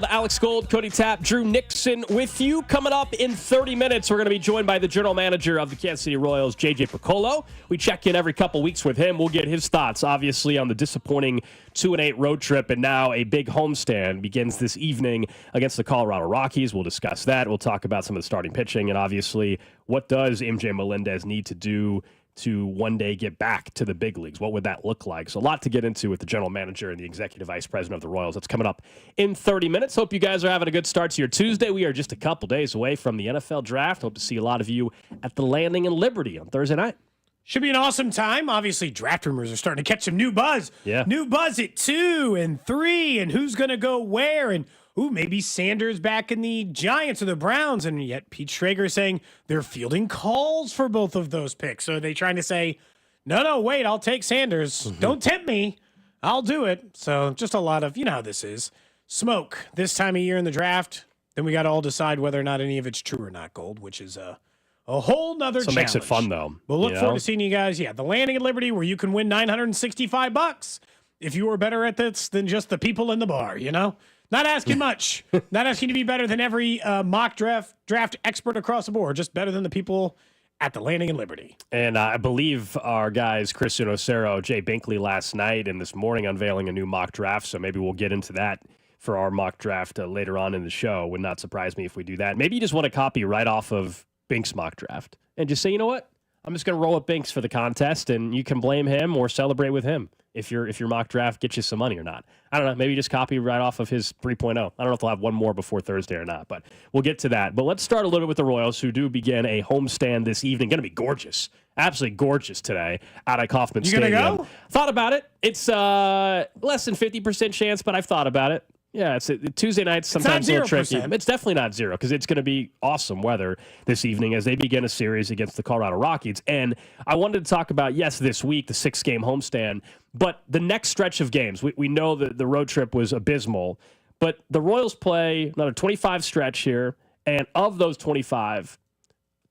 Alex Gold, Cody Tapp, Drew Nixon with you. Coming up in 30 minutes, we're going to be joined by the general manager of the Kansas City Royals, JJ Picollo. We check in every couple weeks with him. We'll get his thoughts, obviously, on the disappointing 2-8 road trip, and now a big homestand begins this evening against the Colorado Rockies. We'll discuss that. We'll talk about some of the starting pitching, and obviously, what does MJ Melendez need to do to one day get back to the big leagues? What would that look like? So a lot to get into with the general manager and the executive vice president of the Royals. That's coming up in 30 minutes. Hope you guys are having a good start to your Tuesday. We are just a couple days away from the NFL draft. Hope to see a lot of you at the Landing in Liberty on Thursday night. Should be an awesome time. Obviously, draft rumors are starting to catch some new buzz. Yeah. New buzz at 2 and 3, and who's going to go where, and maybe Sanders back in the Giants or the Browns, and yet Pete Schrager saying they're fielding calls for both of those picks. So are they trying to say, no, wait, I'll take Sanders. Don't tempt me. I'll do it. So just a lot of, you know how this is. Smoke this time of year in the draft. Then we got to all decide whether or not any of it's true or not, Gold, which is a whole nother challenge. So it makes it fun, though. We'll look forward to seeing you guys. Yeah, the Landing at Liberty, where you can win $965 if you are better at this than just the people in the bar, you know? Not asking much. Not asking to be better than every mock draft expert across the board. Just better than the people at the Landing in Liberty. And I believe our guys, Christian Ocero, Jay Binkley last night and this morning unveiling a new mock draft. So maybe we'll get into that for our mock draft later on in the show. Would not surprise me if we do that. Maybe you just want to copy right off of Bink's mock draft and just say, you know what? I'm just going to roll with Binks for the contest, and you can blame him or celebrate with him if your mock draft gets you some money or not. I don't know. Maybe just copy right off of his 3.0. I don't know if they'll have one more before Thursday or not, but we'll get to that. But let's start a little bit with the Royals, who do begin a homestand this evening. Going to be gorgeous. Absolutely gorgeous today out at Kauffman Stadium. You going to go? Thought about it. It's less than 50% chance, but I've thought about it. Yeah, it's Tuesday nights sometimes a little tricky. It's definitely not zero because it's going to be awesome weather this evening as they begin a series against the Colorado Rockies. And I wanted to talk about, yes, this week, the 6-game homestand, but the next stretch of games. We know that the road trip was abysmal, but the Royals play another 25 stretch here, and of those 25,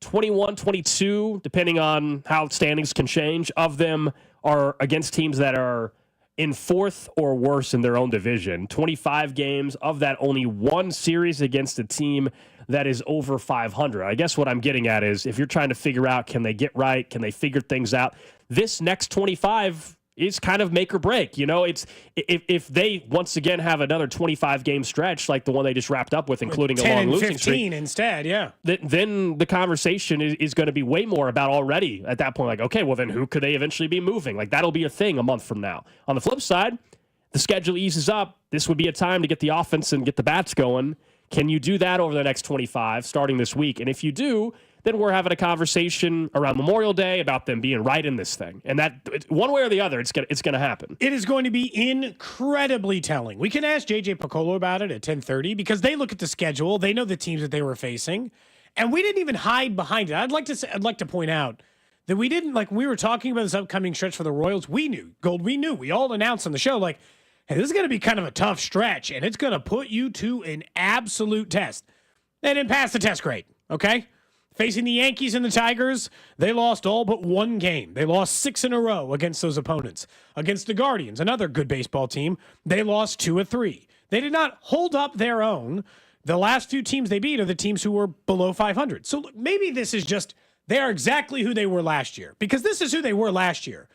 21, 22, depending on how standings can change, of them are against teams that are in 4th or worse in their own division. 25 games, of that only one series against a team that is over 500. I guess what I'm getting at is if you're trying to figure out, can they get right? Can they figure things out? This next 25 is kind of make or break. You know, it's if they once again have another 25-game stretch like the one they just wrapped up with, including a long losing streak instead, yeah. Then the conversation is going to be way more about already at that point, like, okay, well then who could they eventually be moving? Like that'll be a thing a month from now. On the flip side, the schedule eases up. This would be a time to get the offense and get the bats going. Can you do that over the next 25 starting this week? And if you do, then we're having a conversation around Memorial Day about them being right in this thing. And that, one way or the other, it's going to happen. It is going to be incredibly telling. We can ask JJ Picollo about it at 10:30 because they look at the schedule. They know the teams that they were facing. And we didn't even hide behind it. I'd like to point out that we didn't, like, we were talking about this upcoming stretch for the Royals. We knew, Gold, we knew. We all announced on the show, like, hey, this is going to be kind of a tough stretch, and it's going to put you to an absolute test. They didn't pass the test grade, okay? Facing the Yankees and the Tigers, they lost all but one game. They lost 6 in a row against those opponents. Against the Guardians, another good baseball team, they lost 2 of 3. They did not hold up their own. The last 2 teams they beat are the teams who were below 500. So look, maybe this is just, they are exactly who they were last year, because this is who they were last year.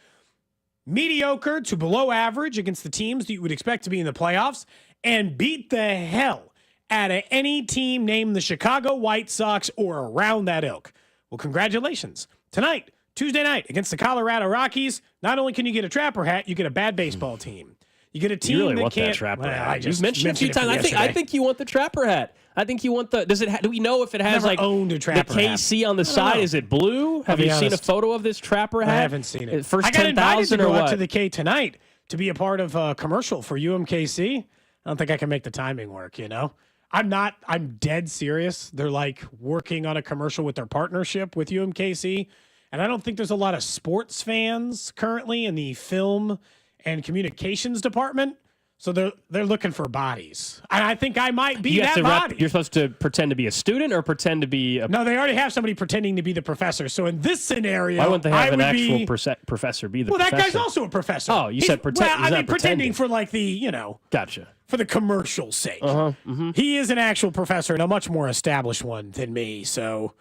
Mediocre to below average against the teams that you would expect to be in the playoffs, and beat the hell out of any team named the Chicago White Sox or around that ilk. Well, congratulations. Tonight, Tuesday night, against the Colorado Rockies, not only can you get a Trapper hat, you get a bad baseball team. You get a team you really that want can't. That Trapper hat. You've mentioned it a few times. I think you want the Trapper hat. I think you want the. Does it? Do we know if it has like owned a Trapper the KC hat. on the side? Is it blue? Have you seen a photo of this Trapper hat? I haven't seen it. First I got 10,000 or invited to go what? out to the K tonight to be a part of a commercial for UMKC. I don't think I can make the timing work. You know, I'm dead serious. They're like working on a commercial with their partnership with UMKC, and I don't think there's a lot of sports fans currently in the film and communications department. So they're looking for bodies. And I think I might be that body. You're supposed to pretend to be a student or pretend to be a... No, they already have somebody pretending to be the professor. So in this scenario, why wouldn't they have an actual professor be the professor? Well, that guy's also a professor. Oh, you said pretend. Well, I mean, pretending for like the, Gotcha. For the commercial sake. Mm-hmm. He is an actual professor and a much more established one than me. So,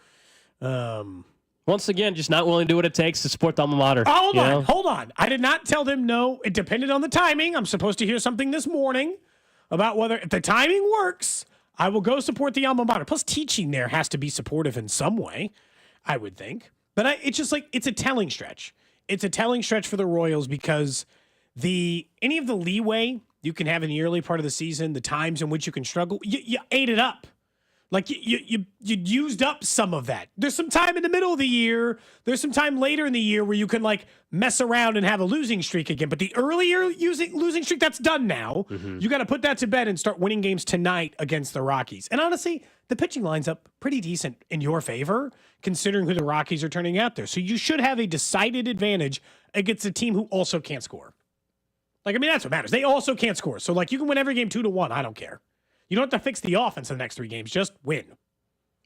once again, just not willing to do what it takes to support the alma mater. Hold on. I did not tell them no. It depended on the timing. I'm supposed to hear something this morning about whether, if the timing works, I will go support the alma mater. Plus, teaching there has to be supportive in some way, I would think. But it's just like, it's a telling stretch. It's a telling stretch for the Royals because any of the leeway you can have in the early part of the season, the times in which you can struggle, you ate it up. Like you used up some of that. There's some time in the middle of the year. There's some time later in the year where you can like mess around and have a losing streak again. But the earlier losing streak, that's done now. Mm-hmm. You got to put that to bed and start winning games tonight against the Rockies. And honestly, the pitching line's up pretty decent in your favor, considering who the Rockies are turning out there. So you should have a decided advantage against a team who also can't score. Like, I mean, that's what matters. They also can't score. So like you can win every game 2-1. I don't care. You don't have to fix the offense in the next 3 games. Just win.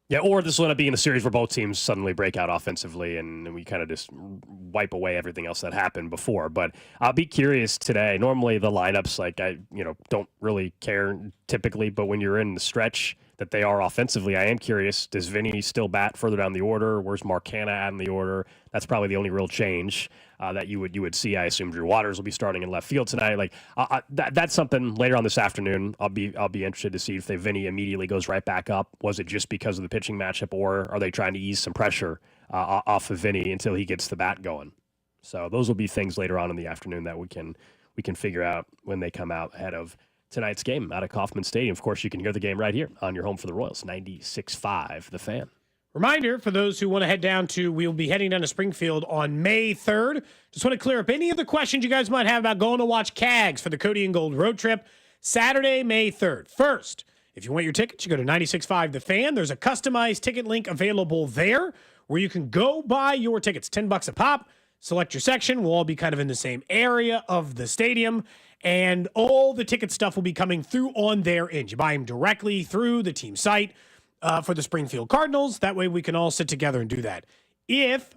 Yeah, or this will end up being a series where both teams suddenly break out offensively and we kind of just wipe away everything else that happened before. But I'll be curious today. Normally the lineups, like I don't really care typically, but when you're in the stretch that they are offensively, I am curious. Does Vinnie still bat further down the order? Where's Mark Hanna at in the order? That's probably the only real change that you would see. I assume Drew Waters will be starting in left field tonight. Like that's something later on this afternoon. I'll be interested to see if Vinnie immediately goes right back up. Was it just because of the pitching matchup, or are they trying to ease some pressure off of Vinnie until he gets the bat going? So those will be things later on in the afternoon that we can figure out when they come out ahead of tonight's game out of Kauffman Stadium. Of course, you can hear the game right here on your home for the Royals, 96.5 The Fan. Reminder for those who want to head down we'll be heading down to Springfield on May 3rd. Just want to clear up any of the questions you guys might have about going to watch Cags for the Cody and Gold road trip Saturday, May 3rd. First, if you want your tickets, you go to 96.5 The Fan. There's a customized ticket link available there where you can go buy your tickets, $10 a pop. Select your section. We'll all be kind of in the same area of the stadium. And all the ticket stuff will be coming through on their end. You buy them directly through the team site for the Springfield Cardinals. That way we can all sit together and do that. If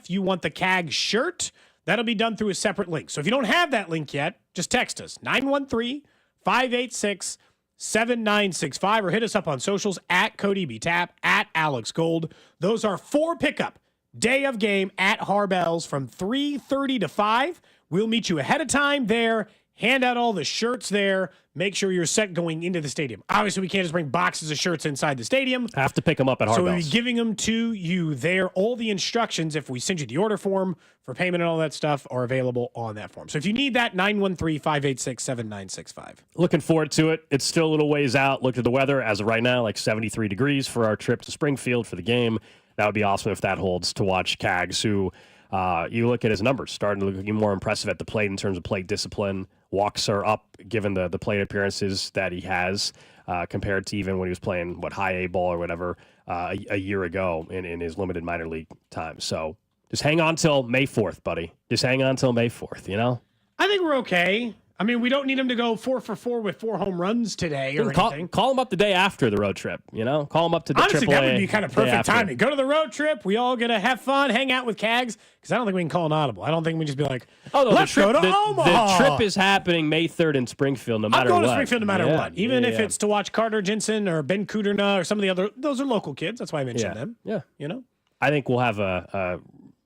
you want the CAG shirt, that'll be done through a separate link. So if you don't have that link yet, just text us, 913-586-7965, or hit us up on socials, at Cody B. Tap, at Alex Gold. Those are 4 pickup day of game at Harbell's from 3:30 to 5. We'll meet you ahead of time there, hand out all the shirts there, make sure you're set going into the stadium. Obviously, we can't just bring boxes of shirts inside the stadium. Have to pick them up at Harbell's. So we'll be giving them to you there. All the instructions, if we send you the order form for payment and all that stuff, are available on that form. So if you need that, 913-586-7965. Looking forward to it. It's still a little ways out. Look at the weather as of right now, like 73 degrees for our trip to Springfield for the game. That would be awesome if that holds to watch Cags, who you look at his numbers, starting to look even more impressive at the plate in terms of plate discipline. Walks are up given the plate appearances that he has compared to even when he was playing, high A ball or whatever a year ago in his limited minor league time. So just hang on till May 4th, buddy. Just hang on till May 4th, I think we're okay. I mean, we don't need him to go 4 for 4 with 4 home runs today or anything. Call him up the day after the road trip, Call him up to the Honestly, AAA. that would be kind of perfect timing. Go to the road trip. We all get to have fun, hang out with Cags, because I don't think we can call an audible. I don't think we can just be like, let's go to Omaha. The trip is happening May 3rd in Springfield, no matter what. I'm going to Springfield no matter what. Even if it's to watch Carter Jensen or Ben Kudrna or some of the other, those are local kids. That's why I mentioned them. Yeah. I think we'll have a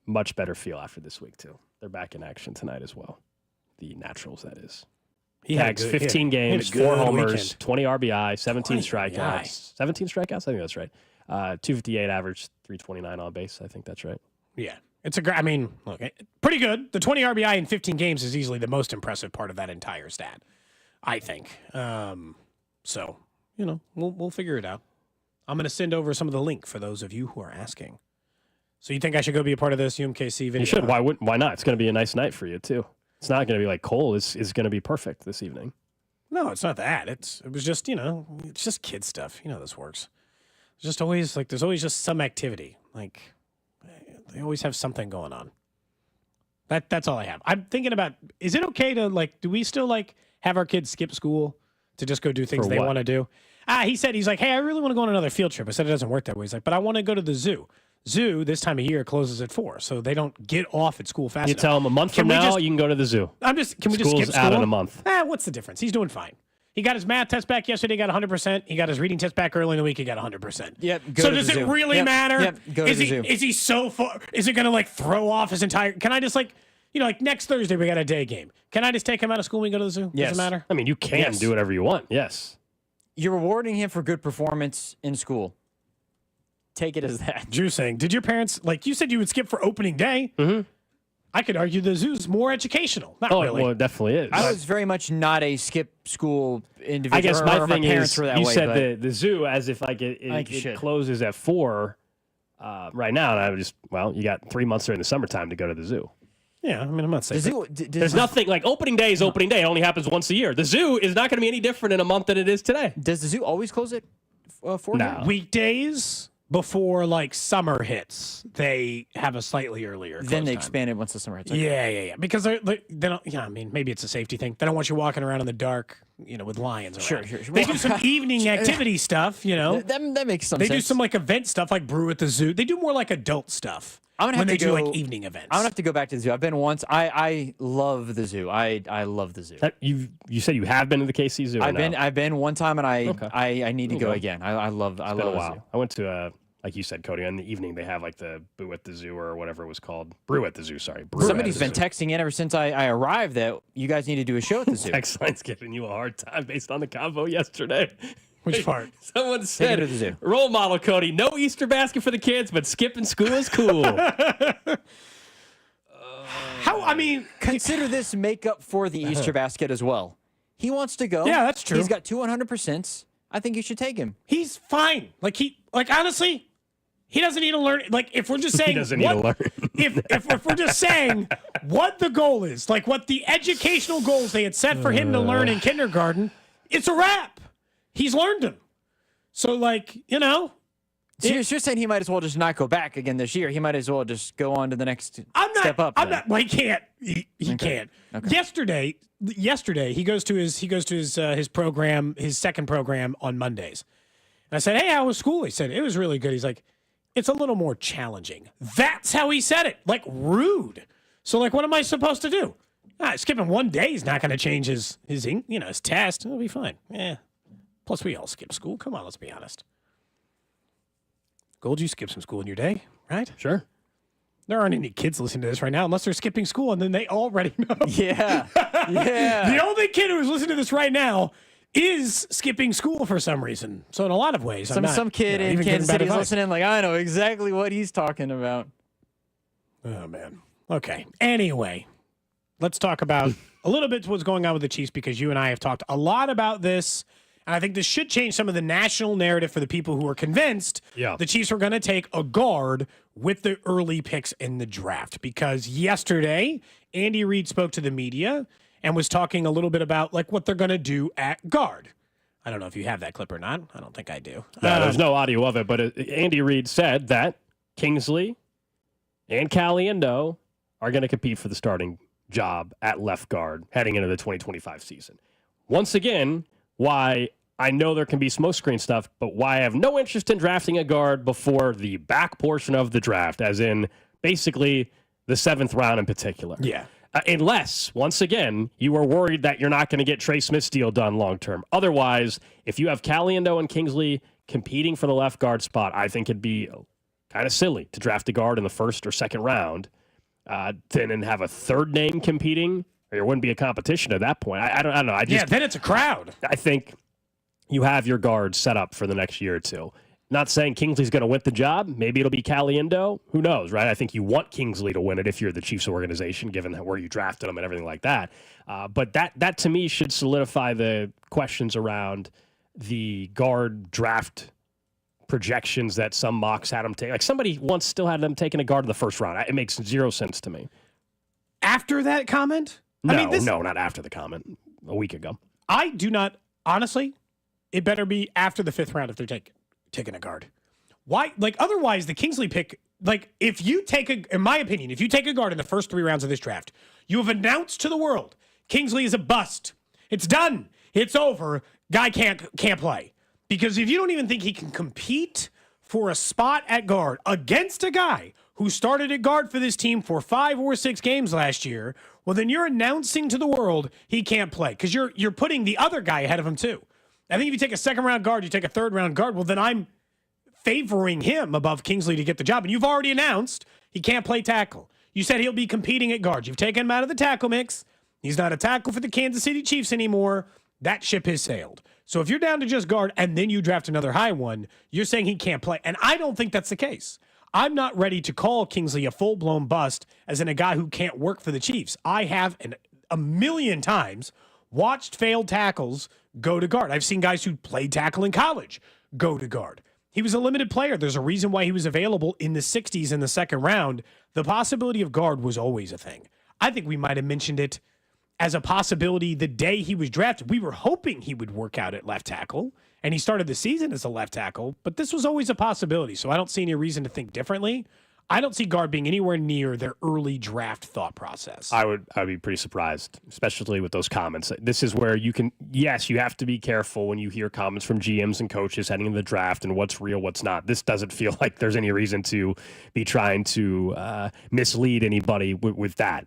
much better feel after this week, too. They're back in action tonight as well. The Naturals, that is. Cags, 15 games, 4 homers, weekend. 20 RBI, 17 strikeouts. 17 strikeouts? I think that's right. 258 average, 329 on base. I think that's right. Yeah. It's look, pretty good. The 20 RBI in 15 games is easily the most impressive part of that entire stat, I think. So, we'll figure it out. I'm going to send over some of the link for those of you who are asking. So you think I should go be a part of this UMKC video? You should. Why not? It's going to be a nice night for you, too. It's not going to be cold. It's going to be perfect this evening. No, it's not that. It was just, it's just kid stuff. You know how this works. There's just always there's always just some activity. They always have something going on. That's all I have. I'm thinking about, is it okay to do we still have our kids skip school to just go do things For they what? want to do. He said, he's like, hey, I really want to go on another field trip. I said, it doesn't work that way. He's like, but I want to go to the zoo. Zoo this time of year closes at 4, so they don't get off at school fast You enough. tell them a month from now, you can go to the zoo. Can we just skip School's school? out in a month. What's the difference? He's doing fine. He got his math test back yesterday, got 100%. He got his reading test back early in the week, he got 100%. Yep. So does it really matter? Yep. Go to the zoo. Is he so far? Is it going to like throw off his entire? Can I just like next Thursday we got a day game? Can I just take him out of school and we go to the zoo? Yes. Does it matter? I mean, you can do whatever you want. Yes. You're rewarding him for good performance in school. Take it as that. Drew saying, did your parents like you said you would skip for opening day? Mm-hmm. I could argue the zoo's more educational. Not really. Well, it definitely is. I was very much not a skip school individual. I guess my thing parents is, were that you way, said the zoo as if like it should. closes at 4 right now, and I would just you got 3 months during the summertime to go to the zoo. Yeah, I mean, I'm not saying the zoo, There's nothing like opening day is opening day. It only happens once a year. The zoo is not going to be any different in a month than it is today. Does the zoo always close at 4? No. weekdays before like summer hits, they have a slightly earlier. Then they close time. expand it once the summer hits. Okay. Yeah. Because they don't. Yeah, I mean, maybe it's a safety thing. They don't want you walking around in the dark, with lions around. Sure. They do some evening activity stuff. That makes some They sense. do some like event stuff, like brew at the zoo. They do more like adult stuff. I'm gonna when have they to do go- like evening events. I'm gonna have to go back to the zoo. I've been once. I love the zoo. I love the zoo. You said you have been to the KC Zoo. I've been one time, and I need to go again. I love Been a the while. zoo. I went to like you said, Cody. In the evening, they have like the Boo at the Zoo or whatever it was called. Brew at the Zoo. Sorry. Brew Somebody's at been the Zoo. texting in ever since I arrived that you guys need to do a show at the zoo. Text line's giving you a hard time based on the convo yesterday. Which part? Someone Take it said, to the zoo. role model Cody, no Easter basket for the kids, but skipping school is cool. How? I mean, Consider this makeup for the Easter basket as well. He wants to go. Yeah, that's true. He's got 200%. I think you should take him. he's fine. Like honestly, he doesn't need to learn. Like if we're just saying, doesn't need to learn. if we're just saying what the goal is, like what the educational goals they had set for him to learn in kindergarten, it's a wrap. He's learned them. So So you're saying he might as well just not go back again this year. He might as well just go on to the next step up. I'm then. not. Well, he can't. He can't. Okay. Yesterday he goes to his program, his second program on Mondays. And I said, "Hey, how was school?" He said, "It was really good." He's like, "It's a little more challenging." That's how he said it. Like rude. So like, what am I supposed to do? Skipping one day is not going to change his test. It'll be fine. Yeah. Plus, we all skip school. Come on, let's be honest. Gold, you skip some school in your day, right? Sure. There aren't any kids listening to this right now unless they're skipping school, and then they already know. Yeah. Yeah. The only kid who is listening to this right now is skipping school for some reason. So in a lot of ways, Some kid in Kansas City is listening like, I know exactly what he's talking about. Oh, man. Okay. Anyway, let's talk about a little bit what's going on with the Chiefs because you and I have talked a lot about this. And I think this should change some of the national narrative for the people who are convinced the Chiefs are going to take a guard with the early picks in the draft. Because yesterday, Andy Reid spoke to the media and was talking a little bit about like what they're going to do at guard. I don't know if you have that clip or not. I don't think I do. No, there's no audio of it, but Andy Reid said that Kingsley and Caliendo are going to compete for the starting job at left guard heading into the 2025 season. Once again, why I know there can be smoke screen stuff, but why I have no interest in drafting a guard before the back portion of the draft, as in basically the 7th round in particular. Yeah. Unless, once again, you are worried that you're not going to get Trey Smith's deal done long term. Otherwise, if you have Caliendo and Kingsley competing for the left guard spot, I think it'd be kind of silly to draft a guard in the 1st or 2nd round, then and have a third name competing. There wouldn't be a competition at that point. I don't know. Then it's a crowd. I think you have your guards set up for the next year or two. Not saying Kingsley's going to win the job. Maybe it'll be Caliendo. Who knows, right? I think you want Kingsley to win it if you're the Chiefs organization, given where you drafted him and everything like that. But that to me should solidify the questions around the guard draft projections that some mocks had them take. Like somebody once still had them taking a guard in the 1st round. It makes 0 sense to me. After that comment? No, not after the comment. A week ago. I do not, honestly, it better be after the 5th round if they're taking a guard. Why? Like, otherwise, the Kingsley pick, like, if you take in my opinion, if you take a guard in the first 3 rounds of this draft, you have announced to the world Kingsley is a bust. It's done. It's over. Guy can't play. Because if you don't even think he can compete for a spot at guard against a guy who started at guard for this team for 5 or 6 games last year, well, then you're announcing to the world he can't play because you're putting the other guy ahead of him too. I think if you take a second-round guard, you take a third-round guard, well, then I'm favoring him above Kingsley to get the job. And you've already announced he can't play tackle. You said he'll be competing at guard. You've taken him out of the tackle mix. He's not a tackle for the Kansas City Chiefs anymore. That ship has sailed. So if you're down to just guard and then you draft another high one, you're saying he can't play. And I don't think that's the case. I'm not ready to call Kingsley a full-blown bust as in a guy who can't work for the Chiefs. I have a million times watched failed tackles go to guard. I've seen guys who played tackle in college go to guard. He was a limited player. There's a reason why he was available in the 60s in the second round. The possibility of guard was always a thing. I think we might have mentioned it as a possibility the day he was drafted. We were hoping he would work out at left tackle, and he started the season as a left tackle, but this was always a possibility, so I don't see any reason to think differently. I don't see guard being anywhere near their early draft thought process. I'd be pretty surprised, especially with those comments. This is where you have to be careful when you hear comments from GMs and coaches heading into the draft and what's real, what's not. This doesn't feel like there's any reason to be trying to mislead anybody with that.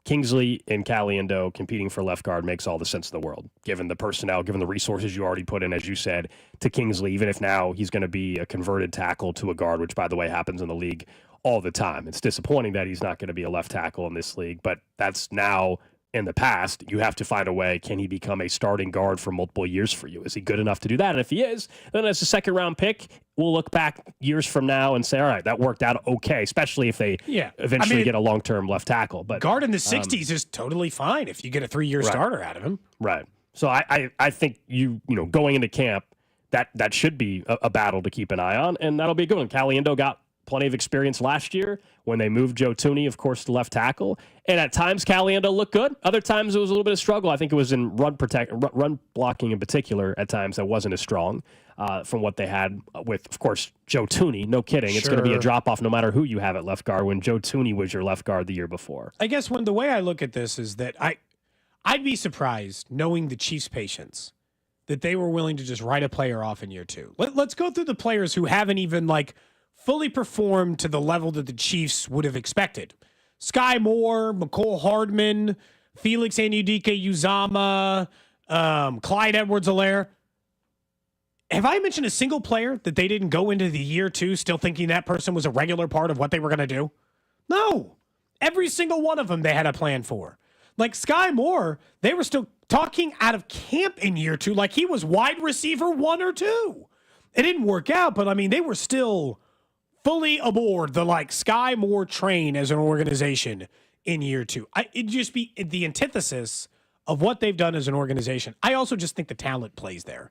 Kingsley and Caliendo competing for left guard makes all the sense in the world, given the personnel, given the resources you already put in, as you said, to Kingsley, even if now he's going to be a converted tackle to a guard, which, by the way, happens in the league all the time. It's disappointing that he's not going to be a left tackle in this league, but that's now in the past. You have to find a way. Can he become a starting guard for multiple years for you? Is he good enough to do that? And if he is, then as a second-round pick, we'll look back years from now and say, all right, that worked out okay, especially if they eventually get a long-term left tackle. But guard in the 60s is totally fine if you get a 3-year starter out of him. Right. So I think you going into camp, that should be a battle to keep an eye on, and that'll be a good one. Caliendo got plenty of experience last year when they moved Joe Thuney, of course, to left tackle. And at times, Caliendo looked good. Other times, it was a little bit of struggle. I think it was in run blocking in particular. At times, that wasn't as strong from what they had with, of course, Joe Thuney. No kidding. It's going to be a drop-off no matter who you have at left guard when Joe Thuney was your left guard the year before. I guess the way I look at this is that I'd be surprised, knowing the Chiefs' patience, that they were willing to just write a player off in year 2. Let's go through the players who haven't even, fully performed to the level that the Chiefs would have expected. Sky Moore, McCole Hardman, Felix Anudike-Uzama, Clyde Edwards-Helaire. Have I mentioned a single player that they didn't go into the year 2 still thinking that person was a regular part of what they were going to do? No. Every single one of them they had a plan for. Like Sky Moore, they were still talking out of camp in year 2 like he was wide receiver 1 or 2. It didn't work out, but they were still fully aboard the Sky Moore train as an organization in year 2. It'd just be the antithesis of what they've done as an organization. I also just think the talent plays there.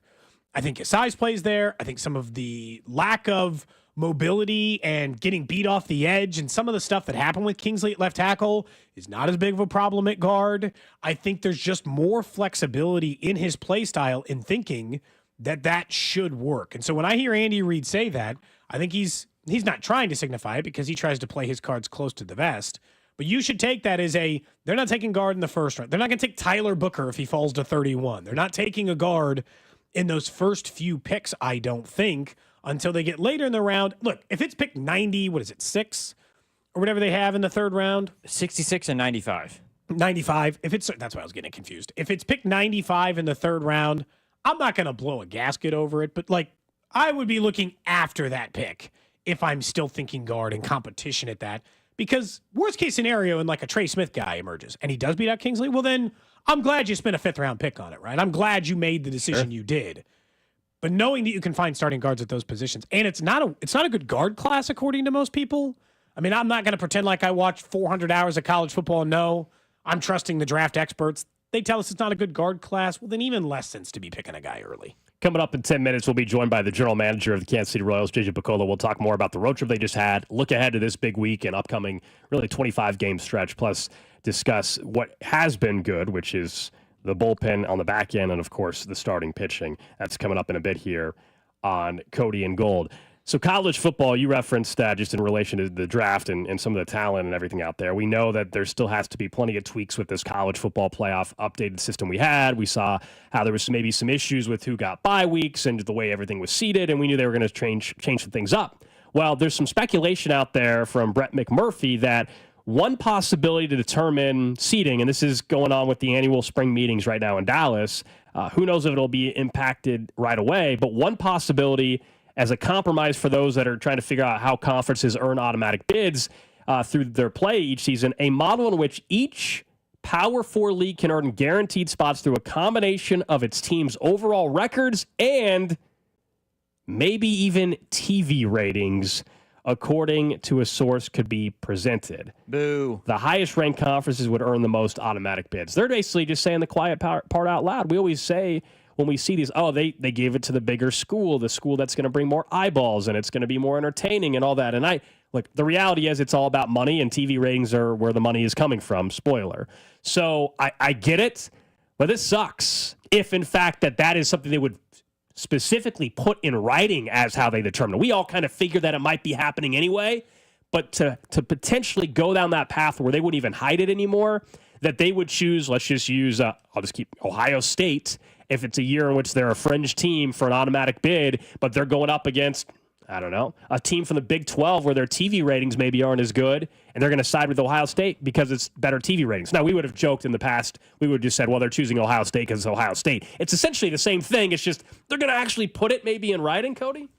I think his size plays there. I think some of the lack of mobility and getting beat off the edge and some of the stuff that happened with Kingsley at left tackle is not as big of a problem at guard. I think there's just more flexibility in his play style in thinking that should work. And so when I hear Andy Reid say that, I think he's not trying to signify it because he tries to play his cards close to the vest. But you should take that as they're not taking guard in the first round. They're not going to take Tyler Booker if he falls to 31. They're not taking a guard in those first few picks, I don't think, until they get later in the round. Look, if it's pick 90, 6 or whatever they have in the third round? 66 and 95. 95. That's why I was getting confused. If it's pick 95 in the third round, I'm not going to blow a gasket over it, but I would be looking after that pick if I'm still thinking guard and competition at that. Because worst case scenario, and a Trey Smith guy emerges and he does beat out Kingsley, well then I'm glad you spent a 5th round pick on it, right? I'm glad you made the decision you did. But knowing that you can find starting guards at those positions, and it's not a good guard class according to most people. I'm not going to pretend like I watched 400 hours of college football and know I'm trusting the draft experts. They tell us it's not a good guard class. Well, then even less sense to be picking a guy early. Coming up in 10 minutes, we'll be joined by the general manager of the Kansas City Royals, JJ Picollo. We'll talk more about the road trip they just had, look ahead to this big week and upcoming really 25-game stretch, plus discuss what has been good, which is the bullpen on the back end and, of course, the starting pitching. That's coming up in a bit here on Cody and Gold. So college football, you referenced just in relation to the draft and some of the talent and everything out there. We know that there still has to be plenty of tweaks with this college football playoff updated system we had. We saw how there was maybe some issues with who got bye weeks and the way everything was seeded, and we knew they were going to change some things up. Well, there's some speculation out there from Brett McMurphy that one possibility to determine seeding, and this is going on with the annual spring meetings right now in Dallas. Who knows if it'll be impacted right away, but one possibility as a compromise for those that are trying to figure out how conferences earn automatic bids through their play each season, a model in which each Power 4 league can earn guaranteed spots through a combination of its team's overall records and maybe even TV ratings, according to a source could be presented. Boo. The highest ranked conferences would earn the most automatic bids. They're basically just saying the quiet part out loud. We always say, when we see these, they gave it to the bigger school, the school that's going to bring more eyeballs and it's going to be more entertaining and all that. And the reality is it's all about money, and TV ratings are where the money is coming from. Spoiler. So I get it, but this sucks if, in fact, that is something they would specifically put in writing as how they determine it. We all kind of figure that it might be happening anyway, but to potentially go down that path where they wouldn't even hide it anymore, that they would choose, let's just use, I'll just keep Ohio State, if it's a year in which they're a fringe team for an automatic bid, but they're going up against, I don't know, a team from the Big 12 where their TV ratings maybe aren't as good, and they're going to side with Ohio State because it's better TV ratings. Now, we would have joked in the past, we would have just said, well, they're choosing Ohio State because it's Ohio State. It's essentially the same thing. It's just they're going to actually put it maybe in writing, Cody?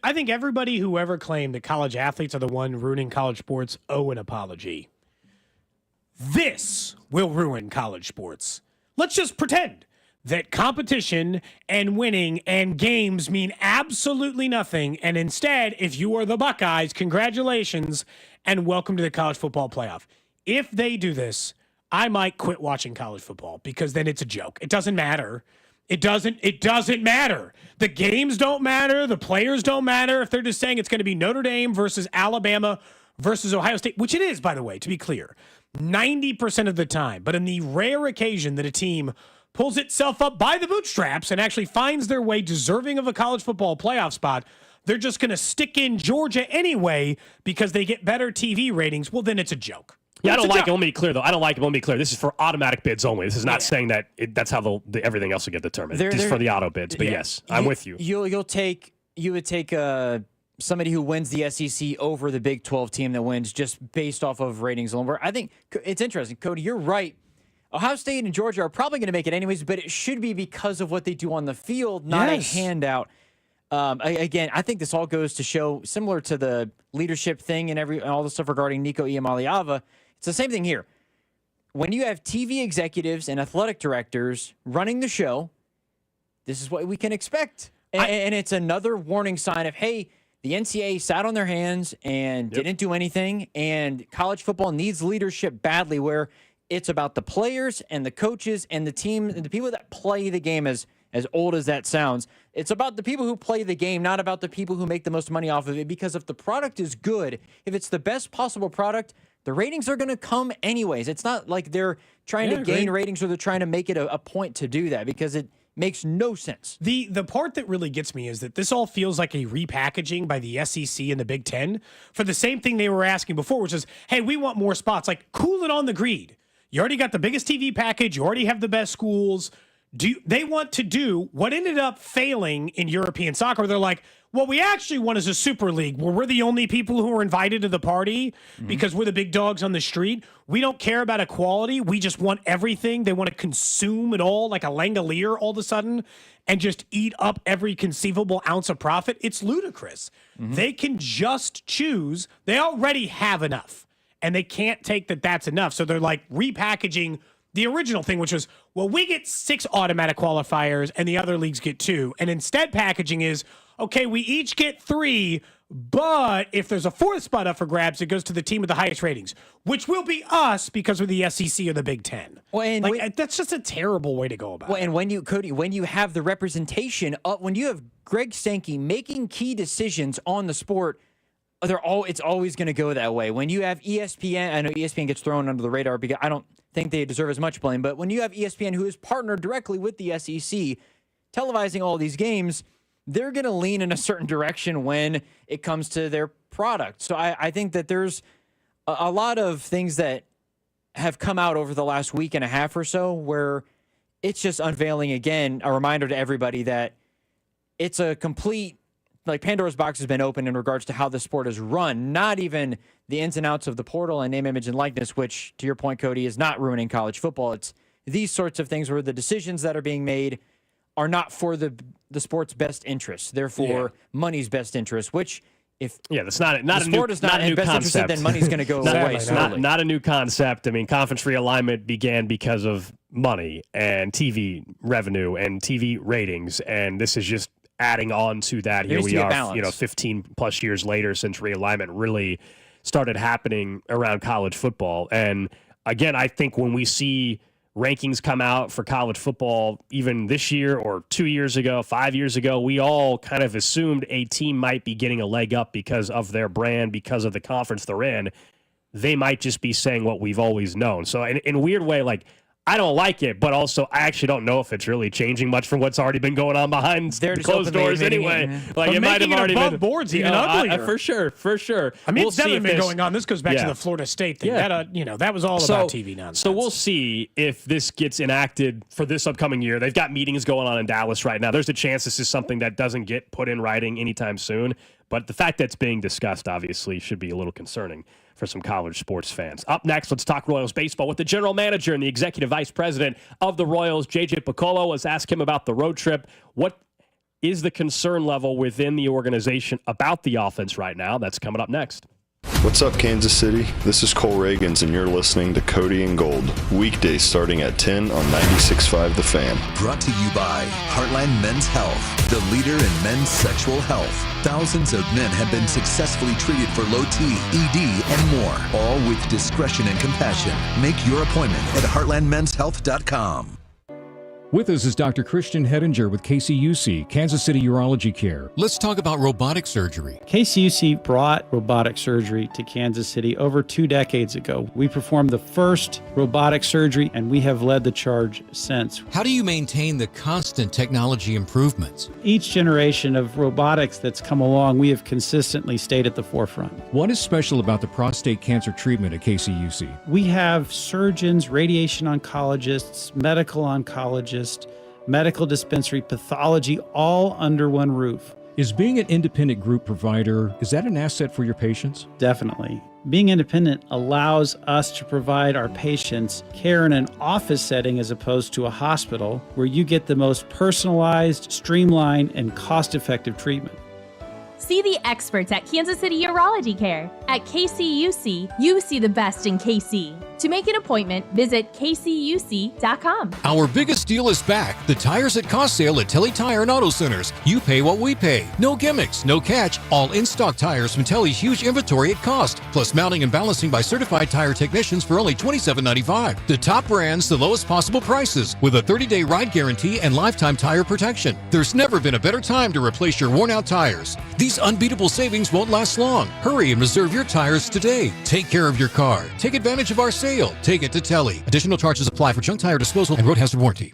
I think everybody who ever claimed that college athletes are the one ruining college sports owe an apology. This will ruin college sports. Let's just pretend that competition and winning and games mean absolutely nothing. And instead, if you are the Buckeyes, congratulations and welcome to the college football playoff. If they do this, I might quit watching college football because then it's a joke. It doesn't matter. It doesn't matter. The games don't matter. The players don't matter. If they're just saying it's going to be Notre Dame versus Alabama versus Ohio State, which it is, by the way, to be clear, 90% of the time. But in the rare occasion that a team pulls itself up by the bootstraps and actually finds their way deserving of a college football playoff spot, they're just going to stick in Georgia anyway because they get better TV ratings. Well, then it's a joke. Yeah, I don't like it. Let me be clear, though. I don't like it. Let me be clear. This is for automatic bids only. This is not saying that that's how everything else will get determined. Just for the auto bids. But yes, I'm with you. You would take somebody who wins the SEC over the Big 12 team that wins just based off of ratings alone. I think it's interesting. Cody, you're right. Ohio State and Georgia are probably going to make it anyways, but it should be because of what they do on the field, not a handout. Again, I think this all goes to show, similar to the leadership thing and all the stuff regarding Nico Iamaleava, it's the same thing here. When you have TV executives and athletic directors running the show, this is what we can expect. And it's another warning sign of, hey, the NCAA sat on their hands and didn't do anything, and college football needs leadership badly, where it's about the players and the coaches and the team and the people that play the game, as old as that sounds. It's about the people who play the game, not about the people who make the most money off of it, because if the product is good, if it's the best possible product, the ratings are going to come anyways. It's not like they're trying to gain ratings or they're trying to make it a point to do that, because it makes no sense. The part that really gets me is that this all feels like a repackaging by the SEC and the Big Ten for the same thing they were asking before, which is, hey, we want more spots. Like, cool it on the greed. You already got the biggest TV package. You already have the best schools. They want to do what ended up failing in European soccer. They're like, what we actually want is a super league where we're the only people who are invited to the party because we're the big dogs on the street. We don't care about equality. We just want everything. They want to consume it all like a Langolier all of a sudden and just eat up every conceivable ounce of profit. It's ludicrous. They can just choose. They already have enough, and they can't take that that's enough. So they're like repackaging the original thing, which was, well, we get 6 automatic qualifiers and the other leagues get 2. And instead packaging is, okay, we each get 3, but if there's a 4th spot up for grabs, it goes to the team with the highest ratings, which will be us because we're the SEC or the Big Ten. Well, and that's just a terrible way to go about it. And when you have the representation, when you have Greg Sankey making key decisions on the sport, it's always going to go that way. When you have ESPN, I know ESPN gets thrown under the radar because I don't think they deserve as much blame, but when you have ESPN, who is partnered directly with the SEC, televising all these games, they're going to lean in a certain direction when it comes to their product. So I think that there's a lot of things that have come out over the last week and a half or so where it's just unveiling again, a reminder to everybody that it's a complete, like Pandora's box has been opened in regards to how the sport is run, not even the ins and outs of the portal and name, image, and likeness, which, to your point, Cody, is not ruining college football. It's these sorts of things where the decisions that are being made are not for the sport's best interest, therefore money's best interest, which that's not the sport is not in best interest, then money's going to go away. Not a new concept. I mean, conference realignment began because of money and TV revenue and TV ratings, and this is just adding on to that. Here we are, 15 plus years later since realignment really started happening around college football. And again, I think when we see rankings come out for college football, even this year or 2 years ago, 5 years ago, we all kind of assumed a team might be getting a leg up because of their brand, because of the conference they're in. They might just be saying what we've always known. So in a weird way, like, I don't like it, but also I actually don't know if it's really changing much from what's already been going on behind closed doors anyway. Like, it might have already been boards even uglier. For sure. I mean, it's never been going on. This goes back to the Florida State thing. Yeah. That was all about TV nonsense. So we'll see if this gets enacted for this upcoming year. They've got meetings going on in Dallas right now. There's a chance this is something that doesn't get put in writing anytime soon. But the fact that it's being discussed, obviously, should be a little concerning for some college sports fans. Up next, let's talk Royals baseball with the general manager and the executive vice president of the Royals, JJ Picollo. Let's ask him about the road trip. What is the concern level within the organization about the offense right now? That's coming up next. What's up, Kansas City? This is Cole Reagans, and you're listening to Cody and Gold. Weekdays starting at 10 on 96.5 The Fan. Brought to you by Heartland Men's Health, the leader in men's sexual health. Thousands of men have been successfully treated for low T, ED, and more, all with discretion and compassion. Make your appointment at heartlandmenshealth.com. With us is Dr. Christian Hedinger with KCUC, Kansas City Urology Care. Let's talk about robotic surgery. KCUC brought robotic surgery to Kansas City over 2 decades ago. We performed the first robotic surgery, and we have led the charge since. How do you maintain the constant technology improvements? Each generation of robotics that's come along, we have consistently stayed at the forefront. What is special about the prostate cancer treatment at KCUC? We have surgeons, radiation oncologists, medical oncologists, medical dispensary, pathology, all under one roof. Is being an independent group provider, is that an asset for your patients? Definitely. Being independent allows us to provide our patients care in an office setting as opposed to a hospital, where you get the most personalized, streamlined, and cost-effective treatment. See the experts at Kansas City Urology Care. At KCUC, you see the best in KC. To make an appointment, visit kcuc.com. Our biggest deal is back. The Tires at Cost sale at Telly Tire and Auto Centers. You pay what we pay. No gimmicks, no catch. All in-stock tires from Telly's huge inventory at cost. Plus mounting and balancing by certified tire technicians for only $27.95. The top brands, the lowest possible prices, with a 30-day ride guarantee and lifetime tire protection. There's never been a better time to replace your worn-out tires. These unbeatable savings won't last long. Hurry and reserve your tires today. Take care of your car. Take advantage of our sale. Take it to Telly. Additional charges apply for junk tire disposal and road hazard warranty.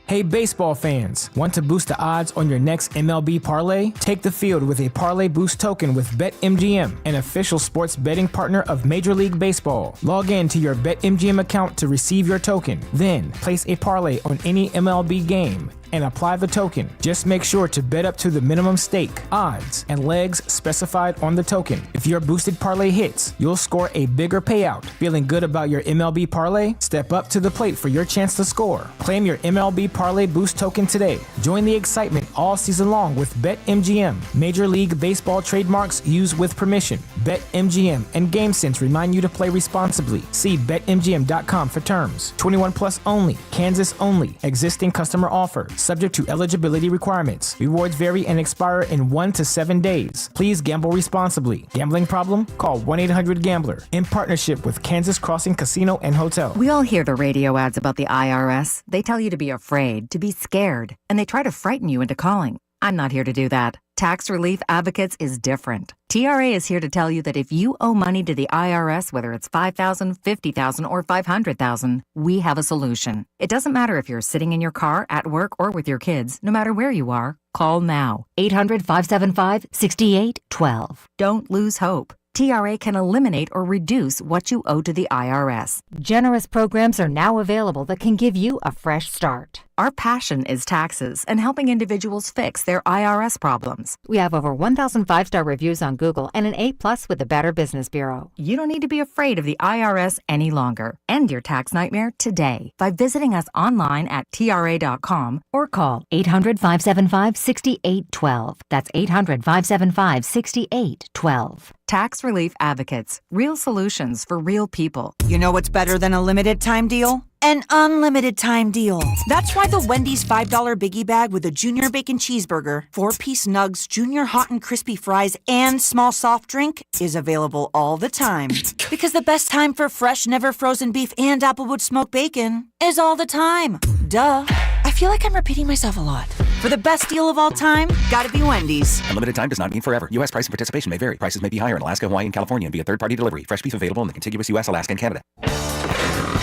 Hey baseball fans, want to boost the odds on your next MLB parlay? Take the field with a Parlay Boost token with BetMGM, an official sports betting partner of Major League Baseball. Log in to your BetMGM account to receive your token. Then, place a parlay on any MLB game and apply the token. Just make sure to bet up to the minimum stake, odds, and legs specified on the token. If your boosted parlay hits, you'll score a bigger payout. Feeling good about your MLB parlay? Step up to the plate for your chance to score. Claim your MLB Parlay Boost token today. Join the excitement all season long with BetMGM. Major League Baseball trademarks used with permission. BetMGM and GameSense remind you to play responsibly. See BetMGM.com for terms. 21 plus only. Kansas only. Existing customer offer. Subject to eligibility requirements. Rewards vary and expire in 1 to 7 days. Please gamble responsibly. Gambling problem? Call 1-800-GAMBLER. In partnership with Kansas Crossing Casino and Hotel. We all hear the radio ads about the IRS. They tell you to be afraid, to be scared, and they try to frighten you into calling. I'm not here to do that. Tax Relief Advocates is different. TRA is here to tell you that if you owe money to the IRS, whether it's $5,000, $50,000, or $500,000, we have a solution. It doesn't matter if you're sitting in your car, at work, or with your kids. No matter where you are, call now. 800-575-6812. Don't lose hope. TRA can eliminate or reduce what you owe to the IRS. Generous programs are now available that can give you a fresh start. Our passion is taxes and helping individuals fix their IRS problems. We have over 1,000 5-star reviews on Google and an A+ with the Better Business Bureau. You don't need to be afraid of the IRS any longer. End your tax nightmare today by visiting us online at TRA.com or call 800-575-6812. That's 800-575-6812. Tax Relief Advocates. Real solutions for real people. You know what's better than a limited time deal? An unlimited time deal. That's why the Wendy's $5 Biggie Bag with a Junior Bacon Cheeseburger, 4-piece nugs, Junior Hot and Crispy Fries, and small soft drink is available all the time. Because the best time for fresh, never frozen beef and Applewood smoked bacon is all the time. Duh. I feel like I'm repeating myself a lot. For the best deal of all time, gotta be Wendy's. Unlimited time does not mean forever. U.S. price and participation may vary. Prices may be higher in Alaska, Hawaii, and California and via third-party delivery. Fresh beef available in the contiguous U.S., Alaska, and Canada.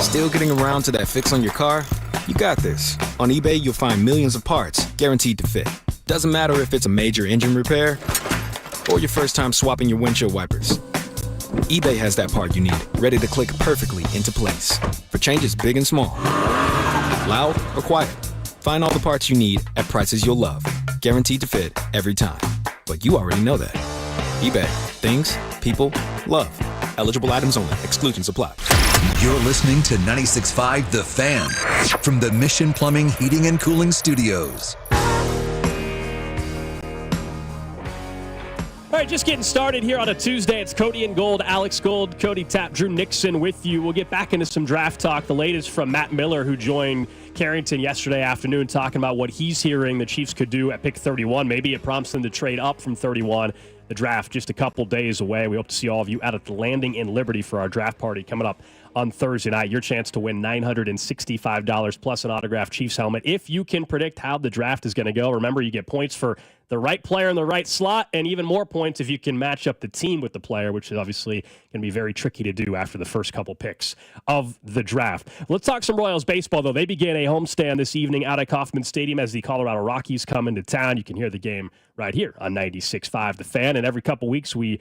Still getting around to that fix on your car? You got this. On eBay, you'll find millions of parts guaranteed to fit. Doesn't matter if it's a major engine repair or your first time swapping your windshield wipers. eBay has that part you need, ready to click perfectly into place for changes big and small. Loud or quiet. Find all the parts you need at prices you'll love. Guaranteed to fit every time. But you already know that. eBay. Things, people, love. Eligible items only. Exclusions apply. You're listening to 96.5 The Fan from the Mission Plumbing, Heating, and Cooling Studios. All right, just getting started here on a Tuesday. It's Cody and Gold, Alex Gold, Cody Tapp, Drew Nixon with you. We'll get back into some draft talk. The latest from Matt Miller, who joined Carrington yesterday afternoon, talking about what he's hearing the Chiefs could do at pick 31. Maybe it prompts them to trade up from 31. The draft just a couple days away. We hope to see all of you out at the Landing in Liberty for our draft party coming up on Thursday night. Your chance to win $965 plus an autographed Chiefs helmet. If you can predict how the draft is going to go, remember you get points for the right player in the right slot, and even more points if you can match up the team with the player, which is obviously going to be very tricky to do after the first couple picks of the draft. Let's talk some Royals baseball, though. They begin a homestand this evening out at Kauffman Stadium as the Colorado Rockies come into town. You can hear the game right here on 96.5 The Fan, and every couple weeks we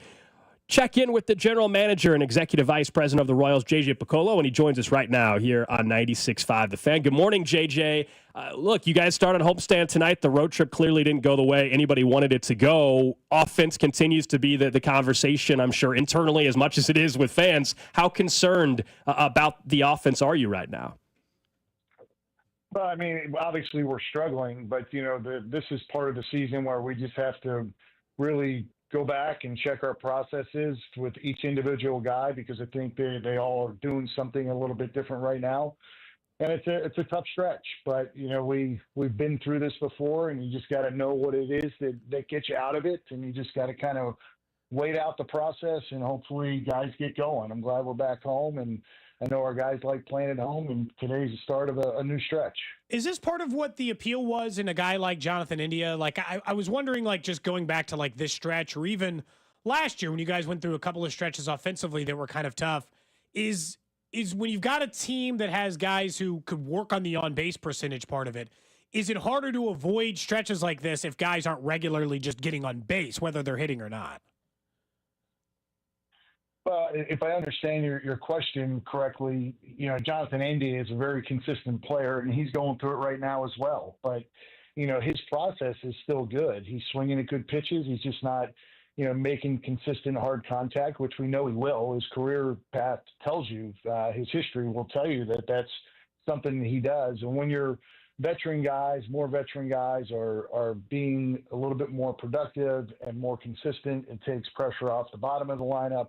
check in with the general manager and executive vice president of the Royals, JJ Picollo, and he joins us right now here on 96.5 The Fan. Good morning, JJ. Look, you guys started homestand tonight. The road trip clearly didn't go the way anybody wanted it to go. Offense continues to be the conversation, I'm sure, internally as much as it is with fans. How concerned about the offense are you right now? Well, I mean, obviously we're struggling, but, this is part of the season where we just have to really go back and check our processes with each individual guy, because I think they all are doing something a little bit different right now. And it's a tough stretch, but we've been through this before, and you just got to know what it is that gets you out of it, and you just got to kind of wait out the process, and hopefully guys get going. I'm glad we're back home, and I know our guys like playing at home, and today's the start of a new stretch. Is this part of what the appeal was in a guy like Jonathan India? Like, I was wondering, like, just going back to, like, this stretch, or even last year when you guys went through a couple of stretches offensively that were kind of tough, is when you've got a team that has guys who could work on the on-base percentage part of it, is it harder to avoid stretches like this if guys aren't regularly just getting on base, whether they're hitting or not? Well, if I understand your question correctly, Jonathan India is a very consistent player, and he's going through it right now as well. But, his process is still good. He's swinging at good pitches. He's just not, making consistent hard contact, which we know he will. His career path tells you, his history will tell you that that's something he does. And when you're more veteran guys are being a little bit more productive and more consistent, it takes pressure off the bottom of the lineup.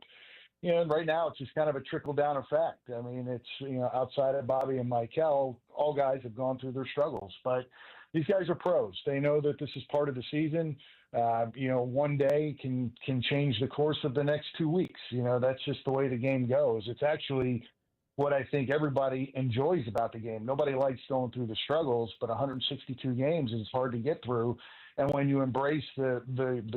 Right now it's just kind of a trickle-down effect. I mean, it's, outside of Bobby and Michael, all guys have gone through their struggles. But these guys are pros. They know that this is part of the season. One day can change the course of the next 2 weeks. That's just the way the game goes. It's actually what I think everybody enjoys about the game. Nobody likes going through the struggles, but 162 games is hard to get through. And when you embrace the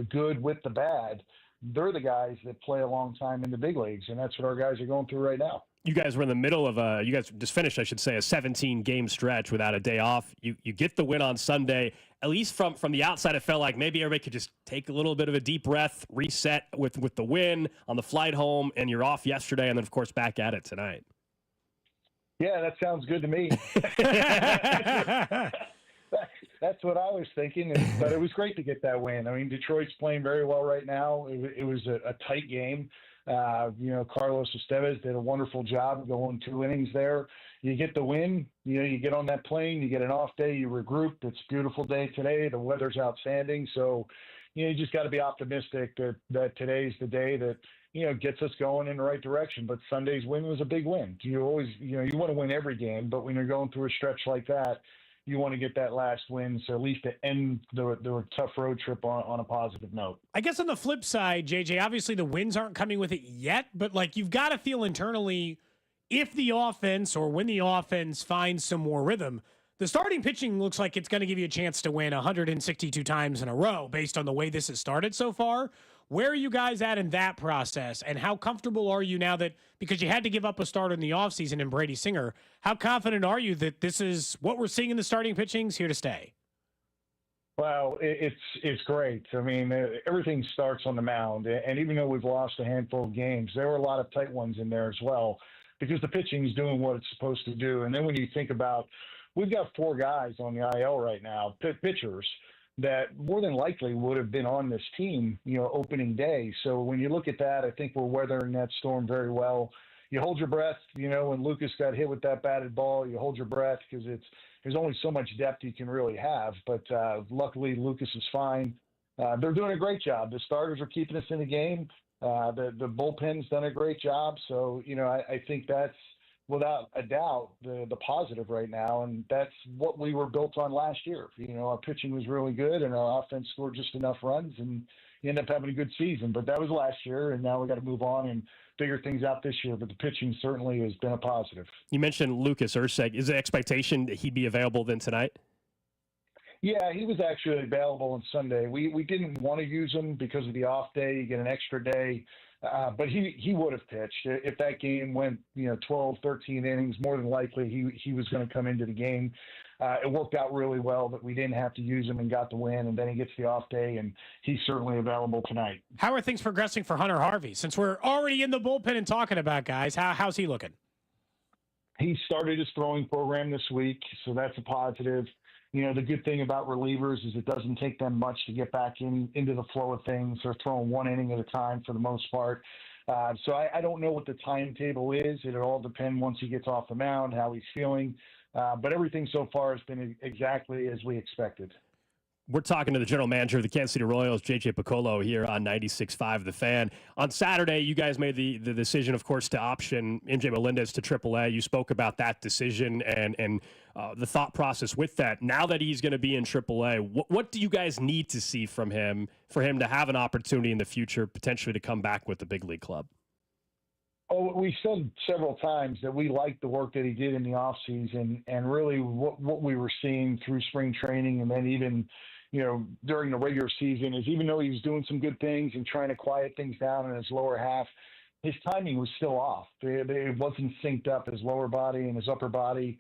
good with the bad, they're the guys that play a long time in the big leagues, and that's what our guys are going through right now. You guys were in the middle of you guys just finished, I should say, a 17-game stretch without a day off. You get the win on Sunday. At least from the outside, it felt like maybe everybody could just take a little bit of a deep breath, reset with the win on the flight home, and you're off yesterday, and then, of course, back at it tonight. Yeah, that sounds good to me. That's what I was thinking, but it was great to get that win. I mean, Detroit's playing very well right now. It was a tight game. Carlos Estevez did a wonderful job going 2 innings there. You get the win, you get on that plane, you get an off day, you regroup. It's a beautiful day today. The weather's outstanding. So, you just got to be optimistic that today's the day that, gets us going in the right direction. But Sunday's win was a big win. You always, you want to win every game, but when you're going through a stretch like that, you want to get that last win, so at least to end the tough road trip on a positive note. I guess on the flip side, JJ, obviously the wins aren't coming with it yet, but you've got to feel internally if the offense or when the offense finds some more rhythm, the starting pitching looks like it's going to give you a chance to win 162 times in a row based on the way this has started so far. Where are you guys at in that process, and how comfortable are you now that, because you had to give up a start in the offseason in Brady Singer, how confident are you that this is what we're seeing in the starting pitching's here to stay? Well, it's great. I mean, everything starts on the mound, and even though we've lost a handful of games, there were a lot of tight ones in there as well because the pitching is doing what it's supposed to do. And then when you think about, we've got 4 guys on the IL right now, pitchers, that more than likely would have been on this team, opening day. So when you look at that, I think we're weathering that storm very well. You hold your breath, when Lucas got hit with that batted ball, you hold your breath because there's only so much depth you can really have. But luckily, Lucas is fine. They're doing a great job. The starters are keeping us in the game. The bullpen's done a great job. So, I think that's, without a doubt, the positive right now, and that's what we were built on last year. Our pitching was really good, and our offense scored just enough runs, and you end up having a good season. But that was last year, and now we got to move on and figure things out this year. But the pitching certainly has been a positive. You mentioned Lucas Ursek. Is the expectation that he'd be available then tonight? Yeah, he was actually available on Sunday. We didn't want to use him because of the off day. You get an extra day. But he would have pitched. If that game went 12, 13 innings, more than likely he was going to come into the game. It worked out really well that we didn't have to use him and got the win, and then he gets the off day, and he's certainly available tonight. How are things progressing for Hunter Harvey? Since we're already in the bullpen and talking about guys, how's he looking? He started his throwing program this week, so that's a positive. The good thing about relievers is it doesn't take them much to get back into the flow of things. They're throwing 1 inning at a time for the most part. So I don't know what the timetable is. It'll all depend once he gets off the mound, how he's feeling. But everything so far has been exactly as we expected. We're talking to the general manager of the Kansas City Royals, JJ Picollo, here on 96.5 The Fan. On Saturday, you guys made the decision, of course, to option MJ Melendez to AAA. You spoke about that decision and the thought process with that. Now that he's going to be in AAA, what do you guys need to see from him for him to have an opportunity in the future, potentially to come back with the big league club? Oh, we said several times that we liked the work that he did in the offseason, and really what we were seeing through spring training and then even during the regular season is, even though he was doing some good things and trying to quiet things down in his lower half, his timing was still off. It wasn't synced up, his lower body and his upper body.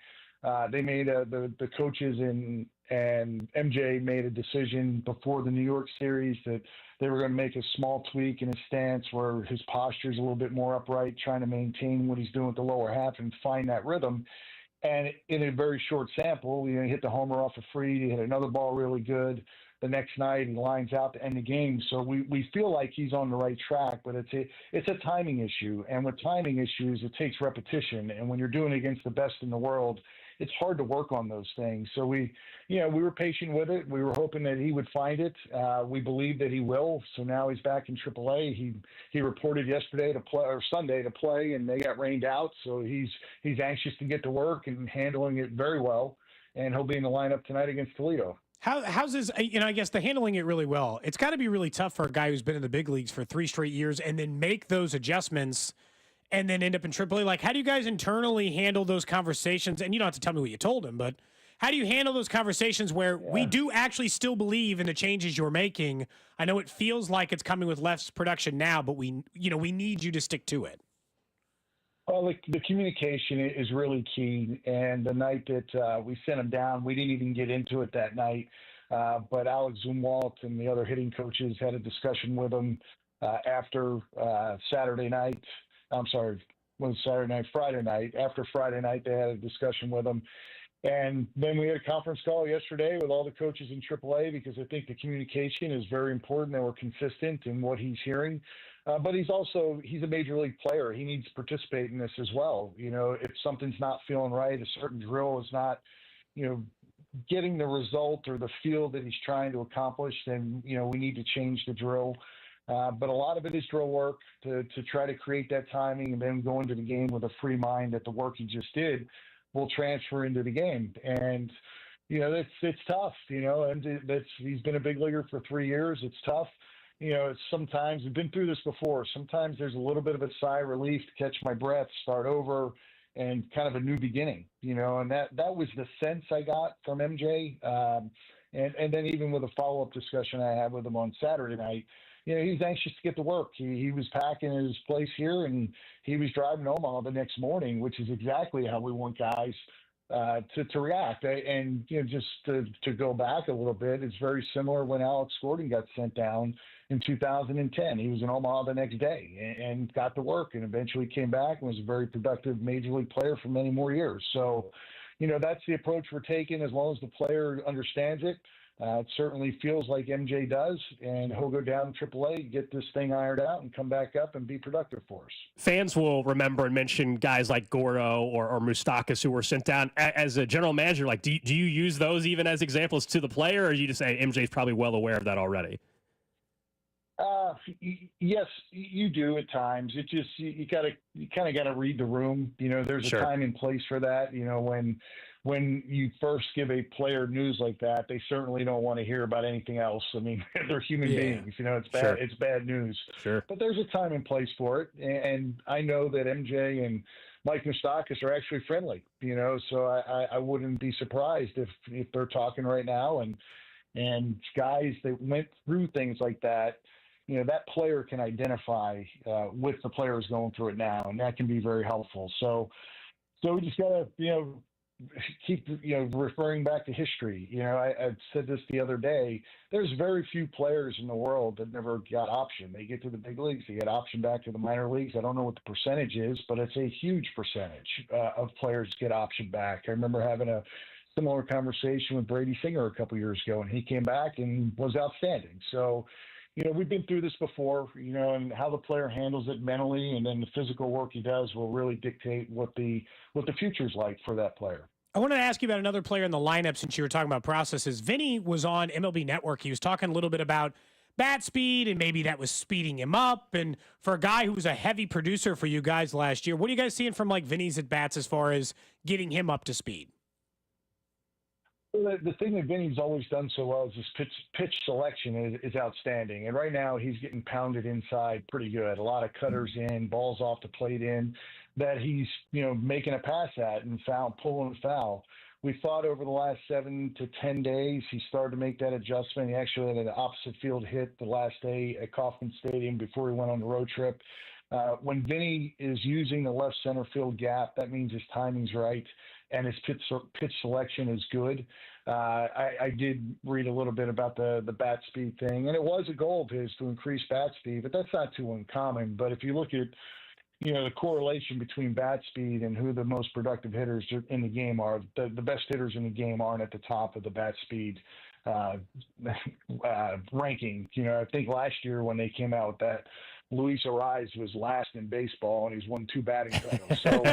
They made the coaches and MJ made a decision before the New York series that they were going to make a small tweak in his stance where his posture is a little bit more upright, trying to maintain what he's doing with the lower half and find that rhythm. And in a very short sample, he hit the homer off a free. He hit another ball really good. The next night, he lines out to end the game. So we feel like he's on the right track, but it's a timing issue. And with timing issues, it takes repetition. And when you're doing it against the best in the world, it's hard to work on those things. So we were patient with it. We were hoping that he would find it. We believe that he will. So now he's back in AAA. He reported yesterday to play, or Sunday to play, and they got rained out. So he's anxious to get to work and handling it very well. And he'll be in the lineup tonight against Toledo. How's his, I guess the handling it really well. It's got to be really tough for a guy who's been in the big leagues for 3 straight years and then make those adjustments and then end up in AAA. Like, how do you guys internally handle those conversations? And you don't have to tell me what you told him, but how do you handle those conversations where we do actually still believe in the changes you're making? I know it feels like it's coming with less production now, but we need you to stick to it. Well, the communication is really key. And the night that we sent him down, we didn't even get into it that night. But Alex Zumwalt and the other hitting coaches had a discussion with him after Saturday night. I'm sorry, was Saturday night, Friday night. After Friday night, they had a discussion with him. And then we had a conference call yesterday with all the coaches in AAA because I think the communication is very important and we're consistent in what he's hearing. But he's a major league player. He needs to participate in this as well. If something's not feeling right, a certain drill is not, getting the result or the feel that he's trying to accomplish, then, we need to change the drill. But a lot of it is drill work to try to create that timing and then go into the game with a free mind that the work he just did will transfer into the game. And, it's tough, and he's been a big leaguer for 3 years. It's tough. Sometimes we've been through this before. Sometimes there's a little bit of a sigh of relief to catch my breath, start over, and kind of a new beginning, and that was the sense I got from MJ. And then even with a follow-up discussion I had with him on Saturday night, he's anxious to get to work. He was packing his place here, and he was driving to Omaha the next morning, which is exactly how we want guys to react. And just to go back a little bit, it's very similar when Alex Gordon got sent down in 2010. He was in Omaha the next day and got to work, and eventually came back and was a very productive major league player for many more years. So, that's the approach we're taking as long as the player understands it. It certainly feels like MJ does, and he'll go down to AAA, get this thing ironed out, and come back up and be productive for us. Fans will remember and mention guys like Gordo or Moustakas who were sent down. As a general manager, do you use those even as examples to the player, or you just say MJ's probably well aware of that already? Yes, you do at times. It just you kind of got to read the room. There's a time and place for that. When you first give a player news like that, they certainly don't want to hear about anything else. I mean, they're human beings. It's bad. It's bad news. Sure. But there's a time and place for it, and I know that MJ and Mike Moustakas are actually friendly. So I wouldn't be surprised if they're talking right now, and guys that went through things like that. That player can identify with the players going through it now, and that can be very helpful. So we just got to, keep, referring back to history. I said this the other day. There's very few players in the world that never got optioned. They get to the big leagues, they get optioned back to the minor leagues. I don't know what the percentage is, but it's a huge percentage of players get optioned back. I remember having a similar conversation with Brady Singer a couple years ago, and he came back and was outstanding. So, we've been through this before, and how the player handles it mentally and then the physical work he does will really dictate what the future's like for that player. I wanted to ask you about another player in the lineup since you were talking about processes. Vinnie was on MLB Network. He was talking a little bit about bat speed and maybe that was speeding him up. And for a guy who was a heavy producer for you guys last year, what are you guys seeing from Vinnie's at bats as far as getting him up to speed? Well, the thing that Vinny's always done so well is his pitch selection is outstanding. And right now he's getting pounded inside pretty good. A lot of cutters in, balls off the plate in that he's, making a pass at and pulling foul. We thought over the last 7 to 10 days he started to make that adjustment. He actually had an opposite field hit the last day at Kauffman Stadium before he went on the road trip. When Vinny is using the left center field gap, that means his timing's right and his pitch selection is good. I did read a little bit about the bat speed thing, and it was a goal of his to increase bat speed, but that's not too uncommon. But if you look at, the correlation between bat speed and who the most productive hitters in the game are, the best hitters in the game aren't at the top of the bat speed ranking. I think last year when they came out with that, Luis Arraez was last in baseball, and he's won 2 batting titles. So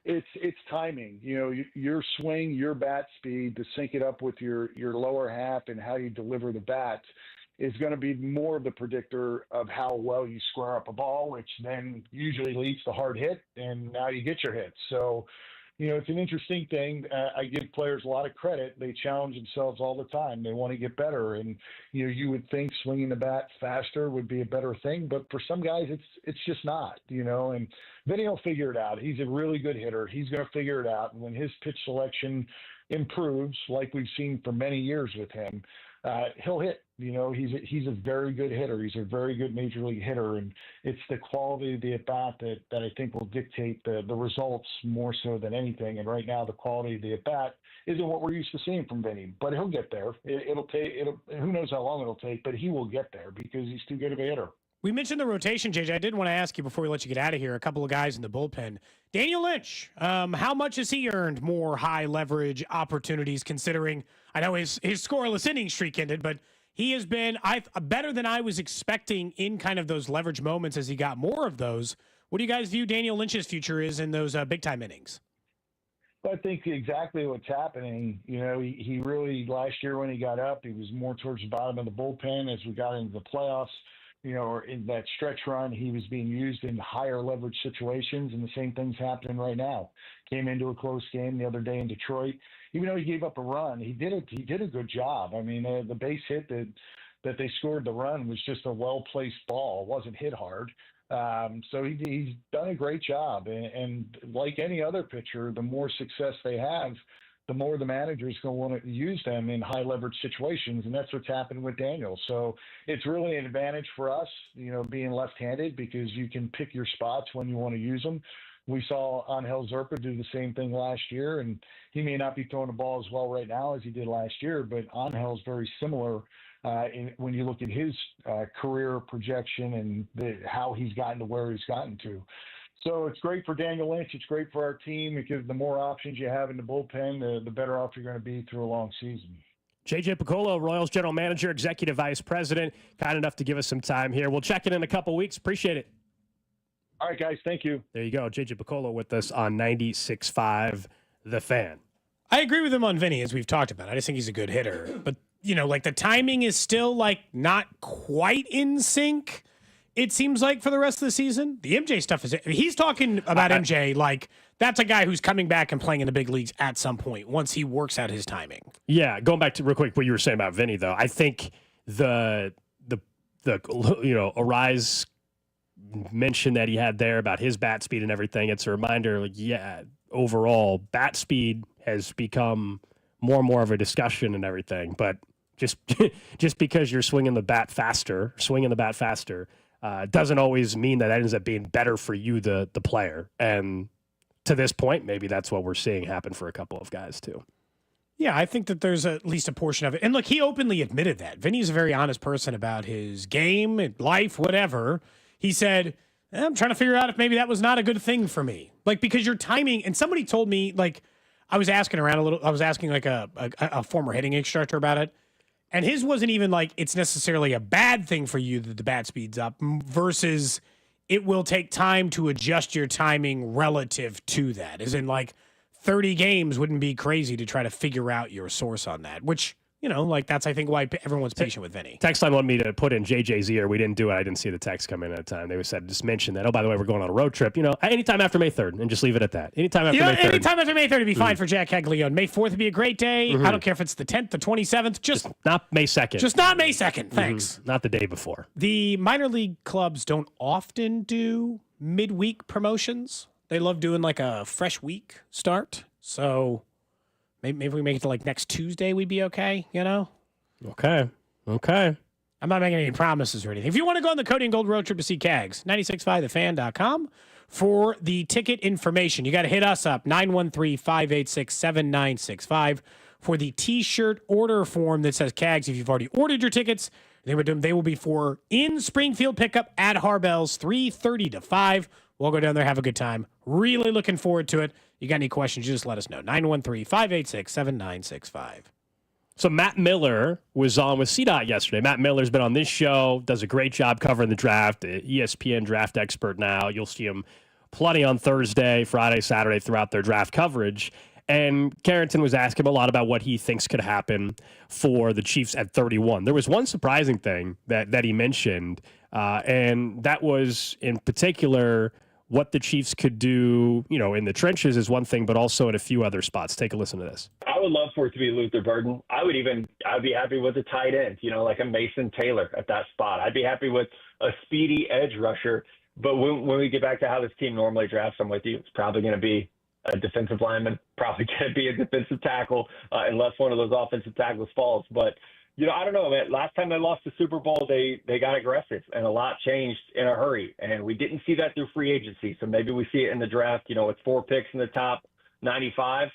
it's timing. Your swing, your bat speed to sync it up with your lower half and how you deliver the bat is going to be more of the predictor of how well you square up a ball, which then usually leads to hard hit, and now you get your hits. So, it's an interesting thing. I give players a lot of credit. They challenge themselves all the time. They want to get better. And, you would think swinging the bat faster would be a better thing. But for some guys, it's just not, and Vinnie will figure it out. He's a really good hitter. He's going to figure it out. And when his pitch selection improves, like we've seen for many years with him, he'll hit. He's a very good hitter. He's a very good major league hitter, and it's the quality of the at bat that I think will dictate the results more so than anything. And right now, the quality of the at bat isn't what we're used to seeing from Vinnie, but he'll get there. It'll take. Who knows how long it'll take, but he will get there because he's too good of a hitter. We mentioned the rotation, JJ. I did want to ask you before we let you get out of here, a couple of guys in the bullpen. Daniel Lynch, how much has he earned more high leverage opportunities considering, I know his scoreless inning streak ended, but he has been better than I was expecting in kind of those leverage moments as he got more of those. What do you guys view Daniel Lynch's future is in those big-time innings? I think exactly what's happening. He really, last year when he got up, he was more towards the bottom of the bullpen. As we got into the playoffs, or in that stretch run, he was being used in higher leverage situations, and the same thing's happening right now. Came into a close game the other day in Detroit. Even though he gave up a run, he did a good job. I mean, the base hit that they scored the run was just a well-placed ball. It wasn't hit hard. So he's done a great job. And like any other pitcher, the more success they have, the more the manager's going to want to use them in high leverage situations. And that's what's happened with Daniel. So it's really an advantage for us, being left-handed, because you can pick your spots when you want to use them. We saw Angel Zerpa do the same thing last year, and he may not be throwing the ball as well right now as he did last year, but Angel's very similar when you look at his career projection and how he's gotten to where he's gotten to. So it's great for Daniel Lynch. It's great for our team because the more options you have in the bullpen, the better off you're going to be through a long season. JJ Picollo, Royals General Manager, Executive Vice President, kind enough to give us some time here. We'll check in a couple weeks. Appreciate it. All right, guys. Thank you. There you go. JJ Picollo with us on 96.5 The Fan. I agree with him on Vinny, as we've talked about. I just think he's a good hitter. But, the timing is still, not quite in sync, it seems like, for the rest of the season. The MJ stuff he's talking about MJ like that's a guy who's coming back and playing in the big leagues at some point once he works out his timing. Yeah, going back to real quick what you were saying about Vinny, though, I think the Arise mention that he had there about his bat speed and everything, it's a reminder, overall, bat speed has become more and more of a discussion and everything. But just because you're swinging the bat faster, doesn't always mean that ends up being better for you, the player. And to this point, maybe that's what we're seeing happen for a couple of guys too. Yeah, I think that there's at least a portion of it. And look, he openly admitted that. Vinny's a very honest person about his game, life, whatever. He said, I'm trying to figure out if maybe that was not a good thing for me. Because your timing, and somebody told me, I was asking around a little, I was asking a former hitting instructor about it. And his wasn't even it's necessarily a bad thing for you that the bat speed's up versus it will take time to adjust your timing relative to that. As in 30 games wouldn't be crazy to try to figure out your source on that, which, that's, I think, why everyone's patient with Vinny. Text line wanted me to put in JJ's ear. We didn't do it. I didn't see the text come in at the time. They said, just mention that. Oh, by the way, we're going on a road trip. Anytime after May 3rd, and just leave it at that. Anytime after May 3rd. Anytime after May 3rd would be fine for Jack Caglione. May 4th would be a great day. I don't care if it's the 10th, the 27th. Just not May 2nd. Just not May 2nd. Thanks. Not the day before. The minor league clubs don't often do midweek promotions. They love doing a fresh week start. So maybe if we make it to next Tuesday, we'd be okay, Okay. I'm not making any promises or anything. If you want to go on the Cody and Gold road trip to see Cags, 965thefan.com for the ticket information. You got to hit us up, 913-586-7965 for the T-shirt order form that says Cags. If you've already ordered your tickets, they will be for in Springfield pickup at Harbell's 3:30 to 5. We'll go down there, have a good time. Really looking forward to it. You got any questions, you just let us know. 913-586-7965. So Matt Miller was on with CDOT yesterday. Matt Miller's been on this show, does a great job covering the draft, ESPN draft expert now. You'll see him plenty on Thursday, Friday, Saturday throughout their draft coverage. And Carrington was asking him a lot about what he thinks could happen for the Chiefs at 31. There was one surprising thing that he mentioned, and that was in particular what the Chiefs could do, in the trenches is one thing, but also in a few other spots. Take a listen to this. I would love for it to be Luther Burden. I'd be happy with a tight end, like a Mason Taylor at that spot. I'd be happy with a speedy edge rusher. But when we get back to how this team normally drafts, I'm with you. It's probably going to be a defensive lineman, probably going to be a defensive tackle, unless one of those offensive tackles falls. But I don't know, man. Last time they lost the Super Bowl, they got aggressive, and a lot changed in a hurry. And we didn't see that through free agency. So maybe we see it in the draft, with 4 picks in the top 95.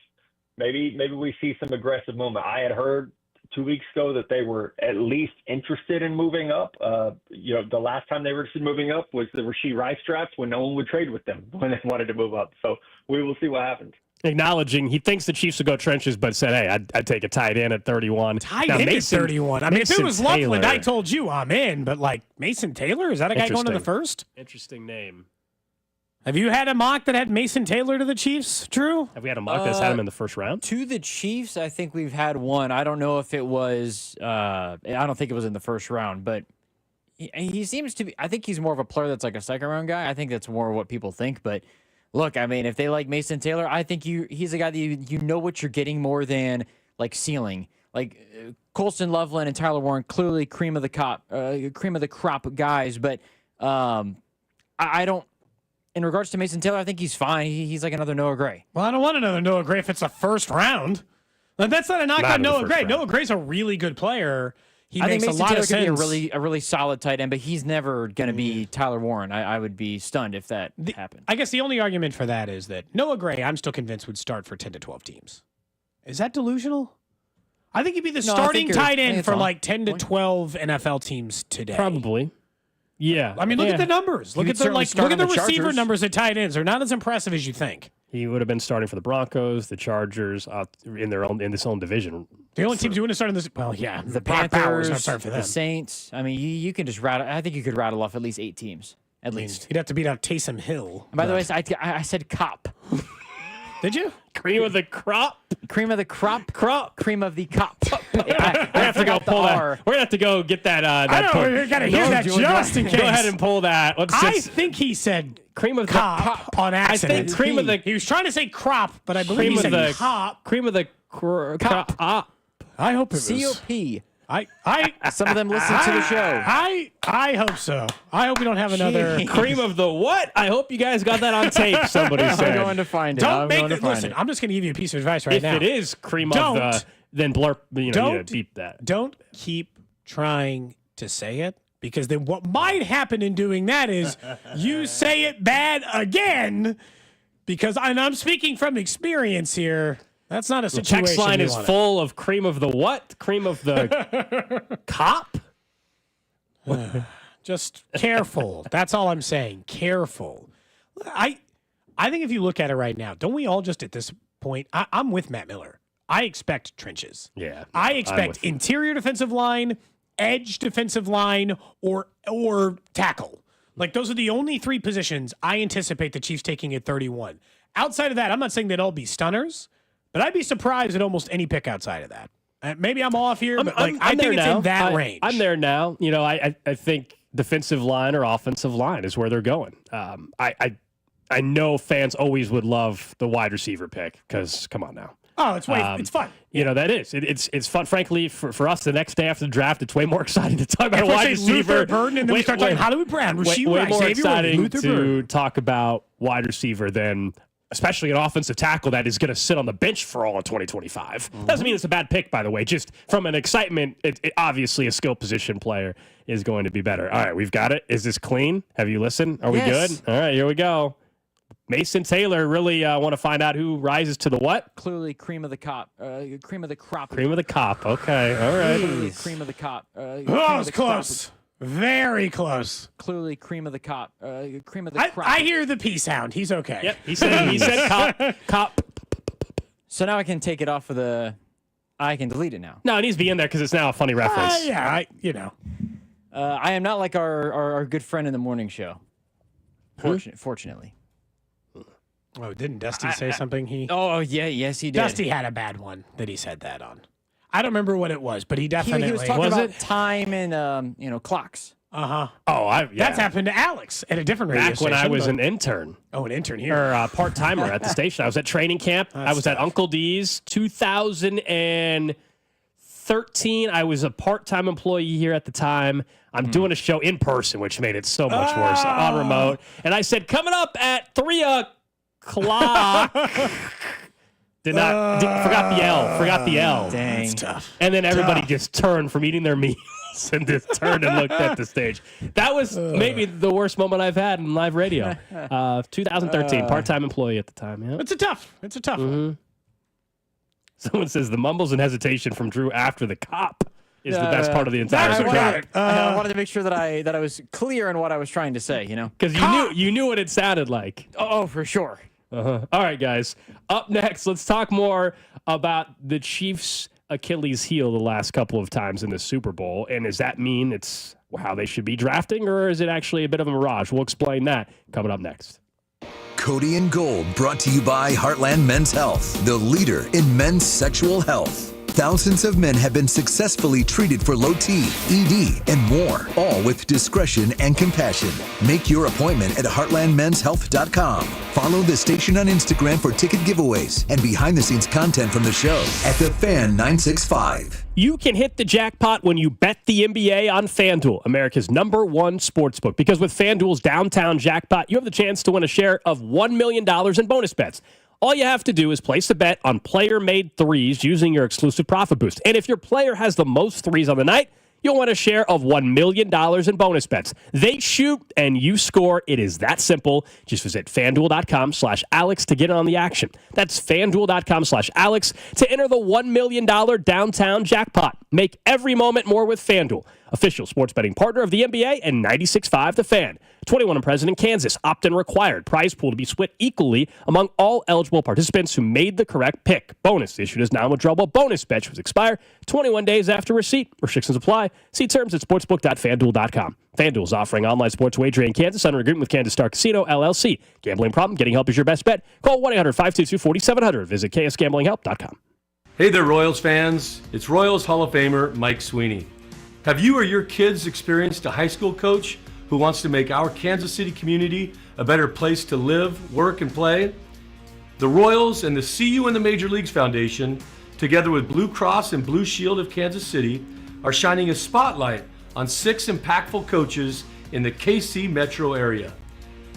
Maybe we see some aggressive movement. I had heard 2 weeks ago that they were at least interested in moving up. The last time they were interested in moving up was the Rashee Rice draft when no one would trade with them when they wanted to move up. So we will see what happens. Acknowledging he thinks the Chiefs will go trenches, but said, hey, I'd take a tight end at 31. Tight end at 31. I mean, if it was Loveland, I told you I'm in, but Mason Taylor, is that a guy going to the first? Interesting name. Have you had a mock that had Mason Taylor to the Chiefs, Drew? Have we had a mock that's had him in the first round? To the Chiefs, I think we've had one. I don't know if it was, I don't think it was in the first round, but he seems to be, I think he's more of a player that's like a second round guy. I think that's more what people think, but look, I mean, if they like Mason Taylor, I think he's a guy that you know what you're getting more than ceiling. Colston Loveland and Tyler Warren, clearly cream of the crop guys, but I don't. In regards to Mason Taylor, I think he's fine. He's like another Noah Gray. Well, I don't want another Noah Gray if it's a first round. That's not a knock on Noah Gray. Noah Gray's a really good player. I think Mason Taylor could be a really solid tight end, but he's never going to be Tyler Warren. I would be stunned if that happened. I guess the only argument for that is that Noah Gray, I'm still convinced, would start for 10 to 12 teams. Is that delusional? I think he'd be the starting tight end for 10 to 12 NFL teams today. Probably. Yeah. I mean, look at the numbers. Look at the receiver numbers at tight ends. They're not as impressive as you think. He would have been starting for the Broncos, the Chargers, in this own division. The only teams doing is starting this. Well, yeah, the Panthers, not starting for them. The Saints. I mean, you can just rattle. I think you could rattle off at least 8 teams. At least he'd have to beat out Taysom Hill. And by the way, I said cop. Did you? Cream of the crop? Cream of the crop? Cream of the cop. I have to go pull that. We're going to have to go get that. I know. We got to hear that just in case. Go ahead and pull that. I think he said cream of the cop on accident. I think cream of the. He was trying to say crop, but I believe he said cop. Cream of the crop. I hope it was COP. Some of them listen to the show. I hope so. I hope we don't have another cream of the what? I hope you guys got that on tape. Somebody said. I'm going to find it. Listen, I'm just going to give you a piece of advice right now. If it is cream of the, then blurp. Beep that. Don't keep trying to say it, because then what might happen in doing that is you say it bad again. Because I'm speaking from experience here. That's not a situation. The text line is full of cream of the what? Cream of the cop? Just careful. That's all I'm saying. Careful. I think if you look at it right now, don't we all just at this point, I'm with Matt Miller. I expect trenches. Yeah. I expect interior defensive line, edge defensive line, or tackle. Those are the only 3 positions I anticipate the Chiefs taking at 31. Outside of that, I'm not saying they'd all be stunners, but I'd be surprised at almost any pick outside of that. Maybe I'm off here, but I think it's in that range. I'm there now. I think defensive line or offensive line is where they're going. I know fans always would love the wide receiver pick because, come on now. Oh, it's fun. That is. It's fun. Frankly, for us, the next day after the draft, it's way more exciting to talk about a wide receiver. Luther Burden, and then we start talking Hollywood Brown, Rashee Way Rice, more Xavier exciting Luther to Burden. talk about wide receiver than, especially an offensive tackle that is going to sit on the bench for all of 2025. Doesn't mean it's a bad pick, by the way. Just from an excitement, it obviously a skill position player is going to be better. All right, we've got it. Is this clean? Have you listened? Are we good? All right, here we go. Mason Taylor, really want to find out who rises to the what? Clearly cream of the cop. Cream of the crop. Cream of the cop. Okay, all right. Cream of the cop. It's close. Very close. Clearly cream of the cop. Cream of the crop. I hear the P sound. He's okay. Yep, he said cop. So now I can take it off of the... I can delete it now. No, it needs to be in there because it's now a funny reference. I am not like our good friend in the morning show. Fortunately. Oh, didn't Dusty say something? Yes, he did. Dusty had a bad one that he said that on. I don't remember what it was, but he definitely he was talking about time and clocks. Uh-huh. Oh, That's happened to Alex at a different radio Back when I was an intern. Oh, an intern here. Or a part-timer at the station. I was at training camp. I was at Uncle D's. 2013, I was a part-time employee here at the time. I'm doing a show in person, which made it so much worse on remote. And I said, coming up at 3 o'clock. Forgot the L. Dang. That's tough. And then everybody just turned from eating their meals and just turned and looked at the stage. That was maybe the worst moment I've had in live radio. 2013, part-time employee at the time. Yeah. It's a tough one. Someone says the mumbles and hesitation from Drew after the cop is the best part of the entire show. I wanted to make sure that I was clear in what I was trying to say, Because you knew what it sounded like. Oh, for sure. All right, guys. Up next, let's talk more about the Chiefs' Achilles heel the last couple of times in the Super Bowl. And does that mean it's how they should be drafting, or is it actually a bit of a mirage? We'll explain that coming up next. Cody and Gold, brought to you by Heartland Men's Health, the leader in men's sexual health. Thousands of men have been successfully treated for low T, ED, and more, all with discretion and compassion. Make your appointment at heartlandmenshealth.com. Follow the station on Instagram for ticket giveaways and behind-the-scenes content from the show at The Fan 965. You can hit the jackpot when you bet the NBA on FanDuel, America's #1 sportsbook. Because with FanDuel's Downtown Jackpot, you have the chance to win a share of $1 million in bonus bets. All you have to do is place a bet on player-made threes using your exclusive profit boost. And if your player has the most threes on the night, you'll win a share of $1 million in bonus bets. They shoot and you score. It is that simple. Just visit FanDuel.com/Alex to get on the action. That's FanDuel.com/Alex to enter the $1 million downtown jackpot. Make every moment more with FanDuel, official sports betting partner of the NBA and 96.5 The Fan. 21 and present in Kansas. Opt-in required. Prize pool to be split equally among all eligible participants who made the correct pick. Bonus issued as non-withdrawable bonus bets which expire 21 days after receipt. Restrictions apply. See terms at sportsbook.fanduel.com. FanDuel is offering online sports wagering in Kansas under agreement with Kansas Star Casino, LLC. Gambling problem? Getting help is your best bet. Call 1-800-522-4700. Visit ksgamblinghelp.com. Hey there, Royals fans. It's Royals Hall of Famer Mike Sweeney. Have you or your kids experienced a high school coach who wants to make our Kansas City community a better place to live, work, and play? The Royals and the See You in the Major Leagues Foundation, together with Blue Cross and Blue Shield of Kansas City, are shining a spotlight on 6 impactful coaches in the KC metro area.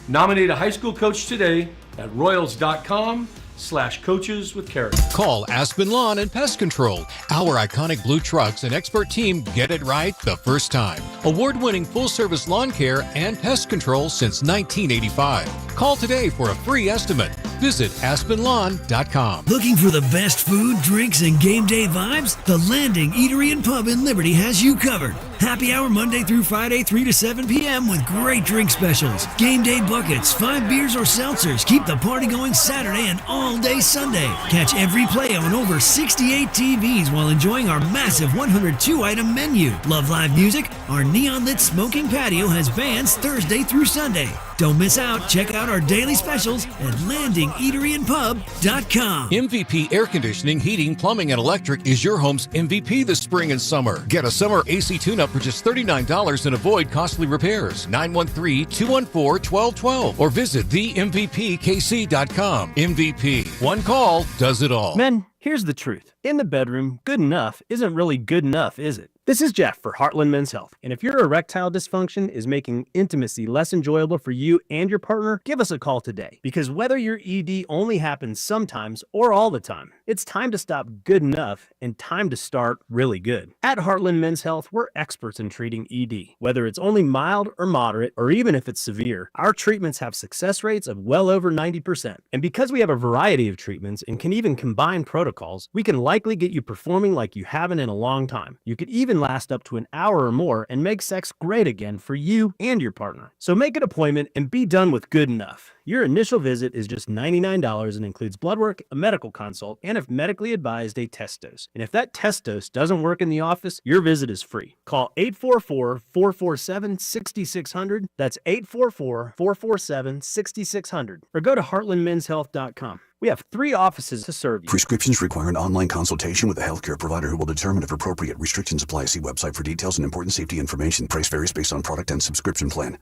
Nominate a high school coach today at royals.com/coaches with character. Call Aspen Lawn and Pest Control. Our iconic blue trucks and expert team get it right the first time. Award-winning full-service lawn care and pest control since 1985. Call today for a free estimate. Visit aspenlawn.com. Looking for the best food, drinks, and game day vibes? The Landing Eatery and Pub in Liberty has you covered. Happy hour Monday through Friday, 3 to 7 p.m. with great drink specials. Game day buckets, 5 beers or seltzers. Keep the party going Saturday and all day Sunday. Catch every play on over 68 TVs while enjoying our massive 102-item menu. Love live music? Our neon-lit smoking patio has bands Thursday through Sunday. Don't miss out. Check out our daily specials at landingeateryandpub.com. MVP Air Conditioning, Heating, Plumbing, and Electric is your home's MVP this spring and summer. Get a summer AC tune-up for just $39 and avoid costly repairs. 913-214-1212 or visit themvpkc.com. MVP. One call does it all. Men, here's the truth. In the bedroom, good enough isn't really good enough, is it? This is Jeff for Heartland Men's Health, and if your erectile dysfunction is making intimacy less enjoyable for you and your partner, give us a call today. Because whether your ED only happens sometimes or all the time, it's time to stop good enough and time to start really good. At Heartland Men's Health, we're experts in treating ED. Whether it's only mild or moderate, or even if it's severe, our treatments have success rates of well over 90%. And because we have a variety of treatments and can even combine protocols, we can likely get you performing like you haven't in a long time. You could even last up to an hour or more and make sex great again for you and your partner. So make an appointment and be done with good enough. Your initial visit is just $99 and includes blood work, a medical consult, and if medically advised, a test dose. And if that test dose doesn't work in the office, your visit is free. Call 844-447-6600. That's 844-447-6600. Or go to heartlandmenshealth.com. We have 3 offices to serve you. Prescriptions require an online consultation with a healthcare provider who will determine if appropriate. Restrictions apply. See website for details and important safety information. Price varies based on product and subscription plan.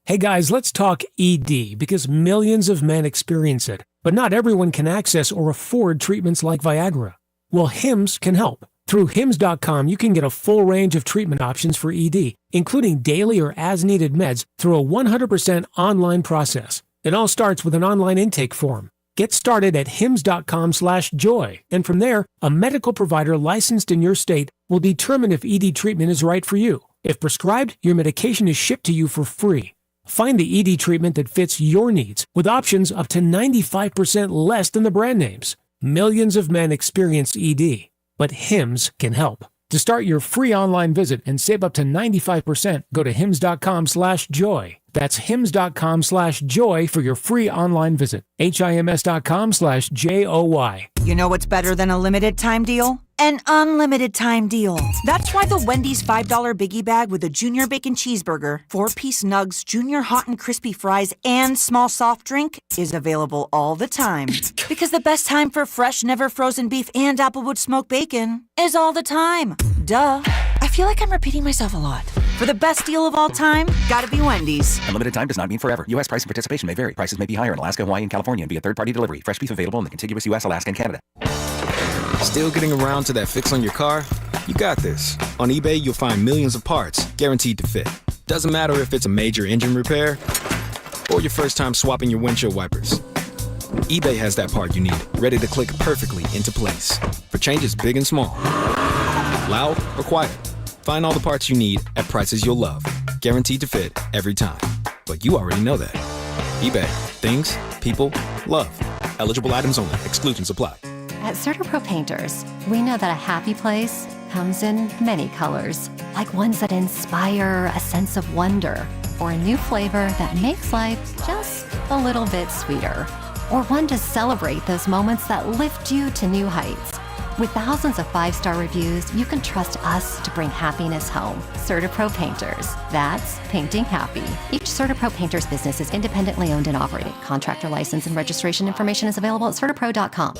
Hey guys, let's talk ED because millions of men experience it, but not everyone can access or afford treatments like Viagra. Well, Hims can help. Through Hims.com, you can get a full range of treatment options for ED, including daily or as-needed meds through a 100% online process. It all starts with an online intake form. Get started at hims.com/joy, and from there, a medical provider licensed in your state will determine if ED treatment is right for you. If prescribed, your medication is shipped to you for free. Find the ED treatment that fits your needs, with options up to 95% less than the brand names. Millions of men experience ED, but Hims can help. To start your free online visit and save up to 95%, go to hims.com/joy. That's hims.com/joy for your free online visit. HIMS.com/JOY. You know what's better than a limited time deal? An unlimited time deal. That's why the Wendy's $5 biggie bag with a junior bacon cheeseburger, 4-piece nugs, junior hot and crispy fries, and small soft drink is available all the time. Because the best time for fresh, never frozen beef and Applewood smoked bacon is all the time. Duh. I feel like I'm repeating myself a lot. For the best deal of all time, gotta be Wendy's. Unlimited time does not mean forever. U.S. price and participation may vary. Prices may be higher in Alaska, Hawaii, and California via third-party delivery. Fresh beef available in the contiguous U.S., Alaska, and Canada. Still getting around to that fix on your car? You got this. On eBay, you'll find millions of parts guaranteed to fit. Doesn't matter if it's a major engine repair or your first time swapping your windshield wipers. eBay has that part you need, ready to click perfectly into place for changes big and small. Loud or quiet. Find all the parts you need at prices you'll love. Guaranteed to fit every time. But you already know that. eBay. Things, people, love. Eligible items only. Exclusions apply. At CertaPro Painters, we know that a happy place comes in many colors, like ones that inspire a sense of wonder, or a new flavor that makes life just a little bit sweeter, or one to celebrate those moments that lift you to new heights. With thousands of 5-star reviews, you can trust us to bring happiness home. CertaPro Painters. That's painting happy. Each CertaPro Painters business is independently owned and operated. Contractor license and registration information is available at CertaPro.com.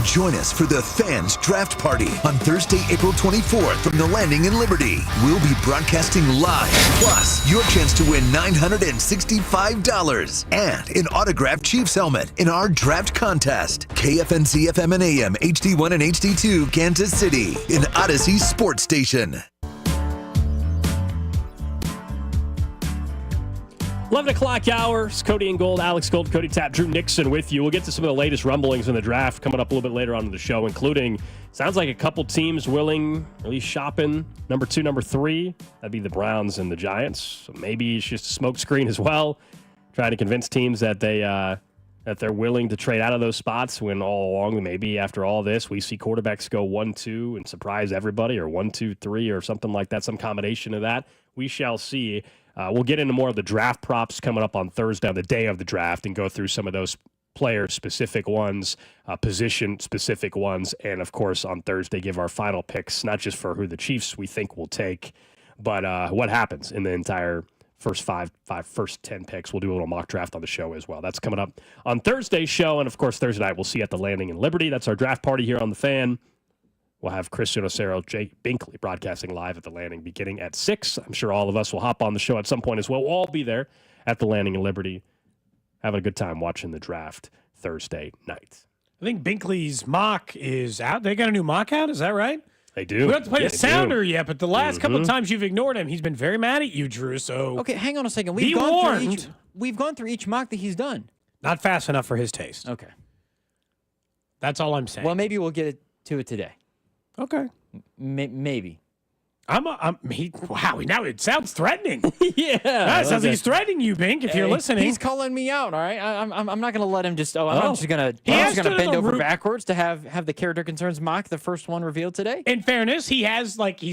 Join us for the Fans Draft Party on Thursday, April 24th from the Landing in Liberty. We'll be broadcasting live, plus your chance to win $965 and an autographed Chiefs helmet in our draft contest. KFNC FM and AM, HD1 and HD2, Kansas City, in Odyssey Sports Station. 11 o'clock hours, Cody and Gold, Alex Gold, Cody Tapp, Drew Nixon with you. We'll get to some of the latest rumblings in the draft coming up a little bit later on in the show, including, sounds like a couple teams willing, or at least shopping, number 2, number 3. That'd be the Browns and the Giants. So maybe it's just a smokescreen as well, trying to convince teams that they're willing to trade out of those spots when all along, maybe after all this, we see quarterbacks go 1-2 and surprise everybody, or 1-2-3 or something like that, some combination of that. We shall see. We'll get into more of the draft props coming up on Thursday, on the day of the draft, and go through some of those player-specific ones, position-specific ones, and, of course, on Thursday, give our final picks, not just for who the Chiefs we think will take, but what happens in the entire first first 10 picks. We'll do a little mock draft on the show as well. That's coming up on Thursday's show, and, of course, Thursday night we'll see you at the Landing in Liberty. That's our draft party here on The Fan. We'll have Christian Ocero, Jake Binkley broadcasting live at the Landing beginning at 6. I'm sure all of us will hop on the show at some point as well. We'll all be there at the Landing in Liberty, having a good time watching the draft Thursday night. I think Binkley's mock is out. They got a new mock out, is that right? They do. We don't have to play the sounder yet, but the last couple of times you've ignored him, he's been very mad at you, Drew. So okay, hang on a second. We've gone through each mock that he's done. Not fast enough for his taste. Okay. That's all I'm saying. Well, maybe we'll get to it today. Okay. Maybe. Wow, now it sounds threatening. Yeah. That sounds like he's threatening you, Bink, if you're listening. He's calling me out, all right? I'm not going to let him just, I'm not just going to bend over backwards to have the character concerns mock the first one revealed today. In fairness, he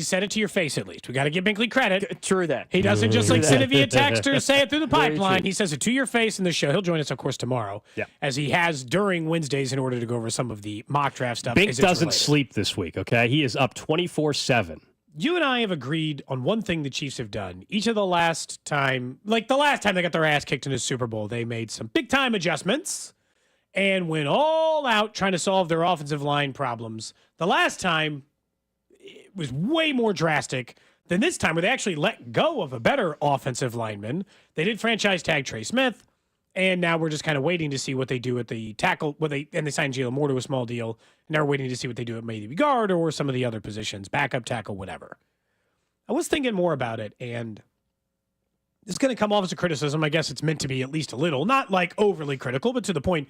said it to your face at least. We got to give Binkley credit. True that. He doesn't just send it via text or say it through the pipeline. He says it to your face in the show. He'll join us, of course, tomorrow, as he has during Wednesdays in order to go over some of the mock draft stuff. Bink doesn't sleep this week, okay? He is up 24/7. You and I have agreed on one thing the Chiefs have done. Each of the last time they got their ass kicked in the Super Bowl, they made some big-time adjustments and went all out trying to solve their offensive line problems. The last time, it was way more drastic than this time, where they actually let go of a better offensive lineman. They did franchise tag Trey Smith, and now we're just kind of waiting to see what they do at the tackle. They signed Jalen Moore to a small deal. Now we're waiting to see what they do at maybe guard or some of the other positions, backup tackle, whatever. I was thinking more about it, and it's going to come off as a criticism. I guess it's meant to be at least a little, not like overly critical, but to the point.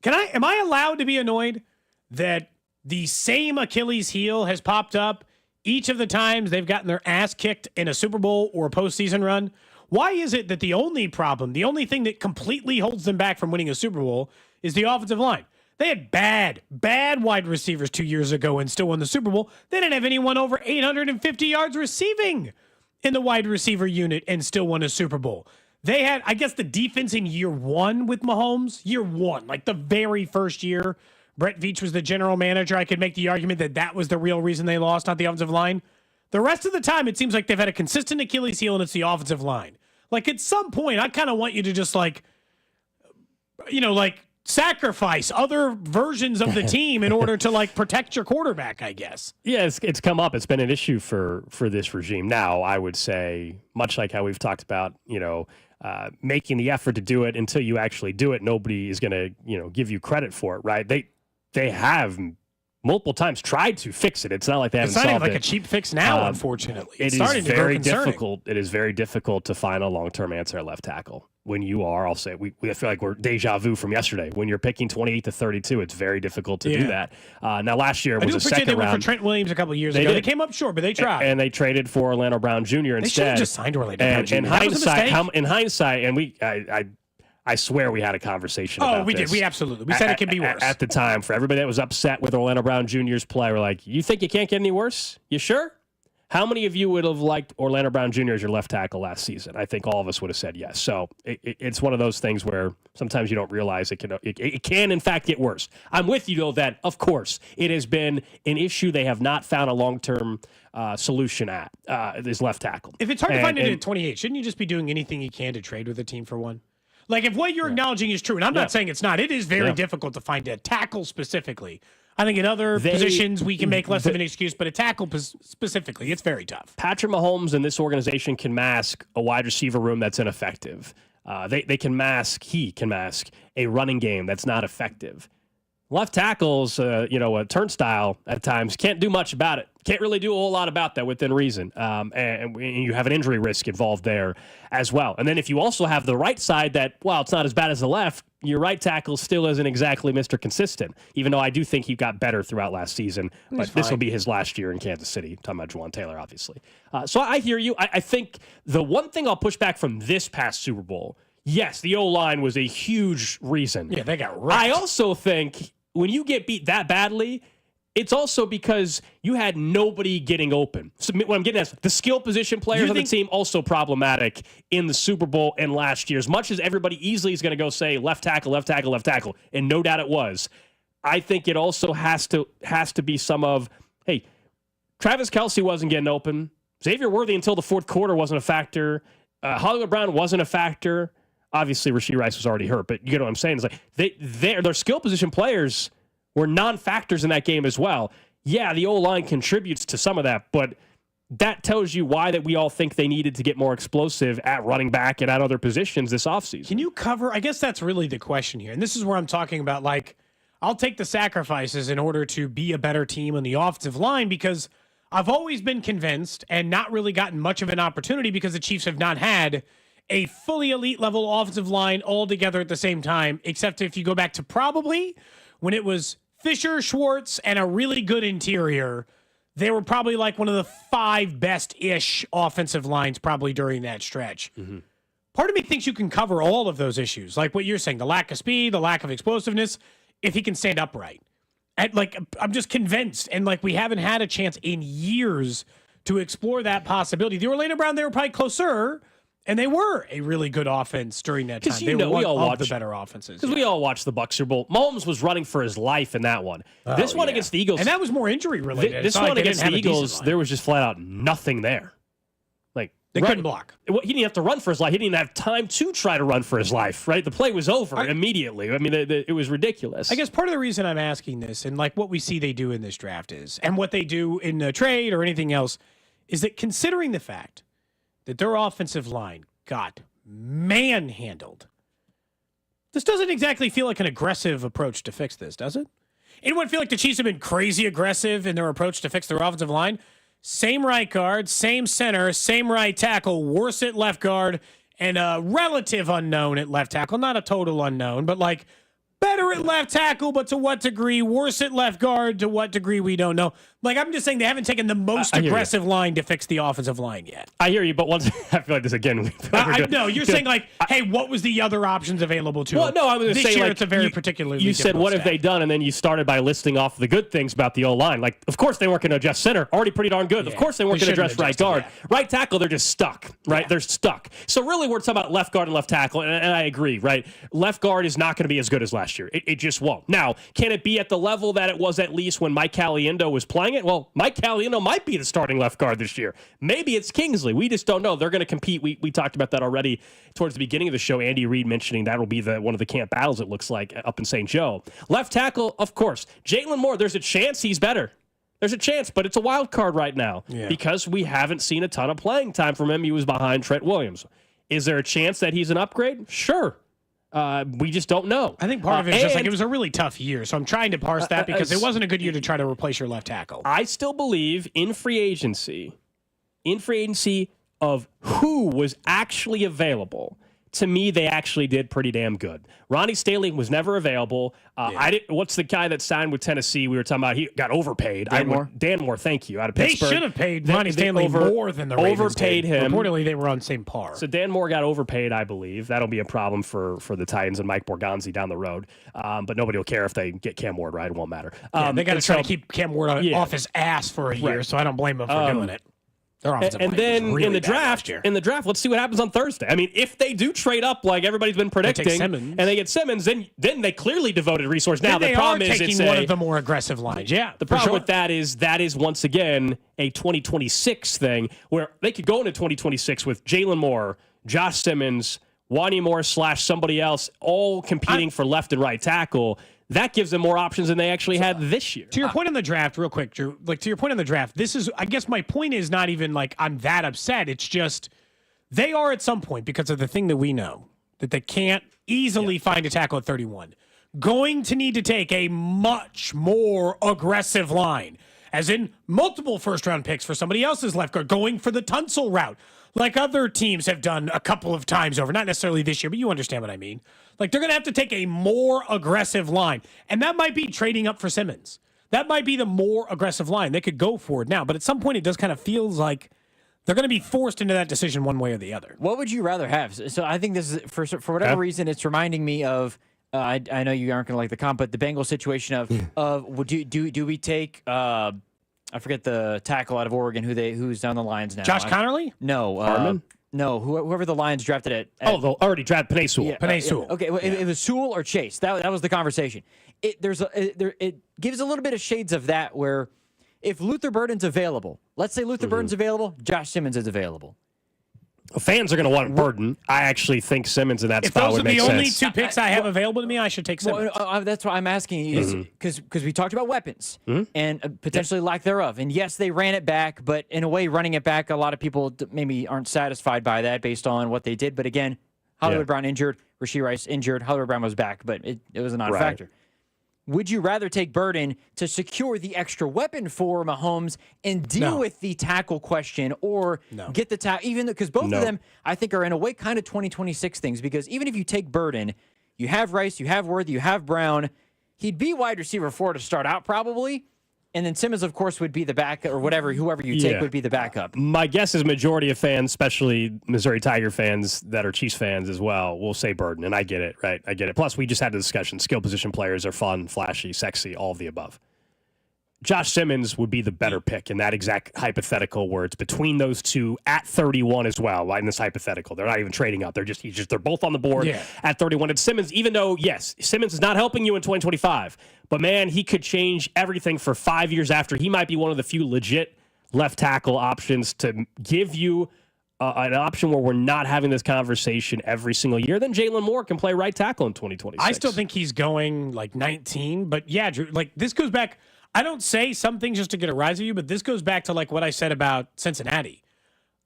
Am I allowed to be annoyed that the same Achilles heel has popped up each of the times they've gotten their ass kicked in a Super Bowl or a postseason run? Why is it that the only thing that completely holds them back from winning a Super Bowl is the offensive line? They had bad wide receivers 2 years ago and still won the Super Bowl. They didn't have anyone over 850 yards receiving in the wide receiver unit and still won a Super Bowl. They had, I guess, the defense in year one with Mahomes. Year one, like the very first year, Brett Veach was the general manager. I could make the argument that was the real reason they lost, not the offensive line. The rest of the time, it seems like they've had a consistent Achilles heel, and it's the offensive line. Like, at some point, I kind of want you to just, sacrifice other versions of the team in order to, protect your quarterback, I guess. Yeah, it's come up. It's been an issue for this regime. Now, I would say, much like how we've talked about, making the effort to do it until you actually do it, nobody is going to, give you credit for it, right? They have multiple times tried to fix it. It's not like they haven't solved it. It's not even like a cheap fix now, unfortunately. It is very difficult. It is very difficult to find a long-term answer at left tackle. When you are, I'll say, we feel like we're deja vu from yesterday. When you're picking 28 to 32, it's very difficult to do that. Now, last year was a second round. They went for Trent Williams a couple of years ago. They came up short, but they tried. And they traded for Orlando Brown Jr. instead. They should have just signed Orlando Brown Jr. In hindsight, and I swear we had a conversation about this. Oh, we did. We absolutely. We said it could be worse. At the time, for everybody that was upset with Orlando Brown Jr.'s play, we're like, you think it can't get any worse? You sure? How many of you would have liked Orlando Brown Jr. as your left tackle last season? I think all of us would have said yes. So it's one of those things where sometimes you don't realize it can in fact get worse. I'm with you, though, that, of course, it has been an issue they have not found a long-term solution at, this left tackle. If it's hard to find it at 28, shouldn't you just be doing anything you can to trade with a team for one? Like, if what you're acknowledging is true, and I'm not saying it's not, it is very difficult to find a tackle specifically. I think in other positions we can make less of an excuse, but a tackle specifically, it's very tough. Patrick Mahomes and this organization can mask a wide receiver room that's ineffective. He can mask a running game that's not effective. Left tackles, a turnstile at times, can't do much about it. Can't really do a whole lot about that within reason. And you have an injury risk involved there as well. And then if you also have the right side that, while it's not as bad as the left, your right tackle still isn't exactly Mr. Consistent, even though I do think he got better throughout last season. But this will be his last year in Kansas City. I'm talking about Juwan Taylor, obviously. So I hear you. I think the one thing I'll push back from this past Super Bowl, yes, the O-line was a huge reason. Yeah, they got wrecked. I also think when you get beat that badly, it's also because you had nobody getting open. So what I'm getting at is the skill position players on the team also problematic in the Super Bowl and last year. As much as everybody easily is going to go say left tackle, left tackle, left tackle, and no doubt it was, I think it also has to be some of, hey, Travis Kelce wasn't getting open. Xavier Worthy until the fourth quarter wasn't a factor. Hollywood Brown wasn't a factor. Obviously, Rashee Rice was already hurt, but you get what I'm saying. It's like their skill position players were non-factors in that game as well. Yeah, the O-line contributes to some of that, but that tells you why that we all think they needed to get more explosive at running back and at other positions this offseason. Can you cover, I guess that's really the question here, and this is where I'm talking about, I'll take the sacrifices in order to be a better team on the offensive line, because I've always been convinced and not really gotten much of an opportunity because the Chiefs have not had a fully elite level offensive line all together at the same time, except if you go back to probably when it was Fisher, Schwartz, and a really good interior. they were probably like one of the 5 best-ish offensive lines probably during that stretch. Part of me thinks you can cover all of those issues, like what you're saying, the lack of speed, the lack of explosiveness, if he can stand upright. And I'm just convinced, and we haven't had a chance in years to explore that possibility. The Orlando Brown, they were probably closer, and they were a really good offense during that time. They were one of the better offenses. Because we all watched the Bucs Super Bowl. Mahomes was running for his life in that one. This one against the Eagles. And that was more injury related. This one against the Eagles, there was just flat out nothing there. They couldn't block. He didn't have to run for his life. He didn't have time to try to run for his life, right? The play was over immediately. I mean, it was ridiculous. I guess part of the reason I'm asking this and what we see they do in this draft is, and what they do in the trade or anything else, is that considering the fact that their offensive line got manhandled, this doesn't exactly feel like an aggressive approach to fix this, does it? Anyone feel like the Chiefs have been crazy aggressive in their approach to fix their offensive line? Same right guard, same center, same right tackle, worse at left guard, and a relative unknown at left tackle. Not a total unknown, but better at left tackle, but to what degree? Worse at left guard, to what degree? We don't know. I'm just saying they haven't taken the most aggressive line to fix the offensive line yet. I hear you, but once I feel like this again. No, you're saying hey, what was the other options available to them? Well, no, I was going to say this year it's a very particularly. You said what have they done, and then you started by listing off the good things about the O line. Of course they weren't going to adjust center, already pretty darn good. Of course they weren't going to address right guard, right tackle. They're just stuck, right? They're stuck. So really, we're talking about left guard and left tackle, and I agree, right? Left guard is not going to be as good as last year. It just won't. Now, can it be at the level that it was at least when Mike Caliendo was playing it? Well, Mike Caliendo might be the starting left guard this year. Maybe it's Kingsley. We just don't know. They're going to compete. We talked about that already towards the beginning of the show. Andy Reid mentioning that'll be one of the camp battles, it looks like, up in St. Joe. Left tackle, of course. Jalen Moore, there's a chance he's better. There's a chance, but it's a wild card right now because we haven't seen a ton of playing time from him. He was behind Trent Williams. Is there a chance that he's an upgrade? Sure. We just don't know. I think part of it is just it was a really tough year, so I'm trying to parse that because it wasn't a good year to try to replace your left tackle. I still believe in free agency of who was actually available. To me, they actually did pretty damn good. Ronnie Stanley was never available. What's the guy that signed with Tennessee? We were talking about he got overpaid. Dan Moore, thank you. Out of Pittsburgh. They should have paid Ronnie Stanley more than the Ravens overpaid him. Reportedly, they were on same par. So Dan Moore got overpaid, I believe. That'll be a problem for the Titans and Mike Borgonzi down the road. But nobody will care if they get Cam Ward, right? It won't matter. They got to try to keep Cam Ward off his ass for a year, so I don't blame him for doing it. And then really in the draft, let's see what happens on Thursday. I mean, if they do trade up like everybody's been predicting, and they get Simmons, then they clearly devoted resource. Now the problem is it's one of the more aggressive lines. Yeah, the problem with that is once again a 2026 thing where they could go into 2026 with Jalen Moore, Josh Simmons, Wanya Moore / somebody else, all competing for left and right tackle. That gives them more options than they actually had this year. To your point on the draft, real quick, Drew, to your point on the draft, I guess my point is not even I'm that upset. It's just they are at some point, because of the thing that we know, that they can't easily find a tackle at 31, going to need to take a much more aggressive line, as in multiple first-round picks for somebody else's left guard, going for the Tunsil route, like other teams have done a couple of times over. Not necessarily this year, but you understand what I mean. They're going to have to take a more aggressive line. And that might be trading up for Simmons. That might be the more aggressive line. They could go for it now. But at some point, it does kind of feels like they're going to be forced into that decision one way or the other. What would you rather have? So I think this is, for whatever reason, it's reminding me of, I know you aren't going to like the comp, but the Bengals situation of do we take... I forget the tackle out of Oregon who's down the Lions now. Josh Connerly? No. Harmon? No, whoever the Lions drafted at they'll already drafted Penei Sewell. Yeah, Penei Sewell. Okay, it was Sewell or Chase. That was the conversation. It gives a little bit of shades of that where if Luther Burden's available, let's say Luther Burden's available, Josh Simmons is available. Fans are going to want Burden. I actually think Simmons in that spot would make sense. If those are the only two picks I have available to me, I should take Simmons. That's why I'm asking you, because we talked about weapons and potentially lack thereof. And yes, they ran it back, but in a way, running it back, a lot of people maybe aren't satisfied by that based on what they did. But again, Hollywood Brown injured, Rashee Rice injured, Hollywood Brown was back, but it was a non-factor. Would you rather take Burden to secure the extra weapon for Mahomes and deal with the tackle question, or get the tackle? Even because both of them, I think, are in a way kind of 2026 things. Because even if you take Burden, you have Rice, you have Worthy, you have Brown. He'd be wide receiver 4 to start out probably, And then Simmons, of course, would be the backup, or whoever you take would be the backup. My guess is majority of fans, especially Missouri Tiger fans that are Chiefs fans as well, will say Burden, and I get it, right? I get it. Plus, we just had the discussion. Skill position players are fun, flashy, sexy, all of the above. Josh Simmons would be the better pick in that exact hypothetical where it's between those two at 31 as well. In this hypothetical, they're not even trading up. They're both on the board at 31. And Simmons, even though, yes, Simmons is not helping you in 2025, but man, he could change everything for 5 years after. He might be one of the few legit left tackle options to give you an option where we're not having this conversation every single year. Then Jalen Moore can play right tackle in 2026. I still think he's going like 19, but yeah, Drew, like this goes back. I don't say some things just to get a rise of you, but this goes back to like what I said about Cincinnati.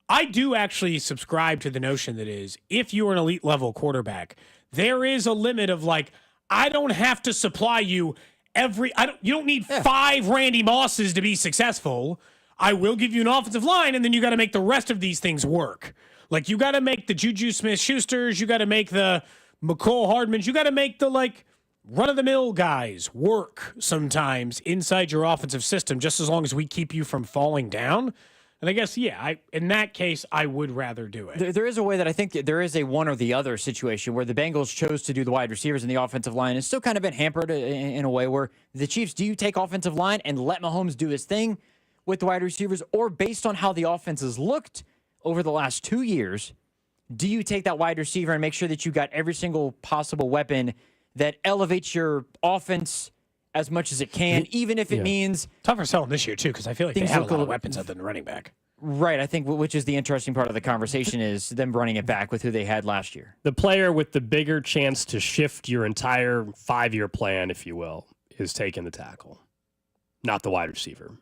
I do actually subscribe to the notion that is, if you're an elite level quarterback, there is a limit of like, I don't have to supply you you don't need 5 Randy Mosses to be successful. I will give you an offensive line, and then you got to make the rest of these things work. Like you got to make the Juju Smith-Schusters, you got to make the McCole Hardmans, you got to make the like run-of-the-mill guys work sometimes inside your offensive system, just as long as we keep you from falling down. And I guess, in that case, I would rather do it. There is a way that I think that there is a one or the other situation where the Bengals chose to do the wide receivers and the offensive line. It's still kind of been hampered in a way where the Chiefs, do you take offensive line and let Mahomes do his thing with the wide receivers? Or based on how the offense has looked over the last 2 years, do you take that wide receiver and make sure that you got every single possible weapon that elevates your offense as much as it can, even if it means... Tougher selling this year, too, because I feel like they have a lot of weapons other than running back. Right, I think, which is the interesting part of the conversation, is them running it back with who they had last year. The player with the bigger chance to shift your entire 5-year plan, if you will, is taking the tackle, not the wide receiver.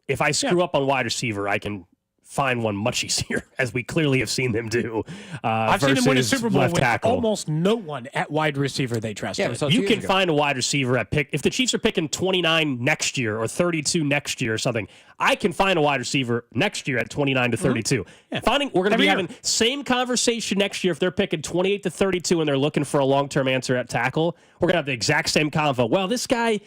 If I screw up on wide receiver, I can find one much easier, as we clearly have seen them do. I've seen them win a Super Bowl with tackle. Almost no one at wide receiver they trusted. You can find a wide receiver at pick. If the Chiefs are picking 29 next year or 32 next year or something, I can find a wide receiver next year at 29 to 32. We're going to be having same conversation next year if they're picking 28 to 32 and they're looking for a long-term answer at tackle. We're going to have the exact same convo. Well, this guy...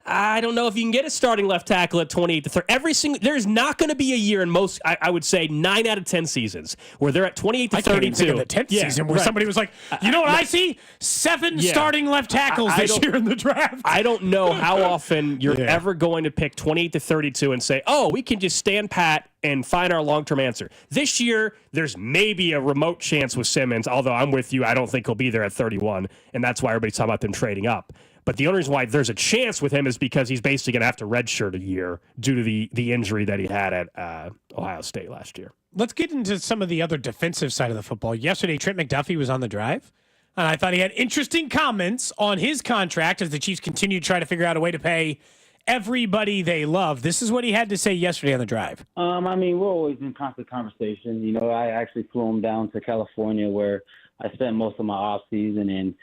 I don't know if you can get a starting left tackle at 28 to 30. There's not going to be a year in most, I would say, 9 out of 10 seasons where they're at 28 to 32. I can't even think of the 10th season where somebody was like, you know what I see? 7 starting left tackles this year in the draft. I don't know how often you're ever going to pick 28 to 32 and say, oh, we can just stand pat and find our long-term answer. This year, there's maybe a remote chance with Simmons, although I'm with you. I don't think he'll be there at 31, and that's why everybody's talking about them trading up. But the only reason why there's a chance with him is because he's basically going to have to redshirt a year due to the injury that he had at Ohio State last year. Let's get into some of the other defensive side of the football. Yesterday, Trent McDuffie was on the drive, and I thought he had interesting comments on his contract as the Chiefs continue to try to figure out a way to pay everybody they love. This is what he had to say yesterday on the drive. I mean, we're always in constant conversation. You know, I actually flew him down to California where I spent most of my off season, and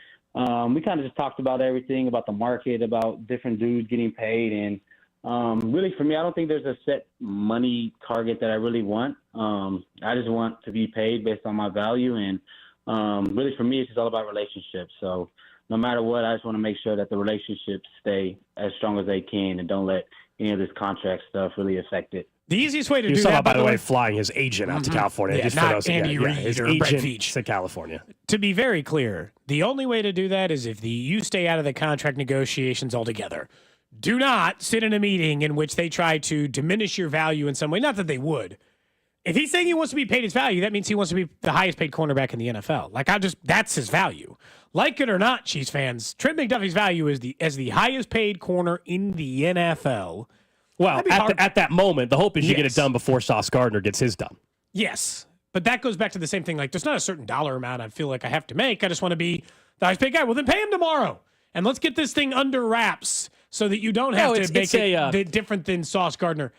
we kind of just talked about everything, about the market, about different dudes getting paid. And really, for me, I don't think there's a set money target that I really want. I just want to be paid based on my value. And really, for me, it's just all about relationships. So no matter what, I just want to make sure that the relationships stay as strong as they can and don't let any of this contract stuff really affect it. The easiest way to do that, by the way, flying his agent out to California. Yeah, not Andy Reid his or agent Brett Veach. to California. To be very clear, the only way to do that is if you stay out of the contract negotiations altogether. Do not sit in a meeting in which they try to diminish your value in some way. Not that they would. If he's saying he wants to be paid his value, that means he wants to be the highest paid cornerback in the NFL. That's his value. Like it or not, Chiefs fans, Trent McDuffie's value is as the highest paid corner in the NFL. Well, at that moment, the hope is you get it done before Sauce Gardner gets his done. Yes, but that goes back to the same thing. Like, there's not a certain dollar amount I feel like I have to make. I just want to be the highest paid guy. Well, then pay him tomorrow. And let's get this thing under wraps so that you don't have to make it different than Sauce Gardner.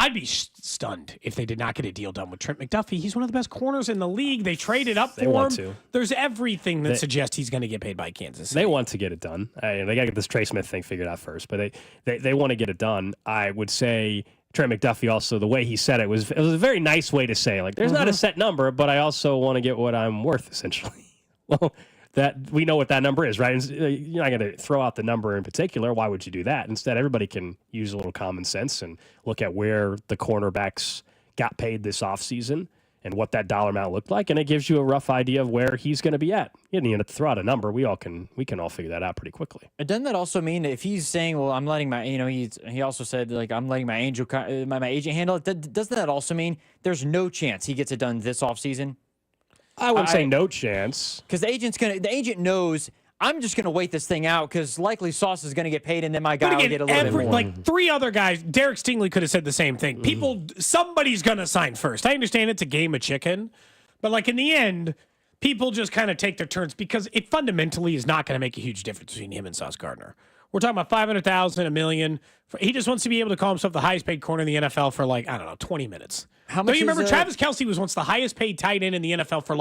I'd be stunned if they did not get a deal done with Trent McDuffie. He's one of the best corners in the league. They traded up for him. There's everything that suggests he's going to get paid by Kansas City. They want to get it done. They got to get this Trey Smith thing figured out first, but they want to get it done. I would say Trent McDuffie also, the way he said it was a very nice way to say, like, there's not a set number, but I also want to get what I'm worth, essentially. Well, that we know what that number is, right? And you're not going to throw out the number in particular. Why would you do that? Instead, everybody can use a little common sense and look at where the cornerbacks got paid this offseason and what that dollar amount looked like, and it gives you a rough idea of where he's going to be at. You don't even have to throw out a number. We can all figure that out pretty quickly. And doesn't that also mean if he's saying, well, I'm letting my, he also said, like, I'm letting my agent handle it, doesn't that also mean there's no chance he gets it done this offseason? I wouldn't say no chance. Because the agent knows, I'm just going to wait this thing out because likely Sauce is going to get paid and then my guy will get a little bit more. Like 3 other guys, Derek Stingley could have said the same thing. Somebody's going to sign first. I understand it's a game of chicken, but like in the end, people just kind of take their turns because it fundamentally is not going to make a huge difference between him and Sauce Gardner. We're talking about $500,000, $1 million. He just wants to be able to call himself the highest paid corner in the NFL for 20 minutes. How much? Don't you remember Travis Kelce was once the highest paid tight end in the NFL for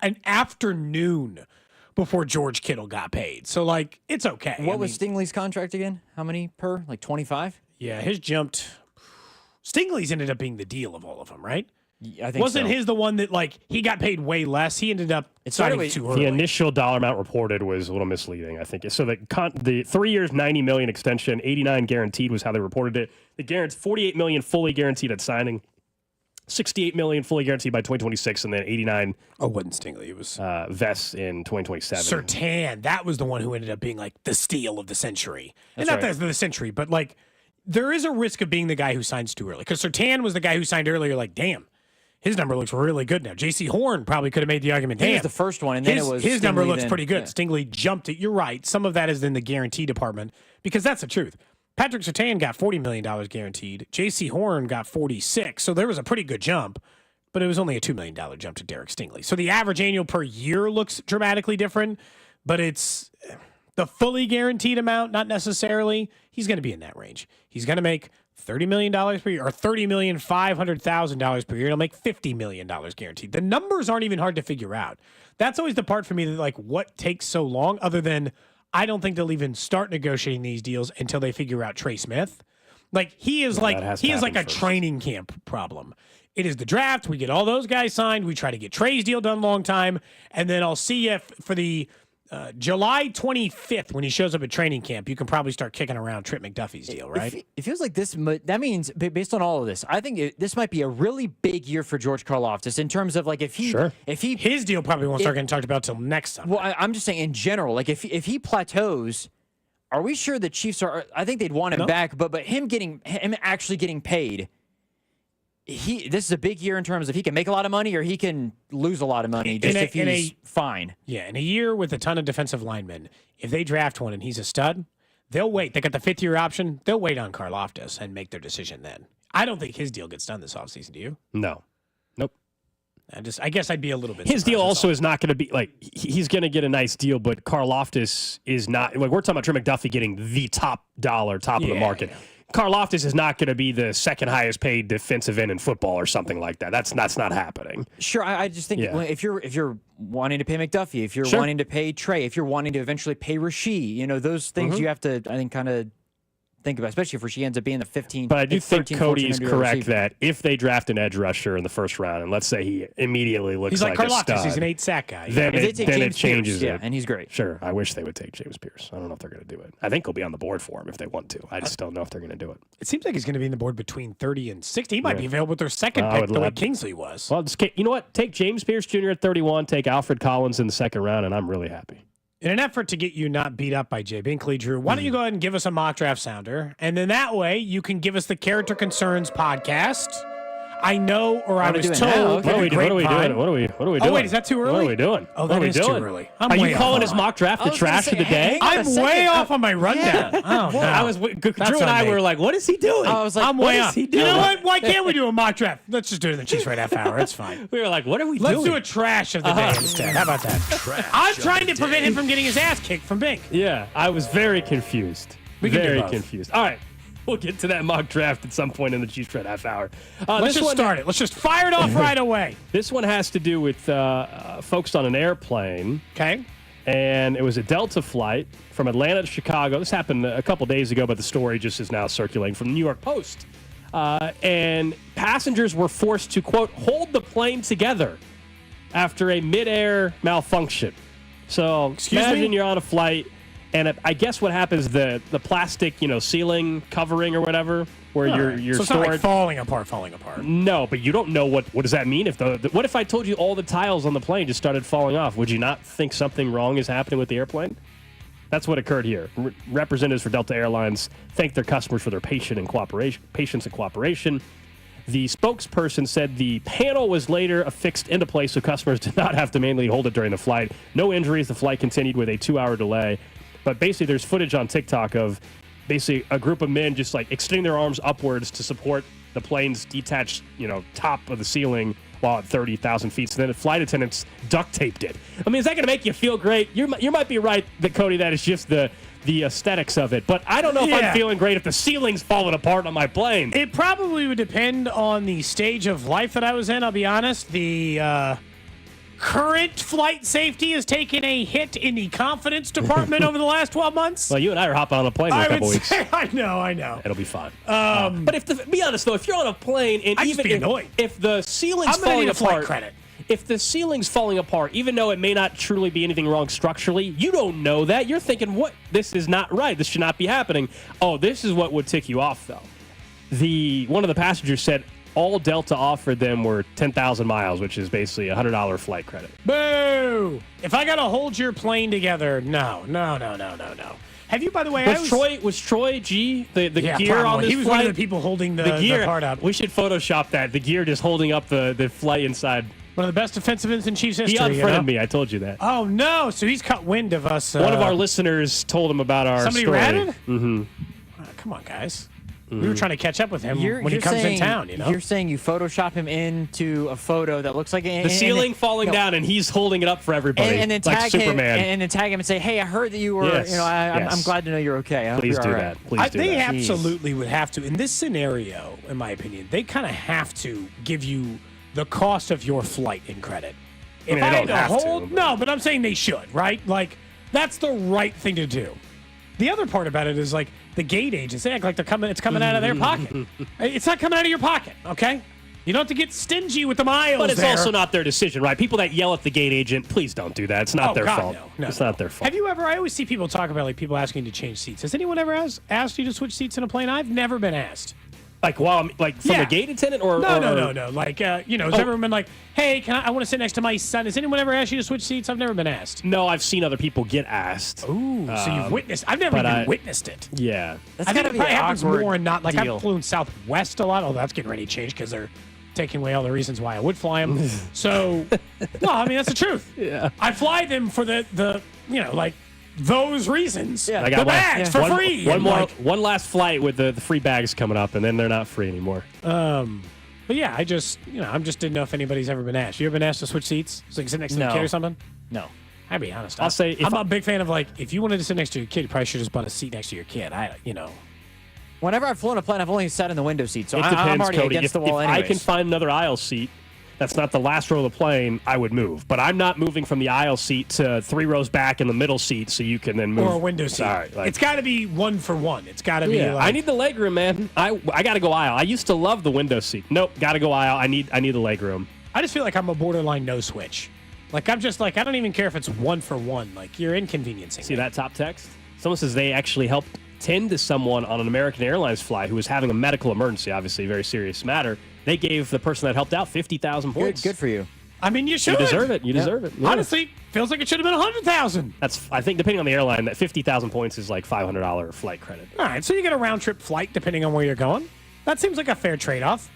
an afternoon before George Kittle got paid. So, it's okay. What was Stingley's contract again? How many per? 25? Yeah, his jumped. Stingley's ended up being the deal of all of them, right? I think Wasn't his the one that, he got paid way less? He ended up signing too early. The initial dollar amount reported was a little misleading, I think. So the 3 years, $90 million extension, $89 guaranteed was how they reported it. The $48 million fully guaranteed at signing. $68 million fully guaranteed by 2026, and then $89. Oh, wasn't Stingley. It was vests in 2027. Surtain, that was the one who ended up being the steal of the century. That's and not right. the century, but there is a risk of being the guy who signs too early. Because Surtain was the guy who signed earlier. Damn, his number looks really good now. J.C. Horn probably could have made the argument. He Damn, was the first one, and then his number looks then. pretty good. Yeah. Stingley jumped it. You're right. Some of that is in the guarantee department because that's the truth. Patrick Surtain got $40 million guaranteed. J.C. Horn got $46, so there was a pretty good jump. But it was only a $2 million jump to Derek Stingley. So the average annual per year looks dramatically different, but it's the fully guaranteed amount, not necessarily. He's going to be in that range. He's going to make $30 million per year or $30,500,000 per year. He'll make $50 million guaranteed. The numbers aren't even hard to figure out. That's always the part for me that what takes so long, other than I don't think they'll even start negotiating these deals until they figure out Trey Smith. He is a training camp problem. It is the draft. We get all those guys signed. We try to get Trey's deal done long time. And then I'll see if for the July 25th, when he shows up at training camp, you can probably start kicking around Trent McDuffie's deal, right? It feels like this. That means, based on all of this, I think this might be a really big year for George Karlaftis in terms of his deal probably won't start getting talked about till next summer. Well, I'm just saying in general, if he plateaus, are we sure the Chiefs are? I think they'd want him back, but him actually getting paid. This is a big year in terms of he can make a lot of money or he can lose a lot of money if he's fine. Yeah, in a year with a ton of defensive linemen, if they draft one and he's a stud, they'll wait. They got the 5th-year option. They'll wait on Karlaftis and make their decision then. I don't think his deal gets done this offseason, do you? No. Nope. I guess I'd be a little bit His deal also is not going to be he's going to get a nice deal, but Karlaftis is not. We're talking about Trent McDuffie getting the top of the market. Yeah. Karlaftis is not going to be the second highest paid defensive end in football or something like that. That's not happening. Sure, I just think if you're wanting to pay McDuffie, if you're wanting to pay Trey, if you're wanting to eventually pay Rasheed, those things you have to, I think, kind of think about, especially if Rasheed ends up being the 15. But I do think Cody is correct that if they draft an edge rusher in the first round, and let's say he immediately looks like Karlaftis, a stud, he's an 8-sack guy. Then it changes it. And he's great. Sure, I wish they would take James Pierce. I don't know if they're going to do it. I think he'll be on the board for him if they want to. I just don't know if they're going to do it. It seems like he's going to be on the board between 30 and 60. He might be available with their second pick the way Kingsley was. Well, you know what? Take James Pierce Jr. at 31, take Alfred Collins in the second round, and I'm really happy. In an effort to get you not beat up by Jay Binkley, Drew, why don't you go ahead and give us a mock draft sounder? And then that way you can give us the Character Concerns podcast. I know, or I was told. What are we doing? What are we doing? Oh, wait, is that too early? What are we doing? Oh, that is too early. Are you calling his mock draft the trash of the day? I'm way off on my rundown. Oh, no. Drew and I were like, what is he doing? I was like, I'm way off. You know what? Why can't we do a mock draft? Let's just do it in the Chiefs Right half hour. It's fine. We were like, what are we doing? Let's do a trash of the day instead. How about that? I'm trying to prevent him from getting his ass kicked from Bink. Yeah, I was very confused. Very confused. All right. We'll get to that mock draft at some point in the Chiefs Red half hour. Let's just start it. Let's just fire it off right away. This one has to do with folks on an airplane. Okay. And it was a Delta flight from Atlanta to Chicago. This happened a couple days ago, but the story just is now circulating from the New York Post. And passengers were forced to, quote, hold the plane together after a midair malfunction. So imagine you're on a flight, and I guess what happens, the plastic, ceiling covering or whatever, where you're so it's stored. not like falling apart. No, but you don't know what does that mean? What if I told you all the tiles on the plane just started falling off? Would you not think something wrong is happening with the airplane? That's what occurred here. Representatives for Delta Airlines thanked their customers for their patience and cooperation. The spokesperson said the panel was later affixed into place so customers did not have to manually hold it during the flight. No injuries. The flight continued with a 2-hour delay. But basically, there's footage on TikTok of basically a group of men just like extending their arms upwards to support the plane's detached, top of the ceiling while at 30,000 feet. So then the flight attendants duct taped it. I mean, is that going to make you feel great? You might be right, Cody, that is just the aesthetics of it. But I don't know if I'm feeling great if the ceiling's falling apart on my plane. It probably would depend on the stage of life that I was in, I'll be honest. The current flight safety has taken a hit in the confidence department over the last 12 months. Well, you and I are hopping on a plane in a couple weeks. I know. It'll be fine. But be honest, though, if you're on a plane and if the ceiling's falling apart, if the ceiling's falling apart, even though it may not truly be anything wrong structurally, you don't know that. You're thinking, what? This is not right. This should not be happening. Oh, this is what would tick you off, though. One of the passengers said all Delta offered them were 10,000 miles, which is basically a $100 flight credit. Boo! If I got to hold your plane together, no. Have you, by the way, was Troy G the gear probably. on this He was flight? one of the people holding the gear part up. We should Photoshop that. The gear just holding up the flight inside. One of the best defensive ends in Chiefs history. He unfriended me. I told you that. Oh, no. So he's caught wind of us. One of our listeners told him about our somebody story. ratted? Mm-hmm. Come on, guys. We were trying to catch up with him when he comes in town, You're saying you Photoshop him into a photo that looks like the ceiling falling down, and he's holding it up for everybody, and then like tag Superman. him, and then tag him and say, "Hey, I heard that you were. I'm glad to know you're okay. I hope Please you're do all right." that. Please do they that. absolutely would have to. In this scenario, in my opinion, they kind of have to give you the cost of your flight in credit. If I had to hold, no, but I'm saying they should, right? Like that's the right thing to do. The other part about it is like the gate agents, they act like it's coming out of their pocket. It's not coming out of your pocket, okay? You don't have to get stingy with the miles. But it's also not their decision, right? People that yell at the gate agent, please don't do that. It's not their fault. No. It's not their fault. Have you ever? I always see people talk about like people asking to change seats. Has anyone ever asked you to switch seats in a plane? I've never been asked. Like from a gate attendant or no. Like has everyone been like, hey, I want to sit next to my son? Has anyone ever asked you to switch seats? I've never been asked. No, I've seen other people get asked. Ooh, so you've witnessed? I've never even witnessed it. Yeah, I think it probably happens more and not like I've flown Southwest a lot. Oh, that's getting ready to change because they're taking away all the reasons why I would fly them. So, no, I mean that's the truth. Yeah, I fly them for the those reasons. I got the bags for free. One last flight with the free bags coming up, and then they're not free anymore. But yeah, I just didn't know if anybody's ever been asked. You ever been asked to switch seats so you can sit next to the kid or something? No. I'd be honest. I'll say I'm a big fan of like if you wanted to sit next to your kid, you probably should have just bought a seat next to your kid. Whenever I've flown a plane, I've only sat in the window seat, so it depends, I'm already Cody. against If the wall. I anyways. can find another aisle seat that's not the last row of the plane, I would move. But I'm not moving from the aisle seat to 3 rows back in the middle seat so you can then move. Or a window seat. Sorry, it's got to be 1 for 1. It's got to be like... I need the leg room, man. I got to go aisle. I used to love the window seat. Nope, got to go aisle. I need the leg room. I just feel like I'm a borderline no switch. Like, I'm just like, I don't even care if it's 1 for 1. Like, you're inconveniencing See me. that top text? Someone says they actually helped tend to someone on an American Airlines flight who was having a medical emergency, obviously a very serious matter. They gave the person that helped out 50,000 points. Good for you. I mean, you should. You deserve it. You deserve it. Yeah. Honestly, feels like it should have been 100,000. I think, depending on the airline, that 50,000 points is like $500 flight credit. All right, so you get a round trip flight depending on where you're going. That seems like a fair trade-off.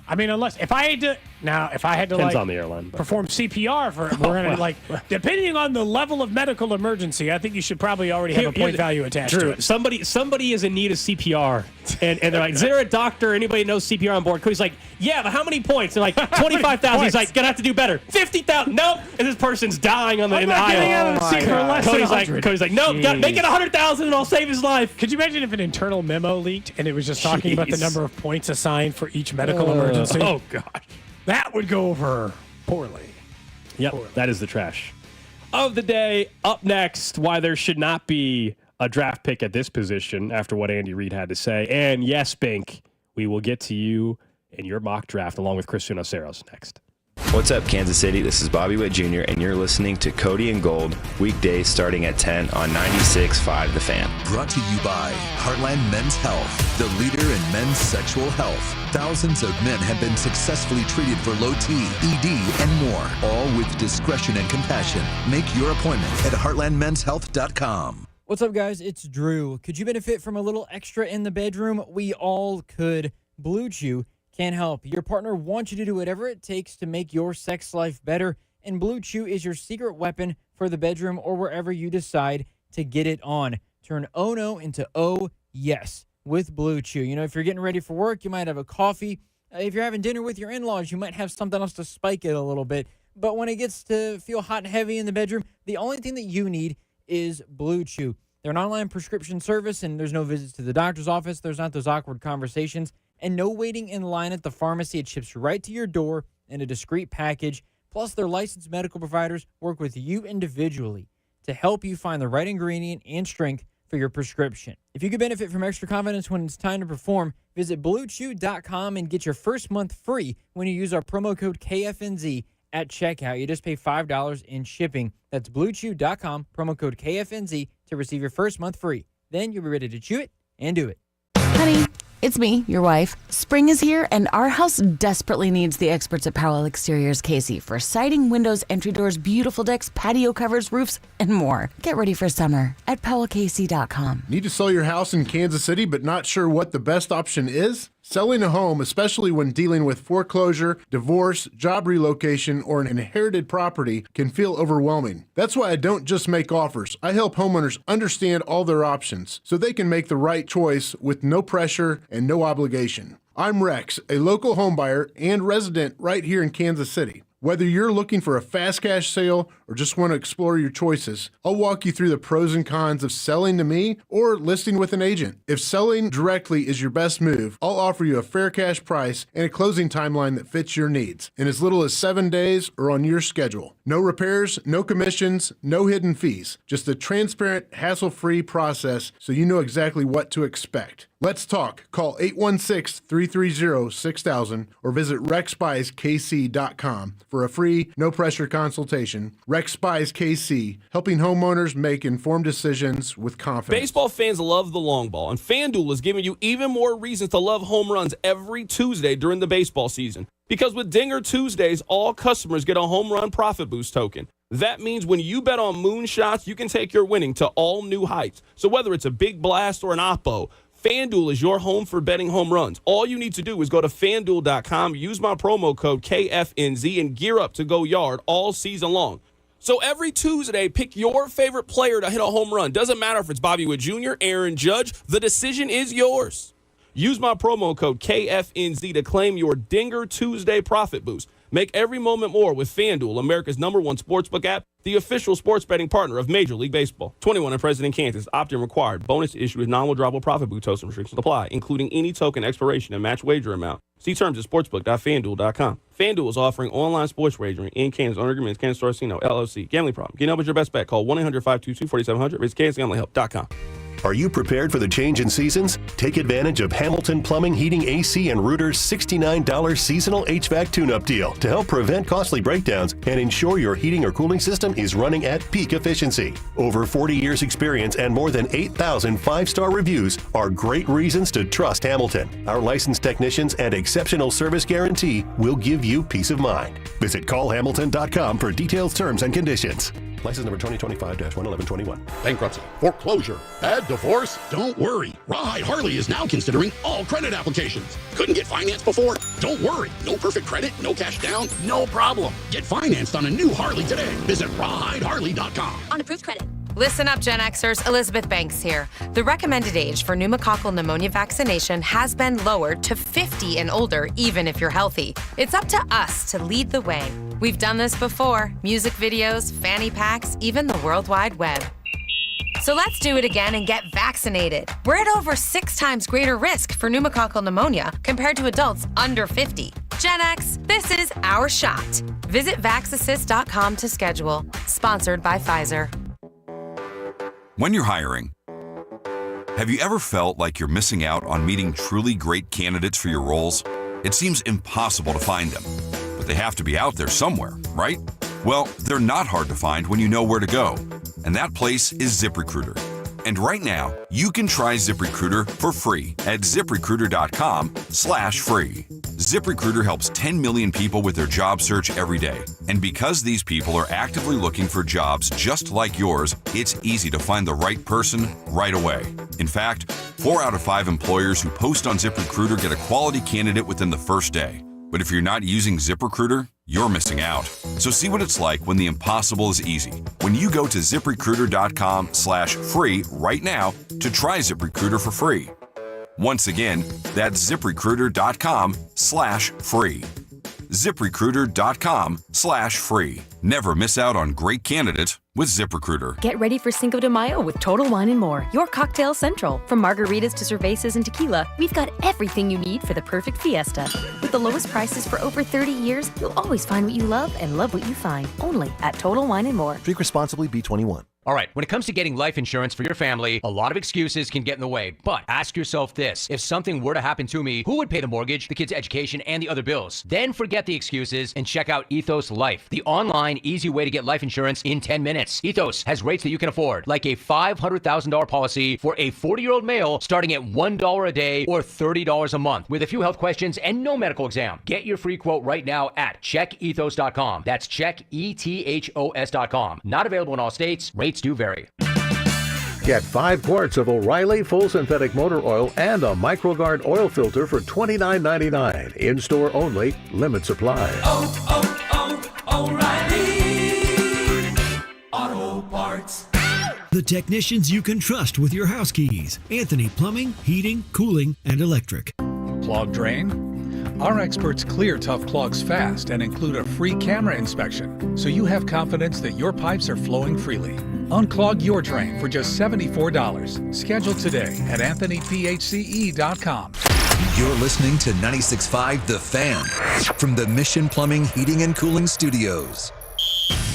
I mean, if I had to Depends on the airline, but. perform CPR depending on the level of medical emergency, I think you should probably already have a point value attached to it. Somebody is in need of CPR, and they're like, is there a doctor, anybody knows CPR on board? Cody's like, yeah, but how many points? They're like, 25,000. He's like, gonna have to do better. 50,000. Nope. And this person's dying in the aisle. Getting out of the seat for less than 100. Cody's like, nope, make it 100,000 and I'll save his life. Could you imagine if an internal memo leaked and it was just talking about the number of points assigned for each medical emergency? Oh, gosh. That would go over poorly. Yep, that is the trash of the day. Up next, why there should not be a draft pick at this position after what Andy Reid had to say. And yes, Bink, we will get to you in your mock draft along with Chris Sunoceros next. What's up, Kansas City? This is Bobby Witt Jr., and you're listening to Cody and Gold, weekdays starting at 10 on 96.5 The Fan. Brought to you by Heartland Men's Health, the leader in men's sexual health. Thousands of men have been successfully treated for low T, ED, and more, all with discretion and compassion. Make your appointment at heartlandmenshealth.com. What's up, guys? It's Drew. Could you benefit from a little extra in the bedroom? We all could. Blue Chew can help. Your partner wants you to do whatever it takes to make your sex life better, and Blue Chew is your secret weapon for the bedroom or wherever you decide to get it on. Turn oh no into oh yes with Blue Chew. You know, if you're getting ready for work, you might have a coffee. If you're having dinner with your in-laws, you might have something else to spike it a little bit. But when it gets to feel hot and heavy in the bedroom, the only thing that you need is Blue Chew. They're an online prescription service, and there's no visits to the doctor's office. There's not those awkward conversations, and no waiting in line at the pharmacy. It ships right to your door in a discreet package. Plus, their licensed medical providers work with you individually to help you find the right ingredient and strength for your prescription. If you could benefit from extra confidence when it's time to perform, visit BlueChew.com and get your first month free when you use our promo code KFNZ at checkout. You just pay $5 in shipping. That's BlueChew.com, promo code KFNZ to receive your first month free. Then you'll be ready to chew it and do it. Honey, it's me, your wife. Spring is here, and our house desperately needs the experts at Powell Exteriors Casey for siding, windows, entry doors, beautiful decks, patio covers, roofs, and more. Get ready for summer at PowellCasey.com. Need to sell your house in Kansas City but not sure what the best option is? Selling a home, especially when dealing with foreclosure, divorce, job relocation, or an inherited property, can feel overwhelming. That's why I don't just make offers. I help homeowners understand all their options so they can make the right choice with no pressure and no obligation. I'm Rex, a local homebuyer and resident right here in Kansas City. Whether you're looking for a fast cash sale or just want to explore your choices, I'll walk you through the pros and cons of selling to me or listing with an agent. If selling directly is your best move, I'll offer you a fair cash price and a closing timeline that fits your needs in as little as 7 days or on your schedule. No repairs, no commissions, no hidden fees. Just a transparent, hassle-free process so you know exactly what to expect. Let's talk. Call 816-330-6000 or visit rexbuyskc.com for a free, no-pressure consultation. Rex Buys KC, helping homeowners make informed decisions with confidence. Baseball fans love the long ball, and FanDuel is giving you even more reasons to love home runs every Tuesday during the baseball season. Because with Dinger Tuesdays, all customers get a home run profit boost token. That means when you bet on moonshots, you can take your winning to all new heights. So whether it's a big blast or an oppo, FanDuel is your home for betting home runs. All you need to do is go to FanDuel.com, use my promo code KFNZ, and gear up to go yard all season long. So every Tuesday, pick your favorite player to hit a home run. Doesn't matter if it's Bobby Witt Jr., Aaron Judge. The decision is yours. Use my promo code KFNZ to claim your Dinger Tuesday profit boost. Make every moment more with FanDuel, America's #1 sportsbook app, the official sports betting partner of Major League Baseball. 21 and present in Kansas. Opt-in required. Bonus issue with non-withdrawable profit boost token restrictions apply, including any token expiration and match wager amount. See terms at sportsbook.fanduel.com. FanDuel is offering online sports wagering in Kansas under agreements. Kansas Casino, LLC. Gambling problem. Get help with your best bet. Call 1-800-522-4700. Visit kansasgamblinghelp.com. Are you prepared for the change in seasons? Take advantage of Hamilton Plumbing, Heating, AC, and Router's $69 seasonal HVAC tune-up deal to help prevent costly breakdowns and ensure your heating or cooling system is running at peak efficiency. Over 40 years experience and more than 8,000 five-star reviews are great reasons to trust Hamilton. Our licensed technicians and exceptional service guarantee will give you peace of mind. Visit callhamilton.com for details, terms, and conditions. License number 2025-11121. Bankruptcy, foreclosure, bad divorce? Don't worry. Rawhide Harley is now considering all credit applications. Couldn't get financed before? Don't worry. No perfect credit, no cash down, no problem. Get financed on a new Harley today. Visit rawhideharley.com. On approved credit. Listen up, Gen Xers. Elizabeth Banks here. The recommended age for pneumococcal pneumonia vaccination has been lowered to 50 and older, even if you're healthy. It's up to us to lead the way. We've done this before. Music videos, fanny packs, even the World Wide Web. So let's do it again and get vaccinated. We're at over 6 times greater risk for pneumococcal pneumonia compared to adults under 50. Gen X, this is our shot. Visit vaxassist.com to schedule. Sponsored by Pfizer. When you're hiring, have you ever felt like you're missing out on meeting truly great candidates for your roles? It seems impossible to find them. but they have to be out there somewhere, right? Well, they're not hard to find when you know where to go. And that place is ZipRecruiter. And right now, you can try ZipRecruiter for free at ZipRecruiter.com/free. ZipRecruiter helps 10 million people with their job search every day. And because these people are actively looking for jobs just like yours, it's easy to find the right person right away. In fact, 4 out of 5 employers who post on ZipRecruiter get a quality candidate within the first day. But if you're not using ZipRecruiter, you're missing out. So see what it's like when the impossible is easy. When you go to ZipRecruiter.com/free right now to try ZipRecruiter for free. Once again, that's ZipRecruiter.com/free. ZipRecruiter.com/free. Never miss out on great candidates with ZipRecruiter. Get ready for Cinco de Mayo with Total Wine & More, your cocktail central. From margaritas to cervezas and tequila, we've got everything you need for the perfect fiesta. With the lowest prices for over 30 years, you'll always find what you love and love what you find. Only at Total Wine & More. Drink responsibly, B21. All right, when it comes to getting life insurance for your family, a lot of excuses can get in the way. But ask yourself this: if something were to happen to me, who would pay the mortgage, the kids' education, and the other bills? Then forget the excuses and check out Ethos Life, the online, easy way to get life insurance in 10 minutes. Ethos has rates that you can afford, like a $500,000 policy for a 40-year-old male starting at $1 a day or $30 a month, with a few health questions and no medical exam. Get your free quote right now at checkethos.com. That's checkethos.com. Not available in all states. Rates do vary. Get 5 quarts of O'Reilly Full Synthetic Motor Oil and a MicroGuard oil filter for $29.99. In-store only. Limit supply. O'Reilly Auto Parts. The technicians you can trust with your house keys. Anthony Plumbing, Heating, Cooling, and Electric. Clog drain? Our experts clear tough clogs fast and include a free camera inspection, so you have confidence that your pipes are flowing freely. Unclog your drain for just $74. Schedule today at AnthonyPHCE.com. You're listening to 96.5 The Fan from the Mission Plumbing, Heating, and Cooling Studios.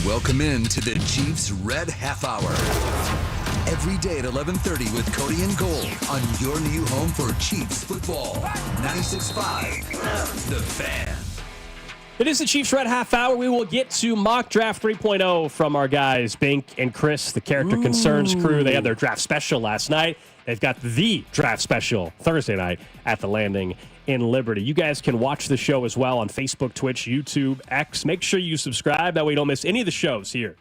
Welcome in to the Chiefs Red Half Hour. Every day at 11:30 with Cody and Gold on your new home for Chiefs football. 96.5 The Fan. It is the Chiefs Red Half Hour. We will get to Mock Draft 3.0 from our guys, Bink and Chris, the Character Concerns crew. They had their draft special last night. They've got the draft special Thursday night at the Landing in Liberty. You guys can watch the show as well on Facebook, Twitch, YouTube, X. Make sure you subscribe. That way you don't miss any of the shows here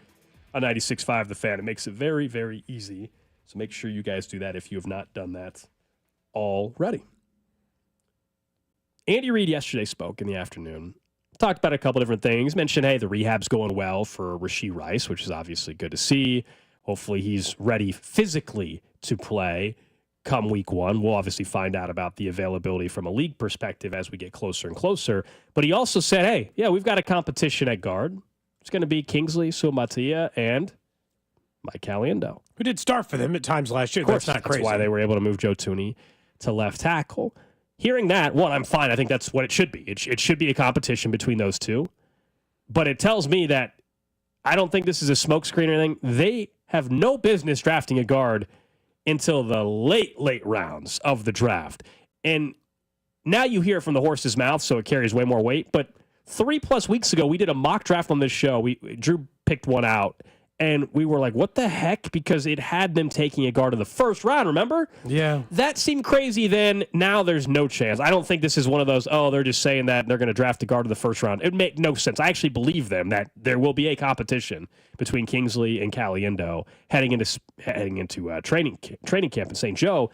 on 96.5 The Fan. It makes it very, very easy. So make sure you guys do that if you have not done that already. Andy Reid yesterday spoke in the afternoon. Talked about a couple different things. Mentioned, hey, the rehab's going well for Rashee Rice, which is obviously good to see. Hopefully he's ready physically to play come week 1. We'll obviously find out about the availability from a league perspective as we get closer and closer. But he also said, hey, yeah, we've got a competition at guard. It's going to be Kingsley Suamataia and Mike Caliendo, who did start for them at times last year. Of course, that's not crazy. That's why they were able to move Joe Thuney to left tackle. Hearing that, one, I'm fine. I think that's what it should be. It should be a competition between those two. But it tells me that I don't think this is a smokescreen or anything. They have no business drafting a guard until the late rounds of the draft. And now you hear it from the horse's mouth, so it carries way more weight. But 3+ weeks ago, we did a mock draft on this show. Drew picked one out. And we were like, what the heck? Because it had them taking a guard in the first round, remember? Yeah. That seemed crazy then. Now there's no chance. I don't think this is one of those, they're just saying that they're going to draft a guard in the first round. It would make no sense. I actually believe them that there will be a competition between Kingsley and Caliendo heading into training camp in St. Joe.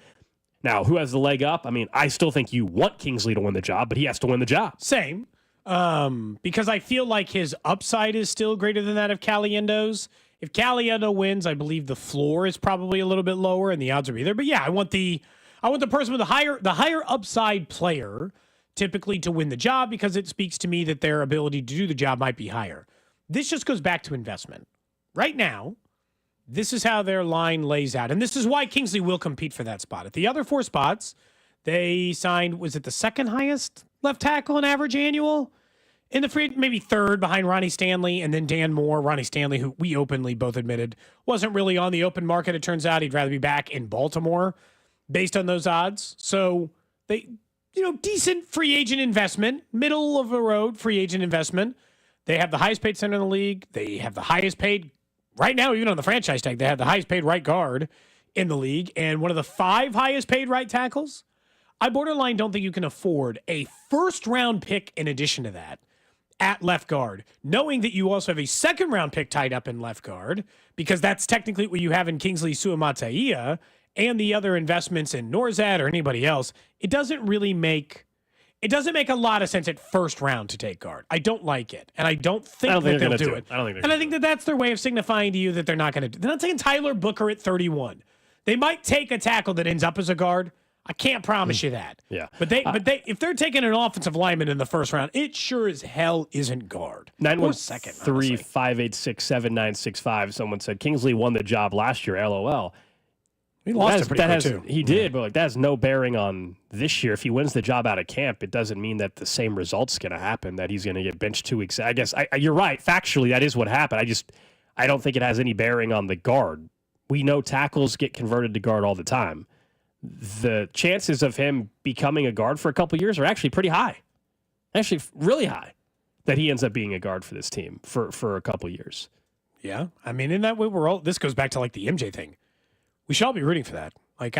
Now, who has the leg up? I mean, I still think you want Kingsley to win the job, but he has to win the job. Same. Because I feel like his upside is still greater than that of Caliendo's. If Caliendo wins, I believe the floor is probably a little bit lower and the odds will be there. But yeah, I want the person with the higher upside player typically to win the job because it speaks to me that their ability to do the job might be higher. This just goes back to investment. Right now, this is how their line lays out. And this is why Kingsley will compete for that spot. At the other 4 spots, they signed, was it the second highest left tackle in average annual? In the free, maybe third behind Ronnie Stanley and then Dan Moore. Ronnie Stanley, who we openly both admitted wasn't really on the open market. It turns out he'd rather be back in Baltimore based on those odds. So decent free agent investment, middle of the road free agent investment. They have the highest paid center in the league. They have the highest paid right now, even on the franchise tag. They have the highest paid right guard in the league and one of the 5 highest paid right tackles. I borderline don't think you can afford a first-round pick in addition to that at left guard, knowing that you also have a second-round pick tied up in left guard, because that's technically what you have in Kingsley Suamataia and the other investments in Norzad or anybody else. It doesn't make a lot of sense at first round to take guard. I don't like it, and I don't think that they'll do it. I think that's their way of signifying to you that they're not going to do. They're not taking Tyler Booker at 31. They might take a tackle that ends up as a guard. I can't promise you that. Yeah. But if they're taking an offensive lineman in the first round, it sure as hell isn't guard. 913-586-7965. Someone said Kingsley won the job last year. LOL. He lost it pretty quick too. He did, but that has no bearing on this year. If he wins the job out of camp, it doesn't mean that the same result's going to happen, that he's going to get benched 2 weeks. I guess you're right. Factually, that is what happened. I don't think it has any bearing on the guard. We know tackles get converted to guard all the time. The chances of him becoming a guard for a couple years are actually pretty high. Actually, really high, that he ends up being a guard for this team for a couple years. Yeah. I mean, in that way, this goes back to like the MJ thing. We should all be rooting for that. Like,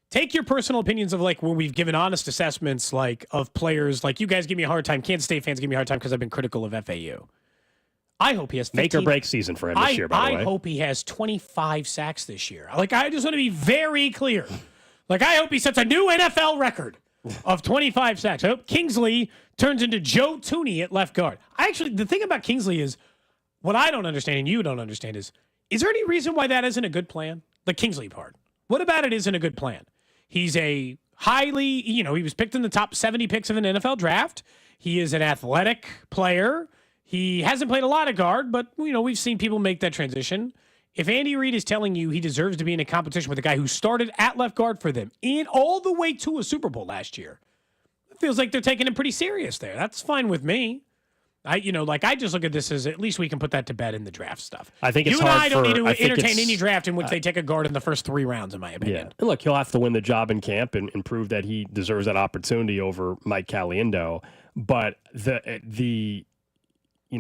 take your personal opinions of like when we've given honest assessments like of players. Like, you guys give me a hard time. Kansas State fans give me a hard time because I've been critical of FAU. I hope he has 15, make or break season for him this year, by the way. I hope he has 25 sacks this year. Like, I just want to be very clear. Like, I hope he sets a new NFL record of 25 sacks. I hope Kingsley turns into Joe Tooney at left guard. The thing about Kingsley is, what I don't understand and you don't understand is there any reason why that isn't a good plan? The Kingsley part. What about it isn't a good plan? He's a highly, he was picked in the top 70 picks of an NFL draft. He is an athletic player. He hasn't played a lot of guard, but, we've seen people make that transition. If Andy Reid is telling you he deserves to be in a competition with a guy who started at left guard for them in all the way to a Super Bowl last year, it feels like they're taking him pretty serious there. That's fine with me. I just look at this as at least we can put that to bed in the draft stuff. I think you and I don't need to entertain any draft in which they take a guard in the first 3 rounds, in my opinion. Yeah. And look, he'll have to win the job in camp and prove that he deserves that opportunity over Mike Caliendo. But the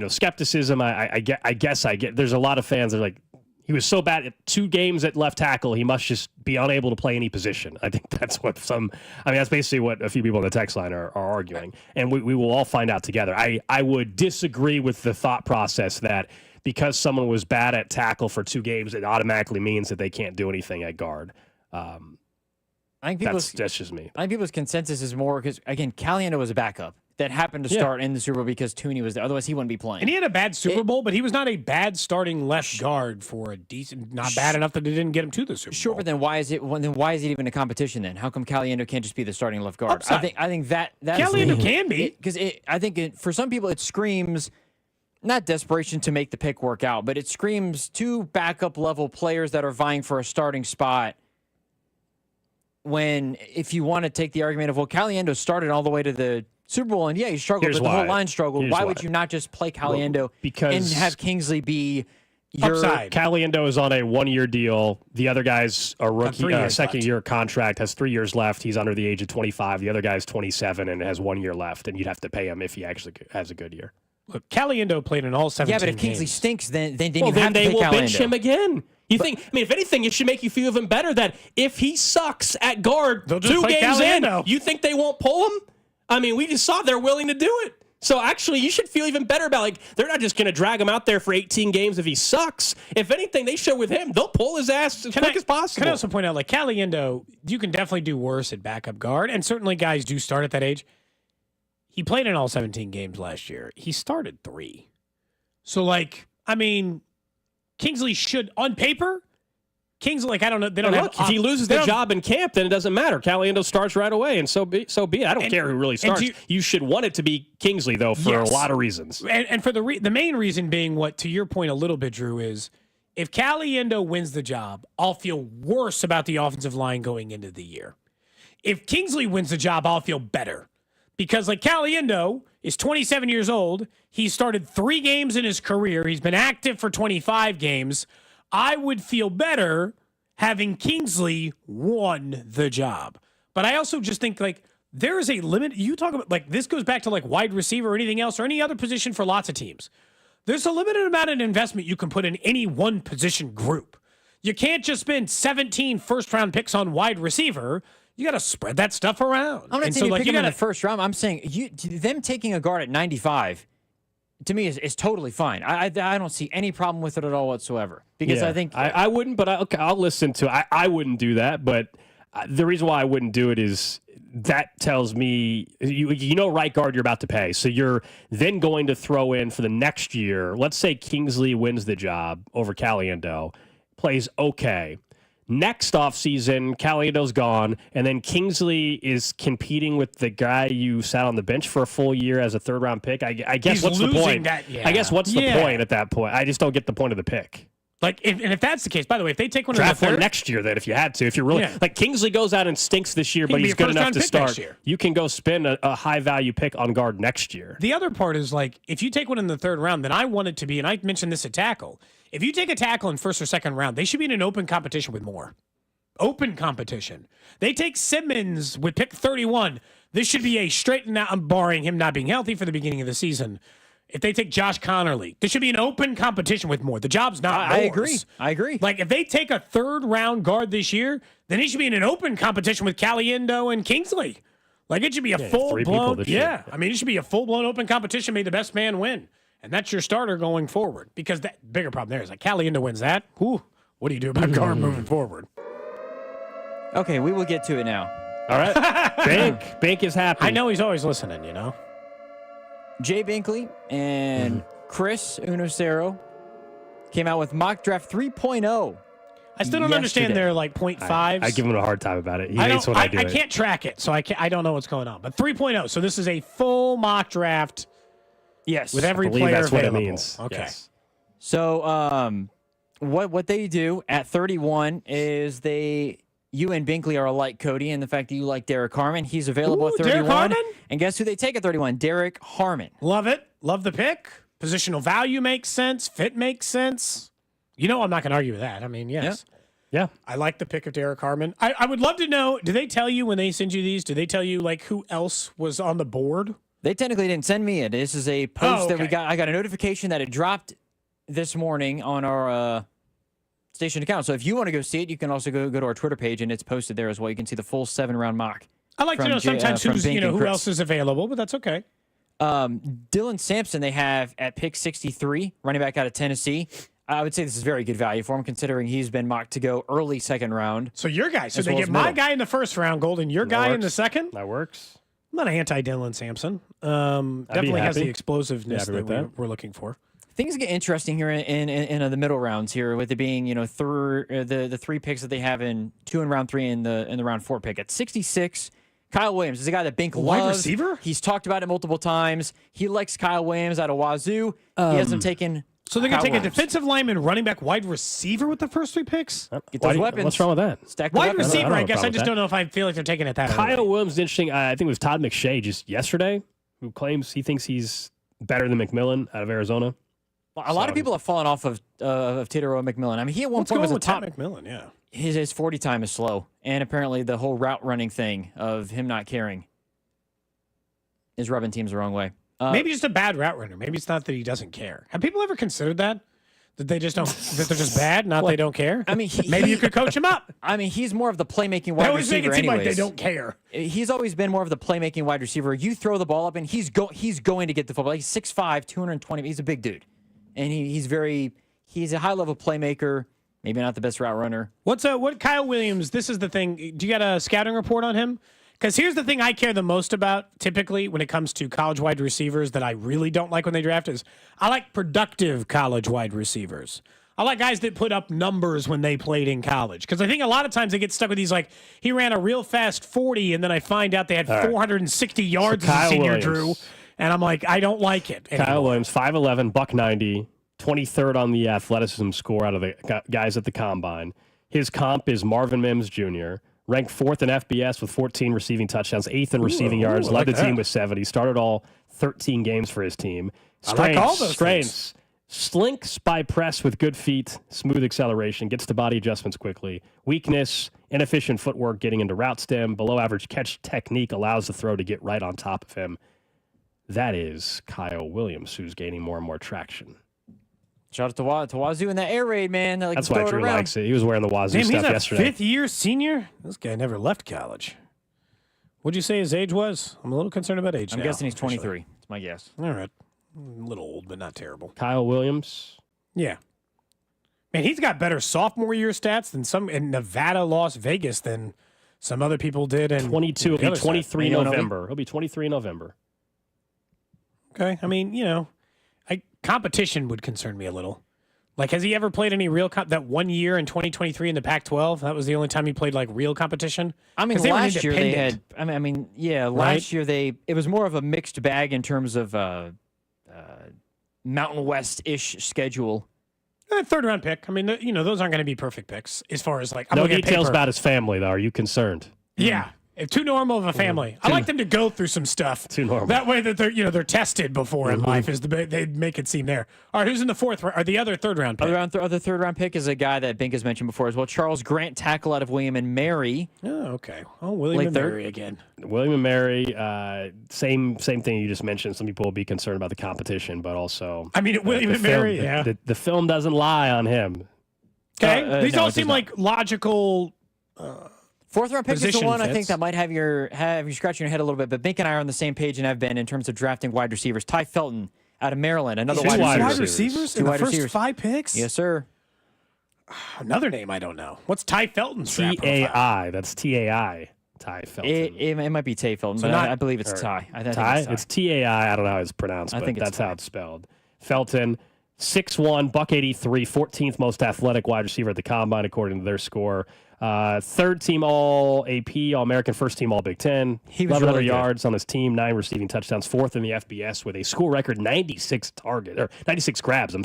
skepticism, I guess I get. There's a lot of fans that are like, he was so bad at 2 games at left tackle, he must just be unable to play any position. I think that's what that's basically what a few people on the text line are arguing. And we will all find out together. I would disagree with the thought process that because someone was bad at tackle for 2 games, it automatically means that they can't do anything at guard. I think that's just me. I think people's consensus is more because, again, Caliendo was a backup that happened to start in the Super Bowl because Tooney was there. Otherwise, he wouldn't be playing. And he had a bad Super Bowl, but he was not a bad starting left guard for a decent, not bad enough that it didn't get him to the Super Bowl. Sure, but then why is it even a competition then? How come Caliendo can't just be the starting left guard? Upside. I think that Caliendo can be. Because I think for some people it screams not desperation to make the pick work out, but it screams 2 backup level players that are vying for a starting spot. If you want to take the argument of, well, Caliendo started all the way to the Super Bowl, and he struggled, but the whole line struggled. Why would you not just play Caliendo and have Kingsley be your upside? Caliendo is on a 1-year deal. The other guy's a rookie, second-year contract, has 3 years left. He's under the age of 25. The other guy's 27 and has 1 year left, and you'd have to pay him if he actually has a good year. Look, Caliendo played in all 17 games. Yeah, but if Kingsley stinks, then you have to pay they will Caliendo. bench him again. If anything, it should make you feel even better that if he sucks at guard 2 games in, you think they won't pull him? I mean, we just saw they're willing to do it. So actually, you should feel even better about they're not just going to drag him out there for 18 games if he sucks. If anything, they show with him, they'll pull his ass as quick as possible. Can I also point out, Caliendo, you can definitely do worse at backup guard, and certainly guys do start at that age. He played in all 17 games last year. He started 3. So, Kingsley should, on paper, I don't know. They don't look, if he loses the job in camp, then it doesn't matter. Caliendo starts right away, and so be it. I don't care who really starts. You should want it to be Kingsley, though, for a lot of reasons. And for the main reason being what, to your point a little bit, Drew, is if Caliendo wins the job, I'll feel worse about the offensive line going into the year. If Kingsley wins the job, I'll feel better. Because Caliendo is 27 years old. He started 3 games in his career. He's been active for 25 games. I would feel better having Kingsley won the job. But I also just think there is a limit. You talk about, like, this goes back to, like, wide receiver or anything else or any other position for lots of teams. There's a limited amount of investment you can put in any one position group. You can't just spend 17 first-round picks on wide receiver. You got to spread that stuff around. I'm not saying you pick him in the first round. I'm saying them taking a guard at 95, to me, is totally fine. I don't see any problem with it at all whatsoever. Because I think... I wouldn't, but I'll listen to it. I wouldn't do that, but the reason why I wouldn't do it is that tells me, you know right guard you're about to pay. So you're then going to throw in for the next year, let's say Kingsley wins the job over Caliendo, plays okay. Next offseason, Caliendo's gone, and then Kingsley is competing with the guy you sat on the bench for a full year as a third-round pick. I guess what's the point? I guess what's the point at that point? I just don't get the point of the pick. Like, if that's the case, by the way, if they take one draft in the third, one next year, then if you had to, if you're really like Kingsley goes out and stinks this year, but he's good enough to start, you can go spend a high value pick on guard next year. The other part is, like, if you take one in the third round, then I want it to be, and I mentioned this at tackle. If you take a tackle in first or second round, they should be in an open competition with more. Open competition. They take Simmons with pick 31. This should be a straight and out, barring him not being healthy for the beginning of the season. If they take Josh Connerly, there should be an open competition with more. The job's not yours. I agree. Like, if they take a third-round guard this year, then he should be in an open competition with Caliendo and Kingsley. Like, it should be a full-blown... Yeah, I mean, it should be a full-blown open competition. May the best man win. And that's your starter going forward. Because that bigger problem there is, like, Caliendo wins that. Whew, what do you do about guard moving forward? Okay, we will get to it now. All right. Bank is happy. I know he's always listening, you know. Jay Binkley and Chris Unocero came out with mock draft 3.0. I still don't understand their, like, 0.5s. I give him a hard time about it. He hates when I do it. I can't track it, so I don't know what's going on. But 3.0, so this is a full mock draft. Yes. With every player that's available. What it means. Okay. Yes. So what they do at 31 is you and Binkley are alike, Cody, and the fact that you like Derek Harmon. He's available at 31. Derek Harmon? And guess who they take at 31? Derek Harmon. Love it. Love the pick. Positional value makes sense. Fit makes sense. You know I'm not going to argue with that. I mean, yes. Yeah. I like the pick of Derek Harmon. I would love to know, do they tell you when they send you these, do they tell you, like, who else was on the board? They technically didn't send me it. This is a post that we got. I got a notification that it dropped this morning on our station account. So if you want to go see it, you can also go to our Twitter page, and it's posted there as well. You can see the full 7-round mock. I like to know sometimes who else is available, but that's okay. Dylan Sampson they have at pick 63, running back out of Tennessee. I would say this is very good value for him, considering he's been mocked to go early second round. So your guy. So they get my guy in the first round, Gold, and your guy in the second? That works. I'm not anti-Dylan Sampson. Definitely has the explosiveness that we're looking for. Things get interesting here in the middle rounds here, with it being, you know, the 3 picks that they have in 2 in round 3 and the round 4 pick. At 66, Kyle Williams is a guy that Bink loves. Wide receiver? He's talked about it multiple times. He likes Kyle Williams out of Wazoo. He hasn't taken. So they're going to take a defensive lineman, running back, wide receiver with the first 3 picks? Get those weapons. What's wrong with that? Stack the wide weapons. receiver, I guess. I just don't know if I feel like they're taking it that early. Kyle Williams is interesting. I think it was Todd McShay just yesterday who claims he thinks he's better than McMillan out of Arizona. A lot of people have fallen off of Titero McMillan. I mean, he at one point was a top. McMillan, yeah. His 40 time is slow, and apparently the whole route running thing of him not caring is rubbing teams the wrong way. Maybe just a bad route runner. Maybe it's not that he doesn't care. Have people ever considered that? That they just don't. That they're just bad, not they don't care. I mean, maybe you could coach him up. I mean, he's more of the playmaking wide receiver. They always make it seem like they don't care. He's always been more of the playmaking wide receiver. You throw the ball up, and he's going to get the football. He's 6'5", 220. He's a big dude. And he's a high-level playmaker, maybe not the best route runner. What Kyle Williams, this is the thing. Do you got a scouting report on him? Because here's the thing I care the most about, typically, when it comes to college wide receivers that I really don't like when they draft is I like productive college wide receivers. I like guys that put up numbers when they played in college. Because I think a lot of times they get stuck with these, like, he ran a real fast 40, and then I find out they had 460 yards as a senior, Drew. And I'm like, I don't like it anymore. Kyle Williams, 5'11", $190, 23rd on the athleticism score out of the guys at the combine. His comp is Marvin Mims Jr., ranked 4th in FBS with 14 receiving touchdowns, 8th in receiving yards, led the team with 70, started all 13 games for his team. I like all those strengths, Slinks by press with good feet, smooth acceleration, gets to body adjustments quickly. Weakness, inefficient footwork getting into route stem. Below average catch technique allows the throw to get right on top of him. That is Kyle Williams, who's gaining more and more traction. Shout out to Wazoo in that air raid, man. That's why Drew likes it. He was wearing the Wazoo stuff yesterday. He's a fifth-year senior? This guy never left college. What'd you say his age was? I'm a little concerned about age I'm now, guessing he's 23. actually. That's my guess. All right. A little old, but not terrible. Kyle Williams. Yeah. Man, he's got better sophomore year stats than some in Nevada, Las Vegas than some other people did. And 22. He'll be 23 in November. He'll be 23 in November. Okay. I mean, competition would concern me a little. Like, has he ever played any real that 1 year in 2023 in the Pac-12? That was the only time he played like real competition. I mean, last year they had. Last year it was more of a mixed bag in terms of Mountain West-ish schedule. Third round pick. I mean, those aren't going to be perfect picks as far as like. No details about his family, though. Are you concerned? Yeah. Too normal of a family. I like them to go through some stuff. Too normal. That way that they're tested before in life is they make it seem there. All right, who's in the fourth or the other third round pick? Other third round pick is a guy that Bink has mentioned before as well. Charles Grant, tackle out of William and Mary. Oh, okay. Oh, William and Mary again. William and Mary, same thing you just mentioned. Some people will be concerned about the competition, but also William and Mary. Yeah, the film doesn't lie on him. Okay, these all seem like logical. Fourth round pick is the one fits. I think that might have you scratching your head a little bit. But Bink and I are on the same page and have been in terms of drafting wide receivers. Ty Felton out of Maryland, another wide receivers in the first 5 picks. Yes, sir. Another name I don't know. What's Ty Felton's draft profile? T-A-I. That's T-A-I. Ty Felton. It might be Tay Felton, but I believe it's Ty. I think Ty? it's Ty. It's T-A-I. I don't know how it's pronounced, but that's how it's spelled. Felton, 6'1", $183, 14th most athletic wide receiver at the Combine, according to their score. Third team All AP, All American, first team All Big Ten. 1,100 yards on his team, 9 receiving touchdowns, fourth in the FBS with a school record 96 grabs.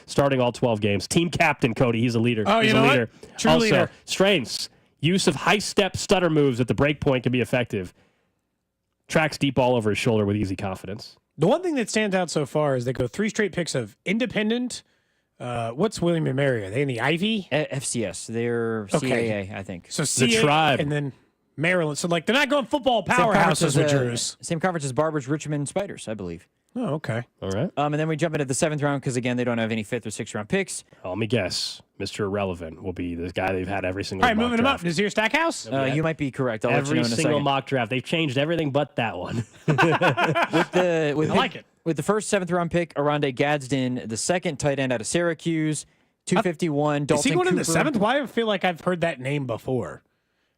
Starting all 12 games. Team captain Cody, he's a leader. Oh, he's you know a leader. What? True also, leader. strengths, use of high step stutter moves at the break point can be effective. Tracks deep ball over his shoulder with easy confidence. The one thing that stands out so far is they go 3 straight picks of independent. What's William and Mary? Are they in the Ivy? FCS. They're CAA, I think. So the Tribe. And then Maryland. So, they're not going football powerhouses with Drews. Same conference as Barbers, Richmond Spiders, I believe. Oh, okay. All right. And then we jump into the 7th round because, again, they don't have any 5th or 6th round picks. Let me guess. Mr. Irrelevant will be the guy they've had every single All right, mock moving draft. him up. Nazir Stackhouse? You might be correct. I'll Every let you know in a single second. mock draft. They've changed everything but that one. I like it. With the first 7th round pick, Aronde Gadsden, the second tight end out of Syracuse, 251. Dalton Is he going in the Cooper. 7th? Why do I feel like I've heard that name before?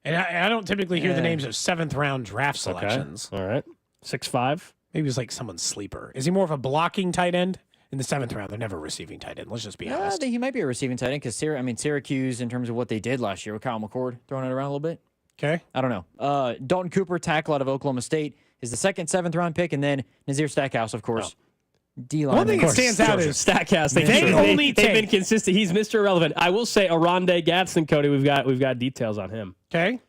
And I don't typically hear the names of 7th round draft selections. Okay. All right. 6'5". Maybe it's like someone's sleeper. Is he more of a blocking tight end? In the 7th round, they're never receiving tight end. Let's just be honest. I think he might be a receiving tight end because Syracuse, in terms of what they did last year with Kyle McCord, throwing it around a little bit. Okay. I don't know. Dalton Cooper, tackle out of Oklahoma State, is the second 7th round pick, and then Nazir Stackhouse, of course. D-line. One thing that stands out is Stackhouse. They've been consistent. He's Mr. Irrelevant. I will say Aronde Gadsden, Cody. We've got details on him. Okay.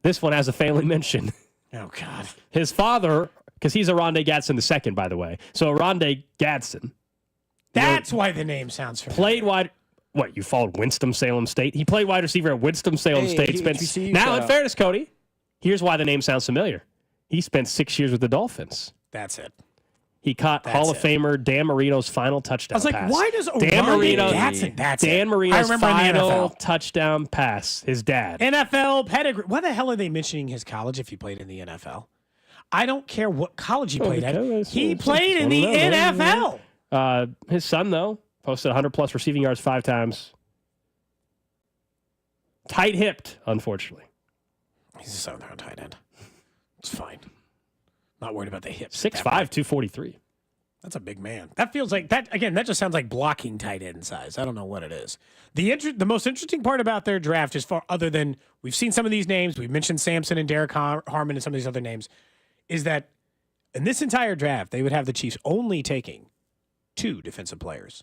This one has a family mention. Oh God. His father, because he's Aronde Gadsden II, by the way. So Aronde Gadsden. That's why the name sounds familiar. Played wide. What, you followed Winston-Salem State? He played wide receiver at Winston-Salem State. Now, in fairness, Cody, here's why the name sounds familiar. He spent 6 years with the Dolphins. That's it. He caught Hall of Famer Dan Marino's final touchdown pass. I was like, why does Dan Marino's final touchdown pass, his dad. NFL pedigree. Why the hell are they mentioning his college if he played in the NFL? I don't care what college he played at. He played in the NFL. His son, though, posted 100-plus receiving yards 5 times. Tight-hipped, unfortunately. He's a 7th-round tight end. It's fine. Not worried about the hips. 6'5", 243. That's a big man. That feels like that. Again, that just sounds like blocking tight end size. I don't know what it is. The most interesting part about their draft is other than we've seen some of these names, we've mentioned Sampson and Derek Harmon and some of these other names, is that in this entire draft they would have the Chiefs only taking 2 defensive players: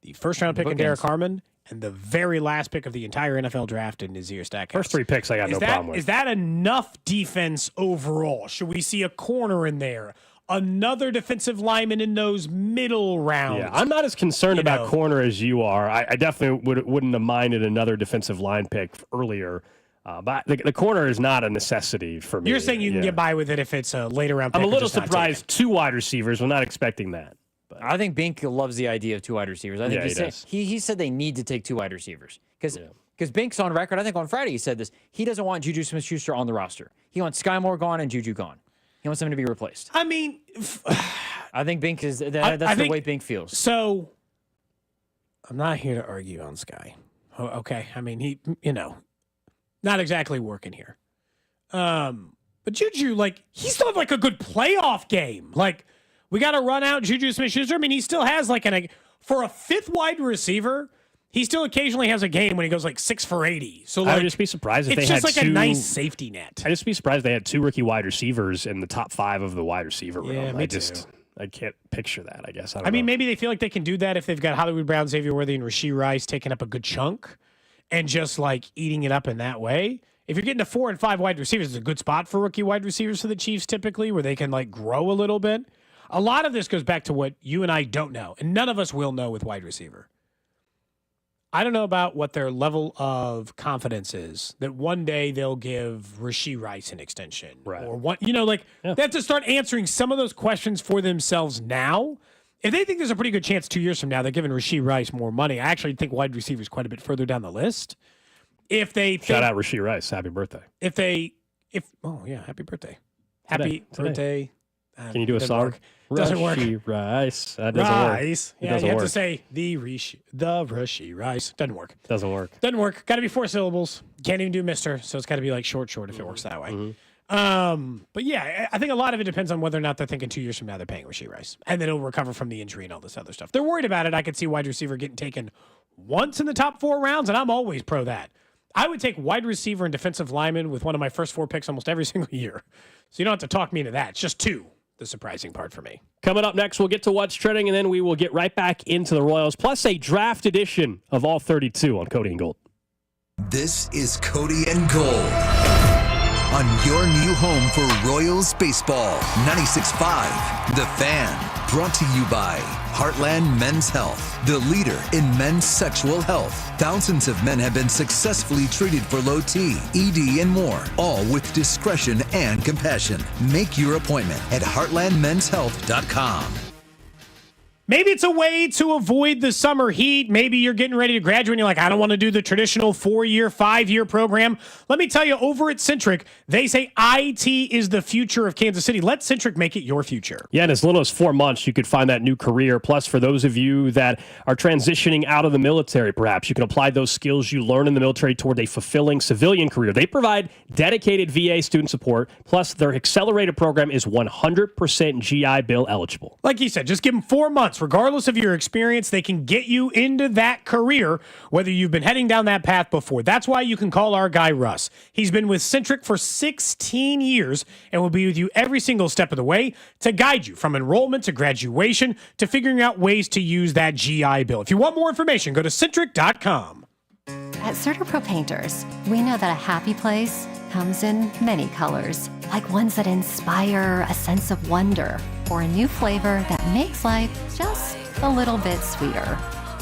the first-round pick in Derek Harmon and the very last pick of the entire NFL draft in Nazir Stackhouse. First 3 picks I got no problem with. Is that enough defense overall? Should we see a corner in there, another defensive lineman in those middle rounds. Yeah, I'm not as concerned about corner as you are. I definitely wouldn't have minded another defensive line pick earlier. But the corner is not a necessity for me. You're saying you can get by with it if it's a later round pick. I'm a little surprised 2 wide receivers. We're not expecting that. But. I think Bink loves the idea of 2 wide receivers. I think he said they need to take 2 wide receivers. Because Bink's on record, I think on Friday he said this, he doesn't want Juju Smith-Schuster on the roster. He wants Sky Moore gone and Juju gone. He wants them to be replaced. I mean... I think Bink is... That's the way Bink feels. So, I'm not here to argue on Sky. Okay? I mean, he, not exactly working here. But Juju, he still had, a good playoff game. We got to run out Juju Smith-Schuster. I mean, he still has, for a 5th wide receiver... He still occasionally has a game when he goes 6 for 80. So I would just be surprised if they had a nice safety net. I'd just be surprised they had 2 rookie wide receivers in the top 5 of the wide receiver room. Yeah, I can't picture that, I guess. I mean, maybe they feel like they can do that if they've got Hollywood Brown, Xavier Worthy, and Rashee Rice taking up a good chunk and just eating it up in that way. If you're getting to 4 and 5 wide receivers, it's a good spot for rookie wide receivers for the Chiefs typically, where they can grow a little bit. A lot of this goes back to what you and I don't know, and none of us will know with wide receiver. I don't know about what their level of confidence is that one day they'll give Rashee Rice an extension. Right. Or one, they have to start answering some of those questions for themselves now. If they think there's a pretty good chance 2 years from now they're giving Rashee Rice more money, I actually think wide receivers quite a bit further down the list. Shout out Rashee Rice, happy birthday. Happy birthday. Happy birthday. Can you do a song? Work. Doesn't work. Rice. That doesn't Rice. work. Yeah, you have to say the Rashee Rice. Doesn't work. Doesn't work. Doesn't work. Got to be 4 syllables. Can't even do Mr. So it's got to be short if it works that way. Mm-hmm. But yeah, I think a lot of it depends on whether or not they're thinking 2 years from now they're paying Rashee Rice, and then he'll recover from the injury and all this other stuff. They're worried about it. I could see wide receiver getting taken once in the top 4 rounds, and I'm always pro that. I would take wide receiver and defensive lineman with one of my first 4 picks almost every single year. So you don't have to talk me into that. It's just 2. The surprising part for me. Coming up next, we'll get to what's trending, and then we will get right back into the Royals, plus a draft edition of All 32 on Cody and Gold. This is Cody and Gold on your new home for Royals baseball. 96.5 The Fan. Brought to you by Heartland Men's Health, the leader in men's sexual health. Thousands of men have been successfully treated for low T, ED, and more, all with discretion and compassion. Make your appointment at heartlandmenshealth.com. Maybe it's a way to avoid the summer heat. Maybe you're getting ready to graduate and you're like, I don't want to do the traditional 4-year, 5-year program. Let me tell you, over at Centric, they say IT is the future of Kansas City. Let Centric make it your future. Yeah, in as little as 4 months, you could find that new career. Plus, for those of you that are transitioning out of the military, perhaps, you can apply those skills you learn in the military toward a fulfilling civilian career. They provide dedicated VA student support. Plus, their accelerated program is 100% GI Bill eligible. Like you said, just give them 4 months. Regardless of your experience, they can get you into that career, whether you've been heading down that path before. That's why you can call our guy Russ. He's been with Centric for 16 years and will be with you every single step of the way to guide you from enrollment to graduation to figuring out ways to use that GI Bill. If you want more information, go to Centric.com. At CertaPro Painters, we know that a happy place comes in many colors, like ones that inspire a sense of wonder, or a new flavor that makes life just a little bit sweeter,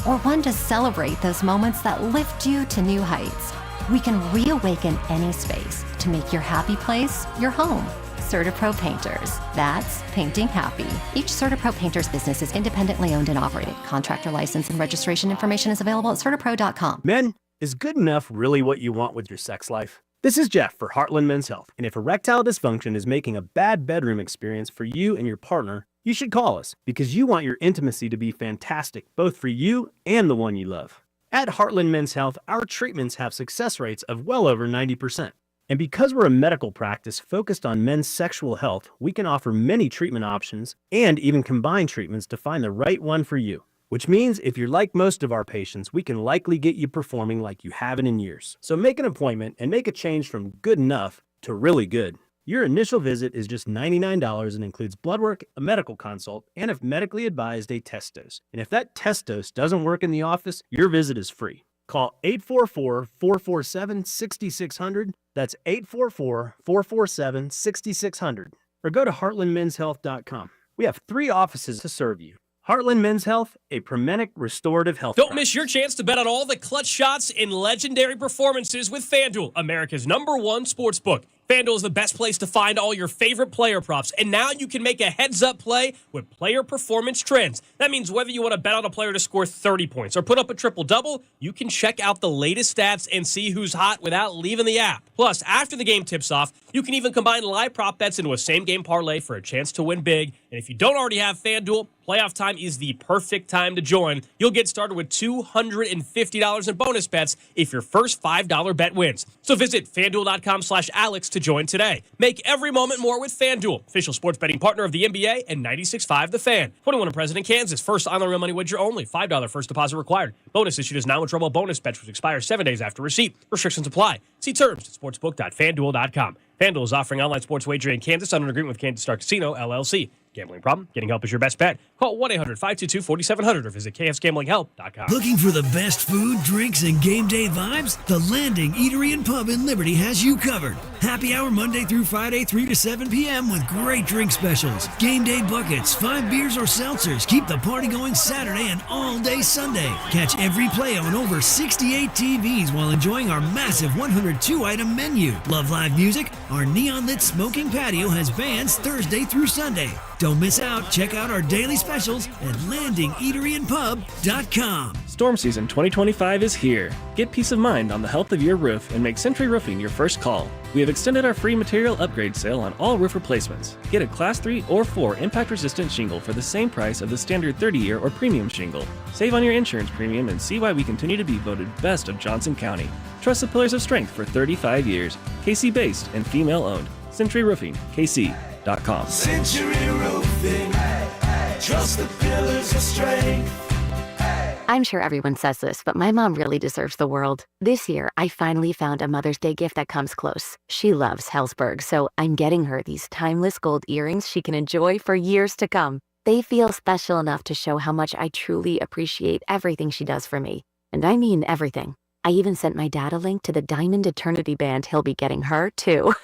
or one to celebrate those moments that lift you to new heights. We can reawaken any space to make your happy place your home. CertaPro Painters. That's painting happy. Each CertaPro Painters business is independently owned and operated. Contractor license and registration information is available at CertaPro.com. Men, is good enough really what you want with your sex life? This is Jeff for Heartland Men's Health, and if erectile dysfunction is making a bad bedroom experience for you and your partner, you should call us because you want your intimacy to be fantastic, both for you and the one you love. At Heartland Men's Health, our treatments have success rates of well over 90%. And because we're a medical practice focused on men's sexual health, we can offer many treatment options and even combine treatments to find the right one for you. Which means if you're like most of our patients, we can likely get you performing like you haven't in years. So make an appointment and make a change from good enough to really good. Your initial visit is just $99 and includes blood work, a medical consult, and if medically advised, a test dose. And if that test dose doesn't work in the office, your visit is free. Call 844-447-6600. That's 844-447-6600. or go to heartlandmenshealth.com. We have 3 offices to serve you. Heartland Men's Health, a Promenic restorative health. Don't miss your chance to bet on all the clutch shots and legendary performances with FanDuel, America's #1 sportsbook. FanDuel is the best place to find all your favorite player props, and now you can make a heads-up play with player performance trends. That means whether you want to bet on a player to score 30 points or put up a triple-double, you can check out the latest stats and see who's hot without leaving the app. Plus, after the game tips off, you can even combine live prop bets into a same-game parlay for a chance to win big. And if you don't already have FanDuel, playoff time is the perfect time to join. You'll get started with $250 in bonus bets if your first $5 bet wins. So visit FanDuel.com/Alex to join today. Make every moment more with FanDuel, official sports betting partner of the NBA and 96.5 The Fan. 21 in President, Kansas. First online real money wager only. $5 first deposit required. Bonus issued as non-withdrawable bonus bets which expire 7 days after receipt. Restrictions apply. See terms at sportsbook.fanduel.com. FanDuel is offering online sports wagering in Kansas under an agreement with Kansas Star Casino, LLC. Gambling problem? Getting help is your best bet. Call 1-800-522-4700 or visit kfgamblinghelp.com. Looking for the best food, drinks, and game day vibes? The Landing Eatery and Pub in Liberty has you covered. Happy hour Monday through Friday, 3 to 7 p.m. with great drink specials. Game day buckets, 5 beers or seltzers. Keep the party going Saturday and all day Sunday. Catch every play on over 68 TVs while enjoying our massive 102-item menu. Love live music? Our neon-lit smoking patio has bands Thursday through Sunday. Don't miss out. Check out our daily specials at landingeateryandpub.com. Storm season 2025 is here. Get peace of mind on the health of your roof and make Century Roofing your first call. We have extended our free material upgrade sale on all roof replacements. Get a Class 3 or 4 impact-resistant shingle for the same price of the standard 30-year or premium shingle. Save on your insurance premium and see why we continue to be voted best of Johnson County. Trust the pillars of strength for 35 years. KC-based and female-owned. Century Roofing, KC.com. Century Roofing, trust the pillars of strength. I'm sure everyone says this, but my mom really deserves the world. This year, I finally found a Mother's Day gift that comes close. She loves Hellsberg, so I'm getting her these timeless gold earrings she can enjoy for years to come. They feel special enough to show how much I truly appreciate everything she does for me. And I mean everything. I even sent my dad a link to the Diamond Eternity band he'll be getting her, too.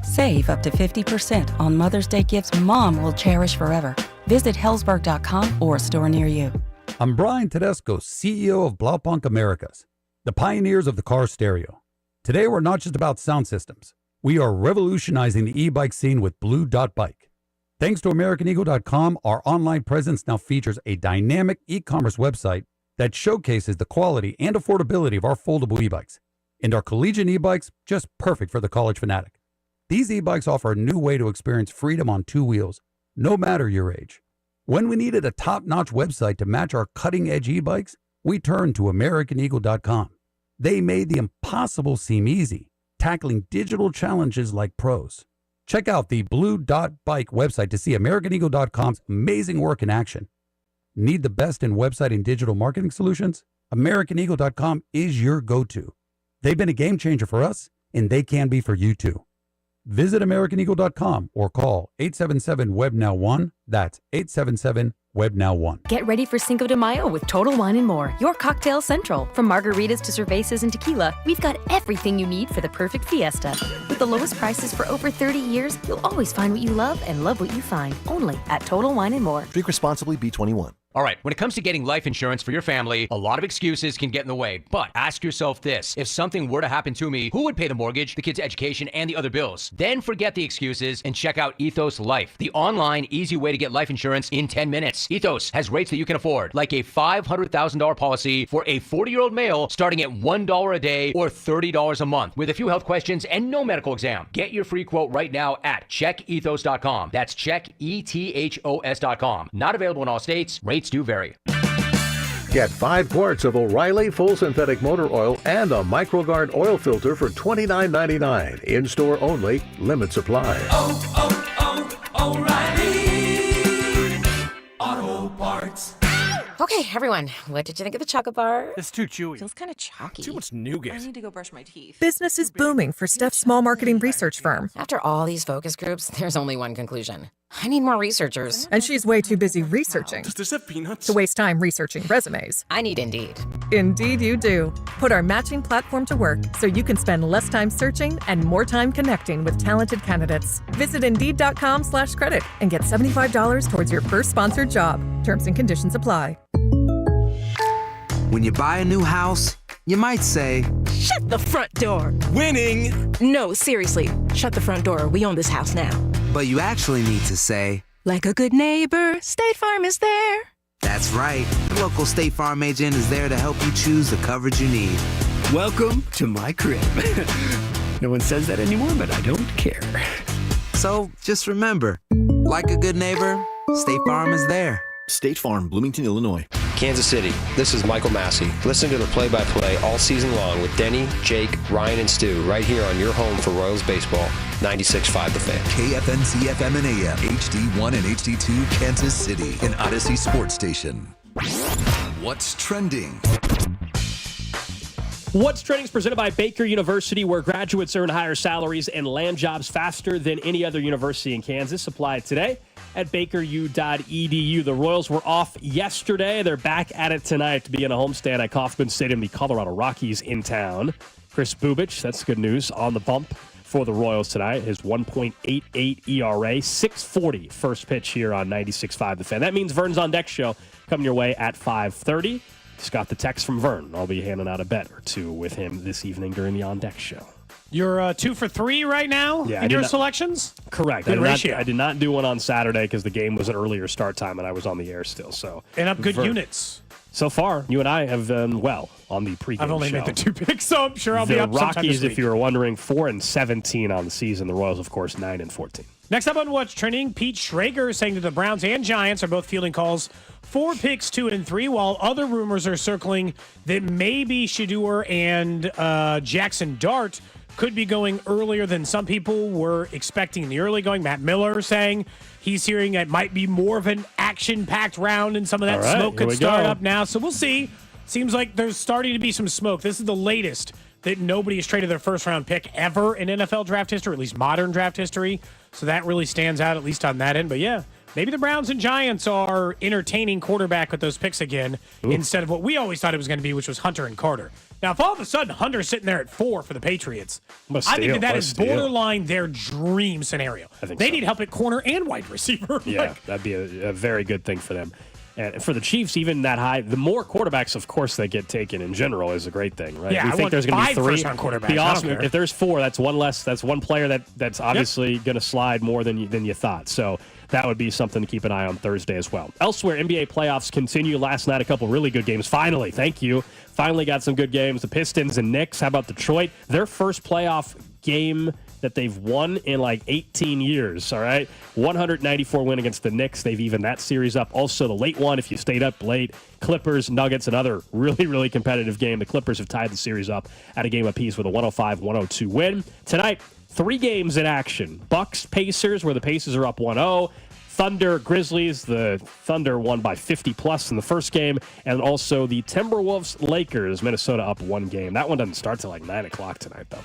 Save up to 50% on Mother's Day gifts Mom will cherish forever. Visit Hellsberg.com or a store near you. I'm Brian Tedesco, CEO of Blaupunkt Americas, the pioneers of the car stereo. Today, we're not just about sound systems. We are revolutionizing the e-bike scene with Blue Dot Bike. Thanks to AmericanEagle.com, our online presence now features a dynamic e-commerce website that showcases the quality and affordability of our foldable e-bikes. And our collegiate e-bikes, just perfect for the college fanatic. These e-bikes offer a new way to experience freedom on 2 wheels, no matter your age. When we needed a top-notch website to match our cutting-edge e-bikes, we turned to AmericanEagle.com. They made the impossible seem easy, tackling digital challenges like pros. Check out the Blue Dot Bike website to see AmericanEagle.com's amazing work in action. Need the best in website and digital marketing solutions? AmericanEagle.com is your go-to. They've been a game changer for us, and they can be for you too. Visit AmericanEagle.com or call 877-WEB-NOW-1. That's 877-WEB-NOW-1. Get ready for Cinco de Mayo with Total Wine & More, your cocktail central. From margaritas to cervezas and tequila, we've got everything you need for the perfect fiesta. With the lowest prices for over 30 years, you'll always find what you love and love what you find. Only at Total Wine & More. Drink responsibly, B21. All right, when it comes to getting life insurance for your family, a lot of excuses can get in the way. But ask yourself this: if something were to happen to me, who would pay the mortgage, the kids' education, and the other bills? Then forget the excuses and check out Ethos Life, the online, easy way to get life insurance in 10 minutes. Ethos has rates that you can afford, like a $500,000 policy for a 40-year-old male starting at $1 a day or $30 a month, with a few health questions and no medical exam. Get your free quote right now at checkethos.com. That's checkethos.com. Not available in all states. Rates do vary. Get 5 quarts of O'Reilly full synthetic motor oil and a MicroGuard oil filter for $29.99. In-store only. Limit supply. O'Reilly Auto Parts. Okay, everyone, what did you think of the chocolate bar? It's too chewy. Feels kind of chalky. Too much nougat. I need to go brush my teeth. Business is booming for Steph's small marketing research firm. After all these focus groups, there's only one conclusion. I need more researchers. And she's way too busy researching. Does this have peanuts? To waste time researching resumes. I need Indeed. Indeed you do. Put our matching platform to work so you can spend less time searching and more time connecting with talented candidates. Visit Indeed.com/credit and get $75 towards your first sponsored job. Terms and conditions apply. When you buy a new house, you might say, "Shut the front door." Winning! No, seriously. Shut the front door. We own this house now. but you actually need to say, "Like a good neighbor, State Farm is there." That's right. The local State Farm agent is there to help you choose the coverage you need. Welcome to my crib. No one says that anymore, but I don't care. So just remember, like a good neighbor, State Farm is there. State Farm, Bloomington, Illinois. Kansas City, this is Michael Massey. Listen to the play-by-play all season long with Denny, Jake, Ryan, and Stu right here on your home for Royals baseball, 96.5 The Fan. KFNC FM and AM, HD1 and HD2, Kansas City, an Odyssey sports station. What's trending? What's Trending is presented by Baker University, where graduates earn higher salaries and land jobs faster than any other university in Kansas. Apply today at bakeru.edu. The Royals were off yesterday. They're back at it tonight to be in a homestand at Kauffman Stadium. The Colorado Rockies in town. Chris Bubich, that's good news, on the bump for the Royals tonight. His 1.88 ERA, 640 first pitch here on 96.5 The Fan. That means Vern's On Deck show coming your way at 5:30. Just got the text from Vern. I'll be handing out a bet or two with him this evening during the On Deck show. You're 2 for 3 right now in your selections? Correct. I did not do one on Saturday because the game was an earlier start time and I was on the air still. So and up good units. So far, you and I have done well on the pregame show. I've only made the 2 picks, so I'm sure I'll be up sometime this Rockies, week. if you were wondering, 4-17 on the season. The Royals, of course, 9-14. Next up on What's Trending, Pete Schrager saying that the Browns and Giants are both fielding calls for picks 2 and 3, while other rumors are circling that maybe Shedeur and Jackson Dart could be going earlier than some people were expecting in the early going. Matt Miller saying he's hearing it might be more of an action-packed round and some of that smoke could start up now. So we'll see. Seems like there's starting to be some smoke. This is the latest that nobody has traded their first-round pick ever in NFL draft history, or at least modern draft history. So that really stands out, at least on that end. But yeah, maybe the Browns and Giants are entertaining quarterback with those picks again instead of what we always thought it was going to be, which was Hunter and Carter. Now, if all of a sudden Hunter's sitting there at 4 for the Patriots, I think that is borderline their dream scenario. They need help at corner and wide receiver. Yeah, that'd be a very good thing for them. And for the Chiefs, even that high, the more quarterbacks, of course, that get taken in general is a great thing, right? Yeah, you think there's going to be 3 first-round quarterbacks. Be awesome. If there's 4, that's one less. That's one player that's obviously going to slide more than you thought. So that would be something to keep an eye on Thursday as well. Elsewhere, NBA playoffs continue. Last night, a couple really good games. Finally, thank you. Finally got some good games. The Pistons and Knicks. How about Detroit? Their first playoff game that they've won in like 18 years, all right? 194 win against the Knicks. They've evened that series up. Also, the late one, if you stayed up late, Clippers, Nuggets, another really, really competitive game. The Clippers have tied the series up at a game apiece with a 105-102 win. Tonight, 3 games in action. Bucks, Pacers, where the Pacers are up 1-0. Thunder, Grizzlies. The Thunder won by 50-plus in the first game. And also the Timberwolves, Lakers. Minnesota up 1 game. That one doesn't start till like 9 o'clock tonight, though.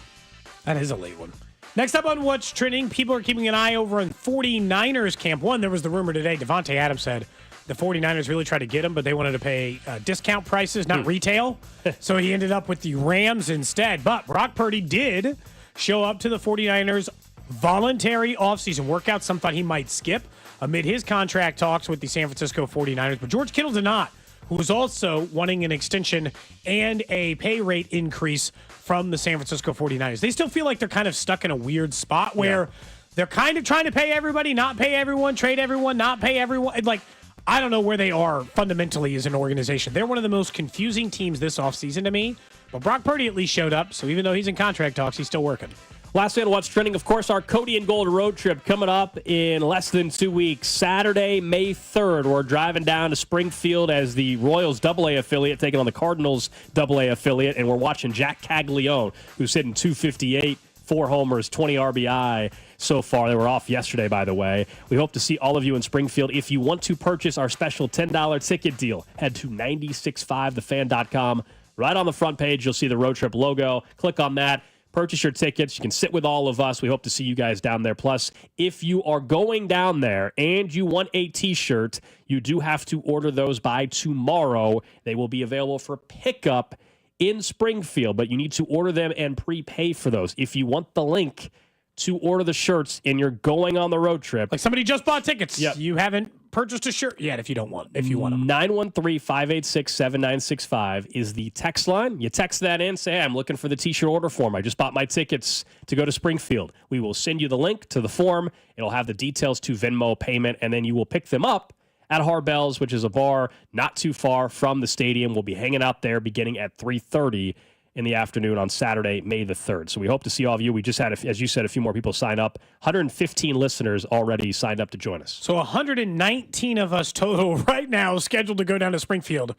That is a late one. Next up on What's Trending, people are keeping an eye over on 49ers Camp 1. There was the rumor today, Devontae Adams said the 49ers really tried to get him, but they wanted to pay discount prices, not retail. So he ended up with the Rams instead. But Brock Purdy did show up to the 49ers voluntary offseason workout. Some thought he might skip amid his contract talks with the San Francisco 49ers. But George Kittle did not, who was also wanting an extension and a pay rate increase from the San Francisco 49ers. They still feel like they're kind of stuck in a weird spot where they're kind of trying to pay everybody, not pay everyone, trade everyone, not pay everyone. Like, I don't know where they are fundamentally as an organization. They're one of the most confusing teams this offseason to me. But Brock Purdy at least showed up, so even though he's in contract talks, he's still working. Last thing on What's Trending, of course, our Cody and Gold road trip coming up in less than 2 weeks. Saturday, May 3rd, we're driving down to Springfield as the Royals AA affiliate taking on the Cardinals AA affiliate, and we're watching Jack Caglione, who's hitting .258, 4 homers, 20 RBI so far. They were off yesterday, by the way. We hope to see all of you in Springfield. If you want to purchase our special $10 ticket deal, head to 965thefan.com. Right on the front page, you'll see the road trip logo. Click on that. Purchase your tickets. You can sit with all of us. We hope to see you guys down there. Plus, if you are going down there and you want a T-shirt, you do have to order those by tomorrow. They will be available for pickup in Springfield, but you need to order them and prepay for those. If you want the link to order the shirts and you're going on the road trip. Like somebody just bought tickets. Yep. You haven't purchased a shirt yet if you want them. 913-586-7965 is the text line. You text that in, say, hey, I'm looking for the T-shirt order form. I just bought my tickets to go to Springfield. We will send you the link to the form. It'll have the details to Venmo payment, and then you will pick them up at Harbell's, which is a bar not too far from the stadium. We'll be hanging out there beginning at 3:30 in the afternoon on Saturday, May the 3rd. So we hope to see all of you. We just had, as you said, a few more people sign up. 115 listeners already signed up to join us. So 119 of us total right now scheduled to go down to Springfield.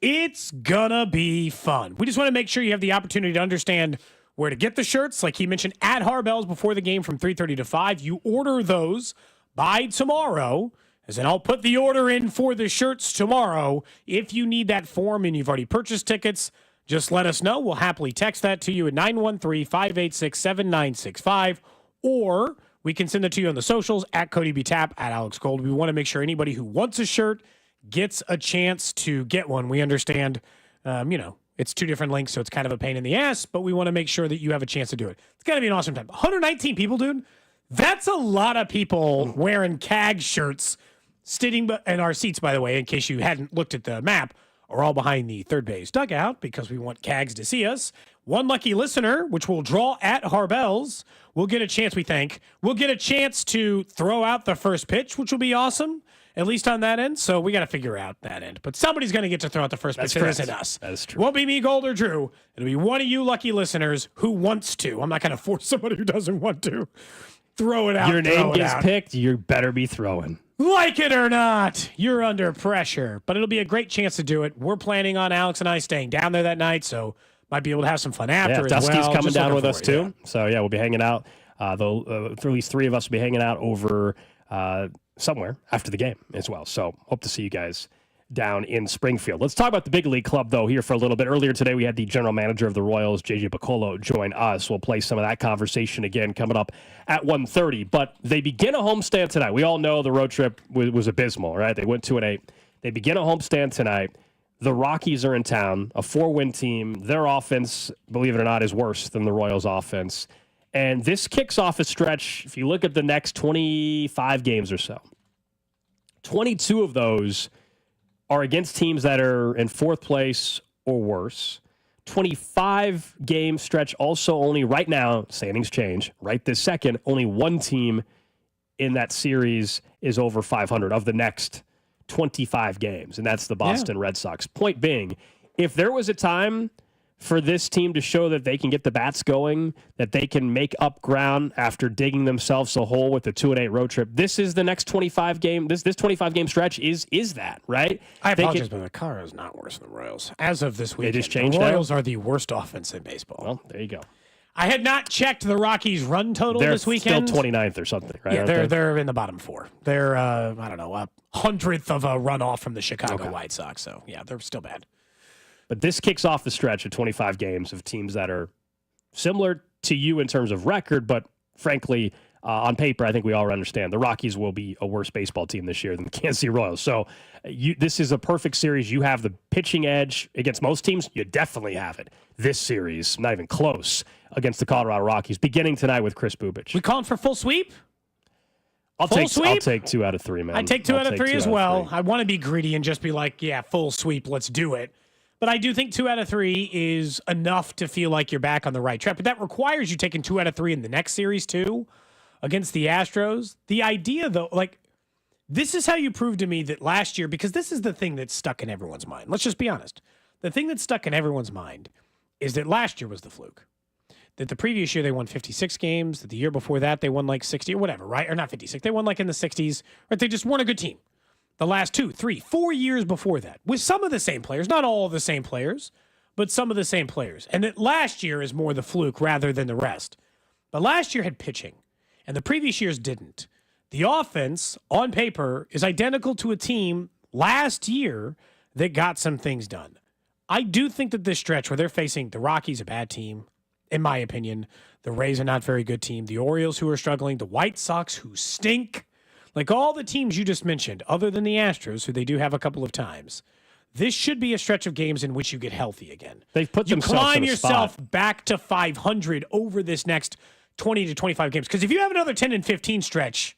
It's gonna be fun. We just want to make sure you have the opportunity to understand where to get the shirts. Like he mentioned, at Harbell's before the game from 3:30 to 5. You order those by tomorrow. As in, I'll put the order in for the shirts tomorrow. If you need that form and you've already purchased tickets, just let us know. We'll happily text that to you at 913-586-7965. Or we can send it to you on the socials at Cody B. Tapp, at Alex Gold. We want to make sure anybody who wants a shirt gets a chance to get one. We understand, it's two different links, so it's kind of a pain in the ass, but we want to make sure that you have a chance to do it. It's going to be an awesome time. 119 people, dude. That's a lot of people wearing CAG shirts, sitting in our seats, by the way, in case you hadn't looked at the map, are all behind the third base dugout because we want CAGs to see us. One lucky listener, which we'll draw at Harbell's, will get a chance, we think. We'll get a chance to throw out the first pitch, which will be awesome, at least on that end. So we got to figure out that end. But somebody's going to get to throw out the first pitch. It isn't us. That is true. Won't be me, Gold, or Drew. It'll be one of you lucky listeners who wants to. I'm not going to force somebody who doesn't want to. Throw it out. Your name gets picked, you better be throwing. Like it or not, you're under pressure, but it'll be a great chance to do it. We're planning on Alex and I staying down there that night, so might be able to have some fun after as Dusty's well. coming down with us, too. Yeah. So, we'll be hanging out. At least three of us will be hanging out over somewhere after the game as well. So, hope to see you guys down in Springfield. Let's talk about the big league club, though, here for a little bit. Earlier today, we had the general manager of the Royals, JJ Picollo, join us. We'll play some of that conversation again coming up at 1:30. But they begin a homestand tonight. We all know the road trip was abysmal, right? They went 2-8. They begin a homestand tonight. The Rockies are in town, a 4-win team. Their offense, believe it or not, is worse than the Royals' offense. And this kicks off a stretch, if you look at the next 25 games or so, 22 of those are against teams that are in fourth place or worse. 25-game stretch also only right now, standings change, right this second, only one team in that series is over 500 of the next 25 games, and that's the Boston Red Sox. Point being, if there was a time for this team to show that they can get the bats going, that they can make up ground after digging themselves a hole with the 2-8 road trip, this is the next 25 game. This 25 game stretch is that, right? I apologize, but the car is not worse than the Royals. As of this weekend, just changed the Royals are the worst offense in baseball. Well, there you go. I had not checked the Rockies' run total this weekend. They're still 29th or something, right? Yeah, they're in the bottom four. They're, a 100th of a run off from the Chicago White Sox. So, they're still bad. But this kicks off the stretch of 25 games of teams that are similar to you in terms of record, but frankly, on paper, I think we all understand the Rockies will be a worse baseball team this year than the Kansas City Royals. So this is a perfect series. You have the pitching edge against most teams. You definitely have it. This series, not even close, against the Colorado Rockies, beginning tonight with Chris Bubich. We calling for full sweep? I'll take 2 out of 3, man. I take 2 out of 3 as well. I want to be greedy and just be like, full sweep, let's do it. But I do think 2 out of 3 is enough to feel like you're back on the right track. But that requires you taking 2 out of 3 in the next series, too, against the Astros. The idea, though, this is how you prove to me that last year, because this is the thing that's stuck in everyone's mind. Let's just be honest. The thing that's stuck in everyone's mind is that last year was the fluke. That the previous year they won 56 games, that the year before that they won 60 or whatever, right? Or not 56. They won in the 60s, right? They just weren't a good team. The last 2, 3, 4 years before that, with some of the same players, not all of the same players, but some of the same players. And that last year is more the fluke rather than the rest. But last year had pitching, and the previous years didn't. The offense, on paper, is identical to a team last year that got some things done. I do think that this stretch where they're facing the Rockies, a bad team, in my opinion. The Rays are not a very good team. The Orioles, who are struggling. The White Sox, who stink. Like all the teams you just mentioned, other than the Astros, who they do have a couple of times. This should be a stretch of games in which you get healthy again. They've put themselves climb in a yourself spot. back to 500 over this next 20 to 25 games. Because if you have another 10 and 15 stretch,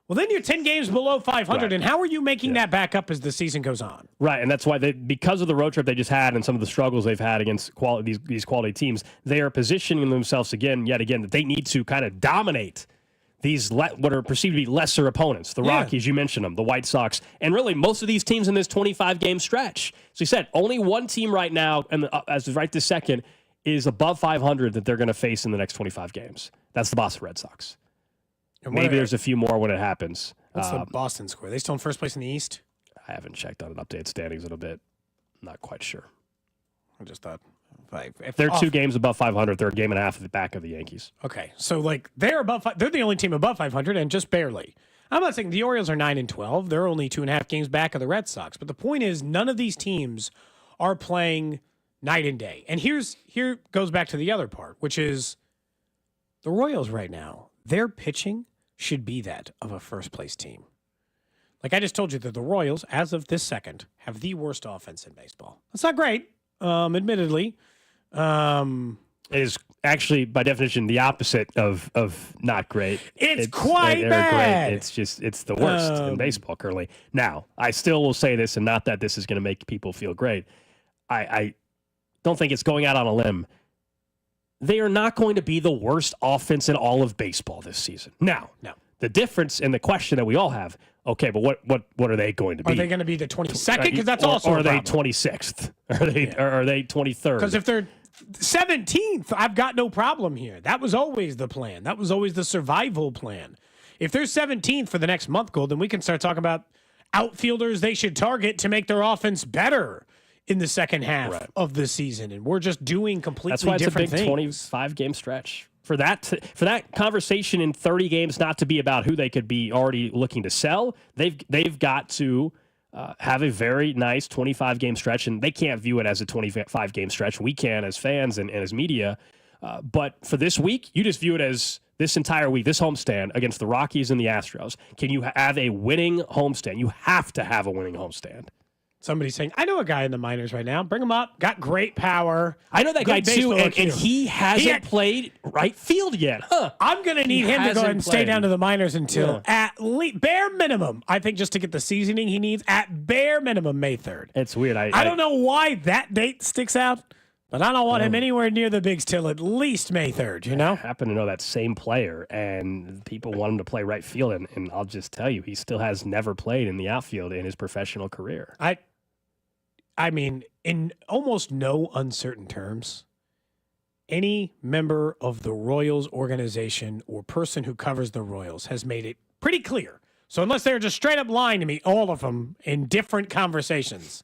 well, then you're 10 games below 500. Right. And how are you making that back up as the season goes on? Right, and that's why because of the road trip they just had and some of the struggles they've had against these quality teams, they are positioning themselves yet again, that they need to kind of dominate these what are perceived to be lesser opponents. The Rockies, you mentioned them, the White Sox, and really most of these teams in this 25-game stretch. So you said only one team right now, and as of right this second, is above 500 that they're going to face in the next 25 games. That's the Boston Red Sox. And maybe there's a few more when it happens. What's the Boston score? Are they still in first place in the East? I haven't checked on an updated standings in a bit. Not quite sure. I just thought. If they're 2 games above 500, they're a game and a half at the back of the Yankees. Okay, so like they're the only team above 500 and just barely. I'm not saying the Orioles are 9-12. They're only 2.5 games back of the Red Sox. But the point is, none of these teams are playing night and day. And here goes back to the other part, which is the Royals right now. Their pitching should be that of a first place team. Like I just told you that the Royals, as of this second, have the worst offense in baseball. That's not great, admittedly. It is actually, by definition, the opposite of not great. It's quite bad. Great. It's the worst in baseball currently. Now, I still will say this, and not that this is going to make people feel great. I don't think it's going out on a limb. They are not going to be the worst offense in all of baseball this season. Now, the difference and the question that we all have, okay, but what are they going to be? Are they going to be the 22nd? Because that's also or a are they problem. 26th? Are they 23rd? Because if they're 17th, I've got no problem here. That was always the plan. That was always the survival plan. If they're 17th for the next month, Gold, then we can start talking about outfielders they should target to make their offense better in the second half of the season. And we're just doing completely different things. That's why it's a big 25-game stretch. For that conversation in 30 games not to be about who they could be already looking to sell, they've got to have a very nice 25-game stretch, and they can't view it as a 25-game stretch. We can as fans and as media. But for this week, you just view it as this entire week, this homestand against the Rockies and the Astros. Can you have a winning homestand? You have to have a winning homestand. Somebody's saying, I know a guy in the minors right now. Bring him up. Got great power. I know that guy too, and he hasn't played right field yet. Huh. I'm going to need him to go ahead and stay down to the minors until at least, bare minimum, I think just to get the seasoning he needs, at bare minimum, May 3rd. It's weird. I don't know why that date sticks out, but I don't want him anywhere near the bigs till at least May 3rd, you know? I happen to know that same player, and people want him to play right field, and I'll just tell you, he still has never played in the outfield in his professional career. I mean, in almost no uncertain terms, any member of the Royals organization or person who covers the Royals has made it pretty clear. So unless they're just straight up lying to me, all of them in different conversations,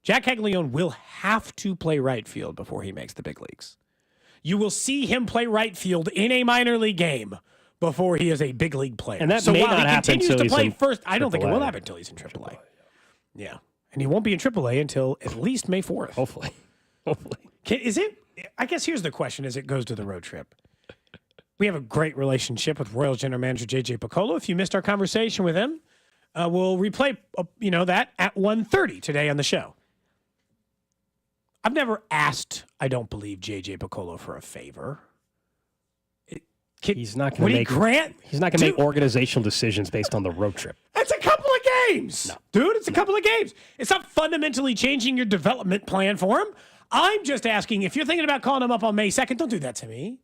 Jack Caglione will have to play right field before he makes the big leagues. You will see him play right field in a minor league game before he is a big league player. And that so may while not he happen continues until to he's play in first, I don't think it will AAA. happen until he's in AAA. Yeah. And he won't be in AAA until at least May 4th. Hopefully. Is it? I guess here's the question as it goes to the road trip. We have a great relationship with Royals general manager JJ Picollo. If you missed our conversation with him, we'll replay that at 1:30 today on the show. I've never asked, I don't believe, JJ Picollo for a favor. He's not going to make He's not going to make organizational decisions based on the road trip. It's a couple of games. No. Dude, it's a couple of games. It's not fundamentally changing your development plan for him. I'm just asking, if you're thinking about calling him up on May 2nd, don't do that to me.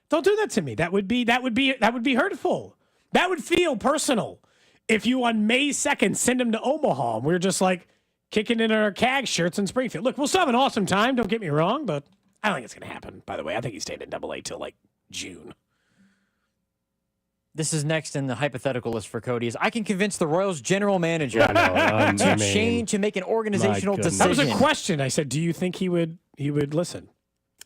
Don't do that to me. That would be hurtful. That would feel personal. If you on May 2nd send him to Omaha and we're just like kicking in our CAG shirts in Springfield. Look, we'll still have an awesome time, don't get me wrong, but I don't think it's going to happen. By the way, I think he's staying in AA till like June. This is next in the hypothetical list for Cody. Is I can convince the Royals general manager to make an organizational decision. That was a question. I said, do you think he would listen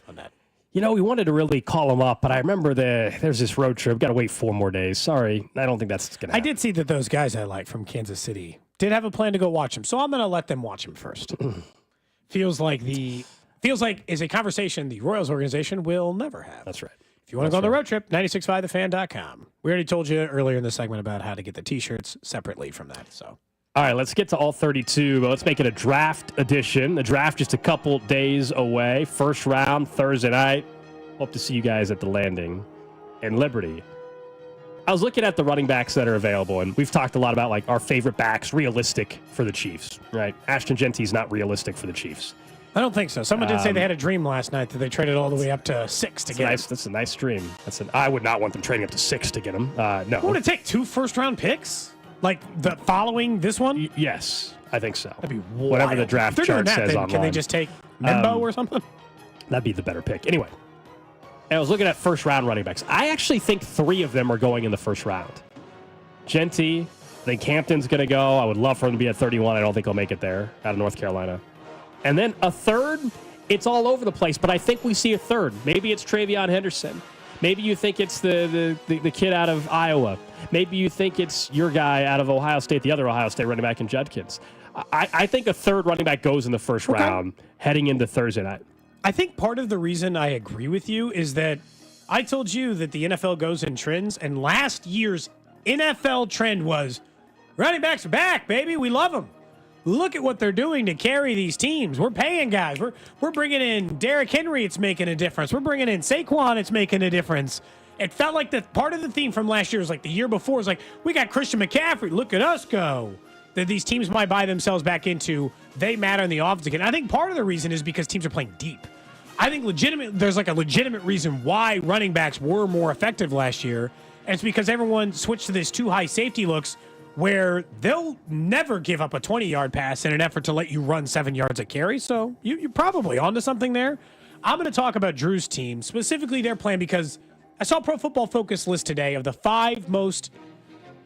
on that? You know, we wanted to really call him up, but I remember there's this road trip. Got to wait 4 more days. Sorry, I don't think that's going to happen. I did see that those guys I like from Kansas City did have a plan to go watch him, so I'm going to let them watch him first. Feels like the feels like is a conversation the Royals organization will never have. That's right. If you want to go on the road trip, 965thefan.com. We already told you earlier in the segment about how to get the T-shirts separately from that. So, all right, let's get to all 32, but let's make it a draft edition. The draft just a couple days away. First round, Thursday night. Hope to see you guys at the Landing in Liberty. I was looking at the running backs that are available, and we've talked a lot about like our favorite backs, realistic for the Chiefs, right? Ashton Genty's not realistic for the Chiefs. I don't think so. Someone did say they had a dream last night that they traded all the way up to 6 to get him. That's a nice dream. I would not want them trading up to 6 to get him. No. Would it take 2 first-round picks? Like the following this one? Yes, I think so. That'd be wild. Whatever the draft chart says online. Can they just take Membo or something? That'd be the better pick. Anyway, I was looking at first-round running backs. I actually think 3 of them are going in the first round. Genty, I think Campton's going to go. I would love for him to be at 31. I don't think he'll make it there out of North Carolina. And then a third, it's all over the place, but I think we see a third. Maybe it's Travion Henderson. Maybe you think it's the kid out of Iowa. Maybe you think it's your guy out of Ohio State, the other Ohio State running back in Judkins. I think a third running back goes in the first round heading into Thursday night. I think part of the reason I agree with you is that I told you that the NFL goes in trends, and last year's NFL trend was running backs are back, baby. We love them. Look at what they're doing to carry these teams. We're paying guys. We're bringing in Derrick Henry. It's making a difference. We're bringing in Saquon. It's making a difference. It felt like the part of the theme from last year was like the year before was like, we got Christian McCaffrey. Look at us go. That these teams might buy themselves back into. They matter in the offense again. I think part of the reason is because teams are playing deep. I think there's like a legitimate reason why running backs were more effective last year. And it's because everyone switched to this too high safety looks where they'll never give up a 20-yard pass in an effort to let you run 7 yards a carry. So you're probably onto something there. I'm going to talk about Drew's team, specifically their plan, because I saw Pro Football Focus list today of the 5 most,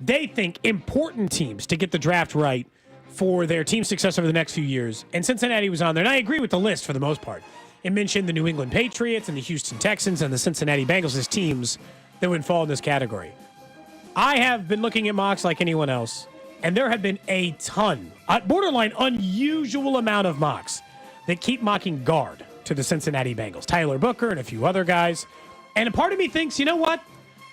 they think, important teams to get the draft right for their team success over the next few years. And Cincinnati was on there, and I agree with the list for the most part. It mentioned the New England Patriots and the Houston Texans and the Cincinnati Bengals as teams that would fall in this category. I have been looking at mocks like anyone else, and there have been a ton, borderline unusual amount of mocks that keep mocking guard to the Cincinnati Bengals. Tyler Booker and a few other guys. And a part of me thinks, you know what?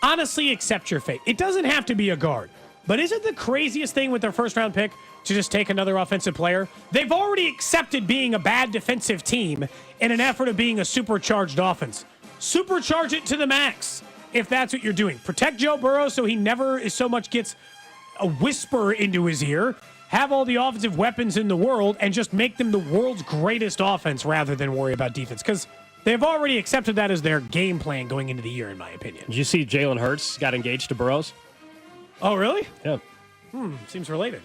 Honestly, accept your fate. It doesn't have to be a guard. But isn't the craziest thing with their first-round pick to just take another offensive player? They've already accepted being a bad defensive team in an effort of being a supercharged offense. Supercharge it to the max. If that's what you're doing. Protect Joe Burrow so he never so much gets a whisper into his ear. Have all the offensive weapons in the world and just make them the world's greatest offense rather than worry about defense. Because they've already accepted that as their game plan going into the year, in my opinion. Did you see Jalen Hurts got engaged to Burrows? Oh, really? Yeah. Seems related.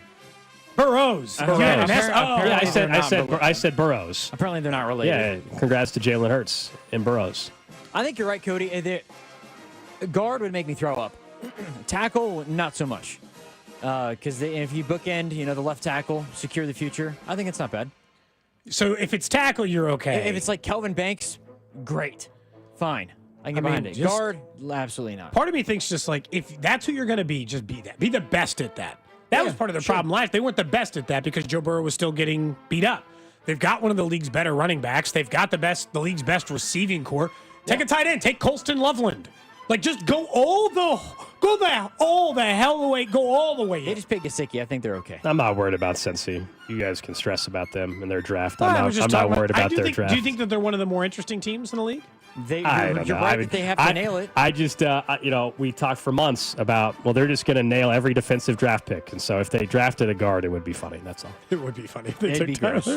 Burrows. I said Burrows. Apparently they're not related. Yeah, congrats to Jalen Hurts and Burrows. I think you're right, Cody. Guard would make me throw up. Tackle, not so much. Because if you bookend, the left tackle, secure the future, I think it's not bad. So if it's tackle, you're okay. If it's like Kelvin Banks, great. Fine. I can get behind it. Guard, absolutely not. Part of me thinks just like, if that's who you're going to be, just be that. Be the best at that. That was part of the problem last. They weren't the best at that because Joe Burrow was still getting beat up. They've got one of the league's better running backs. They've got the league's best receiving core. Take a tight end. Take Colston Loveland. Like, just go all the hell away. Go all the way. They just pick Gesicki. I think they're okay. I'm not worried about Cincy. You guys can stress about them and their draft. I'm not worried about their draft. Do you think that they're one of the more interesting teams in the league? I don't know. Right, they have to nail it. I just, we talked for months about, they're just going to nail every defensive draft pick. And so if they drafted a guard, it would be funny. That's all. It would be funny. It'd be gross.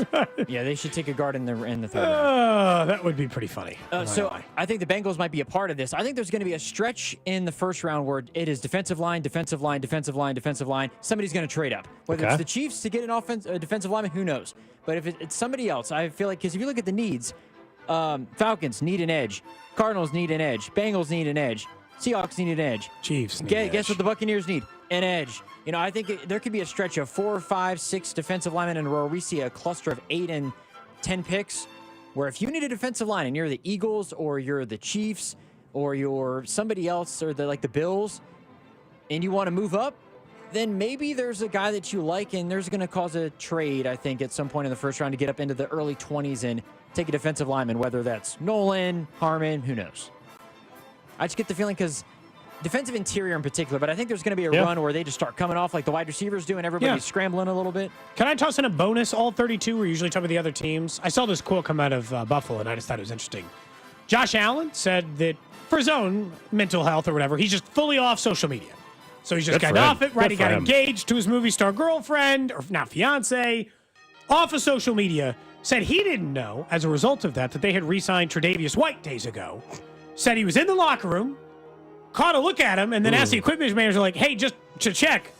Yeah, they should take a guard in the third round. That would be pretty funny. I think the Bengals might be a part of this. I think there's going to be a stretch in the first round where it is defensive line, defensive line, defensive line, defensive line. Somebody's going to trade up. Whether it's the Chiefs to get a defensive lineman, who knows? But if it's somebody else, I feel like, because if you look at the needs, Falcons need an edge. Cardinals need an edge. Bengals need an edge. Seahawks need an edge. Chiefs need an edge. Guess what the Buccaneers need? An edge. I think there could be a stretch of 4, 5, 6 defensive linemen in a row. We see a cluster of 8 and 10 picks where if you need a defensive line and you're the Eagles or you're the Chiefs or you're somebody else or the Bills and you want to move up, then maybe there's a guy that you like, and there's going to cause a trade, I think, at some point in the first round to get up into the early 20s and take a defensive lineman, whether that's Nolan, Harmon, who knows. I just get the feeling because defensive interior in particular, but I think there's going to be a run where they just start coming off like the wide receivers do and everybody's scrambling a little bit. Can I toss in a bonus? All 32 we're usually talking about the other teams. I saw this quote come out of Buffalo, and I just thought it was interesting. Josh Allen said that for his own mental health or whatever, he's just fully off social media. So he's just gotten off it, right? He got engaged to his movie star girlfriend, or not fiance, off of social media. Said he didn't know, as a result of that they had re-signed Tre'Davious White days ago. Said he was in the locker room, caught a look at him, and then asked the equipment manager, like, hey, just to check,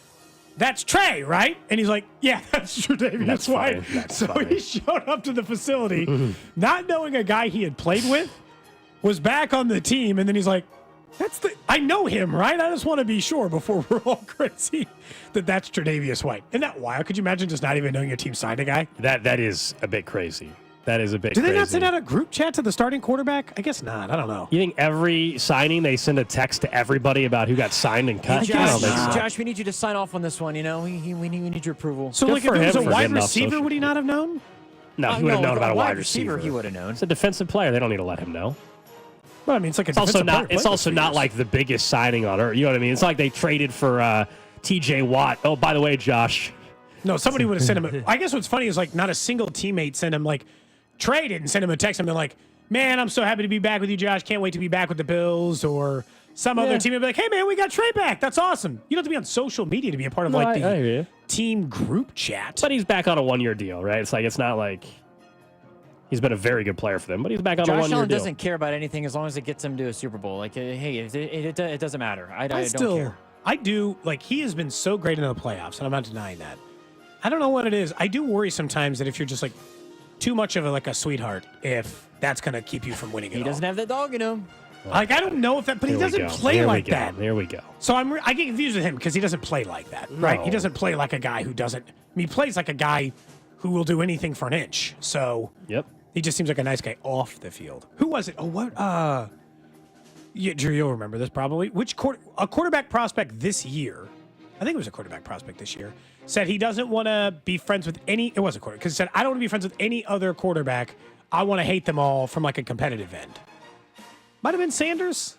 that's Trey, right? And he's like, yeah, that's Tre'Davious White. So he showed up to the facility, not knowing a guy he had played with, was back on the team, and then he's like, I know him, right? I just want to be sure before we're all crazy that's Tre'Davious White. Isn't that wild? Could you imagine just not even knowing your team signed a guy? That is a bit crazy. That is a bit crazy. Do they not send out a group chat to the starting quarterback? I guess not. I don't know. You think every signing they send a text to everybody about who got signed and cut? Hey, Josh, we need you to sign off on this one. You know, we need your approval. So, like, if it was a wide receiver, would he not have known? No, he would have known about a wide receiver. He would have known. It's a defensive player. They don't need to let him know. Well, I mean, it's like it's also not like the biggest signing on earth. You know what I mean? It's like they traded for T.J. Watt. Oh, by the way, Josh. No, somebody would have sent him. I guess what's funny is like not a single teammate sent him like Trey didn't send him a text and be like, "Man, I'm so happy to be back with you, Josh. Can't wait to be back with the Bills." Or some other team would be like, "Hey, man, we got Trey back. That's awesome." You don't have to be on social media to be a part of the team group chat. But he's back on a 1-year deal, right? It's like it's not like. He's been a very good player for them, but he's back on a 1-year deal. Josh Allen doesn't care about anything as long as it gets him to a Super Bowl. Like, hey, it doesn't matter. I don't care. I do. Like, he has been so great in the playoffs, and I'm not denying that. I don't know what it is. I do worry sometimes that if you're just, like, too much of a sweetheart, if that's going to keep you from winning it all. He doesn't have that dog in him. Like, I don't know if that, but he doesn't play like that. There we go. So I get confused with him because he doesn't play like that, right? He doesn't play like a guy who doesn't. I mean, he plays like a guy who will do anything for an inch. So. Yep. He just seems like a nice guy off the field. Who was it? Oh, what? Yeah, Drew, you'll remember this probably. A quarterback prospect this year, I think it was a quarterback prospect this year, said he doesn't want to be friends with any, it was a quarterback, because he said, I don't want to be friends with any other quarterback. I want to hate them all from like a competitive end. Might have been Sanders.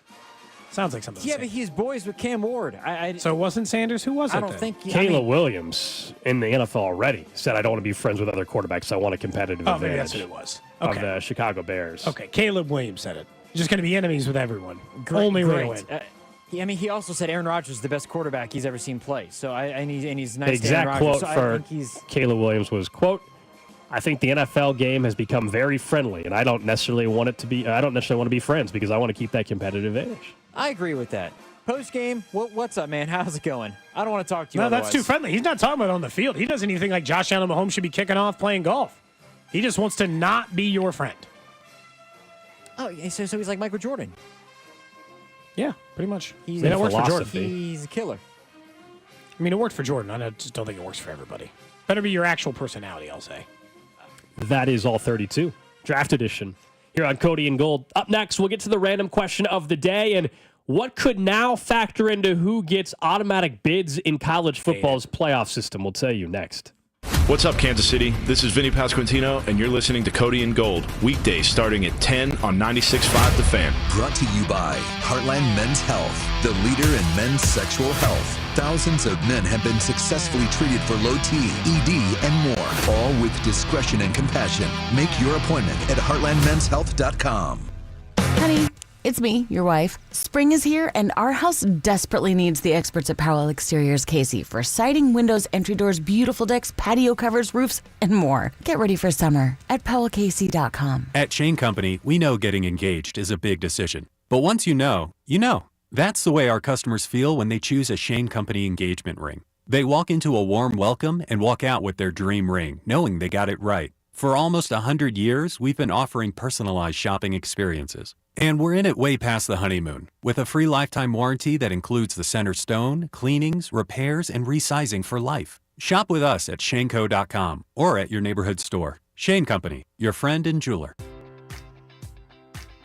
Sounds like something. Yeah, but he's boys with Cam Ward. So it wasn't Sanders? Who was it? I don't think. Caleb Williams in the NFL already said, I don't want to be friends with other quarterbacks. I want a competitive advantage. Maybe that's what it was. Of the Chicago Bears. Okay, Caleb Williams said it. He's just going to be enemies with everyone. Only way to win. He also said Aaron Rodgers is the best quarterback he's ever seen play. So he's nice. The exact quote for so Caleb Williams was, quote, I think the NFL game has become very friendly, and I don't necessarily want it to be. I don't necessarily want to be friends because I want to keep that competitive edge. I agree with that. Post game, what's up, man? How's it going? I don't want to talk to you. No, that's too friendly. He's not talking about on the field. He doesn't even think like Josh Allen Mahomes should be kicking off playing golf. He just wants to not be your friend. Oh, so he's like Michael Jordan. Yeah, pretty much. It works for Jordan. He's a killer. I mean, it worked for Jordan. I just don't think it works for everybody. Better be your actual personality, I'll say. That is all 32. Draft edition here on Cody and Gold. Up next, we'll get to the random question of the day and what could now factor into who gets automatic bids in college football's playoff system. We'll tell you next. What's up, Kansas City? This is Vinnie Pasquantino, and you're listening to Cody and Gold, weekdays starting at 10 on 96.5 The Fan. Brought to you by Heartland Men's Health, the leader in men's sexual health. Thousands of men have been successfully treated for low T, ED, and more, all with discretion and compassion. Make your appointment at heartlandmenshealth.com. Honey, it's me, your wife. Spring is here, and our house desperately needs the experts at Powell Exteriors Casey for siding, windows, entry doors, beautiful decks, patio covers, roofs, and more. Get ready for summer at powellcasey.com. At Shane Company, we know getting engaged is a big decision. But once you know, you know. That's the way our customers feel when they choose a Shane Company engagement ring. They walk into a warm welcome and walk out with their dream ring, knowing they got it right. For almost 100 years, we've been offering personalized shopping experiences. And we're in it way past the honeymoon, with a free lifetime warranty that includes the center stone, cleanings, repairs, and resizing for life. Shop with us at shaneco.com or at your neighborhood store. Shane Company, your friend and jeweler.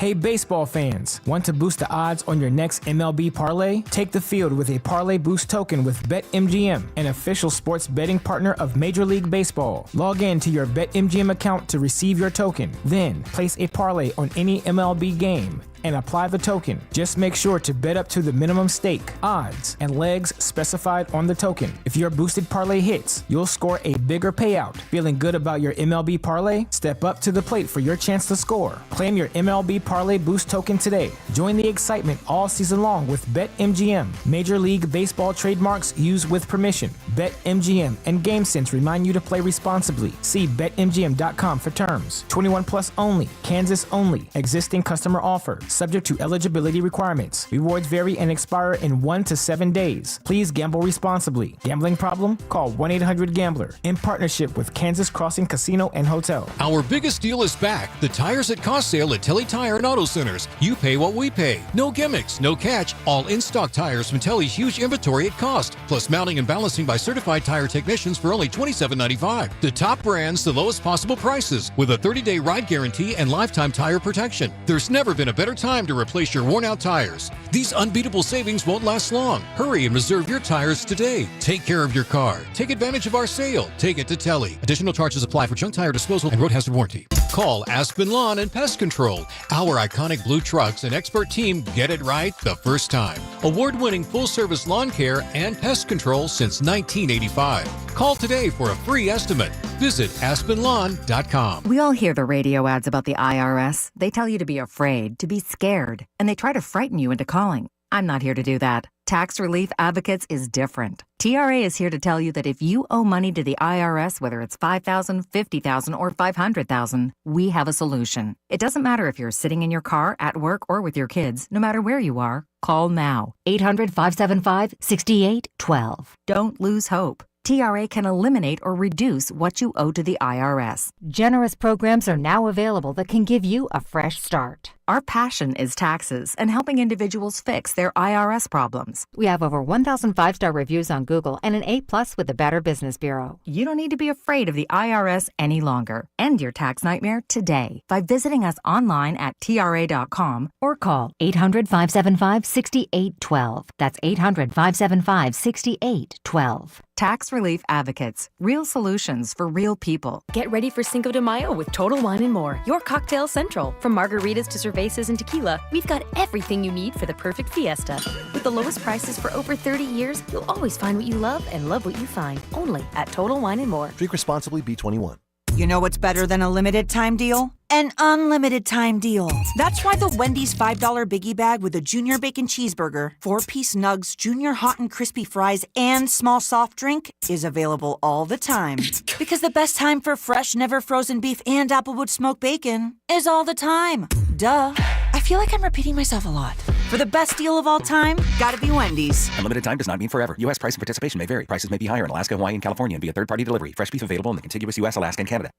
Hey baseball fans, want to boost the odds on your next MLB parlay? Take the field with a Parlay Boost token with BetMGM, an official sports betting partner of Major League Baseball. Log in to your BetMGM account to receive your token. Then, place a parlay on any MLB game and apply the token. Just make sure to bet up to the minimum stake, odds, and legs specified on the token. If your boosted parlay hits, you'll score a bigger payout. Feeling good about your MLB parlay? Step up to the plate for your chance to score. Claim your MLB Parlay Boost token today. Join the excitement all season long with BetMGM. Major League Baseball trademarks used with permission. BetMGM and GameSense remind you to play responsibly. See BetMGM.com for terms. 21 plus only. Kansas only. Existing customer offer. Subject to eligibility requirements. Rewards vary and expire in 1 to 7 days. Please gamble responsibly. Gambling problem? Call 1-800-GAMBLER. In partnership with Kansas Crossing Casino and Hotel. Our biggest deal is back. The Tires at Cost sale at Telly Tire and Auto Centers. You pay what we pay. No gimmicks, no catch. All in-stock tires from Telly's huge inventory at cost. Plus mounting and balancing by certified tire technicians for only $27.95. The top brands, the lowest possible prices, with a 30-day ride guarantee and lifetime tire protection. There's never been a better time to replace your worn-out tires. These unbeatable savings won't last long. Hurry and reserve your tires today. Take care of your car. Take advantage of our sale. Take it to Telly. Additional charges apply for junk tire disposal and road hazard warranty. Call Aspen Lawn and Pest Control. Our iconic blue trucks and expert team get it right the first time. Award-winning full-service lawn care and pest control since 1985. Call today for a free estimate. Visit aspenlawn.com. We all hear the radio ads about the IRS. They tell you to be afraid, to be scared, and they try to frighten you into calling. I'm not here to do that. Tax Relief Advocates is different. TRA is here to tell you that if you owe money to the IRS, whether it's $5,000, $50,000, or $500,000, we have a solution. It doesn't matter if you're sitting in your car, at work, or with your kids. No matter where you are, call now. 800-575-6812. Don't lose hope. TRA can eliminate or reduce what you owe to the IRS. Generous programs are now available that can give you a fresh start. Our passion is taxes and helping individuals fix their IRS problems. We have over 1,000 5-star reviews on Google and an A+ with the Better Business Bureau. You don't need to be afraid of the IRS any longer. End your tax nightmare today by visiting us online at TRA.com or call 800-575-6812. That's 800-575-6812. Tax Relief Advocates. Real solutions for real people. Get ready for Cinco de Mayo with Total Wine & More, your cocktail central. From margaritas to cervezas and tequila, we've got everything you need for the perfect fiesta. With the lowest prices for over 30 years, you'll always find what you love and love what you find. Only at Total Wine & More. Drink responsibly, B21. You know what's better than a limited time deal? An unlimited time deal. That's why the Wendy's $5 Biggie Bag with a Junior Bacon Cheeseburger, 4-piece nugs, Junior Hot and Crispy Fries, and small soft drink is available all the time. Because the best time for fresh, never frozen beef and Applewood smoked bacon is all the time. Duh. I feel like I'm repeating myself a lot. For the best deal of all time, gotta be Wendy's. Unlimited time does not mean forever. U.S. price and participation may vary. Prices may be higher in Alaska, Hawaii, and California and via third-party delivery. Fresh beef available in the contiguous U.S., Alaska, and Canada.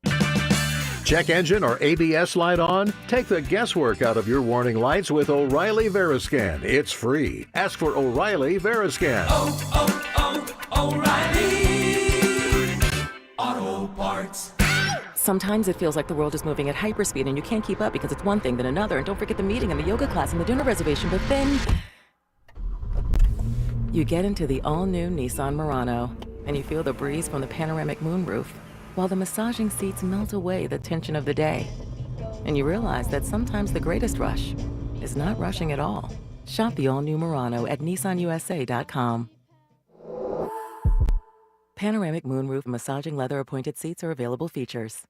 Check engine or ABS light on? Take the guesswork out of your warning lights with O'Reilly Veriscan. It's free. Ask for O'Reilly Veriscan. O'Reilly Auto Parts. Sometimes it feels like the world is moving at hyperspeed and you can't keep up because it's one thing then another. And don't forget the meeting and the yoga class and the dinner reservation. But then you get into the all-new Nissan Murano and you feel the breeze from the panoramic moonroof while the massaging seats melt away the tension of the day. And you realize that sometimes the greatest rush is not rushing at all. Shop the all-new Murano at nissanusa.com. Panoramic moonroof massaging leather appointed seats are available features.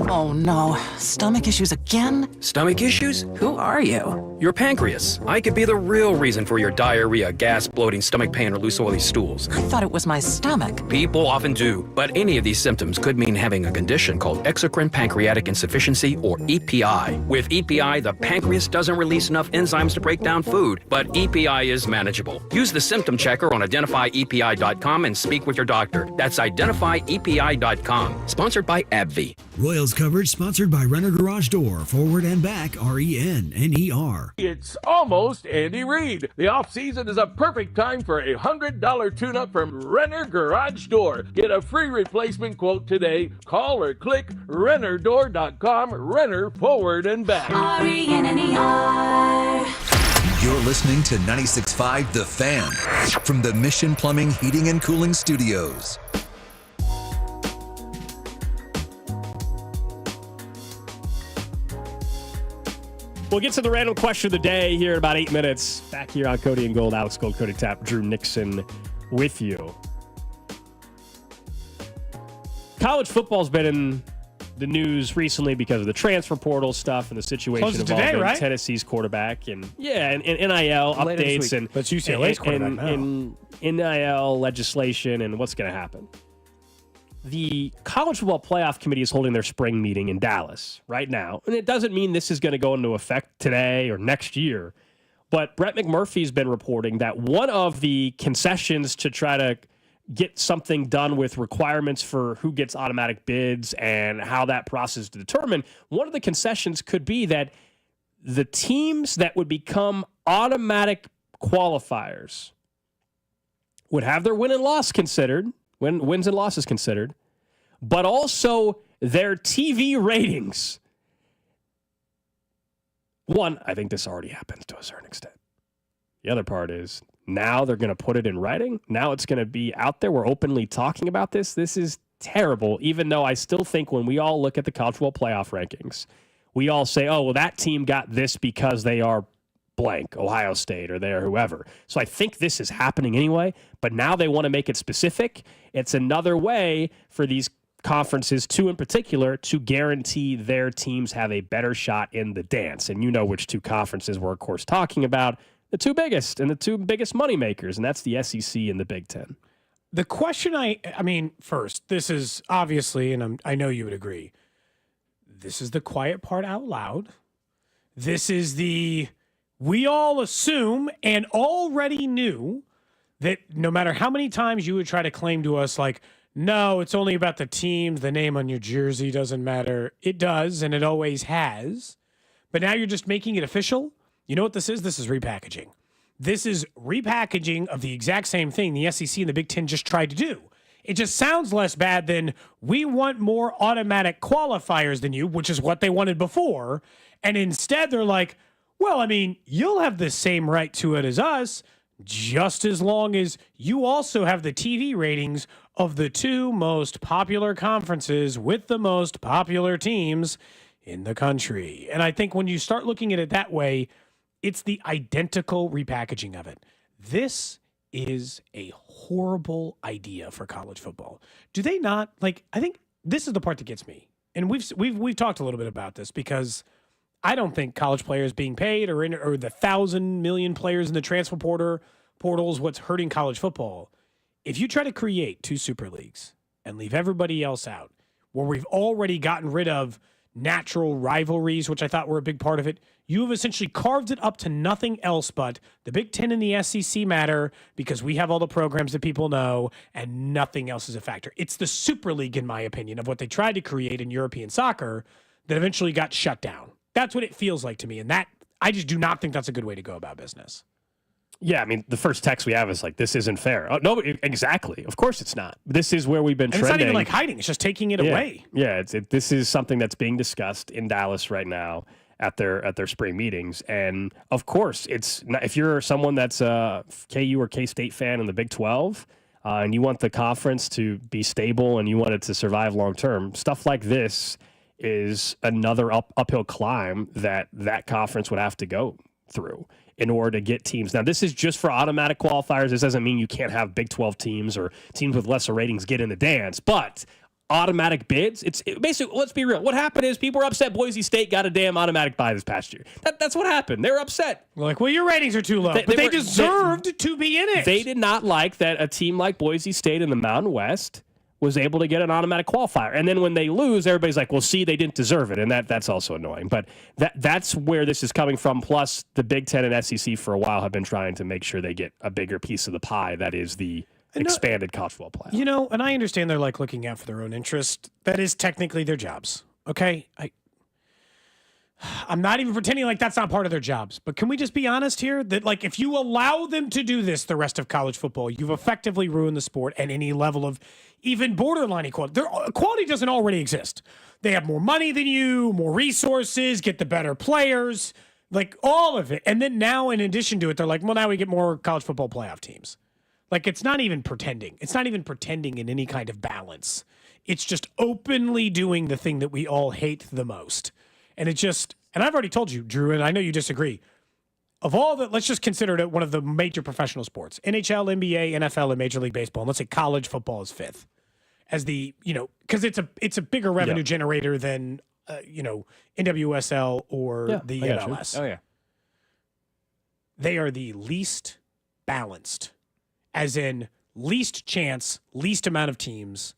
Oh no, stomach issues again? Stomach issues? Who are you? Your pancreas. I could be the real reason for your diarrhea, gas, bloating, stomach pain, or loose oily stools. I thought it was my stomach. People often do, but any of these symptoms could mean having a condition called exocrine pancreatic insufficiency, or EPI. With EPI, the pancreas doesn't release enough enzymes to break down food, but EPI is manageable. Use the symptom checker on identifyepi.com and speak with your doctor. banter. That's identifyepi.com. Sponsored by AbbVie. Royals coverage sponsored by Renner Garage Door. Forward and back, RENNER. It's almost Andy Reid. The offseason is a perfect time for a $100 tune-up from Renner Garage Door. Get a free replacement quote today. Call or click rennerdoor.com. Renner forward and back. RENNER. You're listening to 96.5 The Fan from the Mission Plumbing, Heating, and Cooling Studios. We'll get to the random question of the day here in about 8 minutes. Back here on Cody and Gold. Alex Gold, Cody Tapp, Drew Nixon with you. College football's been in the news recently because of the transfer portal stuff and the situation involving Tennessee's quarterback and NIL updates and that's UCLA's quarterback now. And NIL legislation and what's going to happen. The College Football Playoff Committee is holding their spring meeting in Dallas right now, and it doesn't mean this is going to go into effect today or next year. But Brett McMurphy's been reporting that one of the concessions to try to get something done with requirements for who gets automatic bids and how that process is determined, one of the concessions could be that the teams that would become automatic qualifiers would have their wins and losses considered, but also their TV ratings. One, I think this already happens to a certain extent. The other part is now they're going to put it in writing. Now it's going to be out there. We're openly talking about this. This is terrible, even though I still think when we all look at the college football playoff rankings, we all say, oh, well, that team got this because they are blank, Ohio State or they're whoever. So I think this is happening anyway, but now they want to make it specific. It's another way for these conferences, two in particular, to guarantee their teams have a better shot in the dance. And you know which two conferences we're, of course, talking about. The two biggest and the two biggest moneymakers, and that's the SEC and the Big Ten. The question I mean, first, this is obviously, and I know you would agree, this is the quiet part out loud. This is we all assume and already knew that no matter how many times you would try to claim to us, like, no, it's only about the teams, the name on your jersey doesn't matter. It does, and it always has. But now you're just making it official. You know what this is? This is repackaging. This is repackaging of the exact same thing the SEC and the Big Ten just tried to do. It just sounds less bad than we want more automatic qualifiers than you, which is what they wanted before. And instead they're like, well, I mean, you'll have the same right to it as us, just as long as you also have the TV ratings of the two most popular conferences with the most popular teams in the country. And I think when you start looking at it that way, it's the identical repackaging of it. This is a horrible idea for college football. Do they not, like, I think this is the part that gets me. And we've talked a little bit about this because I don't think college players being paid or the 1,000 million players in the transfer portal is what's hurting college football. If you try to create two super leagues and leave everybody else out, where we've already gotten rid of natural rivalries, which I thought were a big part of it, you have essentially carved it up to nothing else but the Big Ten and the SEC matter because we have all the programs that people know and nothing else is a factor. It's the Super League, in my opinion, of what they tried to create in European soccer that eventually got shut down. That's what it feels like to me, and that I just do not think that's a good way to go about business. Yeah, I mean, the first text we have is like, this isn't fair. Oh, no, exactly. Of course it's not. This is where we've been trending. It's not even like hiding. It's just taking it away. Yeah, this is something that's being discussed in Dallas right now at their spring meetings. And, of course, it's not, if you're someone that's a KU or K-State fan in the Big 12 and you want the conference to be stable and you want it to survive long-term, stuff like this is another uphill climb that conference would have to go through in order to get teams. Now, this is just for automatic qualifiers. This doesn't mean you can't have Big 12 teams or teams with lesser ratings get in the dance, but automatic bids, it's basically, let's be real. What happened is people were upset Boise State got a damn automatic bye this past year. That's what happened. They were upset. Like, well, your ratings are too low, but they deserved to be in it. They did not like that a team like Boise State in the Mountain West was able to get an automatic qualifier. And then when they lose, everybody's like, well, see, they didn't deserve it. And that's also annoying. But that's where this is coming from. Plus, the Big Ten and SEC for a while have been trying to make sure they get a bigger piece of the pie that is the expanded college football playoff. You know, and I understand they're like looking out for their own interest. That is technically their jobs. Okay? I'm not even pretending like that's not part of their jobs. But can we just be honest here? That, like, if you allow them to do this the rest of college football, you've effectively ruined the sport at any level of even borderline equality. Their equality doesn't already exist. They have more money than you, more resources, get the better players, like all of it. And then now, in addition to it, they're like, well, now we get more college football playoff teams. Like, it's not even pretending. It's not even pretending in any kind of balance. It's just openly doing the thing that we all hate the most. And it just, and I've already told you, Drew, and I know you disagree. Of all that, let's just consider it one of the major professional sports. NHL, NBA, NFL, and Major League Baseball. And let's say college football is fifth. As the, because it's a bigger revenue generator than, NWSL or the MLS. Oh, yeah. They are the least balanced, as in least chance, least amount of teams,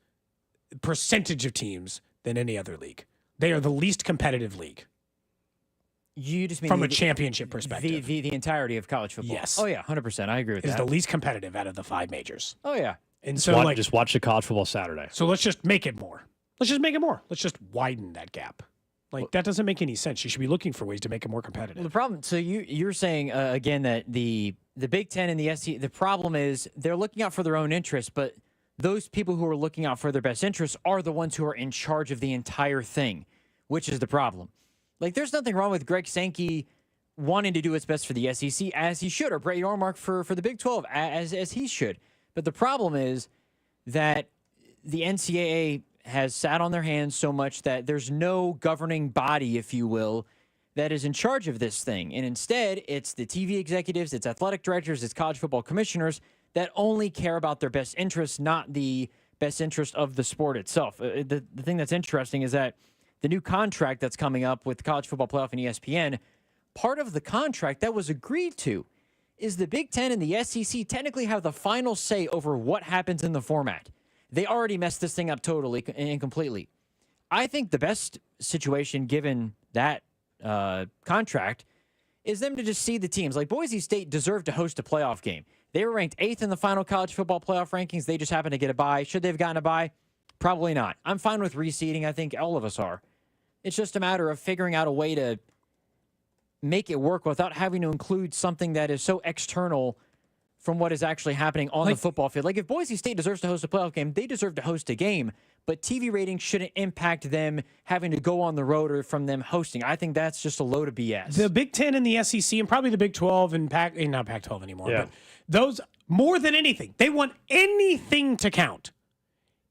percentage of teams than any other league. They are the least competitive league. You just mean from a championship perspective. The entirety of college football. Yes. Oh, yeah, 100%. I agree with that. Is the least competitive out of the 5 majors. Oh, yeah. And just watch the college football Saturday. So let's just make it more. Let's just widen that gap. Like, that doesn't make any sense. You should be looking for ways to make it more competitive. Well, the problem, so you're saying, again, that the Big Ten and the SEC, the problem is they're looking out for their own interests, but those people who are looking out for their best interests are the ones who are in charge of the entire thing, which is the problem. Like, there's nothing wrong with Greg Sankey wanting to do what's best for the SEC, as he should, or Brett Yormark for the Big 12, as he should. But the problem is that the NCAA has sat on their hands so much that there's no governing body, if you will, that is in charge of this thing. And instead, it's the TV executives, it's athletic directors, it's college football commissioners that only care about their best interests, not the best interest of the sport itself. The thing that's interesting is that the new contract that's coming up with College Football Playoff and ESPN, part of the contract that was agreed to is the Big Ten and the SEC technically have the final say over what happens in the format. They already messed this thing up totally and completely. I think the best situation, given that contract, is them to just see the teams. Like, Boise State deserved to host a playoff game. They were ranked 8th in the final college football playoff rankings. They just happened to get a bye. Should they have gotten a bye? Probably not. I'm fine with reseeding. I think all of us are. It's just a matter of figuring out a way to make it work without having to include something that is so external from what is actually happening on the football field. Like, if Boise State deserves to host a playoff game, they deserve to host a game, but TV ratings shouldn't impact them having to go on the road or from them hosting. I think that's just a load of BS. The Big Ten and the SEC and probably the Big 12 and not Pac-12 anymore, but those, more than anything, they want anything to count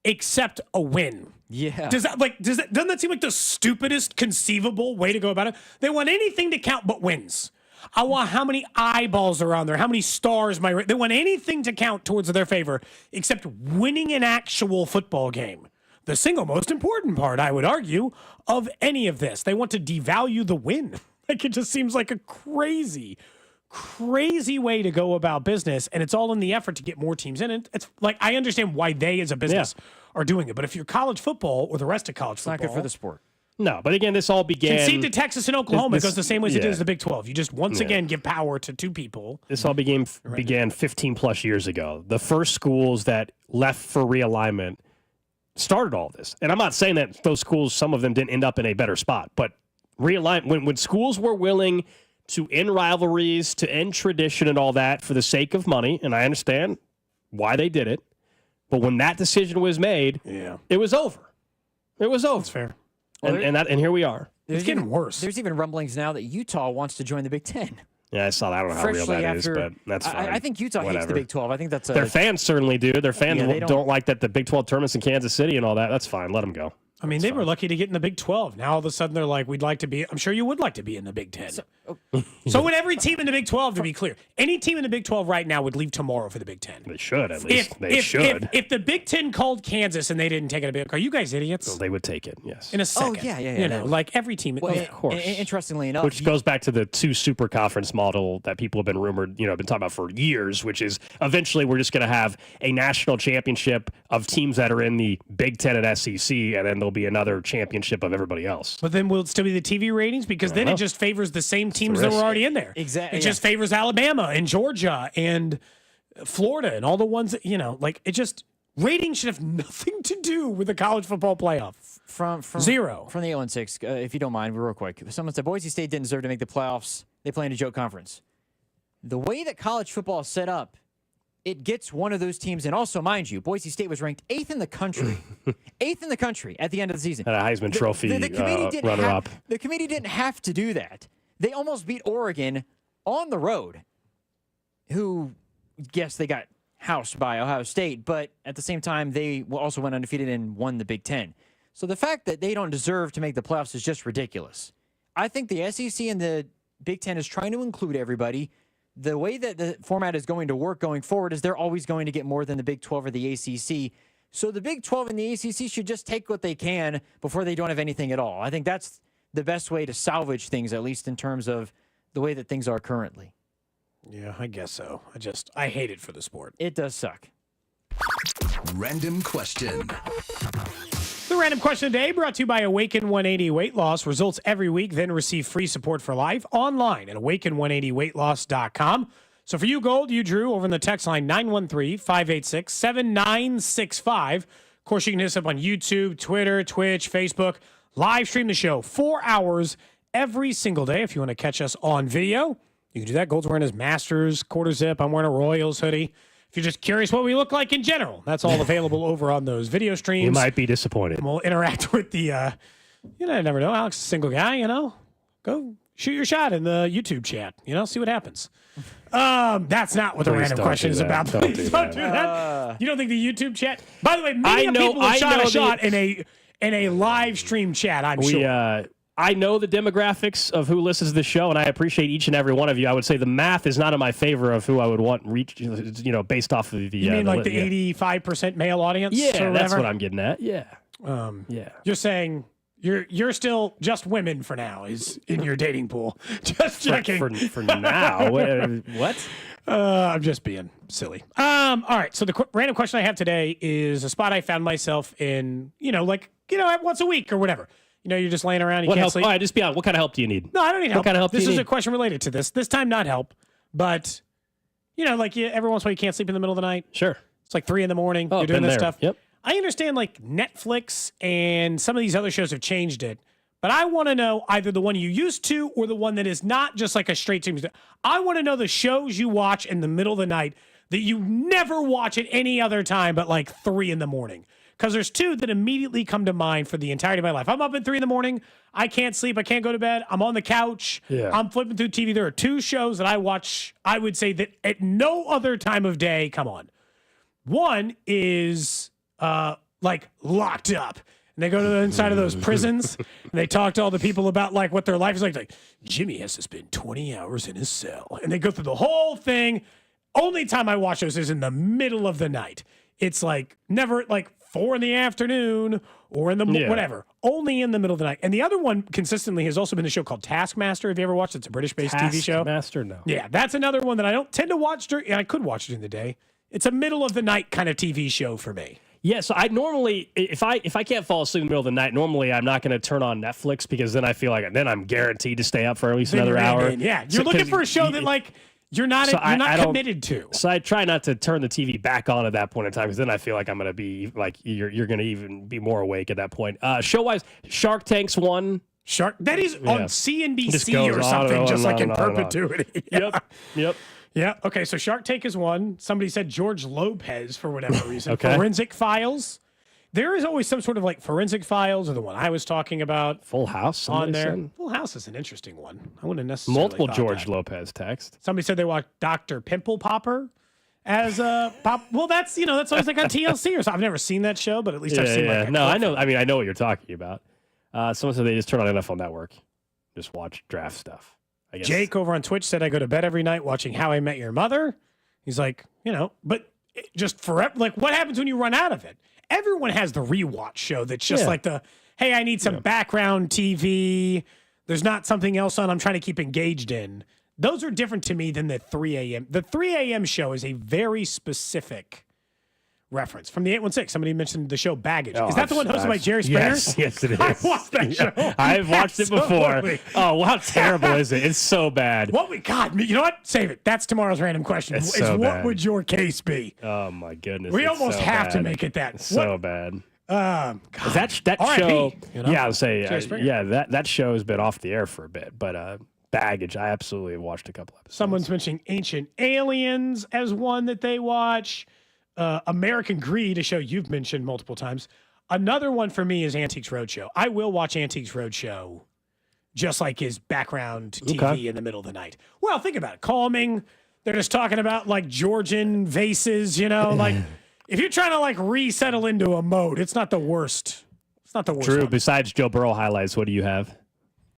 except a win. Yeah. Doesn't that seem like the stupidest conceivable way to go about it? They want anything to count but wins. I want how many eyeballs are on there, how many stars they want anything to count towards their favor except winning an actual football game. The single most important part, I would argue, of any of this. They want to devalue the win. Like, it just seems like a crazy way to go about business, and it's all in the effort to get more teams in. It's like, I understand why they as a business are doing it, but if you're college football or the rest of college football, it's not good for the sport. No, but again, this all began... Concede to Texas and Oklahoma. It goes the same way as it did as the Big 12. You just, once again, give power to 2 people. This all began 15-plus years ago. The first schools that left for realignment started all this. And I'm not saying that those schools, some of them didn't end up in a better spot, but when schools were willing to end rivalries, to end tradition and all that for the sake of money, and I understand why they did it, but when that decision was made, it was over. It was over. That's fair. And here we are. It's getting worse. There's even rumblings now that Utah wants to join the Big Ten. Yeah, I saw that. I don't know how real that is, but that's fine. I think Utah hates the Big 12. I think that's their fans certainly do. Their fans don't like that the Big 12 tournament's in Kansas City and all that. That's fine. Let them go. I mean, they were lucky to get in the Big 12. Now all of a sudden they're like, we'd like to be. I'm sure you would like to be in the Big 10. So would every team in the Big 12, to be clear. Any team in the Big 12 right now would leave tomorrow for the Big 10. They should, at least. They should. If the Big 10 called Kansas and they didn't take it, are you guys idiots? Well, they would take it, yes. In a second. Oh, yeah. You know, like every team. Well, of course. Interestingly enough. Which goes back to the 2 super conference model that people have been rumored, been talking about for years, which is eventually we're just going to have a national championship of teams that are in the Big 10 and SEC, and then there'll be another championship of everybody else. But then will it still be the TV ratings? Because then it just favors the same teams that were already in there. Exactly. It just favors Alabama and Georgia and Florida and all the ones that, like it just, ratings should have nothing to do with the college football playoff. From Zero. From the 0-6, if you don't mind, real quick. Someone said Boise State didn't deserve to make the playoffs. They play in a joke conference. The way that college football is set up, it gets one of those teams. And also, mind you, Boise State was ranked 8th in the country. 8th in the country at the end of the season. And a Heisman Trophy runner-up. The committee didn't have to do that. They almost beat Oregon on the road, who, yes, they got housed by Ohio State, but at the same time, they also went undefeated and won the Big Ten. So the fact that they don't deserve to make the playoffs is just ridiculous. I think the SEC and the Big Ten is trying to include everybody. The way that the format is going to work going forward is they're always going to get more than the Big 12 or the ACC. So the Big 12 and the ACC should just take what they can before they don't have anything at all. I think that's the best way to salvage things, at least in terms of the way that things are currently. Yeah, I guess so. I hate it for the sport. It does suck. Random question. The random question today brought to you by Awaken 180 Weight Loss. Results every week, then receive free support for life online at awaken180weightloss.com. So for you, Gold, you, Drew, over in the text line 913-586-7965. Of course, you can hit us up on YouTube, Twitter, Twitch, Facebook. Live stream the show 4 hours every single day. If you want to catch us on video, you can do that. Gold's wearing his Masters quarter zip. I'm wearing a Royals hoodie. If you're just curious what we look like in general, that's all available over on those video streams. You might be disappointed. And we'll interact with the, I never know. Alex is a single guy, Go shoot your shot in the YouTube chat, see what happens. That's not what the random question is about. Please don't do that. You don't think the YouTube chat? By the way, many people have shot a shot in a live stream chat, I'm sure. I know the demographics of who listens to the show, and I appreciate each and every one of you. I would say the math is not in my favor of who I would want reach, based off of the. You mean like the 85% male audience? Yeah, that's what I'm getting at. Yeah. You're saying you're still just women for now is in your dating pool. Just checking. For now. What? I'm just being silly. All right. So the random question I have today is a spot I found myself in, once a week or whatever. You're just laying around. You can't sleep. All right, just be honest. What kind of help do you need? No, I don't need help. What kind of help This do you is need? a question related to this. This time, not help. But, every once in a while you can't sleep in the middle of the night. Sure. It's like 3 a.m. You're doing been this there. stuff. Yep. I understand Netflix and some of these other shows have changed it. But I want to know either the one you used to or the one that is not just like a straight stream. I want to know the shows you watch in the middle of the night that you never watch at any other time but like 3 a.m. Because there's 2 that immediately come to mind for the entirety of my life. I'm up at 3 a.m. I can't sleep. I can't go to bed. I'm on the couch. Yeah. I'm flipping through TV. There are 2 shows that I watch, I would say that at no other time of day come on. One is Locked Up. And they go to the inside of those prisons and they talk to all the people about what their life is like. Like, Jimmy has to spend 20 hours in his cell. And they go through the whole thing. Only time I watch those is in the middle of the night. It's never 4 in the afternoon or in the whatever. Only in the middle of the night. And the other one consistently has also been a show called Taskmaster. Have you ever watched it? It's a British-based TV show. Taskmaster, no. Yeah, that's another one that I don't tend to watch during. I could watch during the day. It's a middle of the night kind of TV show for me. Yeah, so I normally, if I can't fall asleep in the middle of the night, normally I'm not going to turn on Netflix because then I feel like then I'm guaranteed to stay up for at least another hour. Yeah, you're looking for a show that you're not committed to. So I try not to turn the TV back on at that point in time because then I feel like I'm going to be you're going to even be more awake at that point. Show wise, Shark Tank's one. That is on CNBC or something, just in perpetuity. Yep. Yeah. Okay. So Shark Tank is one. Somebody said George Lopez for whatever reason. Okay. Forensic Files. There is always some sort of Forensic Files or the one I was talking about. Full House on there. Said. Full House is an interesting one. I wouldn't necessarily multiple George Lopez text. Somebody said they watched Dr. Pimple Popper as a pop. Well, that's always on TLC or something. I've never seen that show, but at least I've seen No, I know. I mean, I know what you're talking about. Someone said they just turn on NFL Network, just watch draft stuff. I guess. Jake over on Twitch said I go to bed every night watching How I Met Your Mother. He's like, but just forever. What happens when you run out of it? Everyone has the rewatch show that's just hey, I need some background TV. There's not something else on I'm trying to keep engaged in. Those are different to me than the 3 a.m. The 3 a.m. show is a very specific reference from the 816. Somebody mentioned the show Baggage. Is that the one hosted by Jerry Springer? Yes, it is. I watched that show. I've watched it before. Absolutely. Oh, how terrible is it? It's so bad. You know what? Save it. That's tomorrow's random question. It's so what bad. would your case be? Oh my goodness. We it's almost so have to bad. make it that. It's so bad. God. That RIP, show, you know? yeah, I would say, Jerry Springer. that show has been off the air for a bit, but Baggage, I absolutely watched a couple episodes. Someone's mentioning Ancient Aliens as one that they watch. American Greed, a show you've mentioned multiple times. Another one for me is Antiques Roadshow. I will watch Antiques Roadshow just like his background TV in the middle of the night. Well, think about it. Calming. They're just talking about like Georgian vases, like if you're trying to like resettle into a mode, it's not the worst. It's not the worst. Drew, one. besides Joe Burrow highlights, what do you have?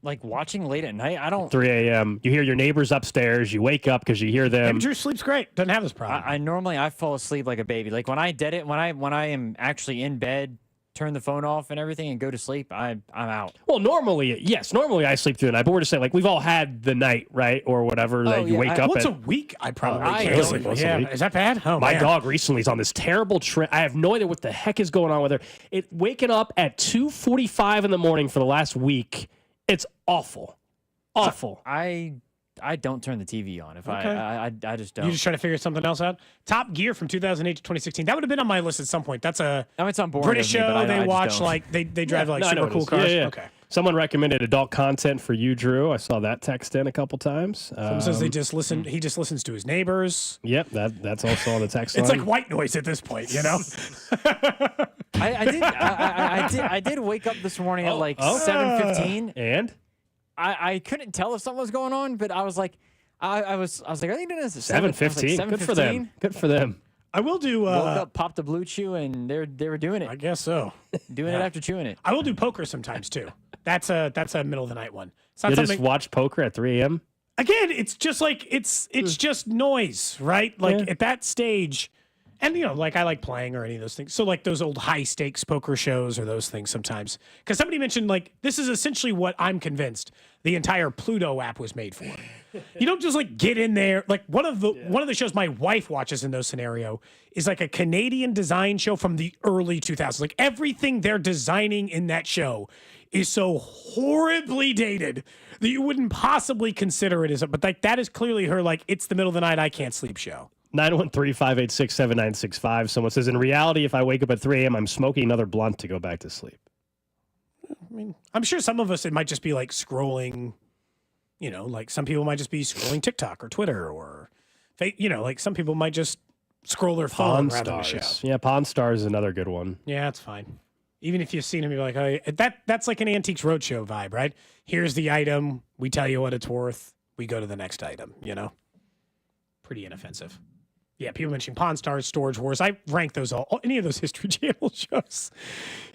Like watching late at night, I don't. 3 a.m. You hear your neighbors upstairs. You wake up because you hear them. Maybe Drew sleeps great. Doesn't have this problem. I normally fall asleep like a baby. Like when I did it, when I am actually in bed, turn the phone off and everything, and go to sleep, I'm out. Well, normally I sleep through the night, but we're just saying like we've all had the night, right, or whatever that you wake up. Once at. a week, I probably can't sleep. once a Yeah, week. is that bad? Oh, my man. dog recently is on this terrible trend. I have no idea what the heck is going on with her. Waking up at 2:45 in the morning for the last week. It's awful. Awful. I don't turn the TV on. If Okay. I just don't. You just trying to figure something else out? Top Gear from 2008 to 2016. That would have been on my list at some point. That's a it's on board British with me, show. but I They just watch don't. like they drive like No, I know super it cool is. cars. Yeah. Okay. Someone recommended adult content for you, Drew. I saw that text in a couple times. Someone says they just listen. He just listens to his neighbors. Yep, that's also on the text It's line. like white noise at this point, you know. I did wake up this morning at like 7:15, and I couldn't tell if something was going on, but I was like, I was like, are they doing this at 7:15. Good for them. Good for them. I will do. Woke up, popped a blue chew, and they were doing it. I guess so. Doing it after chewing it. I will do poker sometimes too. That's a middle of the night one. It's not You something. just watch poker at 3 a.m. Again, it's just like it's just noise, right? Like at that stage, and like I like playing or any of those things. So like those old high stakes poker shows or those things sometimes. Because somebody mentioned like this is essentially what I'm convinced the entire Pluto app was made for. You don't just like get in there. Like one of the shows my wife watches in those scenario is like a Canadian design show from the early 2000s. Like everything they're designing in that show is so horribly dated that you wouldn't possibly consider it as but like that is clearly her like it's the middle of the night, I can't sleep show. 913-586-7965. Someone says, in reality, if I wake up at 3 a.m., I'm smoking another blunt to go back to sleep. I mean, I'm sure some of us, it might just be like scrolling, like some people might just be scrolling TikTok or Twitter or, like some people might just scroll their phone Pawn rather than a show. Stars. Yeah, Pawn Stars is another good one. Yeah, that's fine. Even if you've seen them, you're like, oh, that's like an Antiques Roadshow vibe, right? Here's the item. We tell you what it's worth. We go to the next item, Pretty inoffensive. Yeah, people mentioning Pawn Stars, Storage Wars. I rank those any of those History Channel shows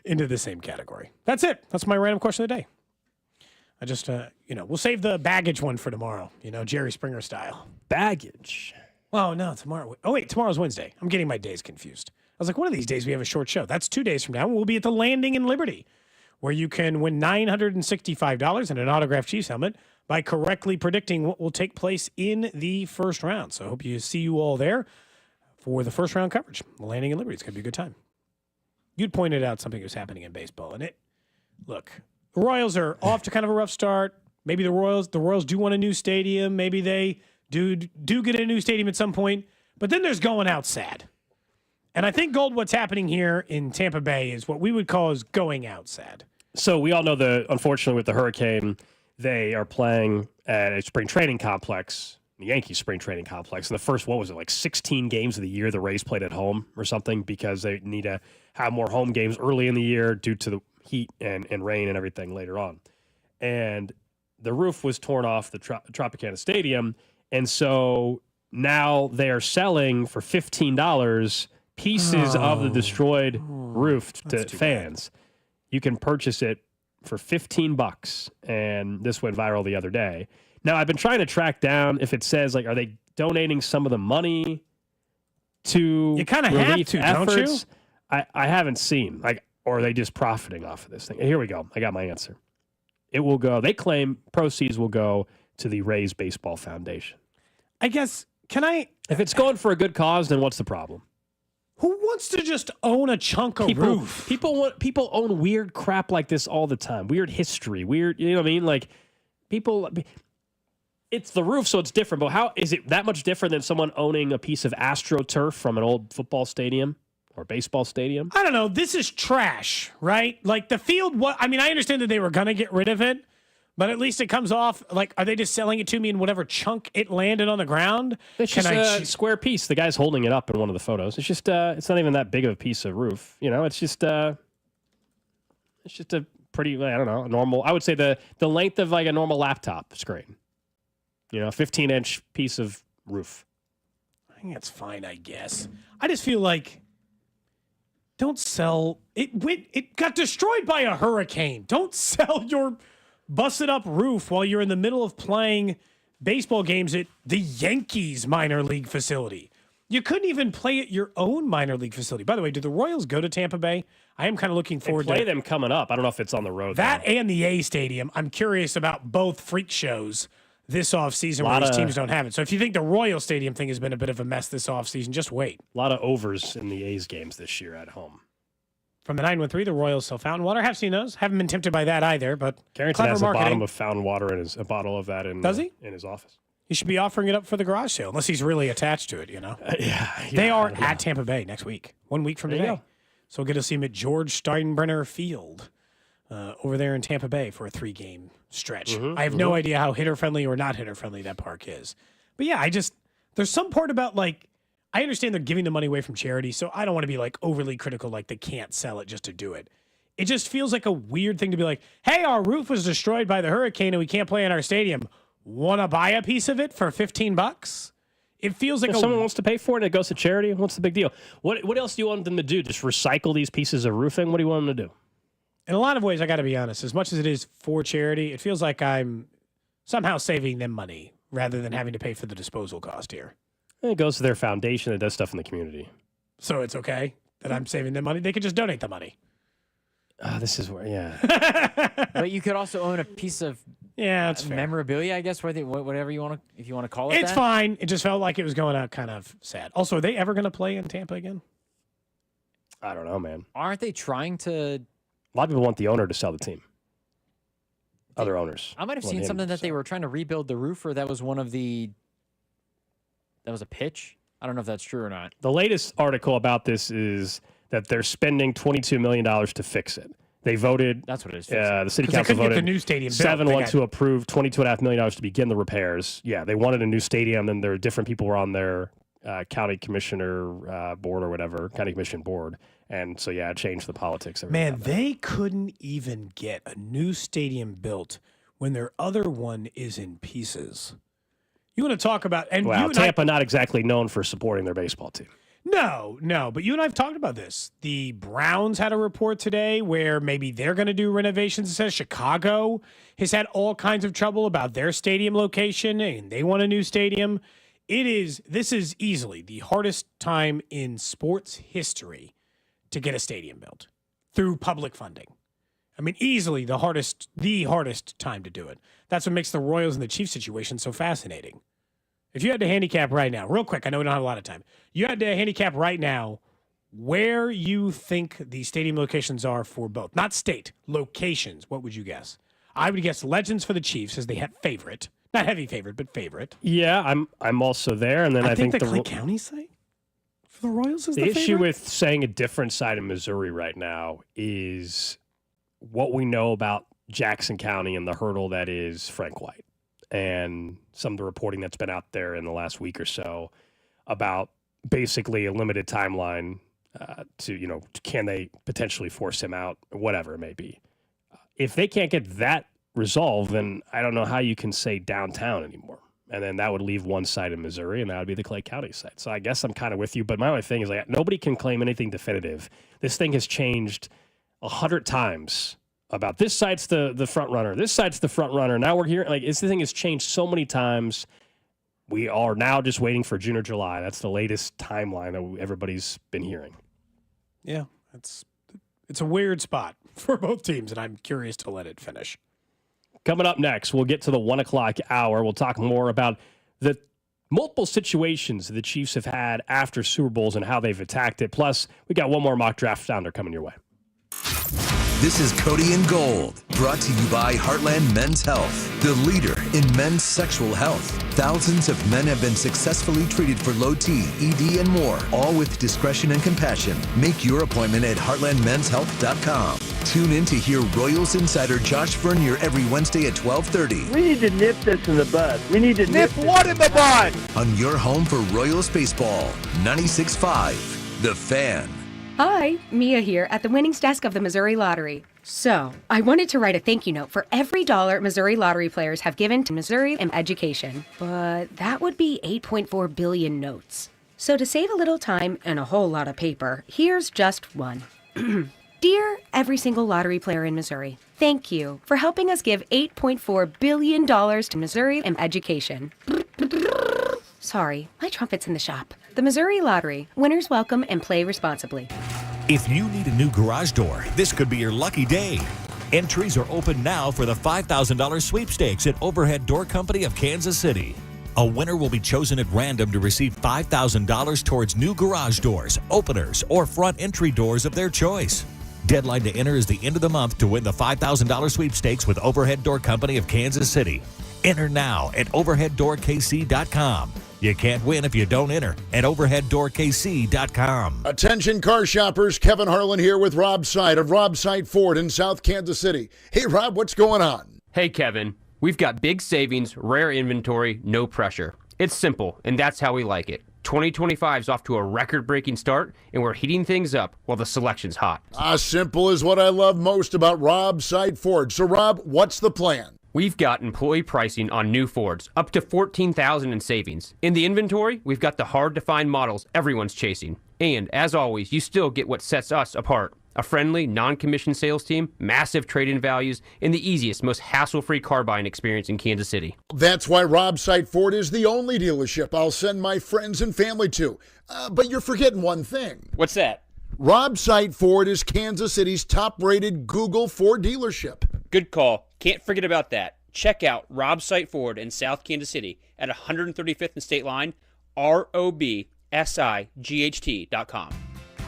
into the same category. That's it. That's my random question of the day. I just, we'll save the baggage one for tomorrow, Jerry Springer style. Baggage? Oh, no, tomorrow. Oh, wait, tomorrow's Wednesday. I'm getting my days confused. I was like, one of these days we have a short show. That's 2 days from now. We'll be at the Landing in Liberty, where you can win $965 and an autographed Chiefs helmet by correctly predicting what will take place in the first round. So I hope see you all there for the first round coverage. The Landing in Liberty. It's going to be a good time. You'd pointed out something that was happening in baseball, and look, the Royals are off to kind of a rough start. Maybe the Royals do want a new stadium. Maybe they do get a new stadium at some point. But then there's going out sad. And I think, Gold, what's happening here in Tampa Bay is what we would call is going out sad. So we all know unfortunately, with the hurricane, they are playing at a spring training complex, the Yankees spring training complex. And the first, 16 games of the year the Rays played at home or something because they need to have more home games early in the year due to the heat and rain and everything later on. And the roof was torn off the Tropicana Stadium. And so now they are selling for $15 pieces of the destroyed roof to fans. Bad. You can purchase it for $15, and this went viral the other day. Now, I've been trying to track down if it says, are they donating some of the money to you kind of have to, efforts? Don't you? I haven't seen, or are they just profiting off of this thing? Here we go. I got my answer. It will go, they claim proceeds will go to the Rays Baseball Foundation. I guess, if it's going for a good cause, then what's the problem? Who wants to just own a chunk of roof? People own weird crap like this all the time. Weird history, weird, you know what I mean? Like people, it's the roof, so it's different. But how is it that much different than someone owning a piece of AstroTurf from an old football stadium or baseball stadium? I don't know. This is trash, right? Like the field. I mean, I understand that they were gonna get rid of it, but at least it comes off. Like, are they just selling it to me in whatever chunk it landed on the ground? It's just a square piece. The guy's holding it up in one of the photos. It's just, it's not even that big of a piece of roof. You know, it's just a pretty, I don't know, a normal. I would say the length of like a normal laptop screen. You know, 15-inch piece of roof. I think that's fine, I guess. I just feel like don't sell it. It got destroyed by a hurricane. Don't sell your busted up roof while you're in the middle of playing baseball games at the Yankees minor league facility. You couldn't even play at your own minor league facility. By the way, do the Royals go to Tampa Bay? I am kind of looking forward to play them coming up. I don't know if it's on the road. That and the A Stadium. I'm curious about both freak shows this offseason where these teams don't have it. So if you think the Royal Stadium thing has been a bit of a mess this offseason, just wait. A lot of overs in the A's games this year at home. From the 913, the Royals sell fountain water. Have seen those. Haven't been tempted by that either, but Carrington has a bottle of fountain water in a bottle of that in his office. He should be offering it up for the garage sale, unless he's really attached to it, you know? Yeah. They are at Tampa Bay next week, 1 week from today. So we'll get to see him at George Steinbrenner Field over there in Tampa Bay for a 3-game stretch. I have no idea how hitter-friendly or not hitter-friendly that park is. But yeah, there's some part about like, I understand they're giving the money away from charity, so I don't want to be like overly critical, like they can't sell it just to do it. It just feels like a weird thing to be like, hey, our roof was destroyed by the hurricane and we can't play in our stadium. Want to buy a piece of it for $15? It feels like if someone wants to pay for it and it goes to charity, what's the big deal? What else do you want them to do? Just recycle these pieces of roofing? What do you want them to do? In a lot of ways, I got to be honest, as much as it is for charity, it feels like I'm somehow saving them money rather than having to pay for the disposal cost here. And it goes to their foundation that does stuff in the community. So it's okay that I'm saving them money? They could just donate the money. This is where, yeah. But you could also own a piece of that's fair. Memorabilia, I guess, whatever you want to, if you want to call it. It's fine. It just felt like it was going out kind of sad. Also, are they ever going to play in Tampa again? I don't know, man. Aren't they trying to? A lot of people want the owner to sell the team. Other owners. I might have seen something that they were trying to rebuild the roof, or that was one of the. That was a pitch. I don't know if that's true or not. The latest article about this is that they're spending $22 million to fix it. They voted. That's what it is. The city council voted the new stadium 7-1 to approve $22.5 million to begin the repairs. Yeah, they wanted a new stadium. Then there were different people were on their county commissioner board or whatever, county commission board. And so, yeah, it changed the politics. Man, they couldn't even get a new stadium built when their other one is in pieces. You want to talk about... Tampa not exactly known for supporting their baseball team. No, but you and I have talked about this. The Browns had a report today where maybe they're going to do renovations. It says Chicago has had all kinds of trouble about their stadium location, and they want a new stadium. This is easily the hardest time in sports history to get a stadium built through public funding. I mean, easily the hardest time to do it. That's what makes the Royals and the Chiefs situation so fascinating. If you had to handicap right now, real quick, I know we don't have a lot of time. You had to handicap right now where you think the stadium locations are for both. Not state, locations. What would you guess? I would guess Legends for the Chiefs as they have favorite. Not heavy favorite, but favorite. Yeah, I'm also there. And then I think the Clay County site for the Royals is the favorite? issue with saying a different side in Missouri right now is what we know about Jackson County and the hurdle that is Frank White. And some of the reporting that's been out there in the last week or so about basically a limited timeline to, can they potentially force him out, whatever it may be. If they can't get that resolved, then I don't know how you can say downtown anymore. And then that would leave one side in Missouri, and that would be the Clay County side. So I guess I'm kind of with you. But my only thing is, like, nobody can claim anything definitive. This thing has changed 100 times. About this side's the front runner. This side's the front runner. Now we're here. Like, this thing has changed so many times. We are now just waiting for June or July. That's the latest timeline that everybody's been hearing. Yeah, it's a weird spot for both teams, and I'm curious to let it finish. Coming up next, we'll get to the 1 o'clock hour. We'll talk more about the multiple situations the Chiefs have had after Super Bowls and how they've attacked it. Plus, we got one more mock draft founder coming your way. This is Cody and Gold, brought to you by Heartland Men's Health, the leader in men's sexual health. Thousands of men have been successfully treated for low T, ED, and more, all with discretion and compassion. Make your appointment at heartlandmenshealth.com. Tune in to hear Royals insider Josh Vernier every Wednesday at 12:30. We need to nip this in the bud. We need to nip what in the bud? On your home for Royals baseball, 96.5, The Fan. Hi, Mia here at the winnings desk of the Missouri Lottery. So, I wanted to write a thank you note for every dollar Missouri Lottery players have given to Missouri and education, but that would be 8.4 billion notes. So to save a little time and a whole lot of paper, here's just one. Dear every single lottery player in Missouri, thank you for helping us give $8.4 billion to Missouri and education. Sorry, my trumpet's in the shop. The Missouri Lottery. Winners welcome and play responsibly. If you need a new garage door, this could be your lucky day. Entries are open now for the $5,000 sweepstakes at Overhead Door Company of Kansas City. A winner will be chosen at random to receive $5,000 towards new garage doors, openers, or front entry doors of their choice. Deadline to enter is the end of the month to win the $5,000 sweepstakes with Overhead Door Company of Kansas City. Enter now at overheaddoorkc.com. You can't win if you don't enter at overheaddoorkc.com. Attention car shoppers, Kevin Harlan here with Rob Seid of Rob Seid Ford in South Kansas City. Hey Rob, what's going on? Hey Kevin, we've got big savings, rare inventory, no pressure. It's simple, and that's how we like it. 2025 is off to a record-breaking start, and we're heating things up while the selection's hot. Simple is what I love most about Rob Seid Ford. So Rob, what's the plan? We've got employee pricing on new Fords, up to $14,000 in savings. In the inventory, we've got the hard-to-find models everyone's chasing. And, as always, you still get what sets us apart. A friendly, non-commissioned sales team, massive trade-in values, and the easiest, most hassle-free car buying experience in Kansas City. That's why Rob Seid Ford is the only dealership I'll send my friends and family to. But you're forgetting one thing. What's that? Rob Seid Ford is Kansas City's top-rated Google Ford dealership. Good call. Can't forget about that. Check out Rob Seid Ford in South Kansas City at 135th and State Line, ROBSIGHT.com.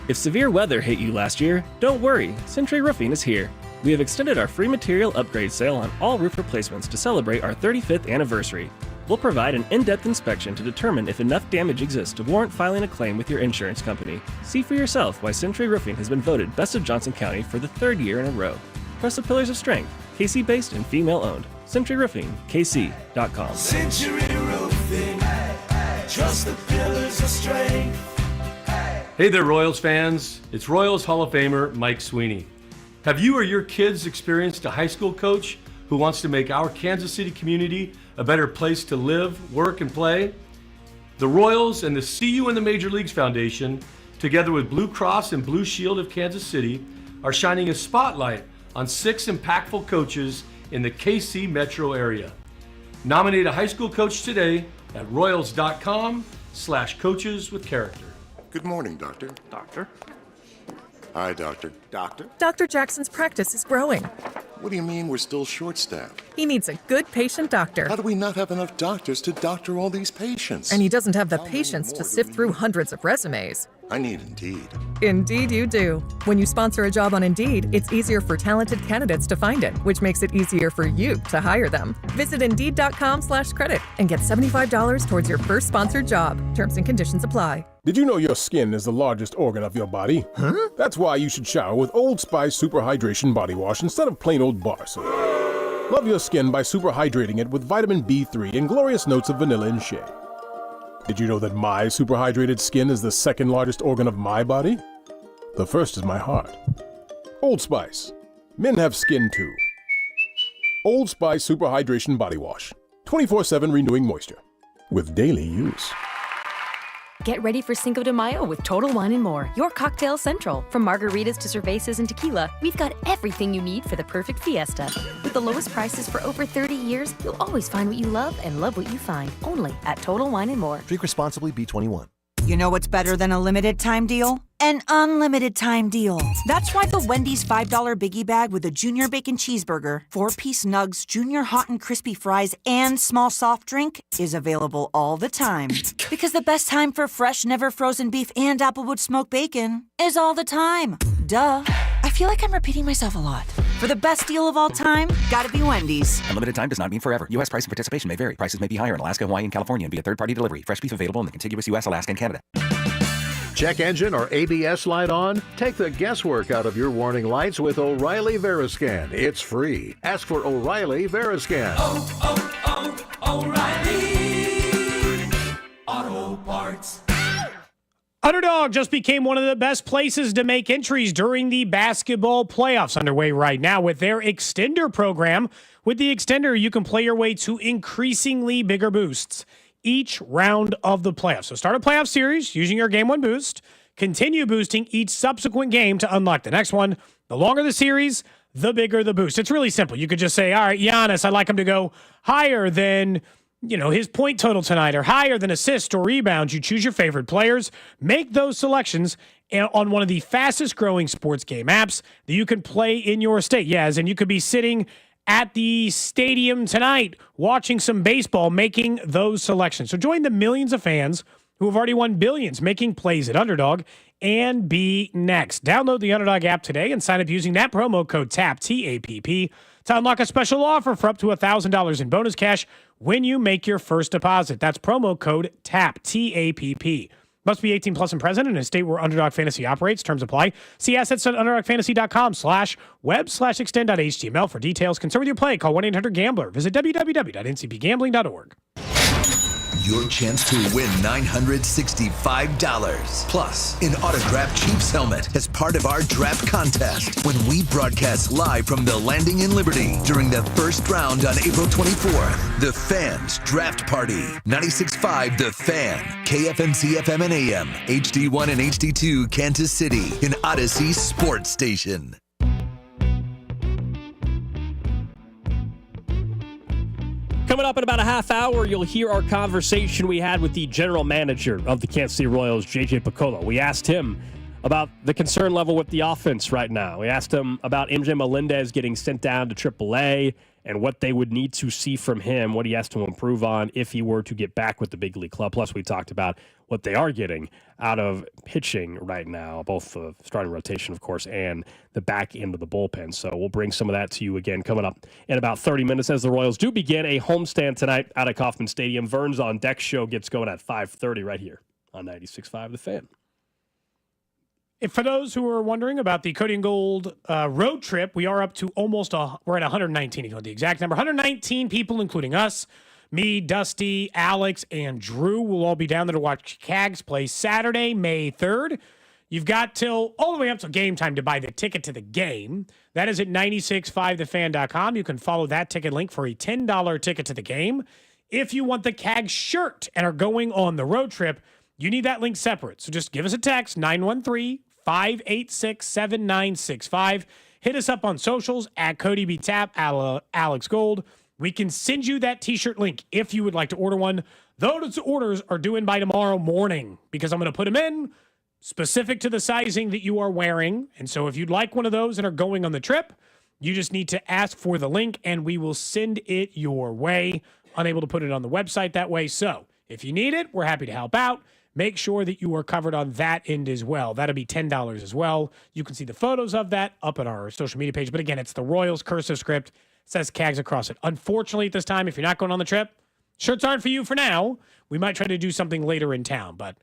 If severe weather hit you last year, don't worry, Century Roofing is here. We have extended our free material upgrade sale on all roof replacements to celebrate our 35th anniversary. We'll provide an in-depth inspection to determine if enough damage exists to warrant filing a claim with your insurance company. See for yourself why Century Roofing has been voted Best of Johnson County for the third year in a row. Press the Pillars of Strength, KC-based and female-owned. Century Roofing, KC.com. Century Roofing, trust the Pillars of Strength. Hey there, Royals fans. It's Royals Hall of Famer Mike Sweeney. Have you or your kids experienced a high school coach who wants to make our Kansas City community a better place to live, work, and play? The Royals and the See You in the Major Leagues Foundation, together with Blue Cross and Blue Shield of Kansas City, are shining a spotlight on 6 impactful coaches in the KC metro area. Nominate a high school coach today at royals.com/coaches with character. Good morning, Doctor. Doctor? Hi, Doctor. Doctor? Dr. Jackson's practice is growing. What do you mean we're still short-staffed? He needs a good patient doctor. How do we not have enough doctors to doctor all these patients? And he doesn't have the patience to sift through hundreds of resumes. I need Indeed. Indeed you do. When you sponsor a job on Indeed, it's easier for talented candidates to find it, which makes it easier for you to hire them. Visit Indeed.com/credit and get $75 towards your first sponsored job. Terms and conditions apply. Did you know your skin is the largest organ of your body? Huh? That's why you should shower with Old Spice Super Hydration Body Wash instead of plain old bar soap. Love your skin by super hydrating it with vitamin B3 and glorious notes of vanilla and shea. Did you know that my super hydrated skin is the second largest organ of my body? The first is my heart. Old Spice. Men have skin too. Old Spice Super Hydration Body Wash. 24/7 renewing moisture. With daily use. Get ready for Cinco de Mayo with Total Wine & More, your cocktail central. From margaritas to cervezas and tequila, we've got everything you need for the perfect fiesta. With the lowest prices for over 30 years, you'll always find what you love and love what you find. Only at Total Wine & More. Drink responsibly, B21. You know what's better than a limited time deal? An unlimited time deal. That's why the Wendy's $5 Biggie Bag with a Junior Bacon Cheeseburger, 4-piece nugs, Junior Hot and Crispy Fries, and small soft drink is available all the time. Because the best time for fresh, never frozen beef and Applewood smoked bacon is all the time. Duh. I feel like I'm repeating myself a lot. For the best deal of all time, gotta be Wendy's. Unlimited time does not mean forever. U.S. price and participation may vary. Prices may be higher in Alaska, Hawaii, and California and via third-party delivery. Fresh beef available in the contiguous U.S., Alaska, and Canada. Check engine or ABS light on? Take the guesswork out of your warning lights with O'Reilly Veriscan. It's free. Ask for O'Reilly Veriscan. O'Reilly Auto Parts. Underdog just became one of the best places to make entries during the basketball playoffs underway right now with their extender program. With the extender, you can play your way to increasingly bigger boosts each round of the playoffs. So start a playoff series using your Game 1 boost. Continue boosting each subsequent game to unlock the next one. The longer the series, the bigger the boost. It's really simple. You could just say, all right, Giannis, I'd like him to go higher than his point total tonight or higher than assists or rebounds. You choose your favorite players, make those selections on one of the fastest growing sports game apps that you can play in your state. Yeah, as in you could be sitting at the stadium tonight watching some baseball, making those selections. So join the millions of fans who have already won billions making plays at Underdog and be next. Download the Underdog app today and sign up using that promo code TAPP, T-A-P-P, to unlock a special offer for up to $1,000 in bonus cash when you make your first deposit. That's promo code TAPP, T-A-P-P. Must be 18 plus and present in a state where Underdog Fantasy operates. Terms apply. See assets at underdogfantasy.com/web/extend.html for details. Concerned with your play, call 1-800-GAMBLER. Visit www.ncpgambling.org. Your chance to win $965 plus an autographed Chiefs helmet as part of our draft contest when we broadcast live from the Landing in Liberty during the first round on April 24th. The Fans Draft Party. 96.5 The Fan. KFMC FM and AM. HD1 and HD2 Kansas City. An Odyssey Sports Station. Coming up in about a half hour, you'll hear our conversation we had with the general manager of the Kansas City Royals, JJ Picollo. We asked him about the concern level with the offense right now. We asked him about MJ Melendez getting sent down to AAA and what they would need to see from him, what he has to improve on if he were to get back with the big league club. Plus, we talked about what they are getting out of pitching right now, both the starting rotation, of course, and the back end of the bullpen. So we'll bring some of that to you again coming up in about 30 minutes as the Royals do begin a homestand tonight out at Kauffman Stadium. Vern's on Deck show gets going at 5:30 right here on 96.5 The Fan. If for those who are wondering about the Cody Gold road trip, we are up to we're at 119, if you want the exact number. 119 people, including us, me, Dusty, Alex, and Drew will all be down there to watch Cags play Saturday, May 3rd. You've got till all the way up to game time to buy the ticket to the game. That is at 965thefan.com. You can follow that ticket link for a $10 ticket to the game. If you want the Cags shirt and are going on the road trip, you need that link separate. So just give us a text, 913-586-7965. Hit us up on socials at Cody B. Tap, Alex Gold. We can send you that T-shirt link if you would like to order one. Those orders are due in by tomorrow morning because I'm going to put them in specific to the sizing that you are wearing. And so if you'd like one of those and are going on the trip, you just need to ask for the link and we will send it your way. Unable to put it on the website that way. So if you need it, we're happy to help out. Make sure that you are covered on that end as well. That'll be $10 as well. You can see the photos of that up on our social media page. But again, it's the Royals cursive script. It says Cags across it. Unfortunately, at this time, if you're not going on the trip, shirts aren't for you for now. We might try to do something later in town. But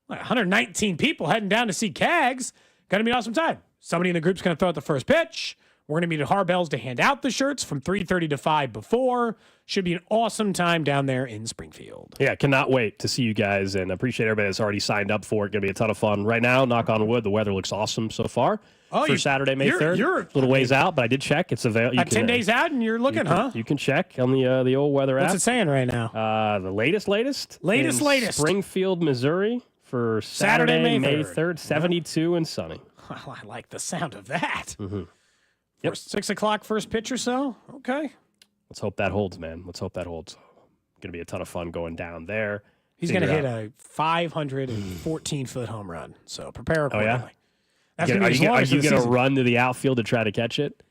119 people heading down to see Cags. Going to be an awesome time. Somebody in the group's going to throw out the first pitch. We're going to meet at Harbell's to hand out the shirts from 3:30 to 5 before. Should be an awesome time down there in Springfield. Yeah, cannot wait to see you guys and appreciate everybody that's already signed up for it. Going to be a ton of fun. Right now, knock on wood, the weather looks awesome so far. For Saturday, May 3rd. You're a little ways out, but I did check. It's available. 10 days out and you're looking, huh? You can check on the old weather app. What's it saying right now? The latest. Latest. Springfield, Missouri for Saturday, May 3rd, 72 and sunny. Well, I like the sound of that. Mm-hmm. Yep. 6 o'clock first pitch or so? Okay. Let's hope that holds, man. Let's hope that holds. Going to be a ton of fun going down there. He's going to hit a 514-foot home run. So prepare accordingly. Oh, yeah? That's Are you going to run to the outfield to try to catch it?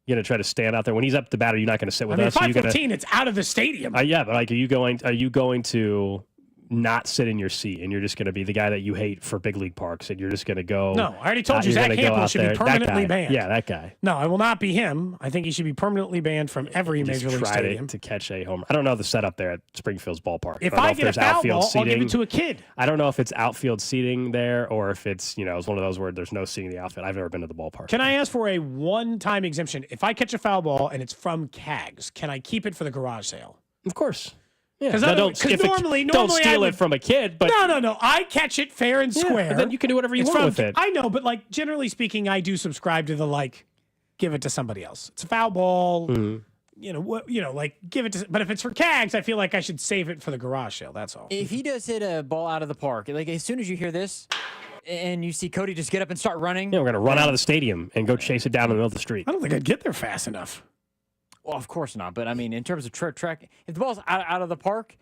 You're going to try to stand out there when he's up the batter. You're not going to sit with us. 5:15. It's out of the stadium. Yeah, but like, are you going to not sit in your seat and you're just going to be the guy that you hate for big league parks and you're just going to go? No, I already told you Zach Campbell should be permanently banned. Yeah, that guy. No, I will not be him. I think he should be permanently banned from every major league stadium. To catch a home. I don't know the setup there at Springfield's ballpark. If I get a foul ball, I'll give it to a kid. I don't know if it's outfield seating there or if it's it's one of those where there's no seating in the outfield. I've never been to the ballpark. Can I ask for a one-time exemption? If I catch a foul ball and it's from Cags, can I keep it for the garage sale? Of course. Yeah, Because normally don't steal it from a kid. But no, I catch it fair and square. But then you can do whatever you want with it. I know, but like generally speaking, I do subscribe to the give it to somebody else. It's a foul ball. Mm-hmm. Give it to. But if it's for Cags, I feel like I should save it for the garage sale. That's all. If he does hit a ball out of the park, like as soon as you hear this, and you see Cody just get up and start running, we're gonna run out of the stadium and go chase it down in the middle of the street. I don't think I'd get there fast enough. Well, of course not. But I mean, in terms of track, if the ball's out of the park,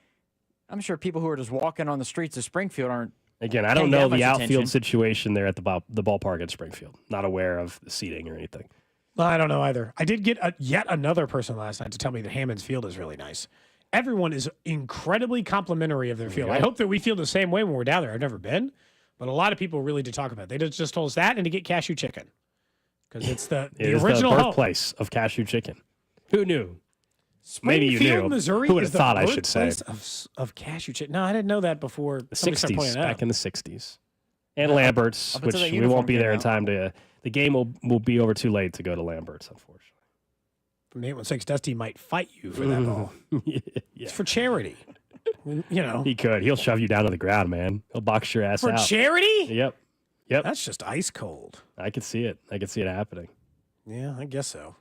I'm sure people who are just walking on the streets of Springfield aren't. Again, I don't know the outfield situation there at the ballpark at Springfield. Not aware of the seating or anything. Well, I don't know either. I did get yet another person last night to tell me that Hammond's Field is really nice. Everyone is incredibly complimentary of their field. I hope that we feel the same way when we're down there. I've never been, but a lot of people really did talk about it. They just told us that and to get cashew chicken because it's the original the birthplace of cashew chicken. Who knew? Maybe you knew. Missouri Who would have thought I should say? Of cashew chicken. No, I didn't know that before. The 60s, back in the 60s. And Lambert's, which we won't be there in time to. The game will be over too late to go to Lambert's, unfortunately. From 816, Dusty might fight you for that ball. Yeah. It's for charity. He could. He'll shove you down to the ground, man. He'll box your ass out. For charity? Yep. That's just ice cold. I could see it. I could see it happening. Yeah, I guess so.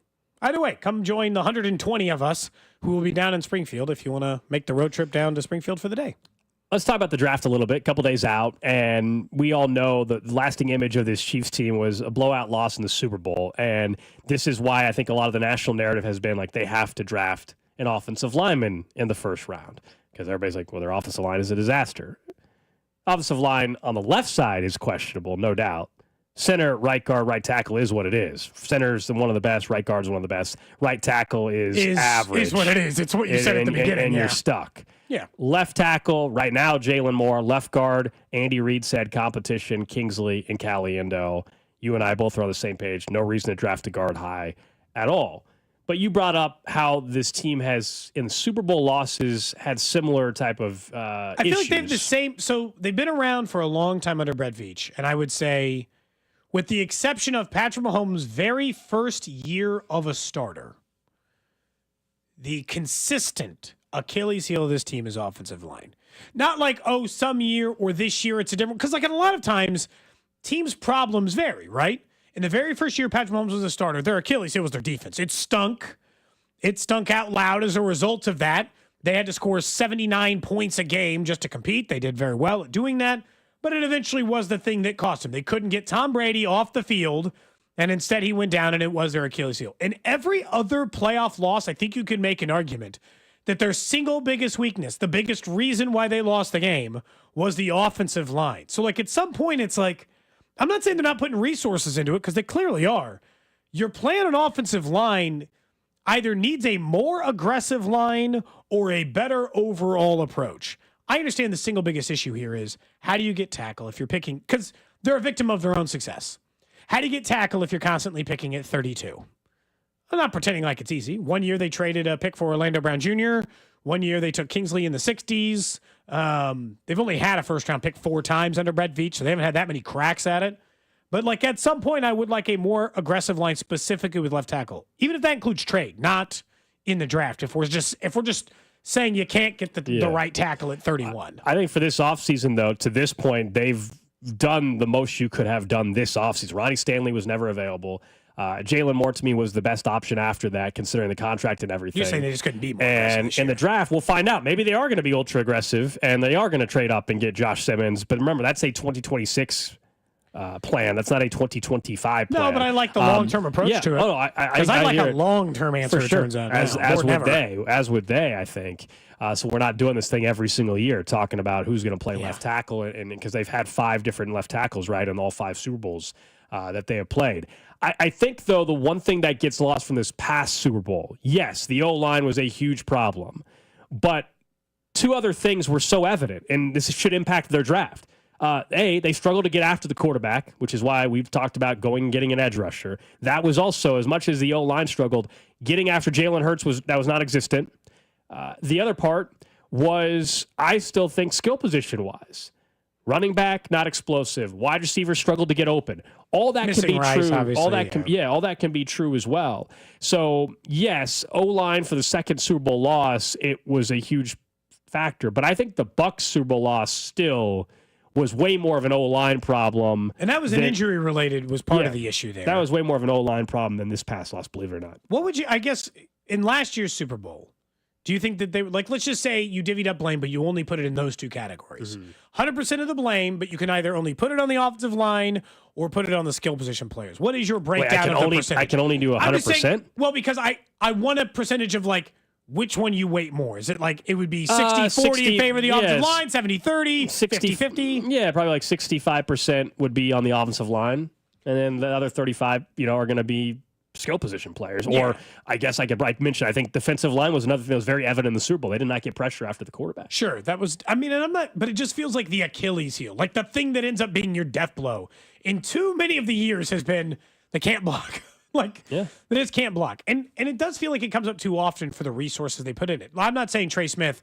Either way, come join the 120 of us who will be down in Springfield if you want to make the road trip down to Springfield for the day. Let's talk about the draft a little bit. A couple days out, and we all know the lasting image of this Chiefs team was a blowout loss in the Super Bowl. And this is why I think a lot of the national narrative has been like they have to draft an offensive lineman in the first round because everybody's like, well, their offensive line is a disaster. Offensive line on the left side is questionable, no doubt. Center, right guard, right tackle is what it is. Center's one of the best. Right guard's one of the best. Right tackle is average. Is what it is. It's what you said at the beginning. And you're stuck. Yeah. Left tackle, right now, Jalen Moore. Left guard, Andy Reid said competition, Kingsley and Caliendo. You and I both are on the same page. No reason to draft a guard high at all. But you brought up how this team has, in Super Bowl losses, had similar type of I feel like they have the same. So they've been around for a long time under Brett Veach. And I would say, with the exception of Patrick Mahomes' very first year of a starter, the consistent Achilles heel of this team is offensive line. Not like, some year or this year it's a different, because like a lot of times, teams' problems vary, right? In the very first year Patrick Mahomes was a starter, their Achilles heel was their defense. It stunk. It stunk out loud as a result of that. They had to score 79 points a game just to compete. They did very well at doing that. But it eventually was the thing that cost them. They couldn't get Tom Brady off the field, and instead he went down, and it was their Achilles heel. In every other playoff loss, I think you could make an argument that their single biggest weakness, the biggest reason why they lost the game, was the offensive line. So, like, at some point, it's like, I'm not saying they're not putting resources into it, because they clearly are. Your plan on offensive line either needs a more aggressive line or a better overall approach. I understand the single biggest issue here is how do you get tackle if you're picking, because they're a victim of their own success. How do you get tackle if you're constantly picking at 32? I'm not pretending like it's easy. One year they traded a pick for Orlando Brown Jr. One year they took Kingsley in the 60s. They've only had a first-round pick 4 times under Brett Veach, so they haven't had that many cracks at it. But like at some point, I would like a more aggressive line specifically with left tackle, even if that includes trade, not in the draft. If we're just saying you can't get the right tackle at 31. I think for this offseason, though, to this point, they've done the most you could have done this offseason. Ronnie Stanley was never available. Jalen Moore, to me, was the best option after that, considering the contract and everything. You're saying they just couldn't be more And in the draft, we'll find out. Maybe they are going to be ultra-aggressive, and they are going to trade up and get Josh Simmons. But remember, that's a 2026 plan. That's not a 2025 plan. No, but I like the long-term approach to it. Oh, no, I like a long-term answer, for sure. it turns out. As would they, I think. So we're not doing this thing every single year, talking about who's going to play left tackle, and because they've had 5 different left tackles, right, in all 5 Super Bowls that they have played. I think, though, the one thing that gets lost from this past Super Bowl, yes, the O-line was a huge problem, but 2 other things were so evident, and this should impact their draft. They struggled to get after the quarterback, which is why we've talked about going and getting an edge rusher. That was also, as much as the O-line struggled, getting after Jalen Hurts was non-existent. The other part was, I still think, skill position-wise. Running back, not explosive. Wide receiver struggled to get open. All that can be true. All that can be true as well. So, yes, O-line for the second Super Bowl loss, it was a huge factor. But I think the Bucs Super Bowl loss still was way more of an O-line problem. And that was an injury-related, was part of the issue there. That was way more of an O-line problem than this past loss, believe it or not. What would you, I guess, in last year's Super Bowl, do you think that they, like, let's just say you divvied up blame, but you only put it in those 2 categories. 100% of the blame, but you can either only put it on the offensive line or put it on the skill position players. What is your breakdown of the percentage? I can only do 100%? Well, because I want a percentage of, like, which one you weight more. Is it like it would be 60-40 in favor of the offensive line, 70-30, 50-50? Yeah, probably like 65% would be on the offensive line, and then the other 35, are going to be skill position players. Or I guess I could mention, I think defensive line was another thing that was very evident in the Super Bowl. They did not get pressure after the quarterback. Sure, that was, and I'm not, but it just feels like the Achilles heel, like the thing that ends up being your death blow in too many of the years has been the can't block. They just can't block. And it does feel like it comes up too often for the resources they put in it. I'm not saying Trey Smith,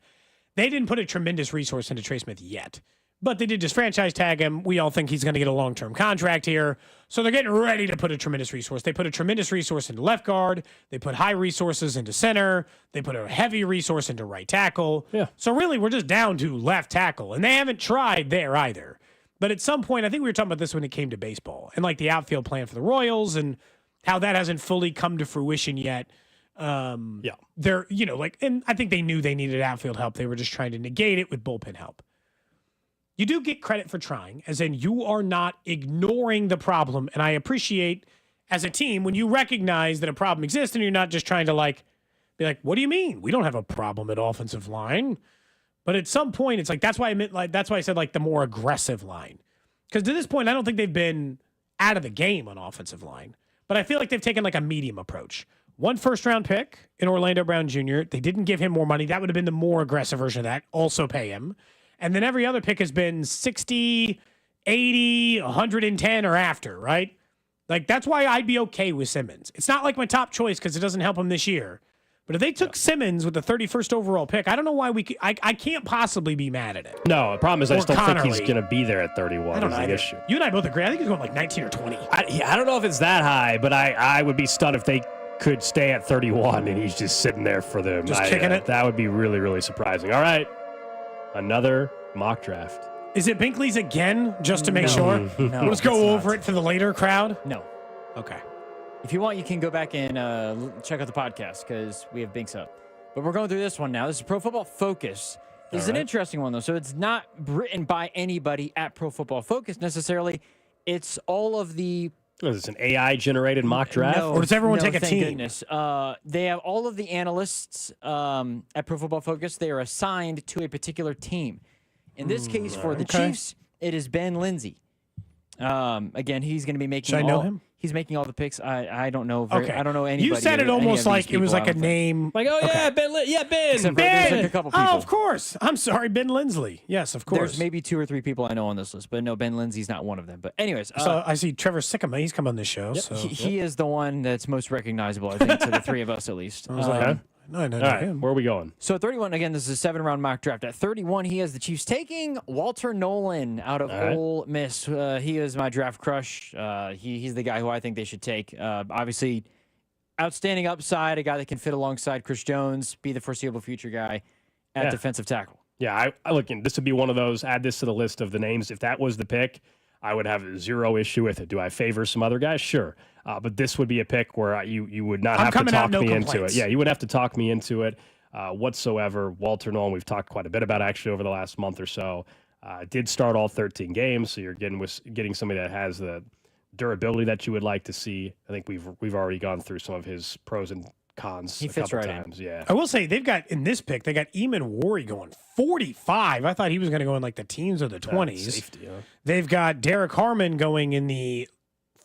they didn't put a tremendous resource into Trey Smith yet. But they did just franchise tag him. We all think he's going to get a long-term contract here. So they're getting ready to put a tremendous resource. They put a tremendous resource into left guard. They put high resources into center. They put a heavy resource into right tackle. Yeah. So really, we're just down to left tackle. And they haven't tried there either. But at some point, I think we were talking about this when it came to baseball and like the outfield plan for the Royals and how that hasn't fully come to fruition yet. They're, and I think they knew they needed outfield help. They were just trying to negate it with bullpen help. You do get credit for trying, as in you are not ignoring the problem. And I appreciate, as a team, when you recognize that a problem exists and you're not just trying to be like, what do you mean? We don't have a problem at offensive line. But at some point, it's like, that's why I said the more aggressive line. Because to this point, I don't think they've been out of the game on offensive line. But I feel like they've taken a medium approach. 1 first-round pick in Orlando Brown Jr. They didn't give him more money. That would have been the more aggressive version of that. Also pay him. And then every other pick has been 60, 80, 110 or after, right? That's why I'd be okay with Simmons. It's not my top choice because it doesn't help him this year. But if they took Simmons with the 31st overall pick, I don't know why I can't possibly be mad at it. No, the problem is I just don't think he's going to be there at 31. I don't know. The issue. You and I both agree. I think he's going 19 or 20. I don't know if it's that high, but I would be stunned if they could stay at 31 and he's just sitting there for them. Just kicking it? That would be really, really surprising. All right. Another mock draft. Is it Binkley's again, just to make sure? No, let's go over it for the later crowd. No. Okay. If you want, you can go back and check out the podcast because we have Binks up. But we're going through this one now. This is Pro Football Focus. This is an interesting one, though. So it's not written by anybody at Pro Football Focus necessarily. It's all of the... Is this an AI-generated mock draft? No, or does everyone take a thank team? Goodness. They have all of the analysts at Pro Football Focus. They are assigned to a particular team. In this case, for the Chiefs, it is Ben Lindsay. Again, he's going to be making. Should I know him? He's making all the picks. I don't know. I don't know anybody. You said it almost like it was like a name. Ben. Ben. Ben. A couple people. Oh, of course. I'm sorry, Ben Lindsley. Yes, of course. There's maybe 2 or 3 people I know on this list, but no, Ben Lindsay's not one of them. But anyways, so I see Trevor Sycamore. He's come on this show. Yep, so he is the one that's most recognizable, I think, to the 3 of us at least. I was like, no, all right, where are we going? So at 31, again, this is a 7-round mock draft. At 31, he has the Chiefs taking Walter Nolan out of Ole Miss. He is my draft crush. He's the guy who I think they should take. Obviously, outstanding upside, a guy that can fit alongside Chris Jones, be the foreseeable future guy at defensive tackle. Yeah, I look, this would be one of those, add this to the list of the names. If that was the pick, I would have 0 issue with it. Do I favor some other guys? Sure. But this would be a pick where you would not have to talk me into it. Yeah, you would have to talk me into it whatsoever. Walter Nolan, we've talked quite a bit about actually over the last month or so. Did start all 13 games, so you're getting somebody that has the durability that you would like to see. I think we've already gone through some of his pros and cons. He fits right in. Yeah. I will say they've got in this pick they got Eamon Wari going 45. I thought he was going to go in like the teens or the 20s. Safety, huh? They've got Derek Harmon going in the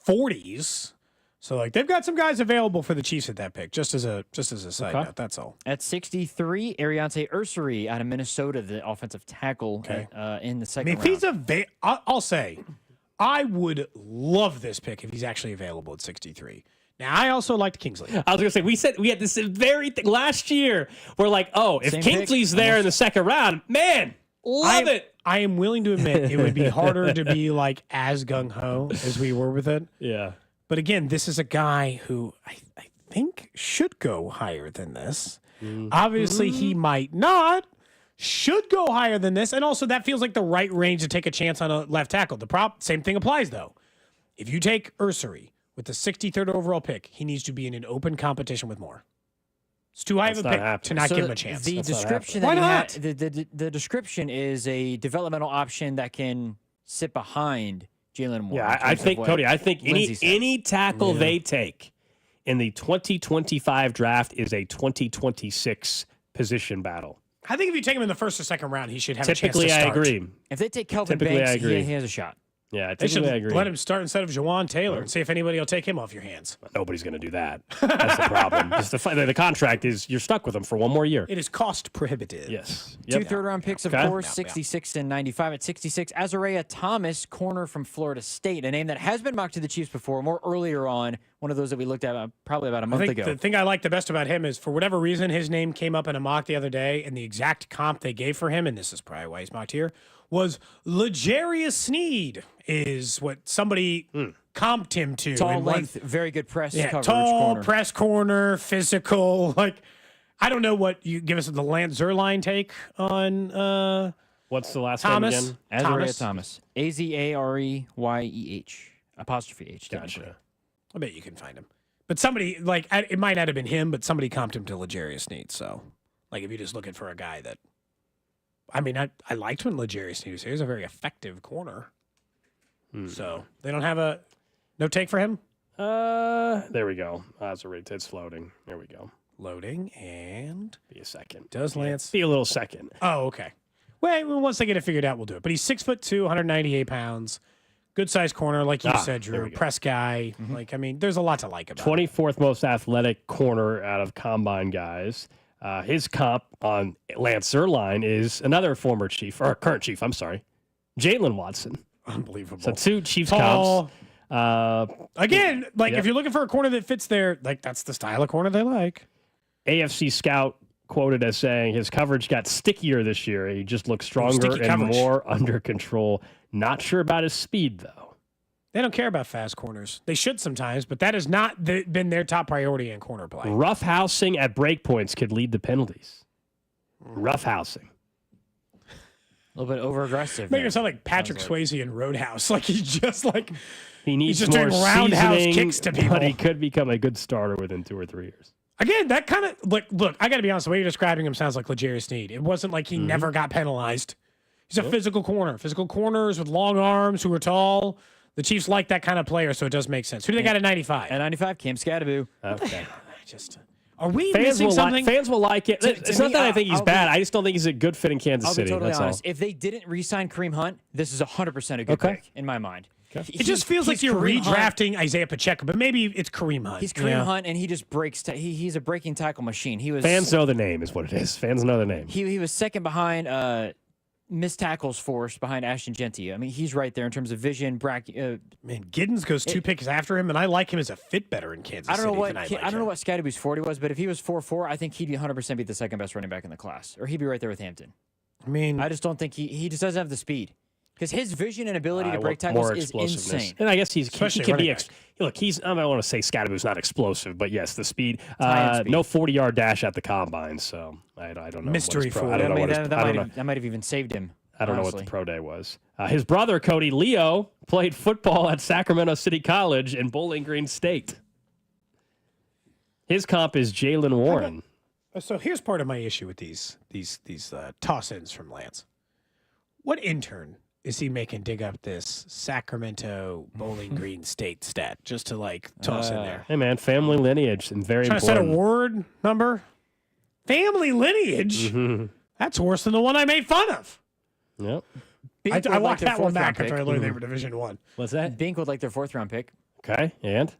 40s. So like they've got some guys available for the Chiefs at that pick. Just as a side note, that's all. At 63, Ariante Ursary out of Minnesota, the offensive tackle in the second round. If he's I'll say, I would love this pick if he's actually available at 63. Now, I also liked Kingsley. I was going to say, we had this very thing last year. We're like, oh, if Kingsley's there in the second round, man, love it. I am willing to admit it would be harder to be like as gung-ho as we were with it. Yeah. But again, this is a guy who I think should go higher than this. Obviously, he might not. Should go higher than this. And also, that feels like the right range to take a chance on a left tackle. Same thing applies, though. If you take Ursary with the 63rd overall pick, he needs to be in an open competition with Moore. It's too high of a pick to not give him a chance. The description Why that not? The description is a developmental option that can sit behind Jalen Moore. Yeah, I think, Cody, any tackle they take in the 2025 draft is a 2026 position battle. I think if you take him in the first or second round, he should have a chance to Typically, I start. agree. If they take Kelvin Banks, he has a shot. Yeah, They should typically I agree. let him start instead of Jawan Taylor and see if anybody will take him off your hands. Nobody's going to do that. That's the problem. The contract is you're stuck with him for one more year. It is cost prohibitive. Yes. Two third-round picks, of course, 66 and 95. At 66, Azariah Thomas, corner from Florida State, a name that has been mocked to the Chiefs before, more earlier on, one of those that we looked at probably about a month ago. The thing I like the best about him is, for whatever reason, his name came up in a mock the other day, and the exact comp they gave for him, and this is probably why he's mocked here, was L'Jarius Sneed, is what somebody comped him to. Tall, length, very good press coverage tall, corner. press corner, physical. Like, I don't know what you give us the Lance Zierlein take on what's the last Thomas? name again? Azariah Thomas. Azareyeh apostrophe H. Gotcha. I bet you can find him. But somebody, like, it might not have been him, but somebody comped him to L'Jarius Sneed. So, like, if you're just looking for a guy that, I mean, I liked when L'Jarius Sneed was here. He's a very effective corner. So, they don't have no take for him? There we go. It's floating. There we go. Loading and be a second. Does Lance be a little second? Oh, okay. Well, once they get it figured out, we'll do it. But he's 6'2", 198 pounds. Good sized corner, like you said, Drew. Press guy. Like, I mean, there's a lot to like about 24th most athletic corner out of combine guys. His comp on Lance Zierlein is another former Chief, or current Chief, I'm sorry, Jalen Watson. Unbelievable. So two Chiefs Tall. comps. Again, if you're looking for a corner that fits there, like, that's the style of corner they like. AFC Scout quoted as saying his coverage got stickier this year. He just looks stronger and coverage. more under control. Not sure about his speed, though. They don't care about fast corners. They should sometimes, but that has not been their top priority in corner play. Roughhousing at breakpoints could lead to penalties. Roughhousing. A little bit over-aggressive. Make it sound like Patrick Swayze in Roadhouse. Like, he's just like... He needs he's just more doing roundhouse seasoning, kicks to people. But he could become a good starter within 2 or 3 years. Again, that kind of... Look, I got to be honest. The way you're describing him sounds like L'Jarius Sneed. It wasn't like he never got penalized. He's a physical corner. Physical corners with long arms who are tall. The Chiefs like that kind of player, so it does make sense. Who do they got at 95? At 95, Cam Scattaboo. Okay. Are we fans missing will something? Fans will like it. It's not me, that I think he's I'll bad. be- I just don't think he's a good fit in Kansas I'll City. be totally That's honest. all. If they didn't re-sign Kareem Hunt, this is 100% a good pick in my mind. It just feels like you're redrafting Isaiah Pacheco, but maybe it's Kareem Hunt. He's Kareem Hunt, and he just breaks. He's a breaking tackle machine. He was Fans know the name is what it is. Fans know the name. He was second behind missed tackles forced behind Ashton Genty. I mean, he's right there in terms of vision. Man, Giddens goes 2 picks after him, and I like him as a fit better in Kansas I don't know City what than I I like don't know him. what Scattaboo's 40 was, but if he was 4.4, I think he'd 100% be the second best running back in the class, or he'd be right there with Hampton. I mean, I just don't think he just doesn't have the speed. Because his vision and ability to break more tackles is explosiveness. insane. And I guess he can be. running Look, I don't want to say Scattaboo's not explosive, but yes, the speed. High-end speed. No 40-yard dash at the combine, so I don't know. Mystery what his pro, for I don't know what his, That might have even saved him. I don't know honestly. what the pro day was. His brother, Cody Leo, played football at Sacramento City College and Bowling Green State. His comp is Jalen Warren. So here's part of my issue with these toss-ins from Lance. What intern is he making dig up this Sacramento Bowling Green State stat just to like toss in there? Hey man, family lineage and very Trying important. to set a word number? Family lineage? Mm-hmm. That's worse than the one I made fun of. Yep. I walked that one back after I learned they were Division One. What's that? Bink would like their 4th-round pick. Okay, and?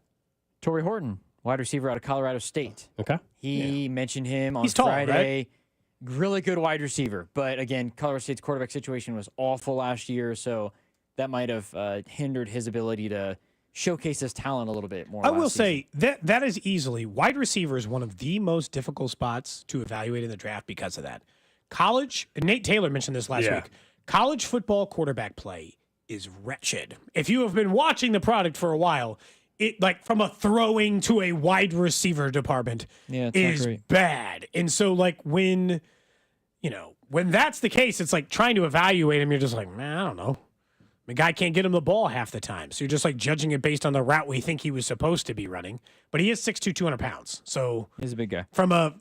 Torrey Horton, wide receiver out of Colorado State. Okay. He mentioned him on He's tall, Friday. right? Really good wide receiver. But again, Colorado State's quarterback situation was awful last year, so that might have hindered his ability to showcase his talent a little bit more. I will say that is easily wide receiver is one of the most difficult spots to evaluate in the draft because of that. College, and Nate Taylor mentioned this last week. College football quarterback play is wretched. If you have been watching the product for a while, it like from a throwing to a wide receiver department is bad. And so like when that's the case, it's like trying to evaluate him. You're just like, man, I don't know. The guy can't get him the ball half the time. So you're just like judging it based on the route we think he was supposed to be running. But he is 6'2", 200 pounds. So he's a big guy. From a,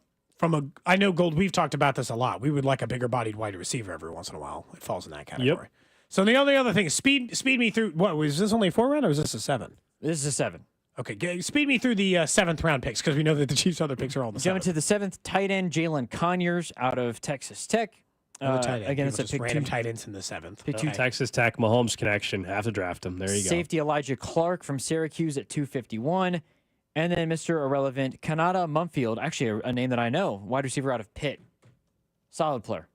I know Gold, we've talked about this a lot. We would like a bigger bodied wide receiver every once in a while. It falls in that category. Yep. So the only other thing is speed me through, what, was this only a 4-round or was this a 7? This is a 7. Okay, speed me through the 7th round picks because we know that the Chiefs' other picks are all in the 7th. Jumping to the 7th, tight end Jalen Conyers out of Texas Tech. Tight end. Again, it's a just random tight ends in the 7th. Pick 2. Texas Tech, Mahomes connection. Have to draft him. There you go. Safety Elijah Clark from Syracuse at 251. And then Mr. Irrelevant, Kanata Mumfield, actually a name that I know, wide receiver out of Pitt. Solid player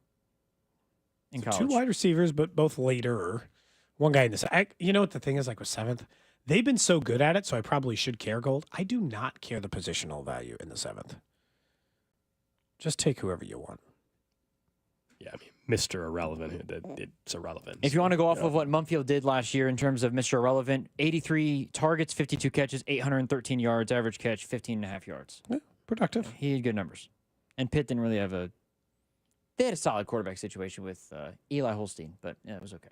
in college. 2 wide receivers, but both later. One guy in the you know what the thing is like with 7th? They've been so good at it, so I probably should care, Gold. I do not care the positional value in the 7th. Just take whoever you want. Yeah, I mean, Mr. Irrelevant, it's irrelevant. If you want to go off of what Mumfield did last year in terms of Mr. Irrelevant, 83 targets, 52 catches, 813 yards, average catch, 15 and a half yards. Yeah, productive. He had good numbers. And Pitt didn't really have they had a solid quarterback situation with Eli Holstein, but yeah, it was okay.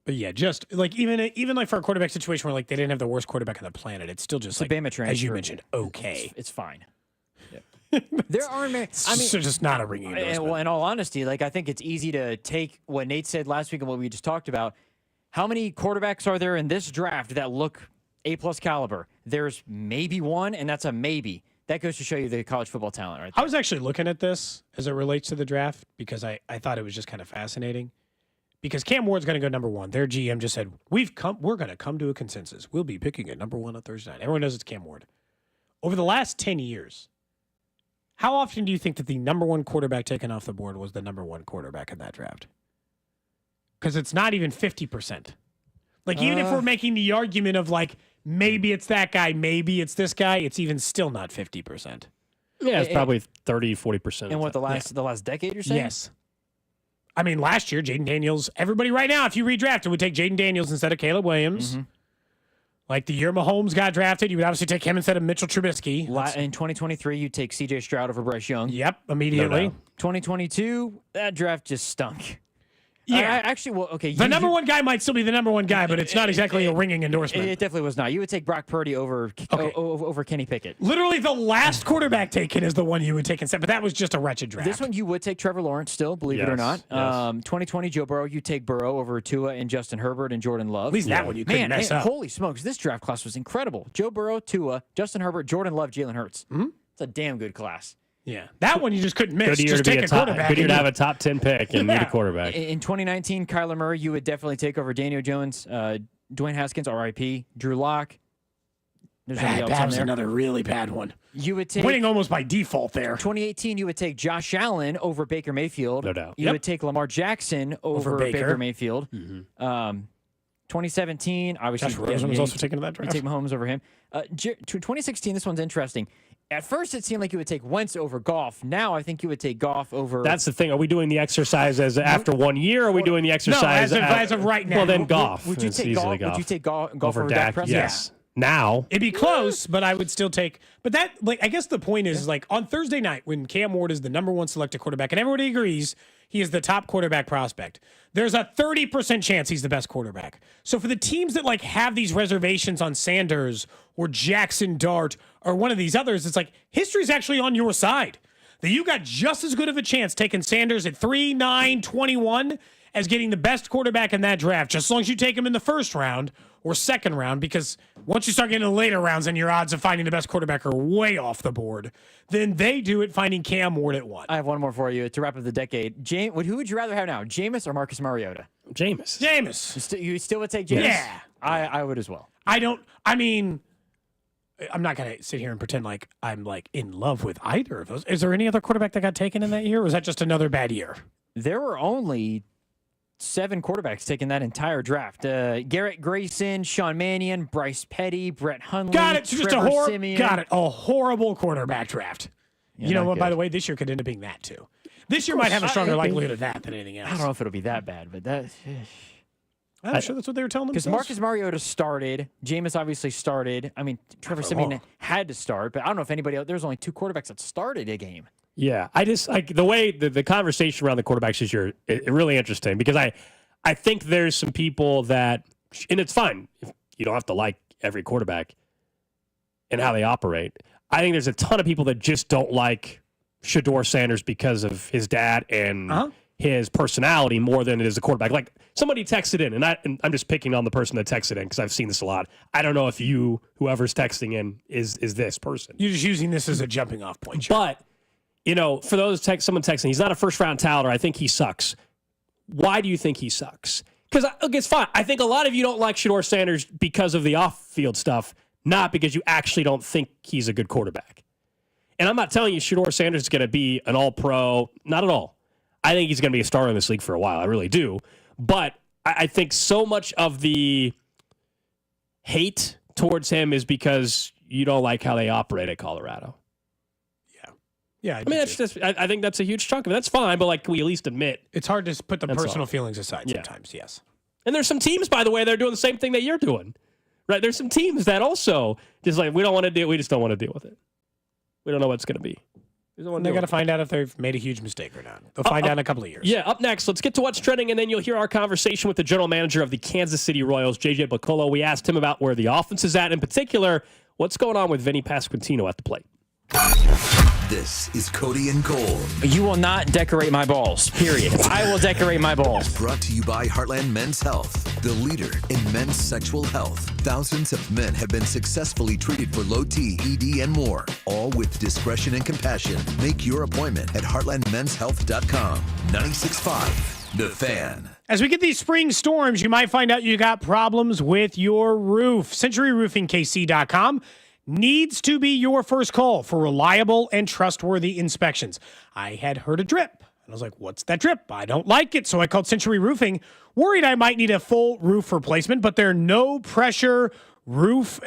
But yeah, just like even like for a quarterback situation where like they didn't have the worst quarterback on the planet, it's still just it's like, Bama as you mentioned, okay. It's fine. There aren't many. So just not a ringing endorsement. Well, in all honesty, like I think it's easy to take what Nate said last week and what we just talked about. How many quarterbacks are there in this draft that look A+ caliber? There's maybe one, and that's a maybe. That goes to show you the college football talent, right there. I was actually looking at this as it relates to the draft because I thought it was just kind of fascinating. Because Cam Ward's going to go number 1. Their GM just said, we're going to come to a consensus. We'll be picking at number 1 on Thursday night. Everyone knows it's Cam Ward. Over the last 10 years, how often do you think that the number 1 quarterback taken off the board was the number 1 quarterback in that draft? Because it's not even 50%. Like, even if we're making the argument of, like, maybe it's that guy, maybe it's this guy, it's even still not 50%. Yeah, it's probably 30, 40%. And what, the last decade you're saying? Yes. I mean, last year, Jaden Daniels, everybody right now, if you redraft it, would take Jaden Daniels instead of Caleb Williams. Mm-hmm. Like the year Mahomes got drafted, you would obviously take him instead of Mitchell Trubisky. In 2023, you take C.J. Stroud over Bryce Young. Yep, immediately. 2022, that draft just stunk. Yeah. Actually, well, okay. The number 1 guy might still be the number 1 guy, but it's not exactly a ringing endorsement. It definitely was not. You would take Brock Purdy over Kenny Pickett. Literally, the last quarterback taken is the one you would take instead, but that was just a wretched draft. This one, you would take Trevor Lawrence still, believe it or not. 2020, Joe Burrow, you take Burrow over Tua and Justin Herbert and Jordan Love. At least that one you couldn't mess up. Holy smokes, this draft class was incredible. Joe Burrow, Tua, Justin Herbert, Jordan Love, Jalen Hurts. Mm-hmm. It's a damn good class. Yeah, that one you just couldn't miss. Good year just to take a quarterback. Good year to have a top 10 pick and need a quarterback. In 2019, Kyler Murray, you would definitely take over Daniel Jones, Dwayne Haskins, RIP, Drew Lock. That was another really bad one. You would take winning almost by default there. 2018, you would take Josh Allen over Baker Mayfield. No doubt. You would take Lamar Jackson over Baker Mayfield. Mm-hmm. 2017, obviously. Josh Rosen was also taken to that draft. You take Mahomes over him. 2016, this one's interesting. At first, it seemed like you would take Wentz over Goff. Now, I think you would take Goff over. That's the thing. Are we doing the exercise as after 1 year? Or are we doing the exercise as of right now? Well, then Goff. Would you take Goff? Would you take Goff over Dak Prescott? Yes. Now it'd be close, but I would still take. But that, like, I guess the point is, like, on Thursday night when Cam Ward is the number 1 selected quarterback, and everybody agrees he is the top quarterback prospect, there's a 30% chance he's the best quarterback. So for the teams that like have these reservations on Sanders or Jackson Dart or one of these others, it's like history's actually on your side. That you got just as good of a chance taking Sanders at 3, 9, 21. as getting the best quarterback in that draft, just as long as you take him in the first round or second round, because once you start getting in the later rounds, then your odds of finding the best quarterback are way off the board. Then they do it finding Cam Ward at 1. I have one more for you to wrap up the decade. Who would you rather have now, Jameis or Marcus Mariota? Jameis. You still would take Jameis? Yeah. I would as well. I'm not going to sit here and pretend like I'm like in love with either of those. Is there any other quarterback that got taken in that year, or was that just another bad year? There were only 7 quarterbacks taken that entire draft. Garrett Grayson, Sean Mannion, Bryce Petty, Brett Hundley, Got it. Simeon. Got it. A horrible quarterback draft. Yeah, you know not what? good. By the way, this year could end up being that too. This year might have a stronger likelihood of that than anything else. I don't know if it'll be that bad, but that. I'm sure that's what they were telling Because themselves. Marcus Mariota started. Jameis obviously started. I mean, Trevor Simeon had to start, but I don't know if anybody else. There was only 2 quarterbacks that started a game. Yeah, I just like the way the conversation around the quarterbacks this year. It's really interesting because I think there's some people that, and it's fine. You don't have to like every quarterback and how they operate. I think there's a ton of people that just don't like Shedeur Sanders because of his dad and his personality more than it is a quarterback. Like somebody texted in, and I'm just picking on the person that texted in because I've seen this a lot. I don't know if whoever's texting in is this person. You're just using this as a jumping off point. But, for those someone texting, he's not a first round talent, or I think he sucks. Why do you think he sucks? Because it's fine. I think a lot of you don't like Shedeur Sanders because of the off-field stuff, not because you actually don't think he's a good quarterback. And I'm not telling you Shedeur Sanders is going to be an all-pro. Not at all. I think he's going to be a starter in this league for a while. I really do. But I think so much of the hate towards him is because you don't like how they operate at Colorado. Yeah. I mean, I think that's a huge chunk of it. That's fine, but can we at least admit? It's hard to put the personal all. feelings aside sometimes, yes. And there's some teams, by the way, they're doing the same thing that you're doing. Right? There's some teams that also just we don't want to deal. We just don't want to deal with it. We don't know what it's going to be. They got to find out if they've made a huge mistake or not. They'll find out in a couple of years. Yeah, up next, let's get to what's trending, and then you'll hear our conversation with the general manager of the Kansas City Royals, JJ Picollo. We asked him about where the offense is at, in particular, what's going on with Vinnie Pasquantino at the plate. This is Cody and Gold. You will not decorate my balls, period. I will decorate my balls. Brought to you by Heartland Men's Health, the leader in men's sexual health. Thousands of men have been successfully treated for low T, ED, and more, all with discretion and compassion. Make your appointment at heartlandmenshealth.com. 96.5, The Fan. As we get these spring storms, you might find out you got problems with your roof. CenturyRoofingKC.com needs to be your first call for reliable and trustworthy inspections. I had heard a drip, and I was like, what's that drip? I don't like it. So I called Century Roofing, worried I might need a full roof replacement, but their no-pressure roof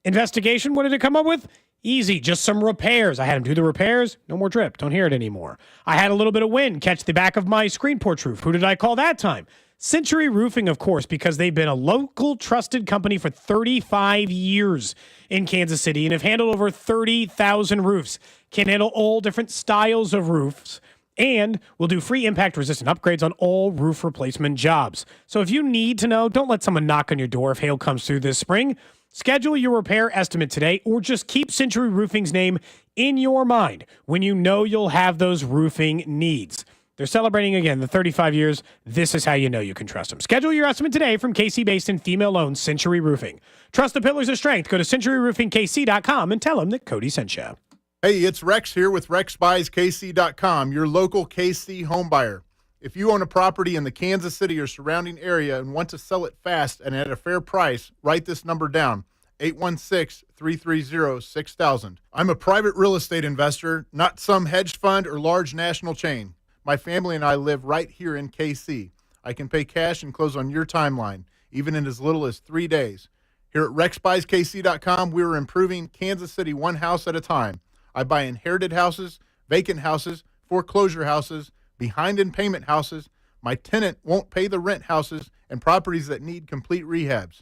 investigation, what did it come up with? Easy, just some repairs. I had them do the repairs, no more drip. Don't hear it anymore. I had a little bit of wind catch the back of my screen porch roof. Who did I call that time? Century Roofing, of course, because they've been a local trusted company for 35 years in Kansas City and have handled over 30,000 roofs, can handle all different styles of roofs, and will do free impact-resistant upgrades on all roof replacement jobs. So if you need to know, don't let someone knock on your door if hail comes through this spring. Schedule your repair estimate today, or just keep Century Roofing's name in your mind when you know you'll have those roofing needs. They're celebrating, again, the 35 years. This is how you know you can trust them. Schedule your estimate today from KC-based and female-owned Century Roofing. Trust the pillars of strength. Go to CenturyRoofingKC.com and tell them that Cody sent you. Hey, it's Rex here with RexBuysKC.com, your local KC home buyer. If you own a property in the Kansas City or surrounding area and want to sell it fast and at a fair price, write this number down, 816-330-6000. I'm a private real estate investor, not some hedge fund or large national chain. My family and I live right here in KC. I can pay cash and close on your timeline, even in as little as 3 days. Here at RexBuysKC.com, we're improving Kansas City one house at a time. I buy inherited houses, vacant houses, foreclosure houses, behind in payment houses, my tenant won't pay the rent houses, and properties that need complete rehabs.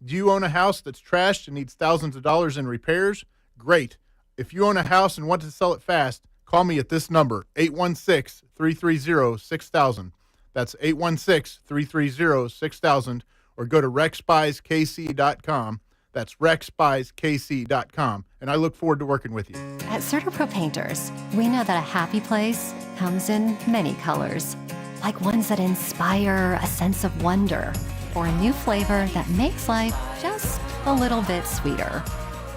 Do you own a house that's trashed and needs thousands of dollars in repairs? Great. If you own a house and want to sell it fast, call me at this number, 816-330-6000. That's 816-330-6000, or go to RexBuysKC.com. That's RexBuysKC.com, and I look forward to working with you. At CertaPro Painters, we know that a happy place comes in many colors. like ones that inspire a sense of wonder, or a new flavor that makes life just a little bit sweeter,